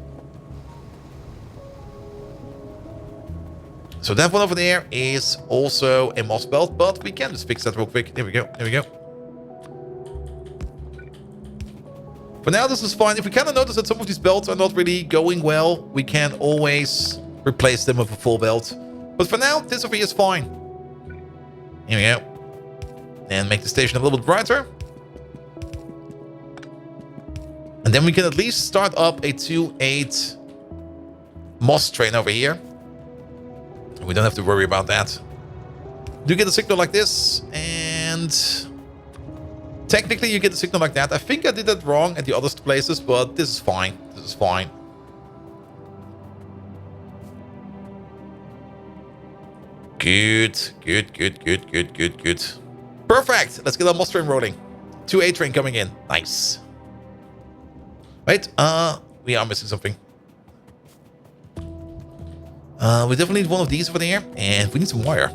So that one over there is also a moss belt, but we can just fix that real quick. There we go. There we go. For now, this is fine. If we kind of notice that some of these belts are not really going well, we can always replace them with a full belt. But for now, this over here is fine. Here we go. And make the station a little bit brighter. And then we can at least start up a 2-8 moss train over here. We don't have to worry about that. Do get a signal like this, and technically you get a signal like that. I think I did that wrong at the other places, but this is fine. This is fine. Good. Perfect. Let's get our moss train rolling. 2-8 train coming in. Nice. Wait, we are missing something. We definitely need one of these over there, and we need some wire.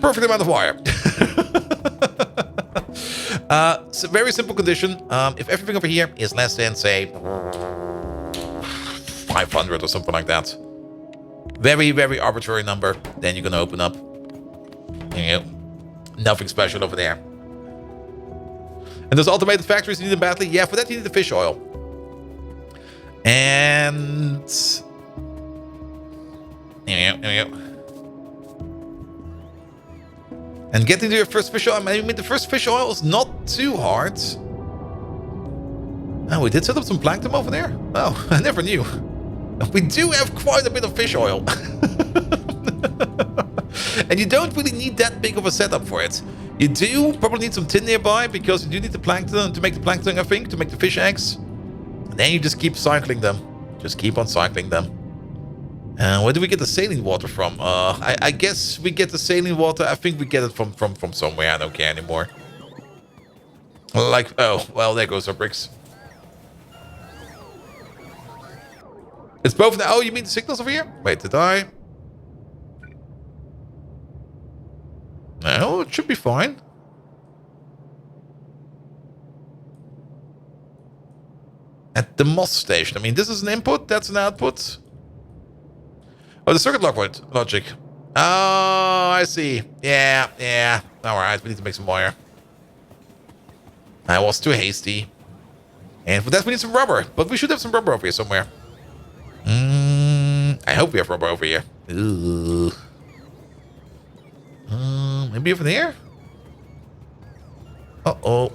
Perfect amount of wire. It's a very simple condition. If everything over here is less than, say, 500 or something like that. Very, very arbitrary number. Then you're going to open up. You know, nothing special over there. And those automated factories you need them badly. Yeah, for that you need the fish oil. And... There we go. And getting to your first fish oil, I mean, the first fish oil is not too hard. Oh, we did set up some plankton over there? Oh, I never knew. We do have quite a bit of fish oil. And you don't really need that big of a setup for it. You do probably need some tin nearby, because you do need the plankton to make the plankton, I think, to make the fish eggs. And then you just keep cycling them. Just keep on cycling them. Where do we get the saline water from? I guess we get the saline water. I think we get it from somewhere. I don't care anymore. Like, oh, well, there goes our bricks. It's both now. Oh, you mean the signals over here? Wait, did I? No, it should be fine. At the Moss station. I mean, this is an input. That's an output. Oh, the circuit logic. Oh, I see. Yeah. Alright, we need to make some wire. I was too hasty. And for that, we need some rubber. But we should have some rubber over here somewhere. I hope we have rubber over here. Ooh. Maybe over there? Uh-oh.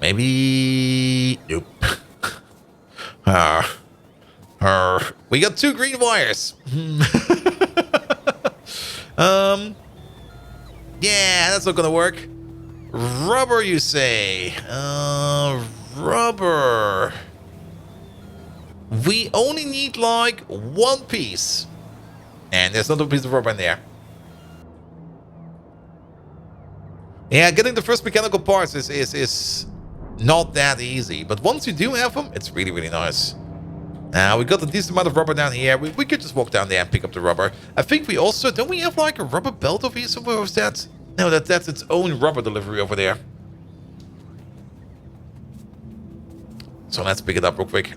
Maybe... Nope. We got 2 green wires. Yeah, that's not gonna work. Rubber, you say? Rubber. We only need like 1 piece. And there's not a piece of rubber in there. Yeah, getting the first mechanical parts is not that easy. But once you do have them, it's really, really nice. Now, we got a decent amount of rubber down here. We could just walk down there and pick up the rubber. I think we also... Don't we have like a rubber belt over here somewhere? Or is that... No, that's its own rubber delivery over there. So let's pick it up real quick.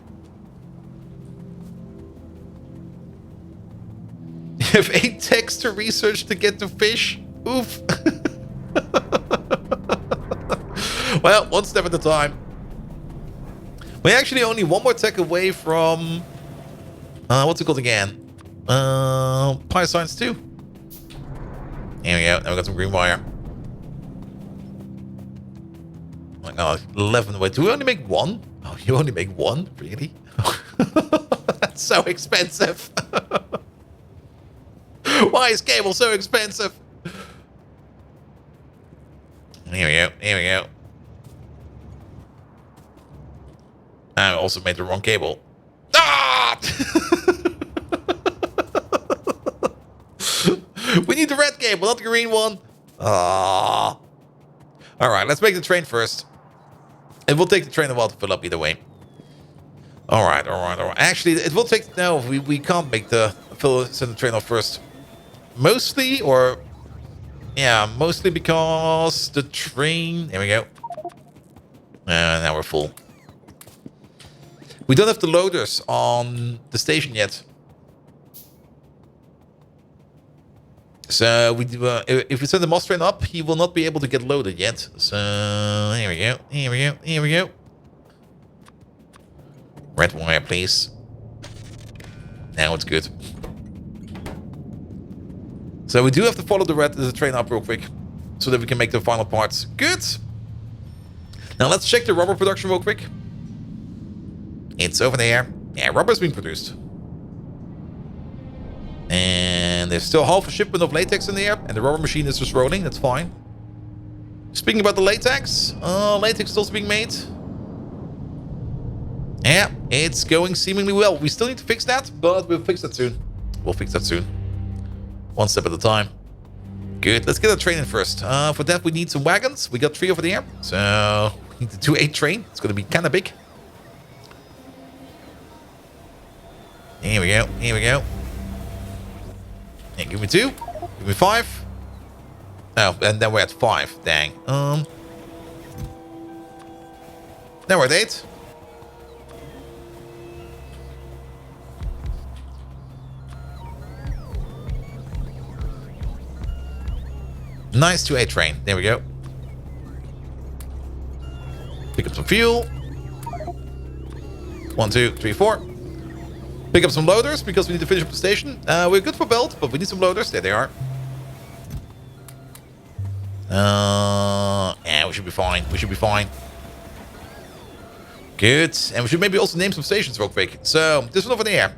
You have 8 techs to research to get to fish. Oof. Well, one step at a time. We're actually only 1 more tech away from... what's it called again? Pi Science 2. Here we go. Now we got some green wire. Oh my god, 11. Wait, do we only make 1? Oh, you only make 1? Really? That's so expensive. Why is cable so expensive? Here we go. I also made the wrong cable. Ah! We need the red cable, not the green one. Ah. Alright, let's make the train first. It will take the train a while to fill up either way. Alright. Actually, it will take... No, we can't make the... Send the train off first. Mostly, or... Yeah, mostly because the train... There we go. Now we're full. We don't have the loaders on the station yet. So we do, if we send the Moss train up, he will not be able to get loaded yet. So here we go. Red wire, please. Now it's good. So we do have to follow the train up real quick, so that we can make the final parts. Good. Now let's check the rubber production real quick. It's over there. Yeah, rubber's being produced. And there's still half a shipment of latex in there, and the rubber machine is just rolling. That's fine. Speaking about the latex, latex is also being made. Yeah, it's going seemingly well. We still need to fix that, but we'll fix that soon. One step at a time. Good. Let's get a train in first. For that, we need some wagons. We got 3 over there. So we need the 2-8 train. It's going to be kind of big. Here we go. Here we go. And give me 2. Give me 5. Oh, and then we're at 5. Dang. Now we're at 8. Nice 2-8 train. There we go. Pick up some fuel. 1, 2, 3, 4. Pick up some loaders because we need to finish up the station. We're good for belt, but we need some loaders. There they are. Yeah, we should be fine. We should be fine. Good. And we should maybe also name some stations real quick. So, this one over there.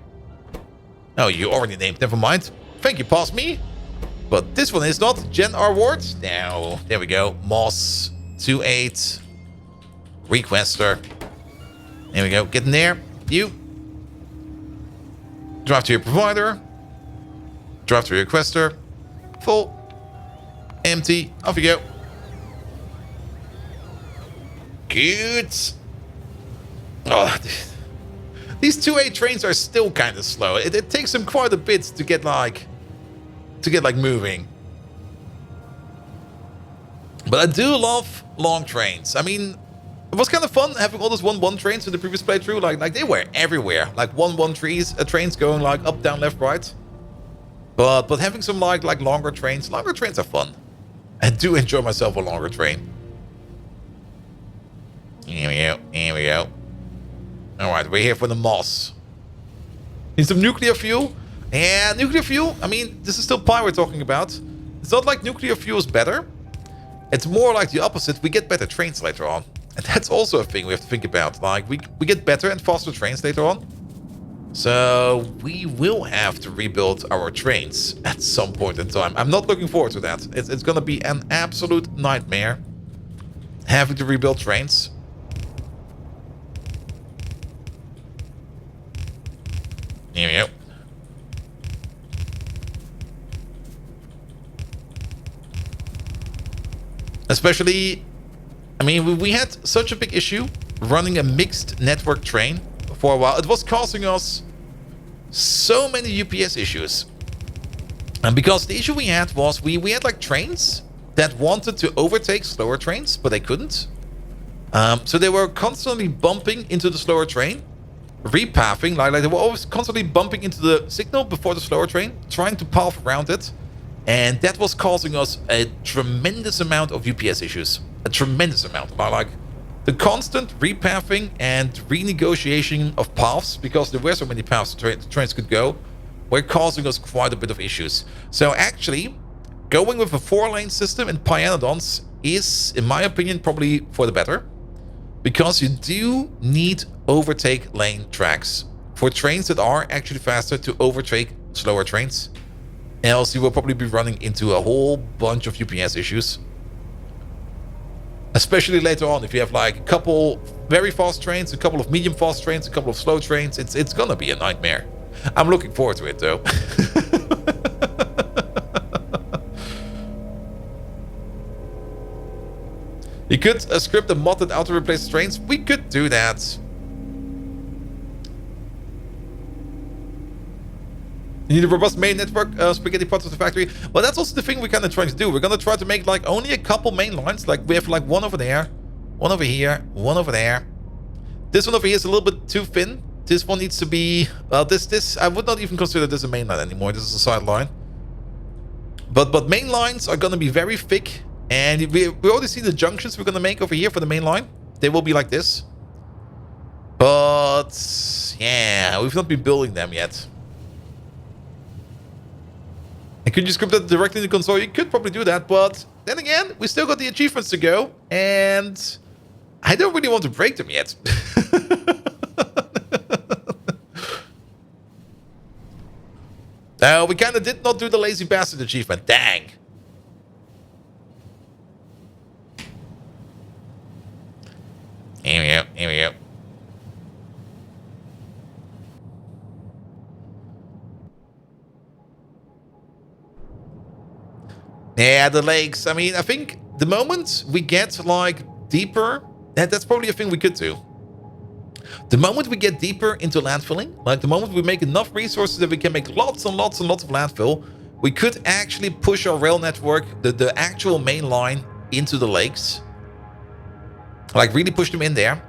Oh, you already named. Never mind. Thank you, past me. But this one is not. Gen R Ward. Now, there we go. Moss. 2-8. Requester. There we go. Get in there. You. Drive to your provider. Drive to your requester. Full. Empty. Off you go. Good. Oh, these 2-8 trains are still kind of slow. It takes them quite a bit to get like moving. But I do love long trains. I mean, it was kind of fun having all those 1-1 trains in the previous playthrough. Like they were everywhere. Like 1-1 trains going like up, down, left, right. But having some like longer trains are fun. I do enjoy myself a longer train. Here we go. Here we go. All right, we're here for the moss. Need some nuclear fuel. And nuclear fuel, I mean, this is still Pi we're talking about. It's not like nuclear fuel is better. It's more like the opposite. We get better trains later on. And that's also a thing we have to think about. Like, we get better and faster trains later on. So, we will have to rebuild our trains at some point in time. I'm not looking forward to that. It's going to be an absolute nightmare having to rebuild trains. Here we go. Especially, I mean, we had such a big issue running a mixed network train for a while. It was causing us so many UPS issues. And because the issue we had was we had like trains that wanted to overtake slower trains, but they couldn't. So they were constantly bumping into the slower train, repathing, like they were always constantly bumping into the signal before the slower train, trying to path around it. And that was causing us a tremendous amount of UPS issues. A tremendous amount. Like the constant repathing and renegotiation of paths, because there were so many paths the trains could go, were causing us quite a bit of issues. So actually, going with a 4-lane system in Pyanodons is, in my opinion, probably for the better. Because you do need overtake lane tracks for trains that are actually faster to overtake slower trains. Else you will probably be running into a whole bunch of UPS issues. Especially later on, if you have like a couple very fast trains, a couple of medium fast trains, a couple of slow trains, it's gonna be a nightmare. I'm looking forward to it though. You could script a mod that auto-replaces trains. We could do that. You need a robust main network, spaghetti pots of the factory. Well, that's also the thing we're kind of trying to do. We're going to try to make like only a couple main lines. Like we have like one over there, one over here, one over there. This one over here is a little bit too thin. This one needs to be, well, this, I would not even consider this a main line anymore. This is a side line. But main lines are going to be very thick. And we already see the junctions we're going to make over here for the main line. They will be like this. But, yeah, we've not been building them yet. And could you script that directly in the console? You could probably do that, but then again, we still got the achievements to go, and I don't really want to break them yet. We kind of did not do the lazy bastard achievement. Dang. Here we go. Here we go. Yeah, the lakes. I mean, I think the moment we get like deeper, that's probably a thing we could do. The moment we get deeper into landfilling, like the moment we make enough resources that we can make lots and lots and lots of landfill, we could actually push our rail network, the actual main line, into the lakes. Like really push them in there.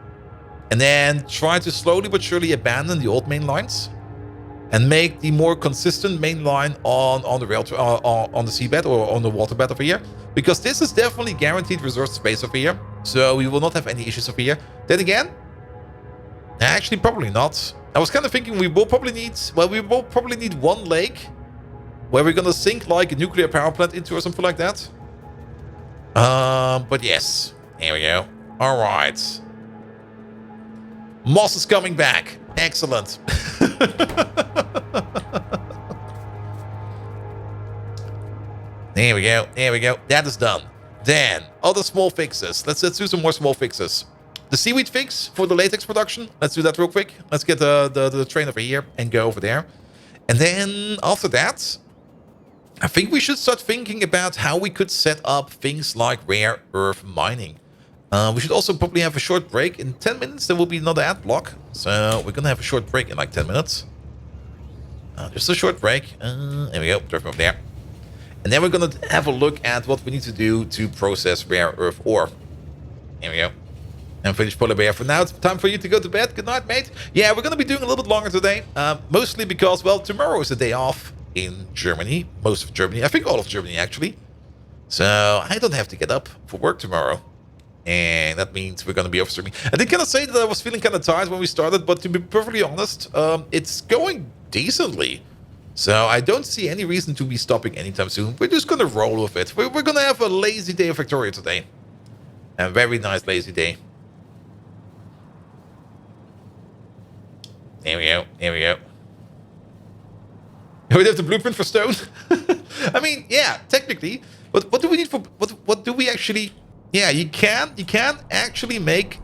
And then try to slowly but surely abandon the old main lines. And make the more consistent main line on the rail, on the seabed or on the waterbed over here. Because this is definitely guaranteed resource space over here. So we will not have any issues over here. Then again, actually probably not. I was kind of thinking we will probably need, well, we will probably need one lake where we're gonna sink like a nuclear power plant into or something like that. But yes, here we go. All right. Moss is coming back. Excellent. There we go. There we go. That is done. Then, other small fixes. Let's do some more small fixes. The seaweed fix for the latex production. Let's do that real quick. Let's get the train over here and go over there. And then after that, I think we should start thinking about how we could set up things like rare earth mining. We should also probably have a short break. In 10 minutes, there will be another ad block. So we're going to have a short break in like 10 minutes. Just a short break. There we go. Drive over there. And then we're going to have a look at what we need to do to process rare earth ore. Here we go. And finish Polar Bear. For now, it's time for you to go to bed. Good night, mate. Yeah, we're going to be doing a little bit longer today. Mostly because, well, tomorrow is a day off in Germany. Most of Germany. I think all of Germany, actually. So I don't have to get up for work tomorrow. And that means we're going to be off streaming. I did kind of say that I was feeling kind of tired when we started. But to be perfectly honest, it's going decently. So I don't see any reason to be stopping anytime soon. We're just going to roll with it. We're going to have a lazy day of Factorio today. A very nice lazy day. There we go. There we go. We have the blueprint for stone. I mean, yeah, technically. But what do we need for... What do we actually... Yeah, you can actually make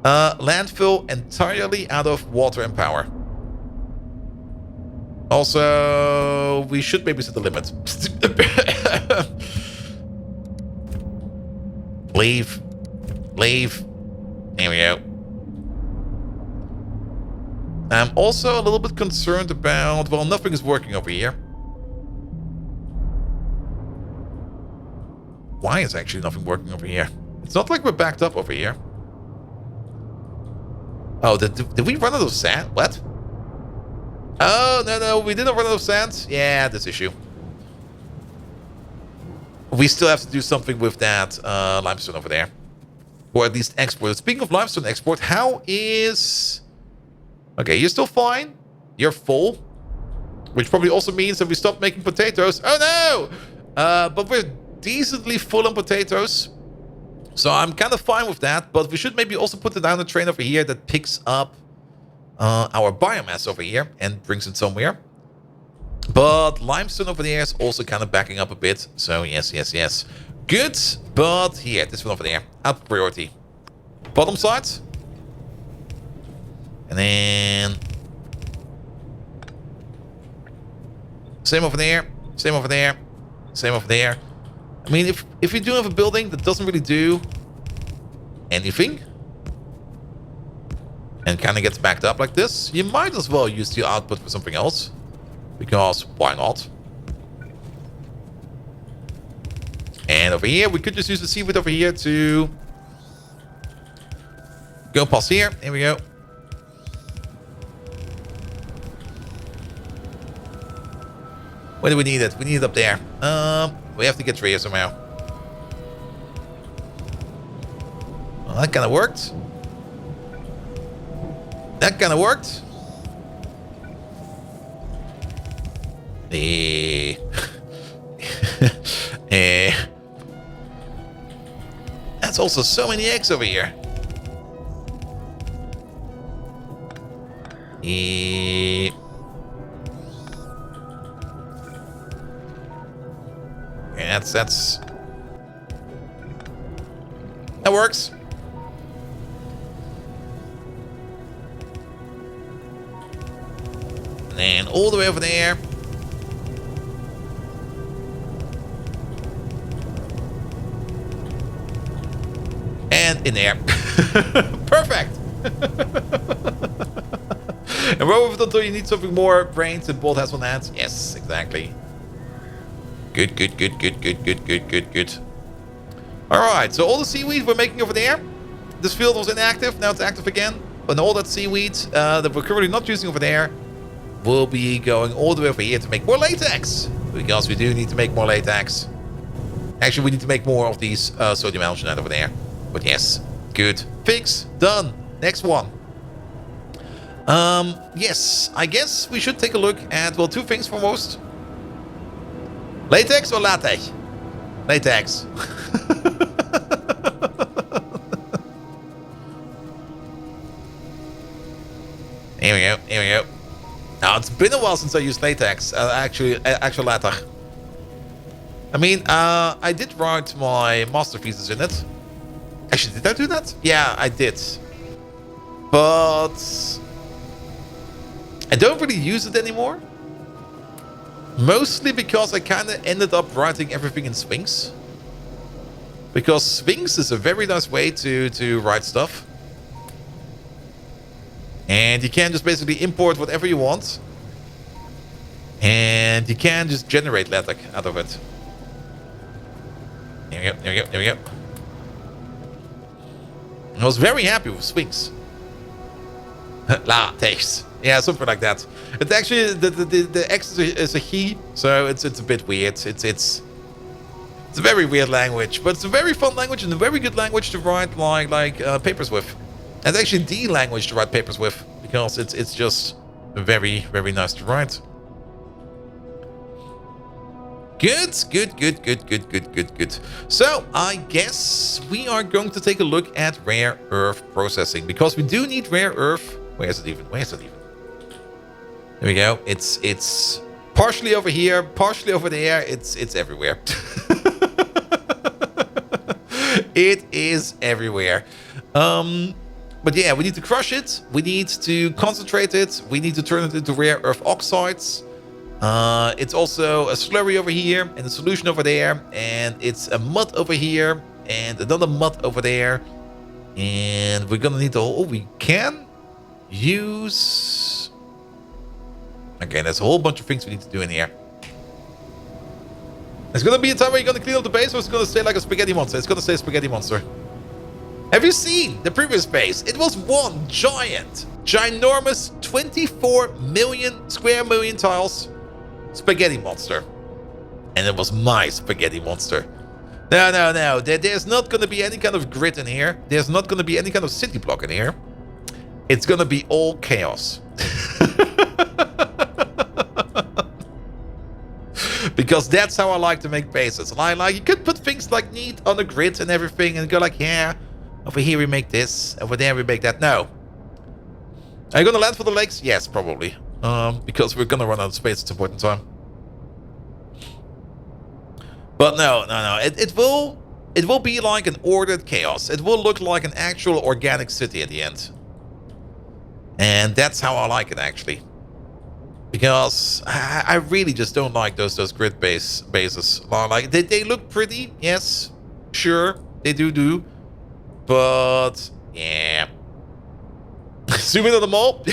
landfill entirely out of water and power. Also, we should maybe set the limit. Leave. Leave. There we go. I'm also a little bit concerned about... Well, nothing is working over here. Why is actually nothing working over here? It's not like we're backed up over here. Oh, did we run out of sand? What? Oh, no, we didn't run out of sand. Yeah, this issue. We still have to do something with that limestone over there. Or at least export it. Speaking of limestone export, how is... Okay, you're still fine. You're full. Which probably also means that we stopped making potatoes. Oh, no! But we're decently full on potatoes. So I'm kind of fine with that. But we should maybe also put down a train over here that picks up our biomass over here and brings it somewhere. But limestone over there is also kind of backing up a bit. So yes. Good. But here, this one over there. Up priority. Bottom side. And then... Same over there. Same over there. Same over there. I mean, if you do have a building that doesn't really do anything and kind of gets backed up like this, you might as well use the output for something else. Because why not? And over here, we could just use the seaweed over here to go past here. Here we go. Where do we need it? We need it up there. We have to get Rhea somehow. Well, that kind of worked. That kind of worked. That's also so many eggs over here. That's that works. And then all the way over there. And in there. Perfect. And roll with it until you need something more brains and Bolt has on hand. Yes, exactly. Good, good, good, good, good, good, good, good, good. Alright, so all the seaweed we're making over there. This field was inactive, now it's active again. And all that seaweed that we're currently not using over there will be going all the way over here to make more latex. Because we do need to make more latex. Actually, we need to make more of these sodium alginate over there. But yes, good. Fix, done. Next one. Yes, I guess we should take a look at, well, two things foremost. Latex or latex? Latex. Here we go, here we go. Now, it's been a while since I used latex, actual latex. I mean, I did write my master thesis in it. Actually, did I do that? Yeah, I did. But I don't really use it anymore. Mostly because I kind of ended up writing everything in Sphinx. Because Sphinx is a very nice way to write stuff. And you can just basically import whatever you want. And you can just generate LaTeX out of it. There we go, there we go, there we go. I was very happy with Sphinx. LaTeX. Yeah, something like that. It's actually, the X is a he, so it's a bit weird. It's a very weird language, but it's a very fun language and a very good language to write like papers with. It's actually the language to write papers with, because it's just very, very nice to write. Good, good, good, good, good, good, good, good. So, I guess we are going to take a look at rare earth processing, because we do need rare earth. Where is it even? Where is it even? There we go. It's partially over here, partially over there. It's everywhere. It is everywhere. But yeah, we need to crush it. We need to concentrate it. We need to turn it into rare earth oxides. It's also a slurry over here and a solution over there. And it's a mud over here and another mud over there. And we're gonna need the whole... we can use... okay, there's a whole bunch of things we need to do in here. There's gonna be a time where you're gonna clean up the base, or it's gonna stay like a spaghetti monster. It's gonna stay spaghetti monster. Have you seen the previous base? It was one giant, ginormous 24 million square million tiles spaghetti monster. And it was my spaghetti monster. No. There's not gonna be any kind of grid in here. There's not gonna be any kind of city block in here. It's gonna be all chaos. Because that's how I like to make bases. You could put things like neat on the grid and everything and go like, yeah, over here we make this, over there we make that. No. Are you gonna land for the lakes? Yes, probably. Because we're gonna run out of space at some point in time. But no. It will be like an ordered chaos. It will look like an actual organic city at the end. And that's how I like it, actually. Because I really just don't like those grid bases. Like they look pretty, yes, sure, they do. But yeah. Zoom in on them all.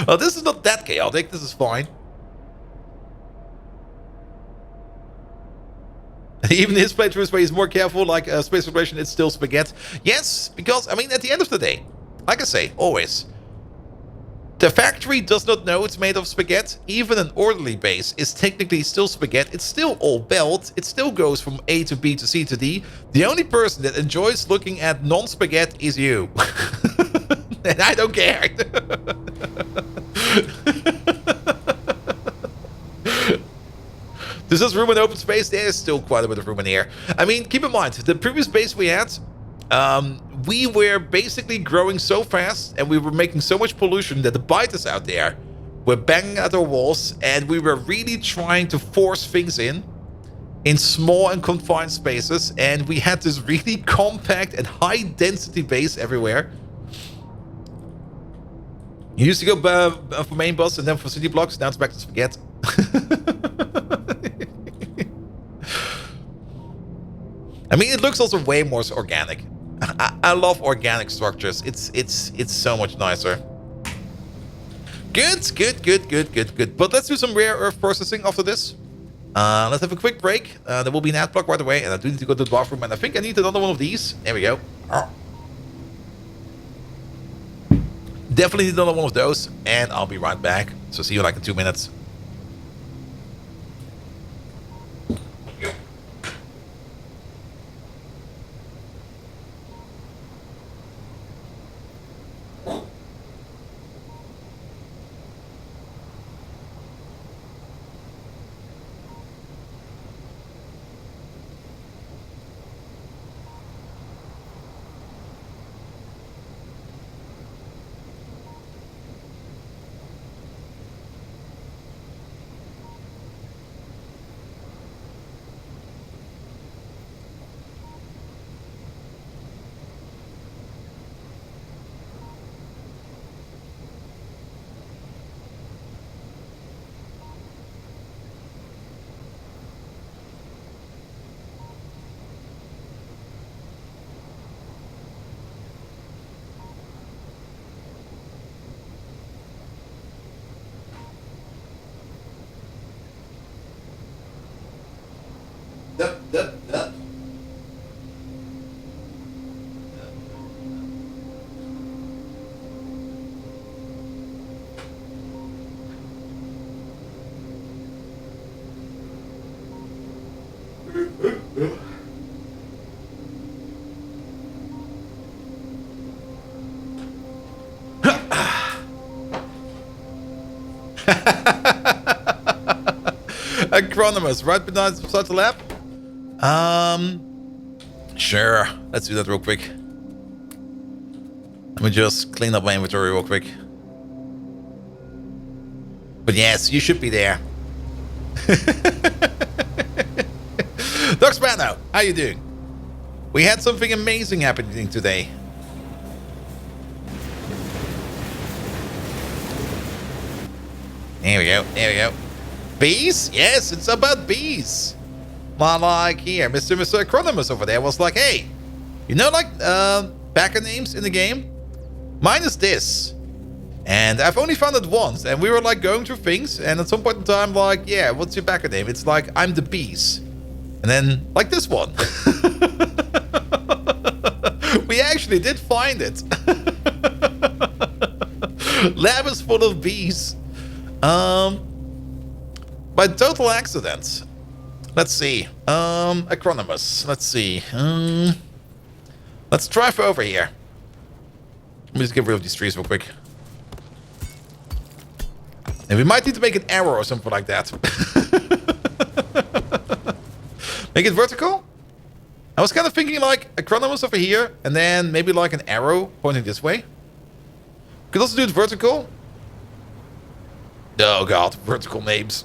Well, this is not that chaotic. This is fine. Even his playthroughs where he's more careful, like space exploration, it's still spaghetti. Yes, because I mean, at the end of the day, like I say, always. The factory does not know it's made of spaghetti. Even an orderly base is technically still spaghetti. It's still all belt. It still goes from A to B to C to D. The only person that enjoys looking at non-spaghetti is you. And I don't care. This is room and open space. There is still quite a bit of room in here. I mean, keep in mind, the previous base we had... we were basically growing so fast and we were making so much pollution that the biters out there were banging at our walls, and we were really trying to force things in small and confined spaces, and we had this really compact and high density base everywhere. You used to go for main boss and then for city blocks. Now it's back to spaghetti. I mean, it looks also way more organic. I love organic structures. It's so much nicer. Good. But let's do some rare earth processing after this. Let's have a quick break. There will be an ad block right away, and I do need to go to the bathroom, and I think I need another one of these. There we go. Oh. Definitely need another one of those, and I'll be right back. So see you like in 2 minutes. Dup. Agronomist, right beside the lab? Sure. Let's do that real quick. Let me just clean up my inventory real quick. But yes, you should be there. Doc Spano, how you doing? We had something amazing happening today. There we go. Bees? Yes, it's about bees. Like here, Mr. Agronomist over there was like, hey, you know, like backer names in the game? Mine is this. And I've only found it once, and we were like going through things, and at some point in time, like, yeah, what's your backer name? It's like, I'm the bees. And then, like this one. We actually did find it. Lab is full of bees. By total accident. Let's see. Agronomist. Let's see. Let's drive over here. Let me just get rid of these trees real quick. And we might need to make an arrow or something like that. Make it vertical? I was kind of thinking like agronomist over here, and then maybe like an arrow pointing this way. Could also do it vertical. Oh god, vertical names.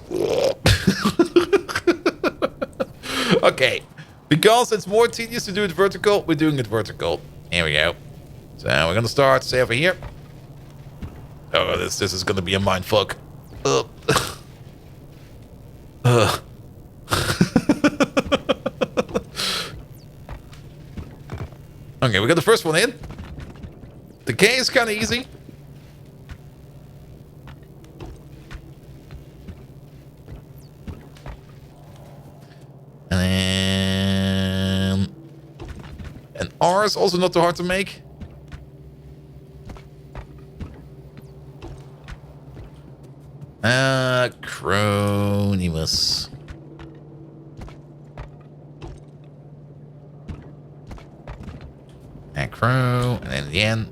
Okay, because it's more tedious to do it vertical, we're doing it vertical. Here we go. So we're gonna start, say over here. Oh, this is gonna be a mindfuck. Okay, we got the first one in. The K is kind of easy. And R is also not too hard to make. Acronymus. Acro, and then the end.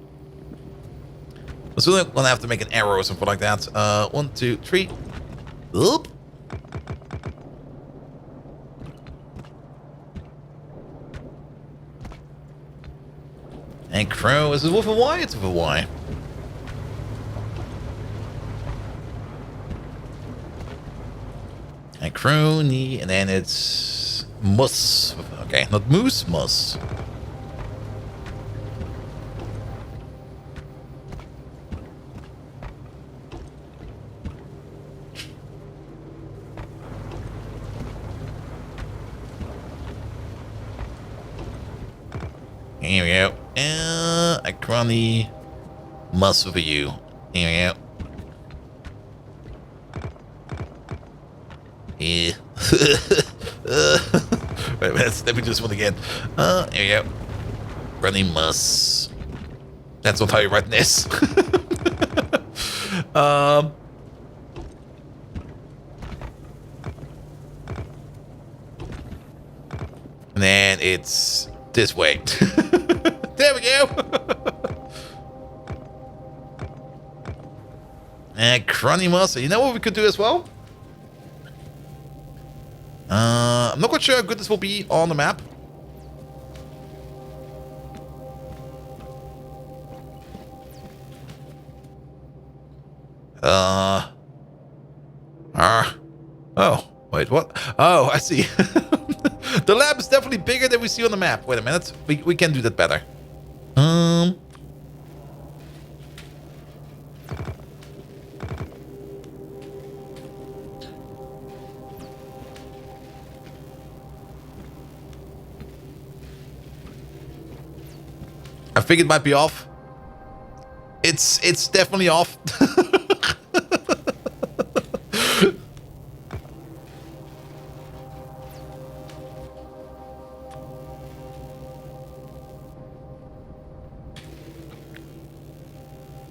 So we're gonna have to make an arrow or something like that. 1, 2, 3. Oop. And crow, is it with a Y? It's with a Y. And crony, and then it's mus. Okay, not moose, mus. Here we go. A crony muscle for you. Here we go. Yeah. Wait a minute, let me do this one again. Here we go. Running mus. That's not how you write this. And then it's this way. There we go. And Cronimus. You know what we could do as well? I'm not quite sure how good this will be on the map. Oh, wait, what? Oh, I see. The lab is definitely bigger than we see on the map. Wait a minute. We can do that better. I think it might be off. It's definitely off.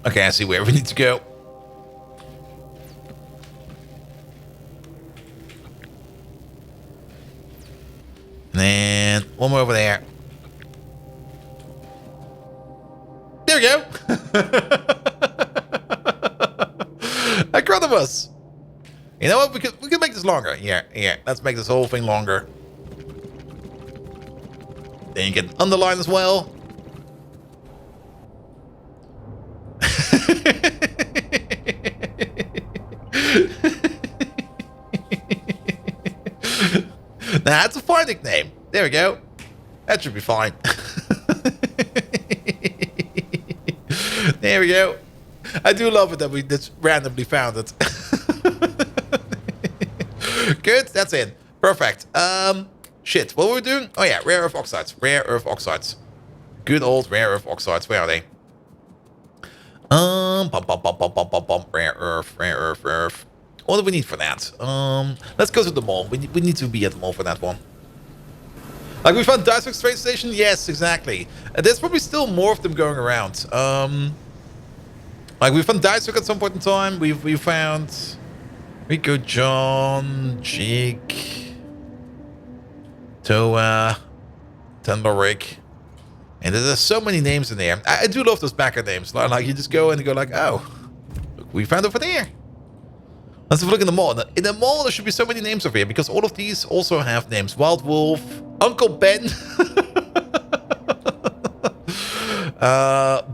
Okay, I see where we need to go. And then one more over there. There we go. Acronomus. You know what? We could make this longer. Yeah. Let's make this whole thing longer. Then you can underline as well. Nah, that's a fine nickname. There we go. That should be fine. There we go. I do love it that we just randomly found it. Good, that's it. Perfect. Shit, what were we doing? Oh yeah, rare earth oxides. Rare earth oxides. Good old rare earth oxides. Where are they? Rare earth. What do we need for that? Let's go to the mall. We need to be at the mall for that one. Like we found Dyswick train station? Yes, exactly. There's probably still more of them going around. Like we found Dyswick at some point in time. We found Rico, John, Jake, Toa, Tenberick. And there's so many names in there. I do love those backer names. Like you just go and you go like, oh, look, we found over there. Let's have a look in the mall. In the mall, there should be so many names over here because all of these also have names. Wild Wolf, Uncle Ben,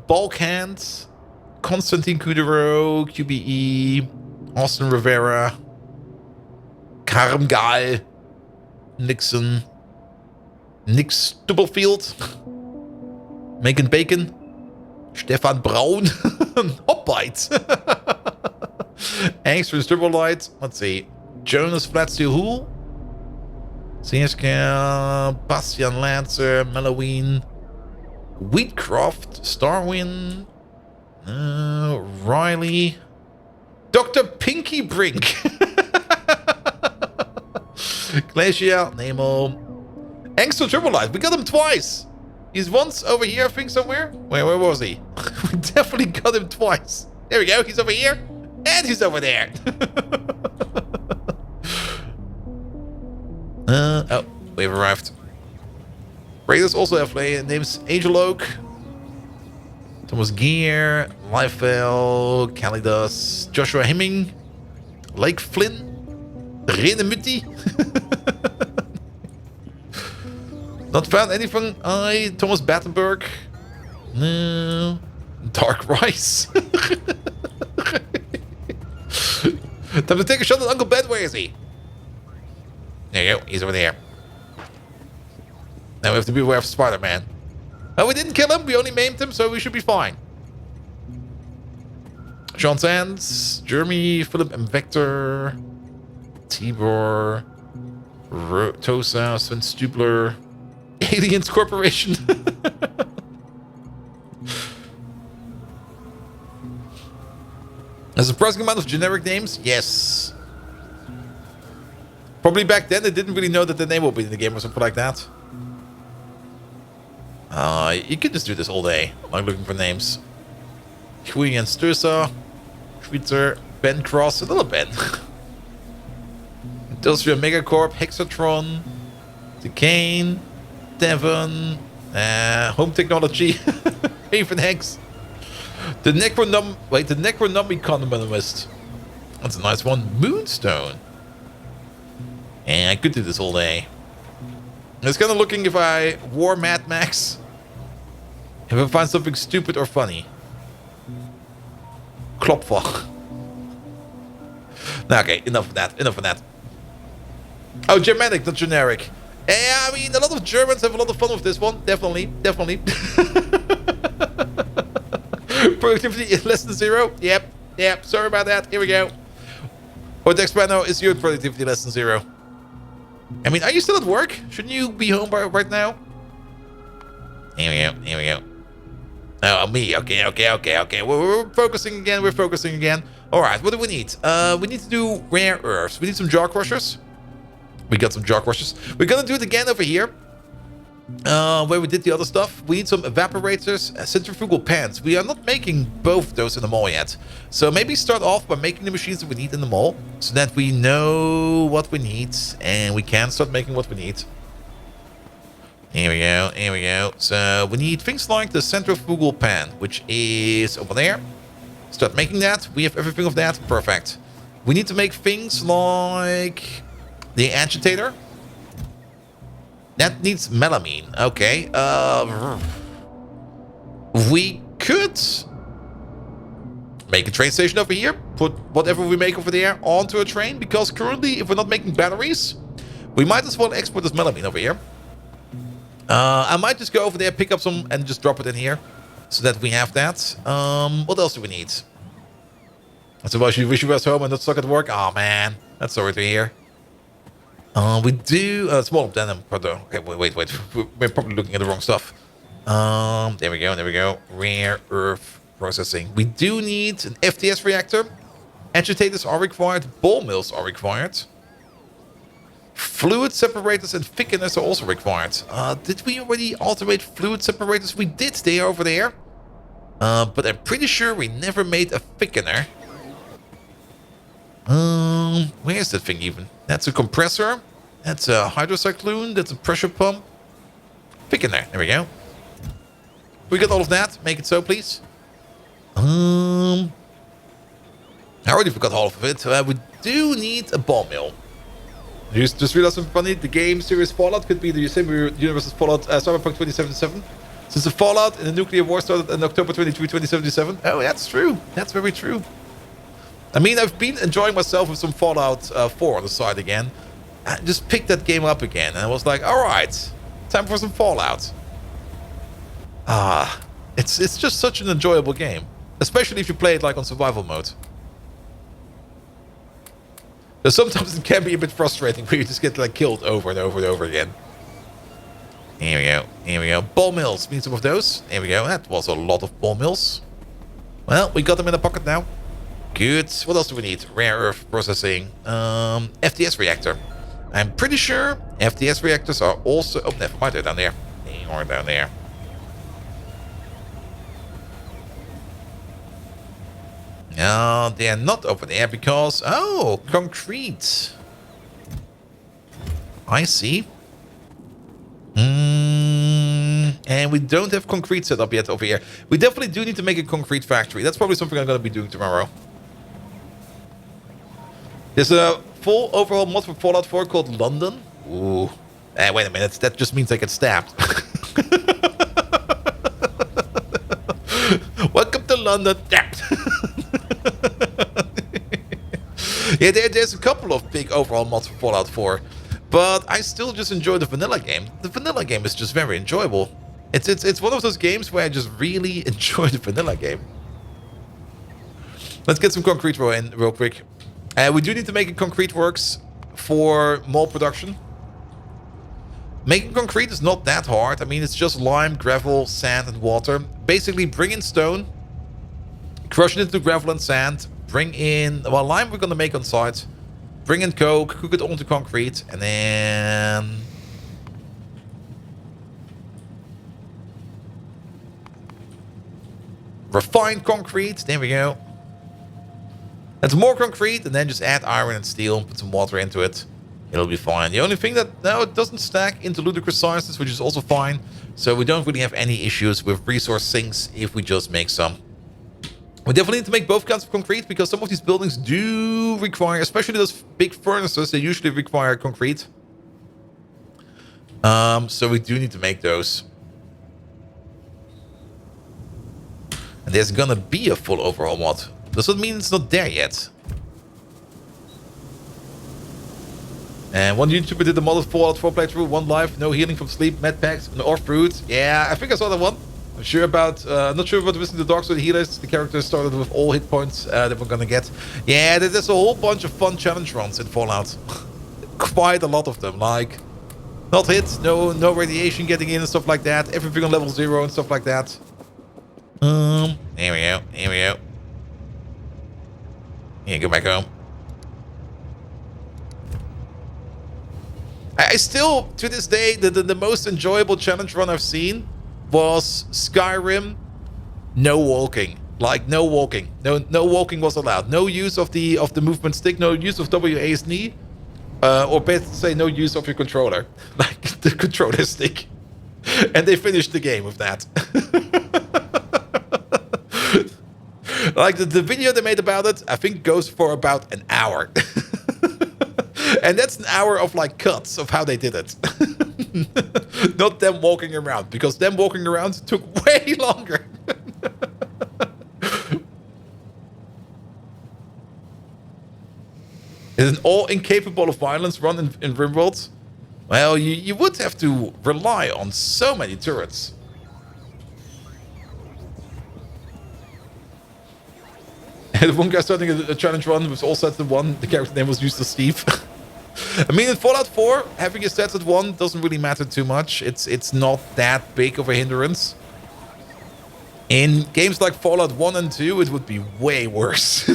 Balkhand, Constantine Kudero, QBE, Austin Rivera, Karmgal, Nixon, Nick Stubblefield, Megan Bacon, Stefan Braun, Hoppite. Angst Light. Let's see. Jonas Flatsteel Hool. Sierska, Bastian Lancer, Melloween, Wheatcroft, Starwin, Riley, Dr. Pinky Brink, Glacier, Nemo, Angst Light. We got him twice. He's once over here, I think, somewhere. Wait, where was he? We definitely got him twice. There we go. He's over here. And he's over there. Oh, we've arrived. Raiders also have names Angel Oak, Thomas Gear, Lifevale, Calidus, Joshua Hemming, Lake Flynn, Rene Mutti. Not found anything. Thomas Battenberg. No. Dark Rice. Time to take a shot at Uncle Ben. Where is he? There you go. He's over there. Now we have to be aware of Spider-Man. Oh, we didn't kill him. We only maimed him, so we should be fine. Sean Sands, Jeremy, Philip M. Vector, Tibor, Tosa, Sven Stubler, Aliens Corporation. A surprising amount of generic names? Yes. Probably back then they didn't really know that the name would be in the game or something like that. You could just do this all day, like looking for names. Queen and Stursa, Twitter, Ben Cross, a little Ben. Industrial Megacorp, Hexatron, Decane, Devon, Home Technology, Haven Hex. The Necronomicon. That's a nice one. Moonstone. And I could do this all day. I was kind of looking if I wore Mad Max. If I find something stupid or funny. Klopfer. Nah, okay, enough of that. Oh, Germanic, not generic. Yeah, I mean, a lot of Germans have a lot of fun with this one. Definitely. Productivity is less than 0. Yep. Sorry about that. Here we go. Or Dexpano, is your productivity less than 0? I mean, are you still at work? Shouldn't you be home right now? Here we go. Oh, me. Okay. We're focusing again. All right, what do we need? We need to do rare earths. We need some jaw crushers. We got some jaw crushers. We're gonna do it again over here. Where we did the other stuff. We need some evaporators, centrifugal pans. We are not making both those in the mall yet. So maybe start off by making the machines that we need in the mall, so that we know what we need and we can start making what we need. Here we go. So we need things like the centrifugal pan, which is over there. Start making that. We have everything of that. Perfect. We need to make things like the agitator. That needs melamine. Okay. We could make a train station over here. Put whatever we make over there onto a train. Because currently, if we're not making batteries, we might as well export this melamine over here. I might just go over there, pick up some, and just drop it in here. So that we have that. What else do we need? I suppose you wish you was home and not stuck at work. Oh, man. That's sorry to hear. We do small denim, pardon. Okay, wait. We're probably looking at the wrong stuff. There we go. Rare earth processing. We do need an FTS reactor. Agitators are required. Ball mills are required. Fluid separators and thickeners are also required. Did we already automate fluid separators? We did. They are over there. But I'm pretty sure we never made a thickener. Where is that thing even? That's a compressor. That's a hydrocyclone. That's a pressure pump. Thickener. There we go. We got all of that. Make it so, please. I already forgot all of it. We do need a ball mill. Just realized something funny. The game series Fallout could be the same universe as Fallout Cyberpunk 2077. Since the Fallout in the nuclear war started in October 23, 2077. Oh, that's true. That's very true. I mean, I've been enjoying myself with some Fallout 4 on the side again. I just picked that game up again, and I was like, alright, time for some Fallout. It's just such an enjoyable game. Especially if you play it like on survival mode. So sometimes it can be a bit frustrating where you just get like killed over and over and over again. Here we go. Ball mills. We need some of those. There we go. That was a lot of ball mills. Well, we got them in the pocket now. Good. What else do we need? Rare earth processing. FTS reactor. I'm pretty sure FTS reactors are also... Oh, never mind. They're down there. They are down there. No, they are not over there because... Oh, concrete. I see. And we don't have concrete set up yet over here. We definitely do need to make a concrete factory. That's probably something I'm going to be doing tomorrow. There's a full overhaul mod for Fallout 4 called London. Ooh. Wait a minute. That just means I get stabbed. Welcome to London. Yeah, there's a couple of big overhaul mods for Fallout 4. But I still just enjoy the vanilla game. The vanilla game is just very enjoyable. It's one of those games where I just really enjoy the vanilla game. Let's get some concrete in real quick. We do need to make a concrete works for mall production. Making concrete is not that hard. I mean, it's just lime, gravel, sand, and water. Basically, bring in stone, crush it into gravel and sand, bring in... Well, lime we're going to make on site. Bring in coke, cook it all into concrete, and then... refined concrete. There we go. That's more concrete, and then just add iron and steel, put some water into it. It'll be fine. The only thing that now it doesn't stack into ludicrous sizes, which is also fine. So we don't really have any issues with resource sinks if we just make some. We definitely need to make both kinds of concrete because some of these buildings do require, especially those big furnaces, they usually require concrete. So we do need to make those. And there's gonna be a full overhaul mod. Doesn't mean it's not there yet. And one YouTuber did the modded Fallout 4 playthrough, 1 life, no healing from sleep, med packs, or fruit. Yeah, I think I saw that one. I'm not sure about Visiting the Dark Side healers. The characters started with all hit points that we're gonna get. Yeah, there's a whole bunch of fun challenge runs in Fallout. Quite a lot of them, like not hit, no radiation getting in and stuff like that. Everything on level 0 and stuff like that. Here we go. Yeah, go back home. I still, to this day, the most enjoyable challenge run I've seen was Skyrim. No walking, like no walking, no walking was allowed. No use of the movement stick, no use of WASD, or better to say, no use of your controller, like the controller stick. And they finished the game with that. Like the video they made about it, I think goes for about an hour. And that's an hour of like cuts of how they did it. Not them walking around, because them walking around took way longer. Is an all incapable of violence run in RimWorld? Well, you would have to rely on so many turrets. And one guy starting a challenge run was all set to 1. The character name was Eustace Steve. I mean, in Fallout 4, having a set at 1 doesn't really matter too much. It's not that big of a hindrance. In games like Fallout 1 and 2, it would be way worse.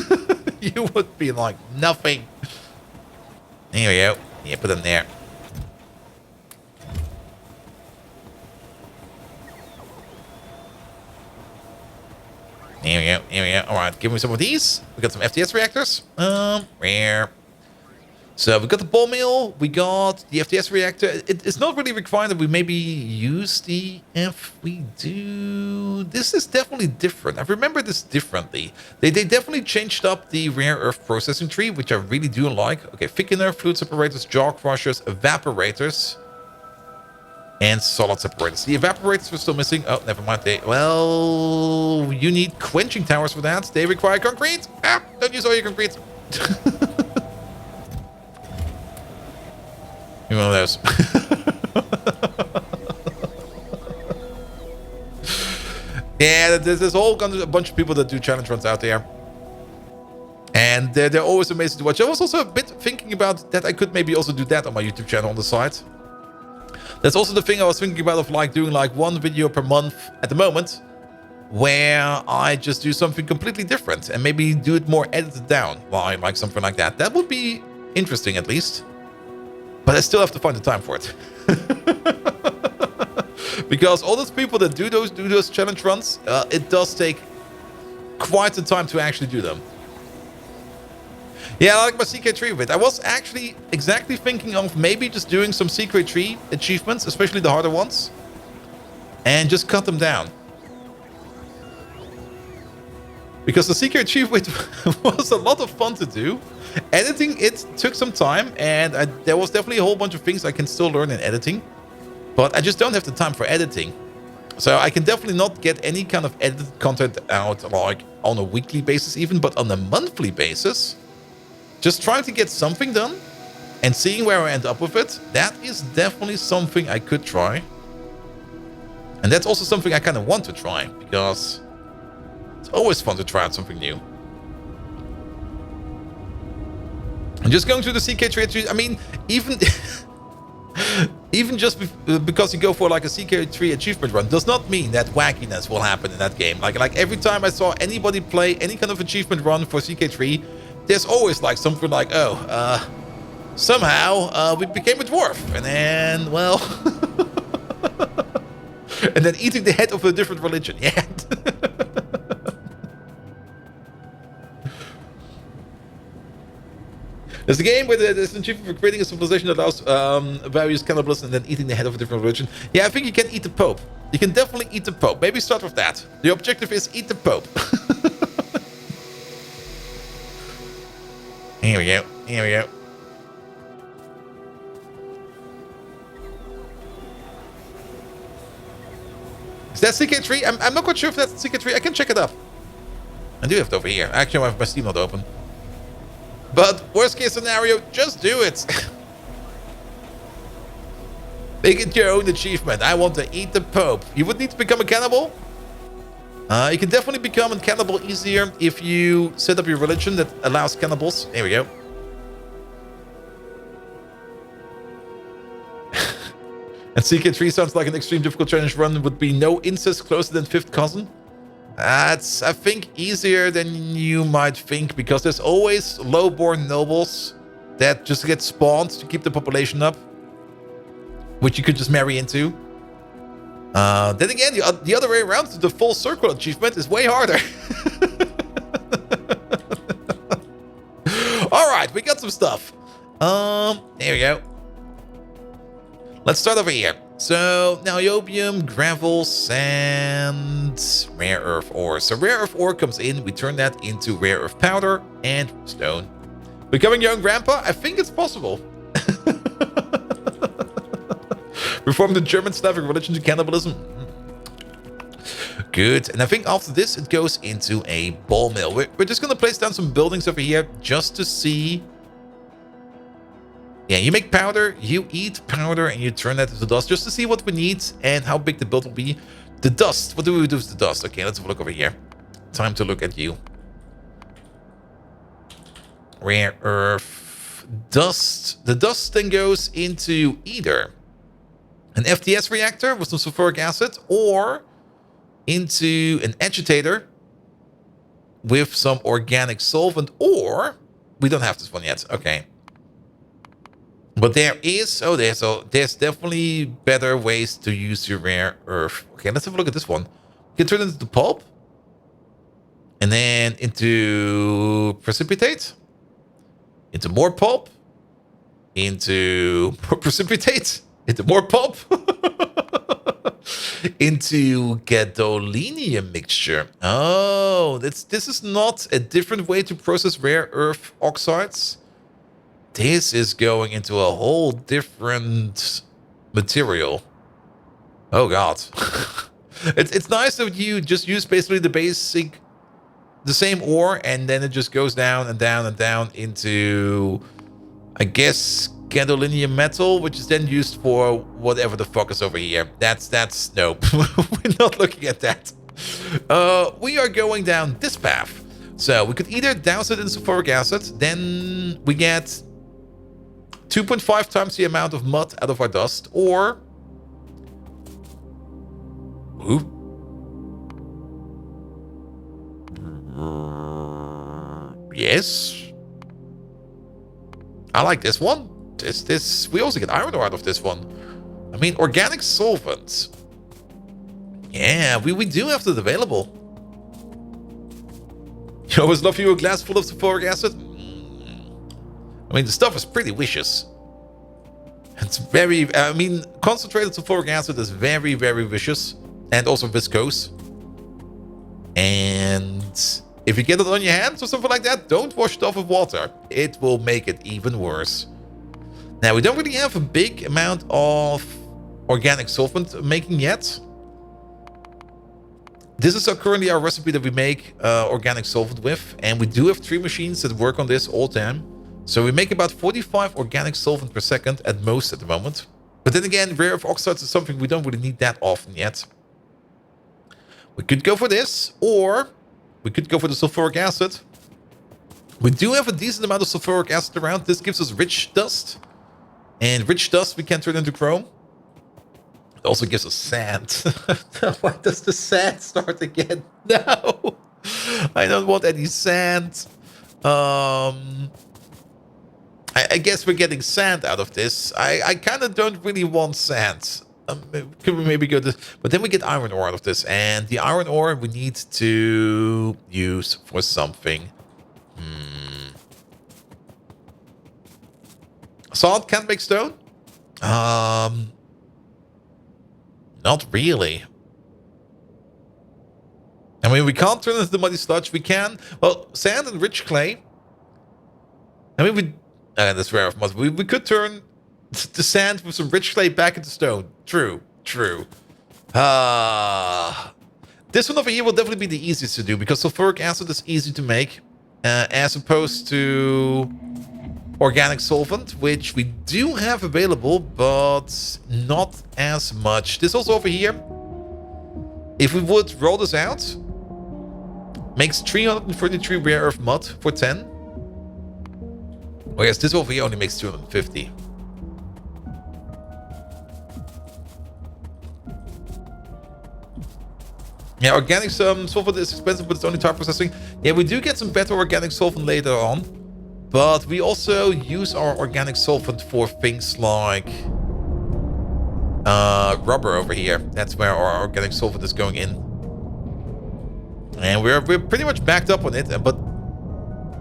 You would be like nothing. There we go. Yeah, put them there. Here we go. Alright, give me some of these. We got some FTS reactors. Rare. So we got the ball mill, we got the FTS reactor. It's not really required that we maybe use the F. We do. This is definitely different. I remember this differently. They definitely changed up the rare earth processing tree, which I really do like. Okay, thickener, fluid separators, jaw crushers, evaporators, and solid separators. The evaporators were still missing. Oh, never mind. Well, you need quenching towers for that. They require concrete. Ah, don't use all your concrete. Give me one of those. Yeah, there's a whole bunch of people that do challenge runs out there. And they're always amazing to watch. I was also a bit thinking about that I could maybe also do that on my YouTube channel on the side. That's also the thing I was thinking about, of like doing like 1 video per month at the moment, where I just do something completely different and maybe do it more edited down, like something like that. That would be interesting at least. But I still have to find the time for it. Because all those people that do those challenge runs, it does take quite some time to actually do them. Yeah, I like my secret tree of it. I was actually exactly thinking of maybe just doing some secret tree achievements, especially the harder ones, and just cut them down. Because the secret achievement was a lot of fun to do. Editing it took some time, and there was definitely a whole bunch of things I can still learn in editing. But I just don't have the time for editing. So I can definitely not get any kind of edited content out like on a weekly basis even, but on a monthly basis. Just trying to get something done and seeing where I end up with it, that is definitely something I could try. And that's also something I kind of want to try, because it's always fun to try out something new. And just going through the CK trade, I mean, even Even just because you go for like a CK3 achievement run does not mean that wackiness will happen in that game. Like every time I saw anybody play any kind of achievement run for CK3, there's always like something like, oh, somehow we became a dwarf. And then, well... and then eating the head of a different religion. Yeah. There's a game where there's an achievement for creating a civilization that allows various cannibalism and then eating the head of a different religion. Yeah, I think you can eat the Pope. You can definitely eat the Pope. Maybe start with that. The objective is eat the Pope. Here we go. Here we go. Is that CK3? I'm not quite sure if that's CK3. I can check it up. I do have it over here. Actually, I have my Steam not open. But worst case scenario, just do it. Make it your own achievement. I want to eat the Pope. You would need to become a cannibal. You can definitely become a cannibal easier if you set up your religion that allows cannibals. There we go. And CK3 sounds like an extreme difficult challenge run would be no incest closer than 5th cousin. That's, I think, easier than you might think, because there's always low-born nobles that just get spawned to keep the population up, which you could just marry into. Then again, the other way around, the full circle achievement is way harder. All right, we got some stuff. There we go. Let's start over here. So, niobium, gravel, sand, rare earth ore. So rare earth ore comes in, we turn that into rare earth powder and stone. Becoming your own grandpa? I think it's possible. Reform the German Slavic religion to cannibalism. Good. And I think after this, it goes into a ball mill. We're just going to place down some buildings over here just to see. Yeah, you make powder, you eat powder, and you turn that into dust just to see what we need and how big the build will be. The dust. What do we do with the dust? Okay, let's have a look over here. Time to look at you. Rare earth. Dust. The dust then goes into either an FTS reactor with some sulfuric acid or into an agitator with some organic solvent, or we don't have this one yet. Okay. But there is, there's definitely better ways to use your rare earth. Okay, let's have a look at this one. You can turn it into pulp. And then into precipitate. Into more pulp. Into more precipitate. Into more pulp. Into gadolinium mixture. Oh, this is not a different way to process rare earth oxides. This is going into a whole different material. Oh god. It's nice that you just use basically the same ore, and then it just goes down and down and down into, I guess, gadolinium metal, which is then used for whatever the fuck is over here. That's nope. We're not looking at that. We are going down this path. So we could either douse it in sulfuric acid, then we get 2.5 times the amount of mud out of our dust, or... Ooh. Yes. I like this one. This we also get iron ore out of this one. I mean, organic solvents. Yeah, we do have that available. You always love you a glass full of sulfuric acid? I mean, the stuff is pretty vicious. It's very, I mean, concentrated sulfuric acid is very, very vicious. And also viscose. And if you get it on your hands or something like that, don't wash it off with water. It will make it even worse. Now, we don't really have a big amount of organic solvent making yet. This is currently our recipe that we make organic solvent with. And we do have 3 machines that work on this all the time. So we make about 45 organic solvent per second at most at the moment. But then again, rare earth oxides is something we don't really need that often yet. We could go for this, or we could go for the sulfuric acid. We do have a decent amount of sulfuric acid around. This gives us rich dust. And rich dust we can turn into chrome. It also gives us sand. Why does the sand start again? No! I don't want any sand. I guess we're getting sand out of this. I kind of don't really want sand. Could we maybe go this? But then we get iron ore out of this. And the iron ore we need to use for something. Salt can't make stone? Not really. I mean, we can't turn it into muddy sludge. We can. Well, sand and rich clay. I mean, we... that's rare of mud. We could turn the sand with some rich clay back into stone. True. True. This one over here will definitely be the easiest to do because sulfuric acid is easy to make as opposed to organic solvent, which we do have available, but not as much. This also over here, if we would roll this out, makes 333 rare earth mud for 10. Whereas this over here only makes 250. Yeah, organic solvent is expensive, but it's only tar processing. Yeah, we do get some better organic solvent later on. But we also use our organic solvent for things like rubber over here. That's where our organic solvent is going in. And we're pretty much backed up on it. But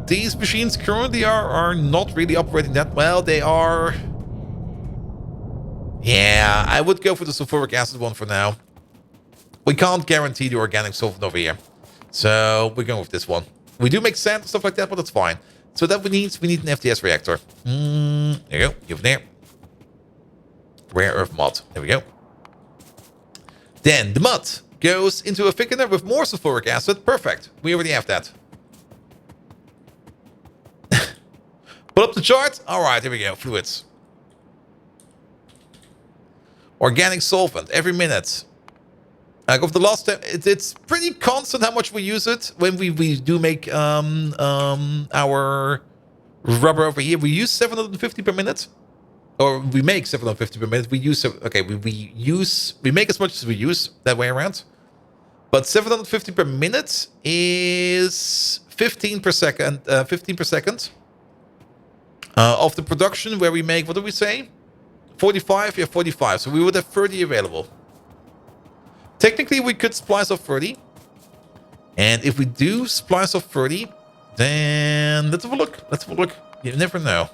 these machines currently are not really operating that well. They are... Yeah, I would go for the sulfuric acid one for now. We can't guarantee the organic solvent over here. So we're going with this one. We do make sand and stuff like that, but that's fine. So that we need an FTS reactor. There you go. Give it there. Rare earth mud. There we go. Then the mud goes into a thickener with more sulfuric acid. Perfect. We already have that. Pull up the chart. All right, here we go. Fluids. Organic solvent every minute. Like of the last time, it's pretty constant how much we use it when we do make our rubber over here. We use 750 per minute, or we make 750 per minute. We use we make as much as we use that way around. But 750 per minute is 15 per second. 15 per second of the production where we make. What do we say? 45. Yeah, 45. So we would have 30 available. Technically, we could splice off 30. And if we do splice off 30, then let's have a look. Let's have a look. You never know.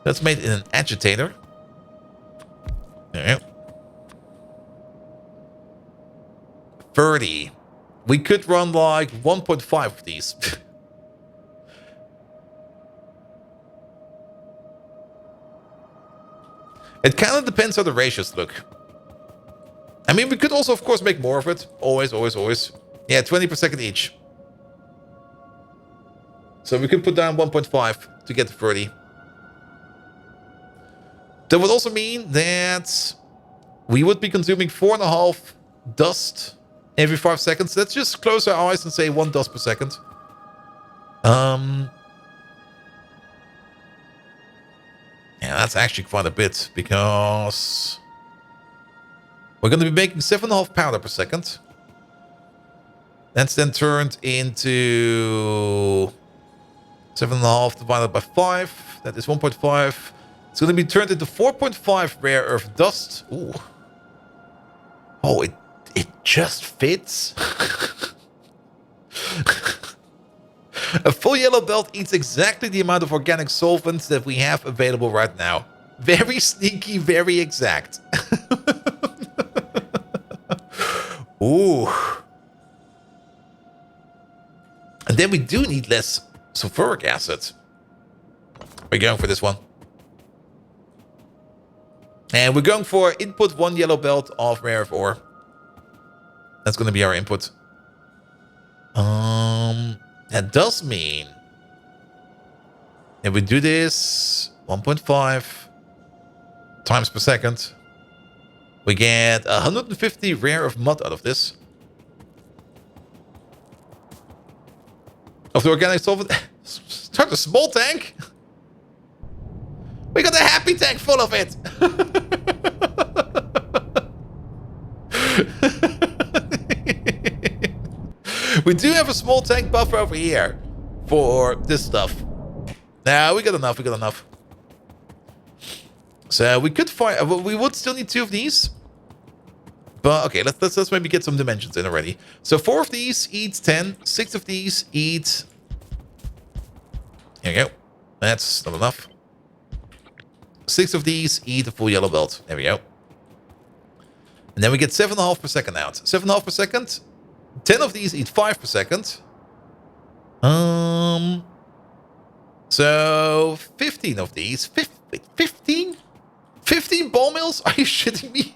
That's made in an agitator. There. 30. We could run like 1.5 of these. It kind of depends how the ratios look. I mean, we could also, of course, make more of it. Always, always, always. Yeah, 20 per second each. So we could put down 1.5 to get to 30. That would also mean that we would be consuming 4.5 dust every 5 seconds. Let's just close our eyes and say 1 dust per second. Yeah, that's actually quite a bit because... we're going to be making 7.5 powder per second. That's then turned into 7.5 divided by 5. That is 1.5. It's going to be turned into 4.5 rare earth dust. Ooh. Oh, it just fits. A full yellow belt eats exactly the amount of organic solvents that we have available right now. Very sneaky, very exact. Ooh. And then we do need less sulfuric acid. We're going for this one. And we're going for input 1 yellow belt of rare earth ore. That's going to be our input. That does mean if we do this 1.5 times per second, we get 150 rare earth mud out of this. Of the organic solvent. Start a small tank. We got a happy tank full of it. We do have a small tank buffer over here for this stuff. Now we got enough. We got enough. So we could find. We would still need 2 of these. But okay, let's maybe get some dimensions in already. So 4 of these eats 10. 6 of these eat. Here we go. That's not enough. 6 of these eat a full yellow belt. There we go. And then we get 7.5 per second out. 7.5 per second. 10 of these eat 5 per second. So 15 of these. 15? 15 ball mills? Are you shitting me?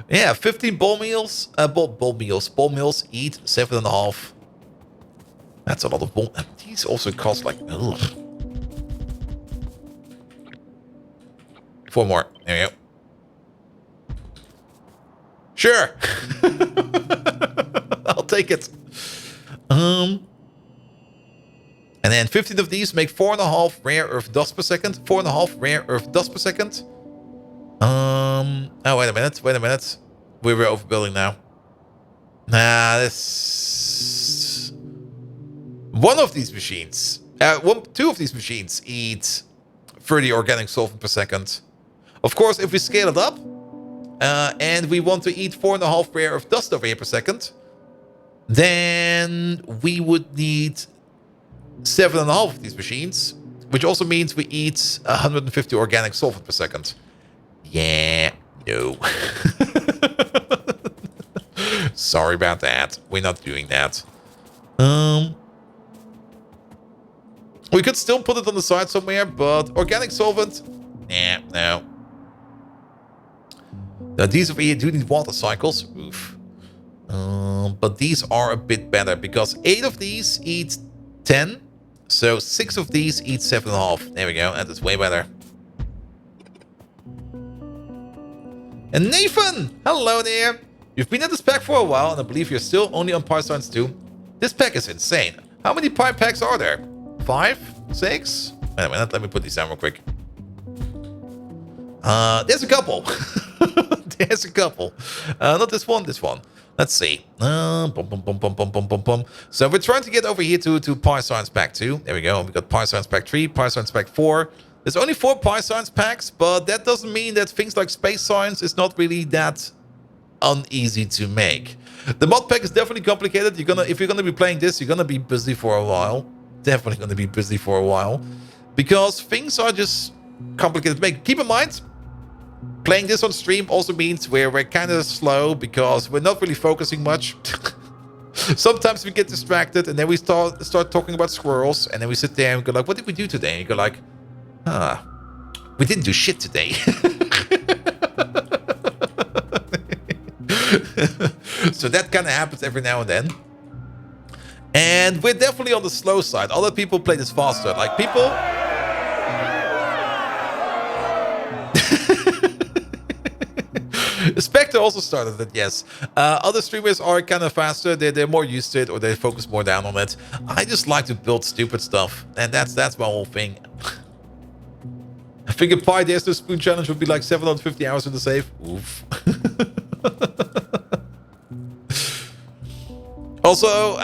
Yeah, 15 ball mills. Ball mills eat 7.5. That's a lot of ball. These also cost like. Ugh. 4 more. There we go. Sure. I'll take it. And then 15 of these make 4.5 rare earth dust per second. 4.5 rare earth dust per second. Oh, wait a minute. We were overbuilding now. Nah, this. One of these machines. 2 of these machines eat 30 organic solvent per second. Of course, if we scale it up, and we want to eat 4.5 rare earth dust over here per second, then we would need 7.5 of these machines, which also means we eat 150 organic solvent per second. Yeah, no. Sorry about that. We're not doing that. We could still put it on the side somewhere, but organic solvent, nah, no. Now these over here do need water cycles. Oof. But these are a bit better because 8 of these eat 10. So 6 of these eat 7.5. There we go. That is way better. And Nathan! Hello there! You've been at this pack for a while and I believe you're still only on Pi Science 2. This pack is insane. How many Pi packs are there? 5? 6? Wait a minute, let me put these down real quick. There's a couple. There's a couple. Not this one, this one. Let's see. So we're trying to get over here to Pi Science Pack 2. There we go. We got Pi Science Pack 3, Pi Science Pack 4. There's only 4 Pi Science packs, but that doesn't mean that things like space science is not really that uneasy to make. The mod pack is definitely complicated. If you're gonna be playing this, you're gonna be busy for a while. Definitely gonna be busy for a while. Because things are just complicated to make. Keep in mind, playing this on stream also means we're kind of slow because we're not really focusing much. Sometimes we get distracted and then we start talking about squirrels and then we sit there and go like, what did we do today? And you go like, we didn't do shit today. So that kind of happens every now and then. And we're definitely on the slow side. Other people play this faster. Like people... Spectre also started it, yes. Other streamers are kind of faster. They're more used to it or they focus more down on it. I just like to build stupid stuff. And that's my whole thing. I think a Pi Dares No Spoon challenge would be like 750 hours in the save. Oof. Also,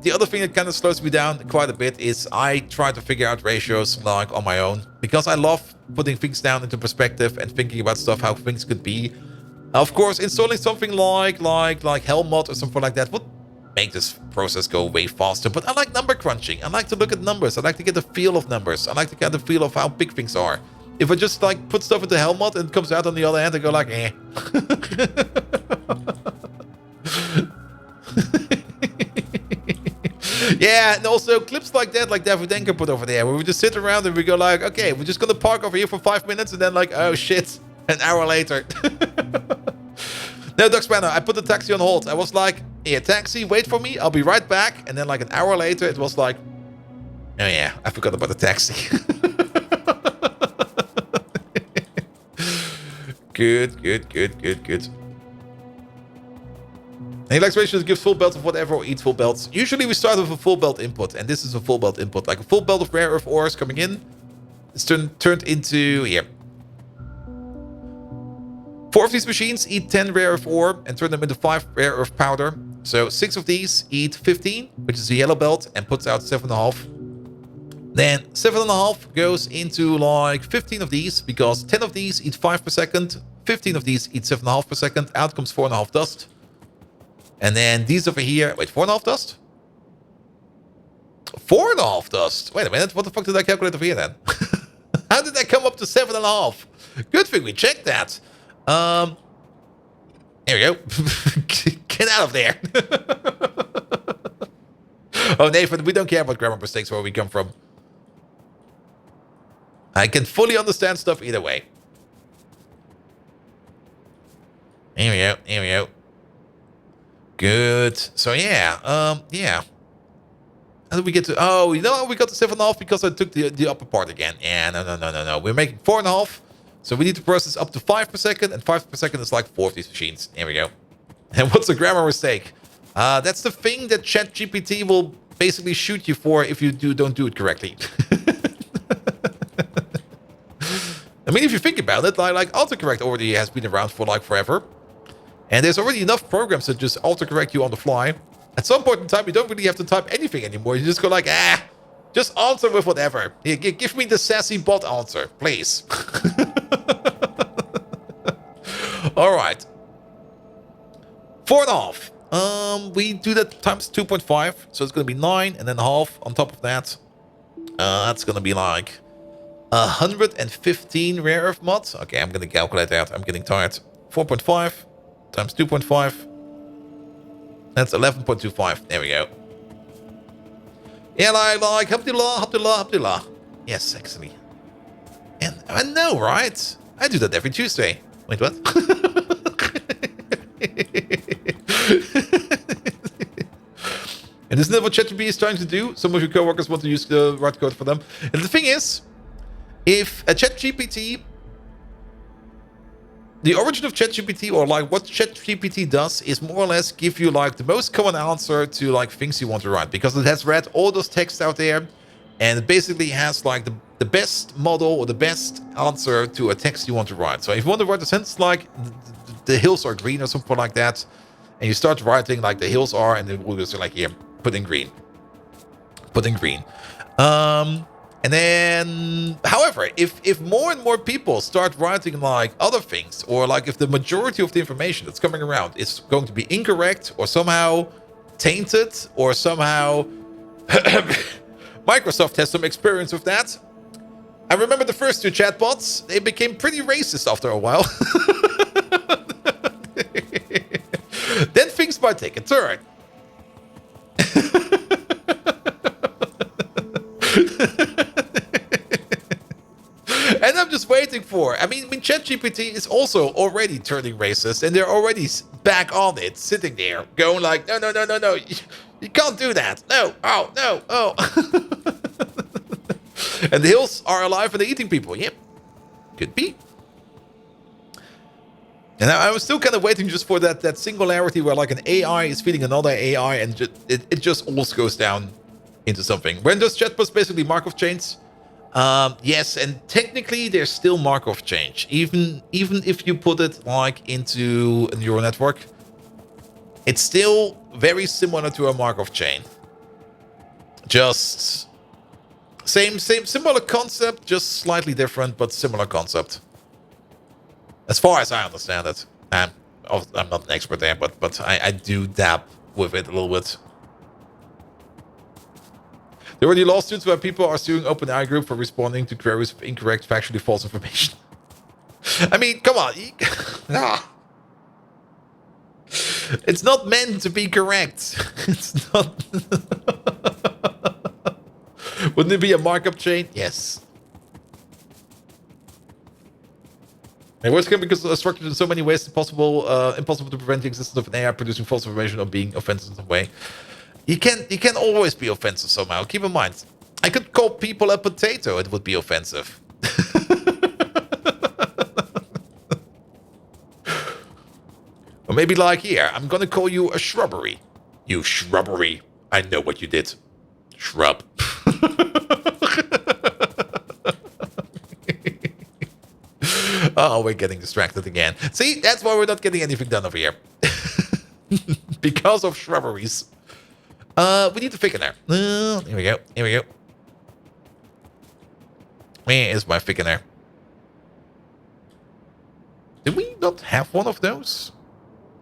the other thing that kind of slows me down quite a bit is I try to figure out ratios like on my own. Because I love putting things down into perspective and thinking about stuff, how things could be. Of course, installing something like Helmod or something like that would make this process go way faster. But I like number crunching. I like to look at numbers. I like to get the feel of numbers. I like to get the feel of how big things are. If I just like put stuff into Helmod and it comes out on the other end, I go like, eh. Yeah, and also clips like that, like Davidenko put over there, where we just sit around and we go like, okay, we're just gonna park over here for 5 minutes and then like, oh shit, an hour later. No, Doug Spanner, I put the taxi on hold. I was like, yeah, taxi, wait for me, I'll be right back. And then like an hour later, it was like, oh yeah, I forgot about the taxi. Good. And he likes ratios, gives full belts of whatever or eats full belts. Usually we start with a full belt input, and this is a full belt input. Like a full belt of rare earth ores coming in. It's turned into here. 4 of these machines eat 10 rare earth ore and turn them into 5 rare earth powder. So 6 of these eat 15, which is a yellow belt, and puts out 7.5. Then 7.5 goes into like 15 of these, because 10 of these eat 5 per second, 15 of these eat 7.5 per second. Out comes 4.5 dust. And then these over here, wait, 4.5 dust? 4.5 dust. Wait a minute, what the fuck did I calculate over here then? How did that come up to 7.5? Good thing we checked that. There we go. Get out of there. Oh, Nathan, we don't care about grammar mistakes where we come from. I can fully understand stuff either way. Here we go. Here we go. Good. So yeah. Yeah. How did we get to? Oh, you know, we got to 7.5 because I took the upper part again. Yeah, no. We're making 4.5. So we need to process up to 5 per second, and 5 per second is like 4 of these machines. Here we go. And what's a grammar mistake? That's the thing that ChatGPT will basically shoot you for if you don't do it correctly. I mean, if you think about it, like autocorrect already has been around for like forever. And there's already enough programs that just autocorrect you on the fly. At some point in time, you don't really have to type anything anymore. You just go like, just answer with whatever. Here, give me the sassy bot answer, please. All right. 4.5. We do that times 2.5. So it's going to be 9 and then half on top of that. That's going to be like 115 rare earth mods. Okay, I'm going to calculate that. I'm getting tired. 4.5 times 2.5. That's 11.25. There we go. Yeah, like, Alhamdulillah. Yes, actually. And I know, right? I do that every Tuesday. Wait, what? And isn't that what ChatGPT is trying to do? Some of your coworkers want to use the right code for them. And the thing is, if a ChatGPT, the origin of ChatGPT, or like what ChatGPT does, is more or less give you like the most common answer to like things you want to write, because it has read all those texts out there, and it basically has like the best model or the best answer to a text you want to write. So if you want to write a sentence like the hills are green or something like that, and you start writing like the hills are, and it will just like here, put in green. And then, however, if more and more people start writing like other things, or like if the majority of the information that's coming around is going to be incorrect or somehow tainted or somehow Microsoft has some experience with that. I remember the first 2 chatbots, they became pretty racist after a while. Then things might take a turn. And I'm just waiting for. I mean, ChatGPT is also already turning racist, and they're already back on it, sitting there, going like, no, you can't do that. No, oh. And the hills are alive and they're eating people. Yep, could be. And I was still kind of waiting just for that singularity where like an AI is feeding another AI, and it just all goes down into something. When does chatbots basically Markov chains? Yes, and technically there's still Markov chain, even if you put it like into a neural network, it's still very similar to a Markov chain. Just similar concept, just slightly different, but similar concept. As far as I understand it, I'm not an expert there, but I do dab with it a little bit. There were the lawsuits where people are suing OpenAI Group for responding to queries with incorrect, factually false information. I mean, come on. It's not meant to be correct. It's not. Wouldn't it be a markup chain? Yes. It works because it's structured in so many ways it's impossible to prevent the existence of an AI producing false information or being offensive in some way. You can always be offensive somehow. Keep in mind, I could call people a potato, it would be offensive. Or maybe like here, I'm gonna call you a shrubbery. You shrubbery. I know what you did. Shrub. Oh, we're getting distracted again. See, that's why we're not getting anything done over here. Because of shrubberies. We need to thickener. Here we go. Here we go. Where is my thickener? Did we not have one of those?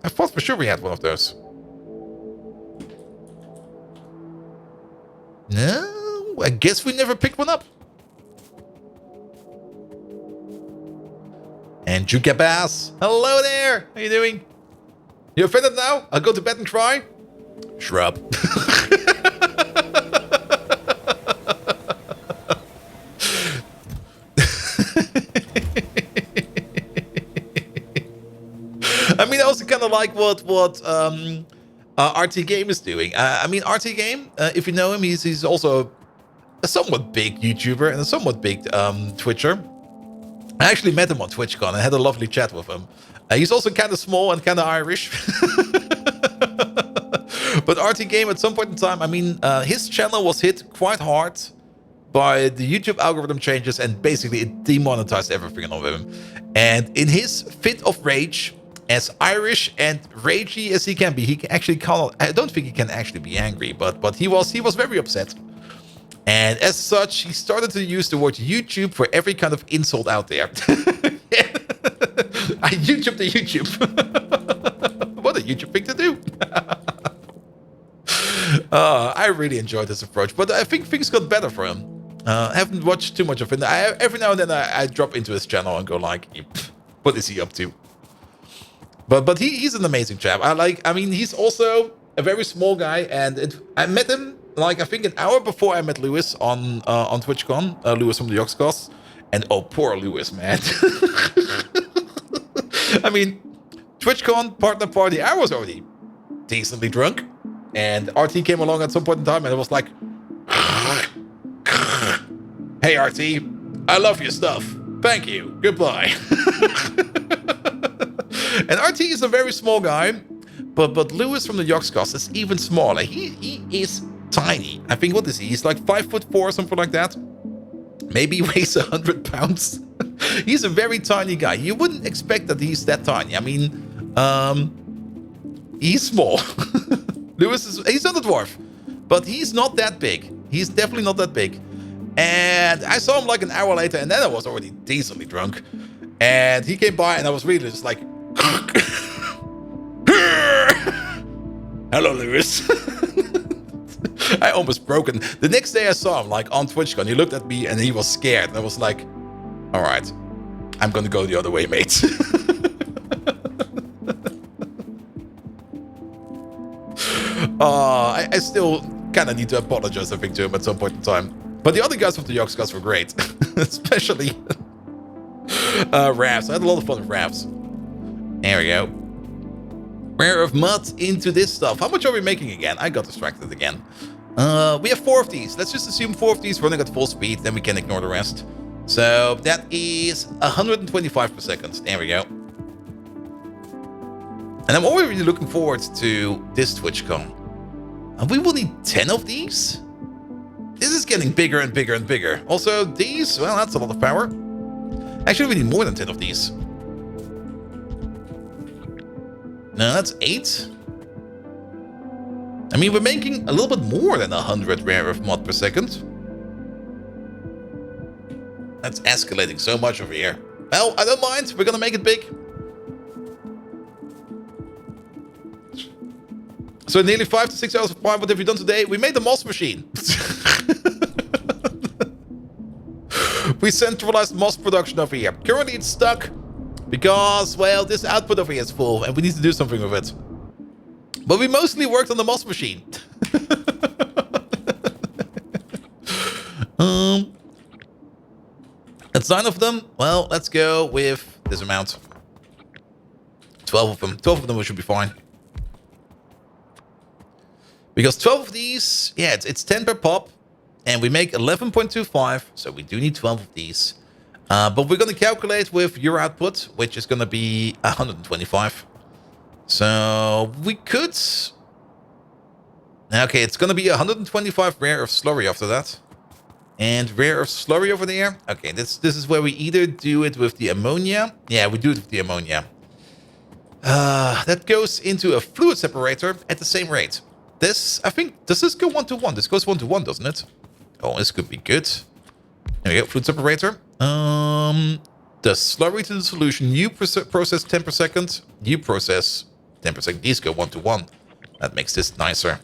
I thought for sure we had one of those. No, I guess we never picked one up. And Jukabas, hello there. How you doing? You offended now? I'll go to bed and cry. Shrub. I mean, I also kind of like what RT Game is doing. I mean, RT Game, if you know him, he's also a somewhat big YouTuber and a somewhat big Twitcher. I actually met him on TwitchCon. I had a lovely chat with him. He's also kind of small and kind of Irish. But RT Game, at some point in time, I mean, his channel was hit quite hard by the YouTube algorithm changes, and basically it demonetized everything on him. And in his fit of rage, as Irish and ragey as he can be, he can actually call. I don't think he can actually be angry, but he was very upset. And as such, he started to use the word YouTube for every kind of insult out there. I YouTube the YouTube. What a YouTube thing to do. I really enjoyed this approach, but I think things got better for him. I haven't watched too much of it. Every now and then I drop into his channel and go like, what is he up to? But he's an amazing chap. I mean, he's also a very small guy, and I met him like I think an hour before I met Lewis on TwitchCon, Lewis from the Yogscast, and oh, poor Lewis, man. I mean, TwitchCon partner party, I was already decently drunk, and RT came along at some point in time, and it was like, hey RT, I love your stuff. Thank you. Goodbye. And RT is a very small guy, but Lewis from the Yogscast is even smaller. He is tiny. I think, what is he? He's like 5'4" or something like that. Maybe he weighs 100 pounds. He's a very tiny guy. You wouldn't expect that he's that tiny. I mean, he's small. He's not a dwarf, but he's not that big. He's definitely not that big. And I saw him like an hour later, and then I was already decently drunk. And he came by, and I was really just like, hello, Lewis. I almost broke it. The next day I saw him like on TwitchCon. He looked at me and he was scared. And I was like, all right, I'm going to go the other way, mate. I still kind of need to apologize, I think, to him at some point in time. But the other guys from the Yogscast were great. Especially Ravs. I had a lot of fun with Ravs. There we go. Rare of mud into this stuff. How much are we making again? I got distracted again. We have 4 of these. Let's just assume 4 of these running at full speed. Then we can ignore the rest. So that is 125 per second. There we go. And I'm already looking forward to this TwitchCon. And we will need 10 of these? This is getting bigger and bigger and bigger. Also, these, well, that's a lot of power. Actually, we need more than 10 of these. No, that's 8. I mean, we're making a little bit more than 100 rare earth mod per second. That's escalating so much over here. Well, I don't mind. We're gonna make it big. So nearly 5 to 6 hours of prime. What have you done today? We made the moss machine. We centralized moss production over here. Currently it's stuck because, well, this output over here is full and we need to do something with it. But we mostly worked on the moss machine. That's 9 of them. Well, let's go with this amount. 12 of them. 12 of them should be fine. Because 12 of these, yeah, it's 10 per pop. And we make 11.25. So we do need 12 of these. But we're going to calculate with your output, which is going to be 125. So we could... Okay, it's going to be 125 rare of slurry after that. And rare earth slurry over there. Okay, this is where we either do it with the ammonia. Yeah, we do it with the ammonia. That goes into a fluid separator at the same rate. This, I think, does this go 1-to-1? This goes 1-to-1, doesn't it? Oh, this could be good. There we go, fluid separator. The slurry to the solution, you process 10 per second. You process 10 per second. These go 1-to-1. That makes this nicer.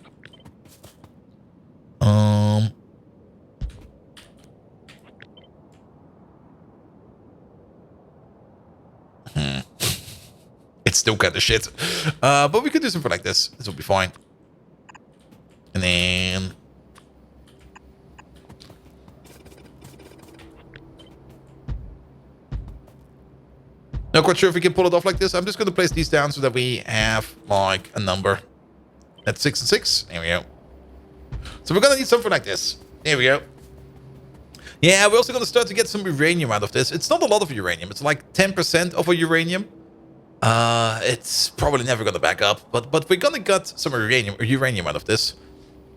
It's still kind of shit. But we could do something like this. This will be fine. And then... Not quite sure if we can pull it off like this. I'm just going to place these down so that we have, like, a number. That's 6 and 6. There we go. So we're going to need something like this. There we go. Yeah, we're also going to start to get some uranium out of this. It's not a lot of uranium. It's like 10% of a uranium. It's probably never going to back up. But we're going to get some uranium out of this.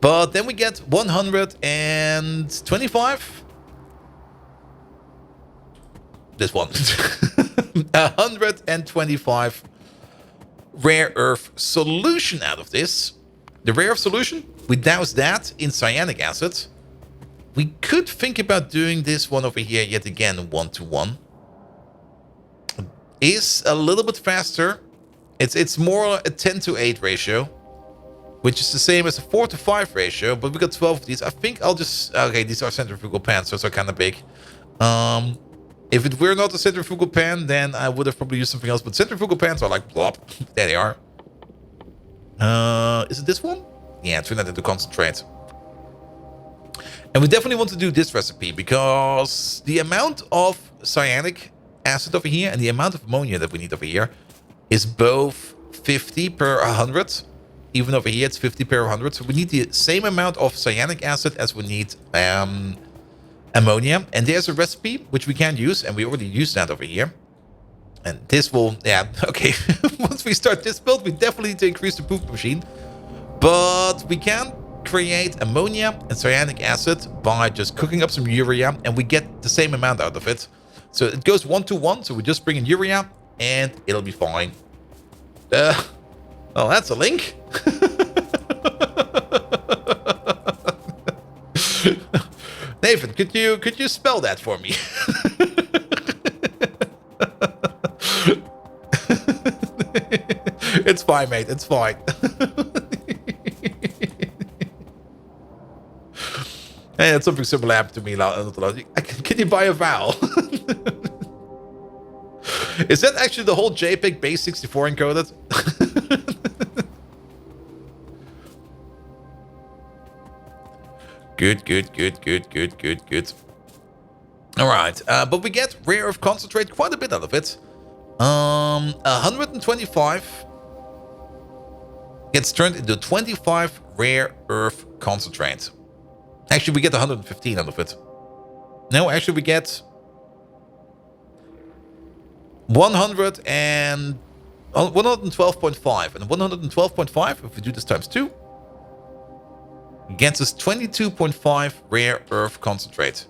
But then we get 125. This one. 125 rare earth solution out of this. The rare earth solution, we douse that in cyanic acid. We could think about doing this one over here yet again 1-to-1. Is a little bit faster. It's more a 10-to-8 ratio, which is the same as a 4-to-5 ratio, but we got 12 of these. I think I'll just... Okay, these are centrifugal pans, so it's kind of big. If it were not a centrifugal pan, then I would have probably used something else. But centrifugal pans are like, blop. There they are. Is it this one? Yeah, turn that into concentrate. And we definitely want to do this recipe because the amount of cyanic acid over here and the amount of ammonia that we need over here is both 50 per 100. Even over here, it's 50 per 100. So we need the same amount of cyanic acid as we need ammonia. And there's a recipe which we can use, and we already used that over here. And this will, yeah, okay. Once we start this build, we definitely need to increase the poop machine. But we can create ammonia and cyanic acid by just cooking up some urea, and we get the same amount out of it. So it goes 1-to-1, so we just bring in urea, and it'll be fine. Oh, that's a link. Nathan, could you spell that for me? It's fine, mate. It's fine. Hey, that's something similar happened to me. Can you buy a vowel? Is that actually the whole JPEG base 64 encoded? Good. All right, but we get rare earth concentrate, quite a bit out of it. 125 gets turned into 25 rare earth concentrate. Actually, we get 115 out of it. No, actually, we get 112.5. And 112.5, if we do this times 2, gets us 22.5 rare earth concentrate.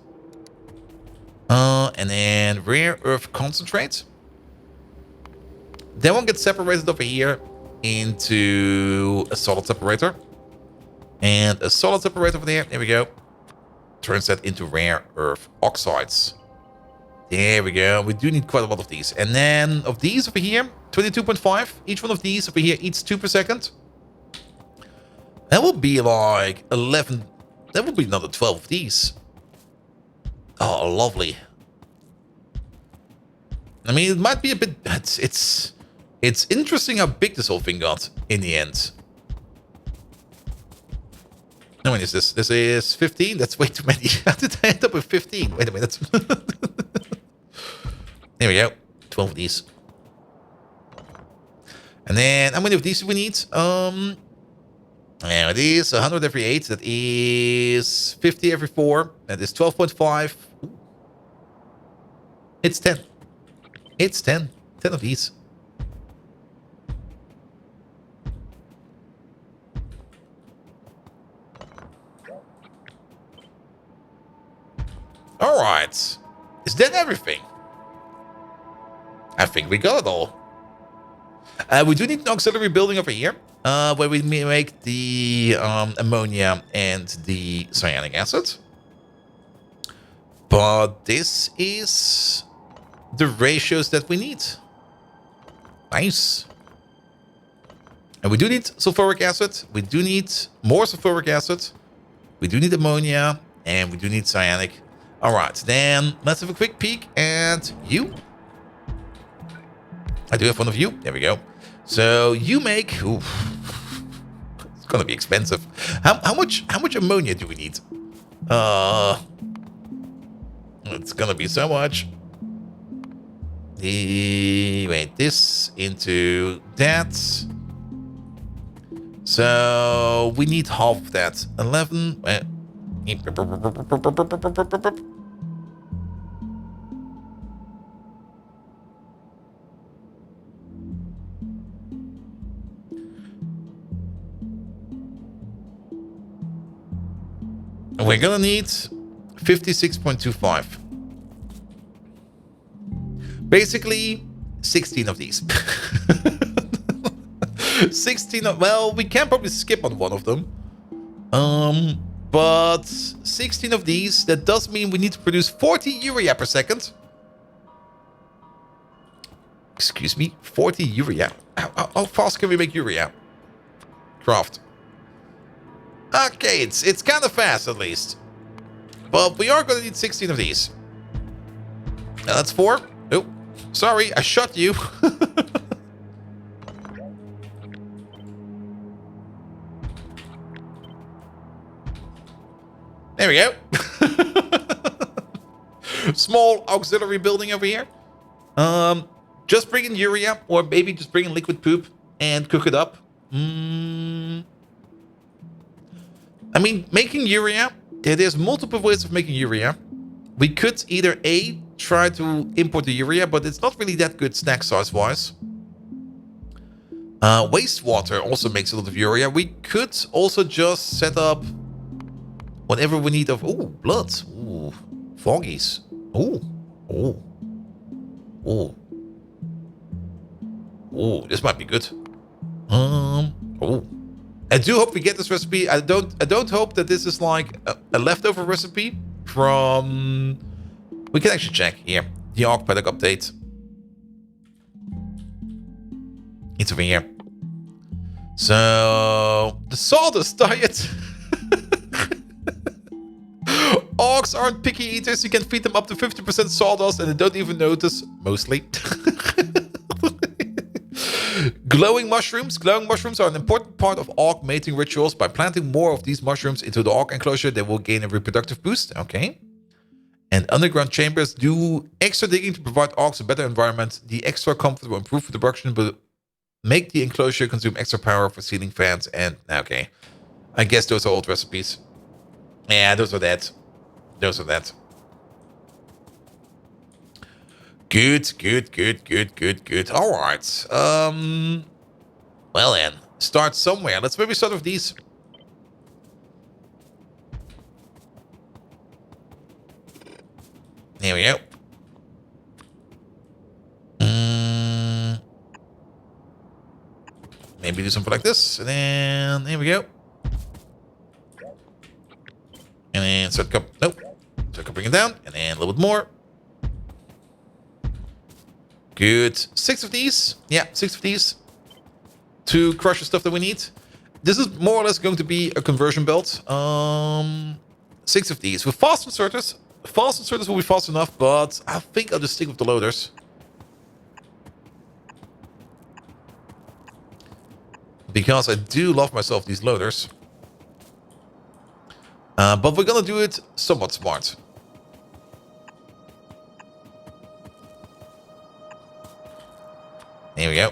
And then rare earth concentrate. That one gets separated over here into a solid separator. And a solid separator over there. There we go. Turns that into rare earth oxides. There we go. We do need quite a lot of these. And then of these over here, 22.5. Each one of these over here eats 2 per second. That will be like 11. That will be another 12 of these. Oh, lovely. I mean, it might be a bit... It's interesting how big this whole thing got in the end. How many is this? This is 15? That's way too many. How did I end up with 15? Wait a minute. There we go. 12 of these. And then, how many of these do we need? And it is 100 every 8. That is 50 every 4. That is 12.5. It's 10. It's 10. 10 of these. Is that everything? I think we got it all. We do need an auxiliary building over here, where we make the ammonia and the cyanic acid. But this is the ratios that we need. Nice. And we do need sulfuric acid. We do need more sulfuric acid. We do need ammonia. And we do need cyanic. All right, then let's have a quick peek at you. I do have one of you. There we go. So you make... Oof, it's gonna be expensive. How much ammonia do we need? It's gonna be so much. Wait, this into that. So we need half of that. 11. We're gonna need 56.25. Basically, 16 of these. 16 of, well, we can probably skip on one of them. But 16 of these, that does mean we need to produce 40 urea per second. Excuse me, 40 urea. How fast can we make urea? Craft. Okay, it's kind of fast at least. But we are going to need 16 of these. Now that's 4. Oh, sorry, I shot you. There we go. Small auxiliary building over here. Just bring in urea, or maybe just bring in liquid poop and cook it up. I mean, making urea, there's multiple ways of making urea. We could either A, try to import the urea, but it's not really that good snack size-wise. Wastewater also makes a lot of urea. We could also just set up whatever we need of... Ooh, blood. Ooh, foggies. Ooh. Ooh. Ooh. Ooh, this might be good. Oh. I do hope we get this recipe. I don't hope that this is like a leftover recipe from... We can actually check here. The Arc Paddock update. It's over here. So... The sawdust diet. Orcs aren't picky eaters. You can feed them up to 50% sawdust and they don't even notice. Mostly. Glowing mushrooms. Glowing mushrooms are an important part of orc mating rituals. By planting more of these mushrooms into the orc enclosure, they will gain a reproductive boost. Okay. And underground chambers do extra digging to provide orcs a better environment. The extra comfort will improve the production, but make the enclosure consume extra power for ceiling fans. And okay, I guess those are old recipes. Yeah, those are that. Those are that. Good. All right. Well then, start somewhere. Let's maybe start with these. There we go. Maybe do something like this, and then there we go. And then start cup. Nope. Start bring it down, and then a little bit more. Good. 6 of these. Yeah, 6 of these. To crush the stuff that we need. This is more or less going to be a conversion belt. 6 of these. With fast inserters. Fast inserters will be fast enough, but I think I'll just stick with the loaders. Because I do love myself these loaders. But we're gonna do it somewhat smart. There we go.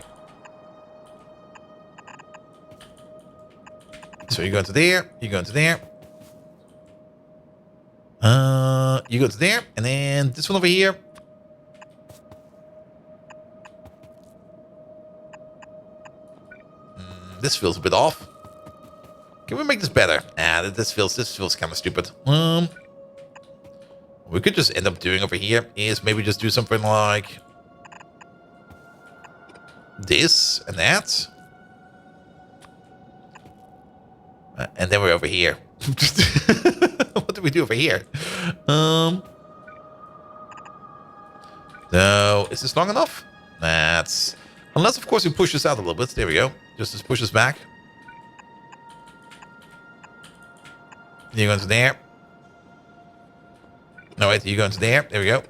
So you go into there, you go into there. You go to there, and then this one over here. This feels a bit off. Can we make this better? Ah, this feels kind of stupid. we could just end up doing over here is maybe just do something like this and that. And then we're over here. What do we do over here? No, is this long enough? That's... Unless, of course, we push this out a little bit. There we go. Just push this back. You go into there. No, wait, you go into there. There we go.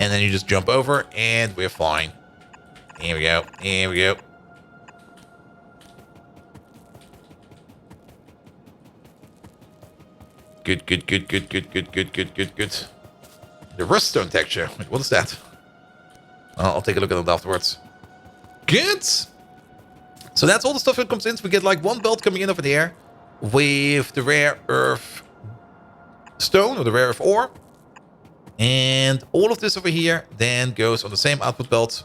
And then you just jump over, and we're fine. Here we go. Here we go. Good. The rust stone texture. Wait, what is that? I'll take a look at it afterwards. Good. So that's all the stuff that comes in. So we get like one belt coming in over there with the rare earth stone or the rare earth ore. And all of this over here then goes on the same output belt.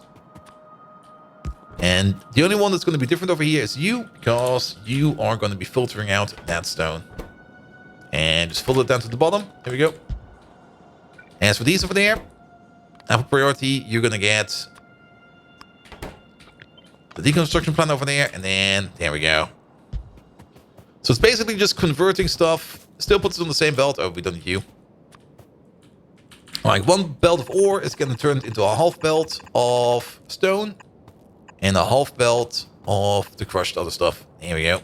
And the only one that's going to be different over here is you, because you are going to be filtering out that stone. And just fill it down to the bottom. There we go. As for these over there, for priority, you're going to get the deconstruction plant over there. And then there we go. So it's basically just converting stuff. Still puts it on the same belt. Oh, we don't need you. Like one belt of ore is going to turn into a half belt of stone. And a half belt of the crushed other stuff. There we go.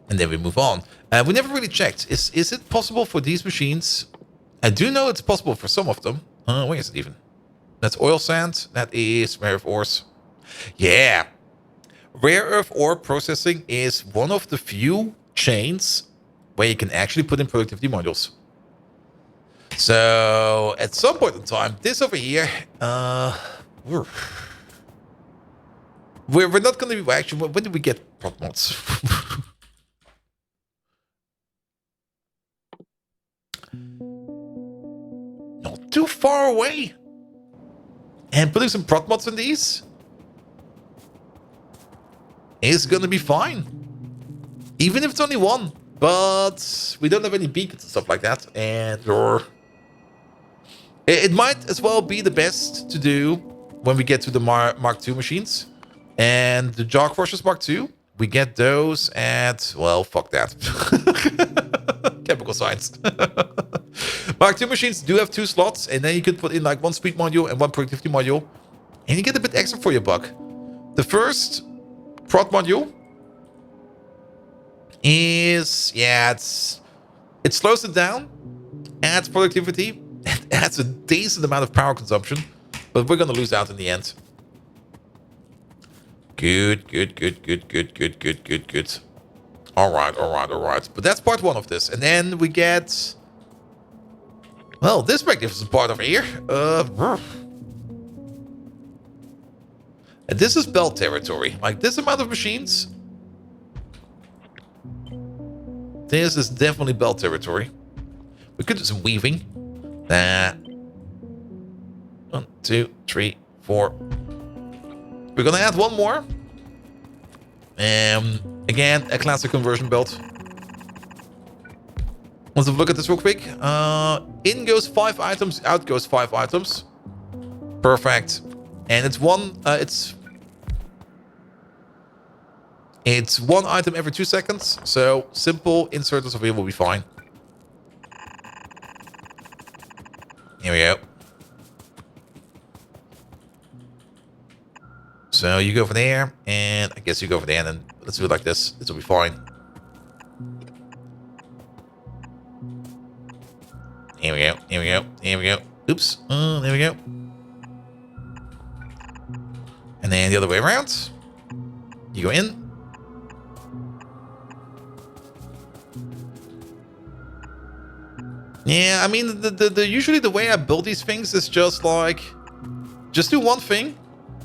And then we move on. We never really checked. Is it possible for these machines? I do know it's possible for some of them. Where is it even? That's oil sand. That is rare earth ores. Yeah. Rare earth ore processing is one of the few chains where you can actually put in productivity modules. So at some point in time, this over here, we're not going to be... Actually, when did we get prop mods? Not too far away. And putting some prop mods in these is going to be fine. Even if it's only one. But we don't have any beacons and stuff like that. And it might as well be the best to do when we get to the Mark II machines. And the Jaw Crushers Mark II, we get those at, well, fuck that. Chemical science. Mark II machines do have 2 slots, and then you could put in like 1 speed module and 1 productivity module, and you get a bit extra for your buck. The first prod module is, yeah, it slows it down, adds productivity, it adds a decent amount of power consumption, but we're going to lose out in the end. Good. All right. But that's part 1 of this. And then we get... Well, this magnificent part over here. And this is belt territory. Like, this amount of machines. This is definitely belt territory. We could do some weaving. 1, 2, 3, 4... We're going to add 1 more. Again, a classic conversion belt. Let's have a look at this real quick. In goes 5 items, out goes 5 items. Perfect. And it's one item every 2 seconds. So simple inserters over here will be fine. Here we go. So you go over there, and I guess you go over there, and then let's do it like this. This will be fine. Here we go. Oops. There we go. And then the other way around. You go in. Yeah, I mean, usually the way I build these things is just like, just do one thing.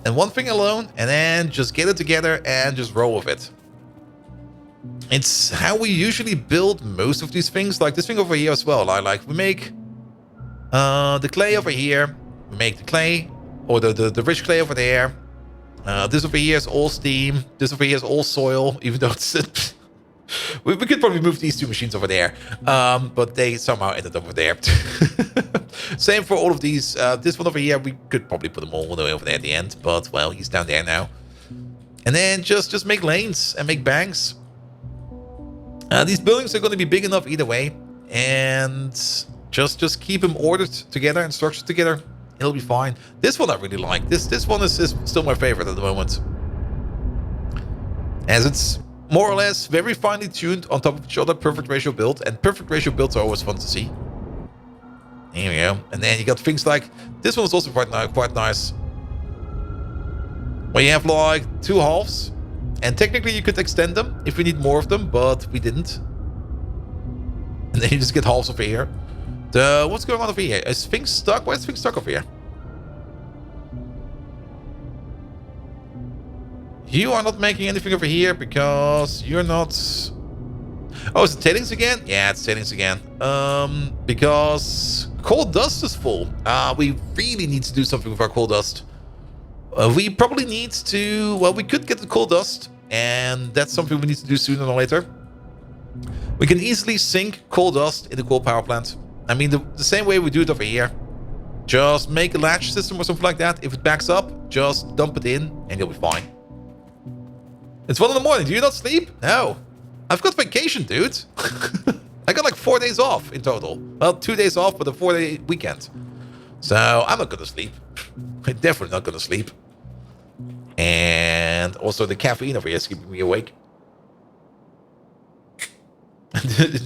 And one thing alone, and then just get it together and just roll with it. It's how we usually build most of these things. Like this thing over here as well. Like we make the clay over here. We make the clay, or the rich clay over there. This over here is all steam. This over here is all soil, even though it's We could probably move these two machines over there, but they somehow ended over there. Same for all of these. This one over here, we could probably put them all the way over there at the end, but well, he's down there now. And then just make lanes and make banks. These buildings are going to be big enough either way, and just keep them ordered together and structured together. It'll be fine. This one I really like. This one is still my favorite at the moment, as it's more or less very finely tuned on top of each other. Perfect ratio build, and perfect ratio builds are always fun to see. There we go. And then you got things like this one is also quite nice. Where you have like two halves, and technically you could extend them if we need more of them, but we didn't. And then you just get halves over here. What's going on over here? Is things stuck? Why is things stuck over here? You are not making anything over here because you're not... Oh, is it tailings again? Yeah, it's tailings again. Because coal dust is full. We really need to do something with our coal dust. We probably need to... Well, we could get the coal dust, and that's something we need to do sooner or later. We can easily sink coal dust in the coal power plant. I mean, the same way we do it over here. Just make a latch system or something like that. If it backs up, just dump it in, and you'll be fine. It's 1 in the morning. Do you not sleep? No. I've got vacation, dude. I got like 4 days off in total. Well, 2 days off, but a 4-day weekend. So I'm not going to sleep. I'm definitely not going to sleep. And also the caffeine over here is keeping me awake.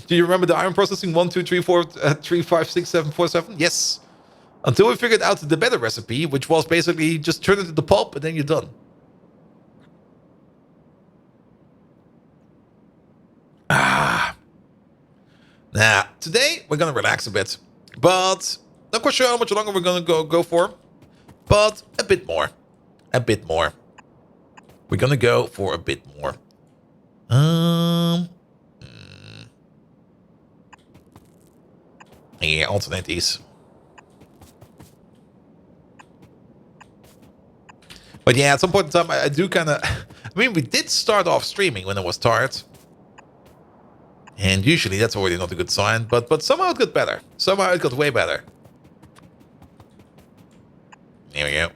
Do you remember the iron processing 1, 2, 3, 4, 3, 5, 6, 7, 4, 7? Yes. Until we figured out the better recipe, which was basically just turn it into pulp and then you're done. Now, today we're going to relax a bit. But not quite sure how much longer we're going to go for. But a bit more. A bit more. We're going to go for a bit more. Yeah, alternate these. But yeah, at some point in time, I do kind of... I mean, we did start off streaming when I was tired. And usually that's already not a good sign. But somehow it got better. Somehow it got way better. There we go.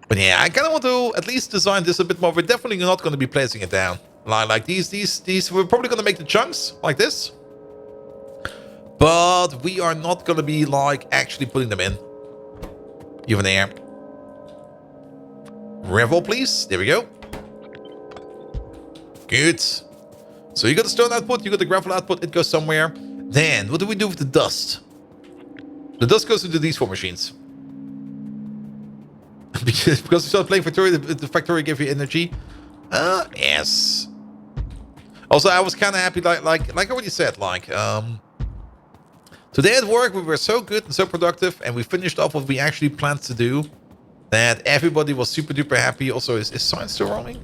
But yeah, I kind of want to at least design this a bit more. We're definitely not going to be placing it down. Like these, we're probably going to make the chunks like this. But we are not going to be like actually putting them in. Even there. Revel, please. There we go. Good. So you got the stone output, you got the gravel output, it goes somewhere. Then, what do we do with the dust? The dust goes into these 4 machines. Because you start playing Factorio, the Factorio gave you energy. Yes. Also, I was kind of happy, like I already said, today at work we were so good and so productive, and we finished off what we actually planned to do, that everybody was super duper happy. Also, is science still roaming?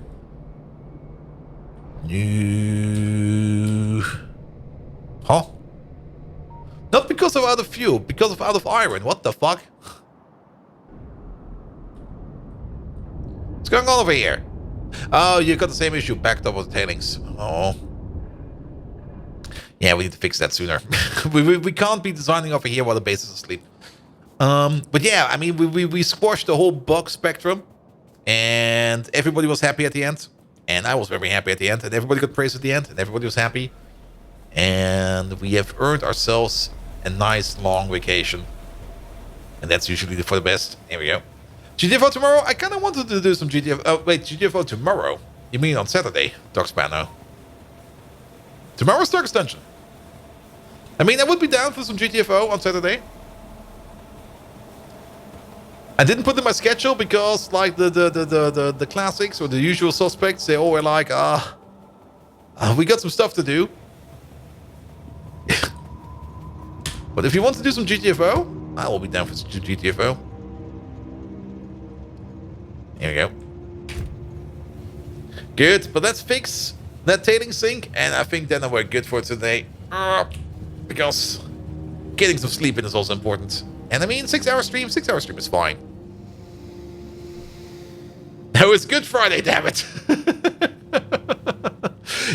No. Huh? Not because of out of fuel, because of out of iron. What the fuck? What's going on over here? Oh, you got the same issue backed up with tailings. Oh. Yeah, we need to fix that sooner. we can't be designing over here while the base is asleep. But yeah, I mean, we squashed the whole bug spectrum. And everybody was happy at the end. And I was very happy at the end. And everybody got praise at the end. And everybody was happy. And we have earned ourselves a nice long vacation. And that's usually for the best. There we go. GTFO tomorrow? I kind of wanted to do some GTFO. Oh, wait, GTFO tomorrow? You mean on Saturday, Doc Spano? Tomorrow's Darkest Dungeon. I mean, I would be down for some GTFO on Saturday. I didn't put in my schedule because, like, the classics or the usual suspects, they all were like, we got some stuff to do. But if you want to do some GTFO, I will be down for some GTFO. Here we go. Good, but let's fix that tailing sink, and I think then we're good for today. Because getting some sleep in is also important. And I mean, 6-hour stream is fine. it's Good Friday, damn it.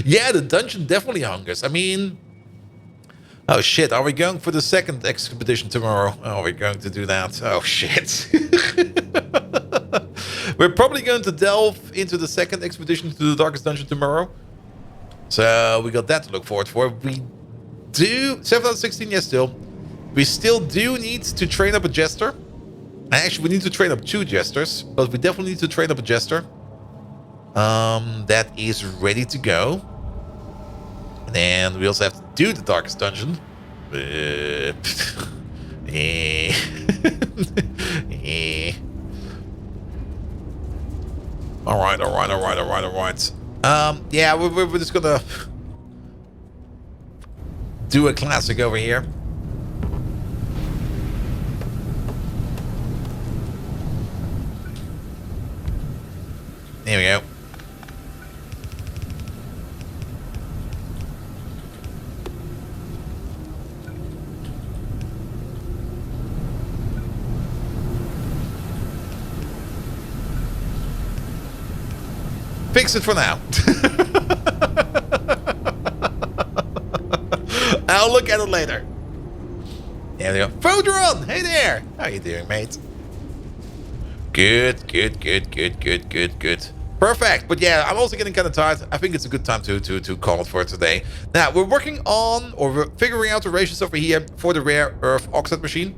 Yeah, the dungeon definitely hungers. I mean, oh shit, are we going for the second expedition tomorrow? Oh, we're going to do that. Oh shit. We're probably going to delve into the second expedition to the Darkest Dungeon tomorrow. So we got that to look forward for. We do 7 out of 16, yes, still. We still do need to train up a jester. Actually, we need to train up 2 jesters, but we definitely need to train up a jester. That is ready to go. And then we also have to do the Darkest Dungeon. Alright. Yeah, we're just gonna do a classic over here. There we go. Fix it for now. I'll look at it later. There we go. Fodron! Hey there! How you doing, mate? Good. Perfect. But yeah, I'm also getting kind of tired. I think it's a good time to call it for today. Now, we're working on, or we're figuring out the ratios over here for the rare earth oxide machine.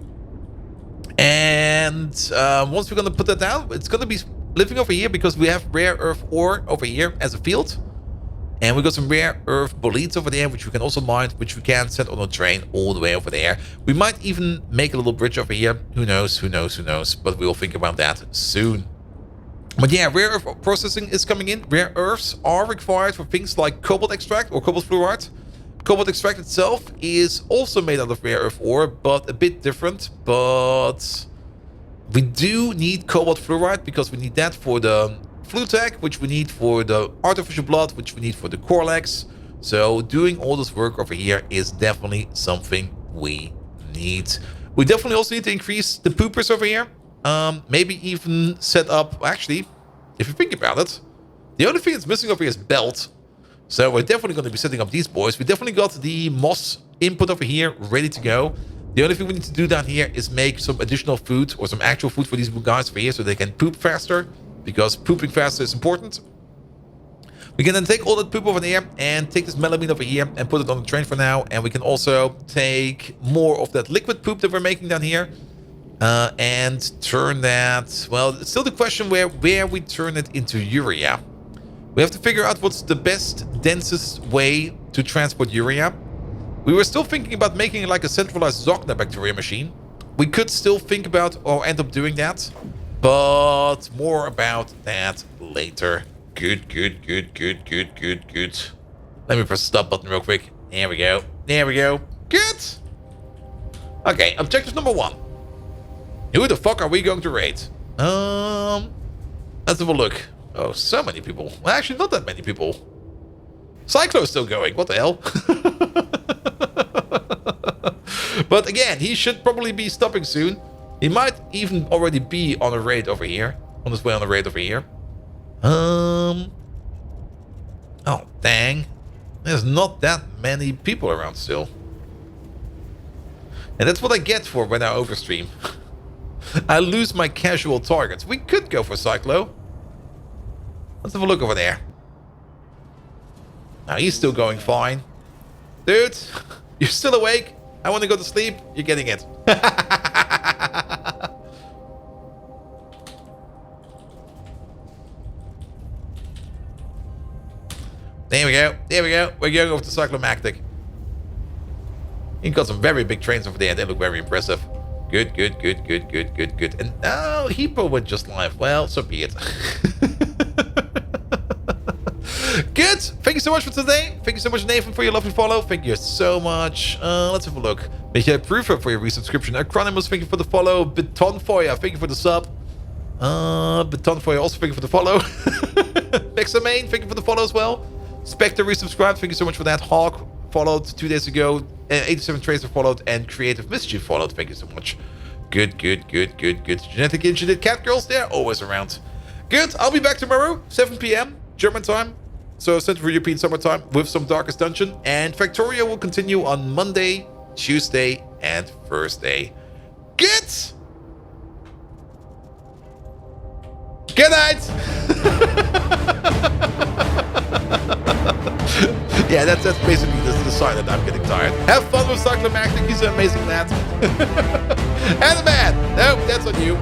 And once we're going to put that down, it's going to be living over here because we have rare earth ore over here as a field. And we got some rare earth boletes over there, which we can also mine, which we can send on a train all the way over there. We might even make a little bridge over here. Who knows? But we'll think about that soon. But yeah, rare earth processing is coming in. Rare earths are required for things like cobalt extract or cobalt fluoride. Cobalt extract itself is also made out of rare earth ore, but a bit different. But we do need cobalt fluoride because we need that for the Flutec, which we need for the artificial blood, which we need for the Corlex. So doing all this work over here is definitely something we need. We definitely also need to increase the poopers over here. Maybe even set up, actually, if you think about it, the only thing that's missing over here is belt. So we're definitely going to be setting up these boys. We definitely got the moss input over here ready to go. The only thing we need to do down here is make some additional food or some actual food for these guys over here so they can poop faster, because pooping faster is important. We can then take all that poop over there and take this melamine over here and put it on the train for now. And we can also take more of that liquid poop that we're making down here and turn that... Well, it's still the question where we turn it into urea. We have to figure out what's the best, densest way to transport urea. We were still thinking about making like a centralized Zogna bacteria machine. We could still think about or end up doing that. But more about that later. Good. Let me press the stop button real quick. There we go. Good. Okay, objective number 1. Who the fuck are we going to raid? Let's have a look. Oh, so many people. Well, actually, not that many people. Cyclo's still going. What the hell? But again, he should probably be stopping soon. He might even already be on a raid over here. On his way on a raid over here. Oh, dang. There's not that many people around still. And that's what I get for when I overstream. I lose my casual targets. We could go for Cyclo. Let's have a look over there. Now he's still going fine. Dude, you're still awake? I want to go to sleep. You're getting it. There we go. We're going over to Cyclomactic. You've got some very big trains over there. They look very impressive. Good. And oh, Hippo went just live. Well, so be it. Good. Thank you so much for today. Thank you so much, Nathan, for your lovely follow. Thank you so much. Let's have a look. Michael Prüfer for your resubscription. Acronymus, thank you for the follow. Betonfoya, thank you for the sub. Betonfoya, also thank you for the follow. Pexamain, thank you for the follow as well. Spectre resubscribed, thank you so much for that. Hawk followed 2 days ago. 87 Tracer followed, and Creative Mischief followed. Thank you so much. Good. Genetic Engineered Cat Girls, they're always around. Good. I'll be back tomorrow, 7 p.m. German time. So Central European Summertime with some Darkest Dungeon. And Factorio will continue on Monday, Tuesday, and Thursday. Good. Good night. Yeah, that's basically the sign that I'm getting tired. Have fun with Cyclomagnetic. He's an amazing lad. And the man. No, that's on you.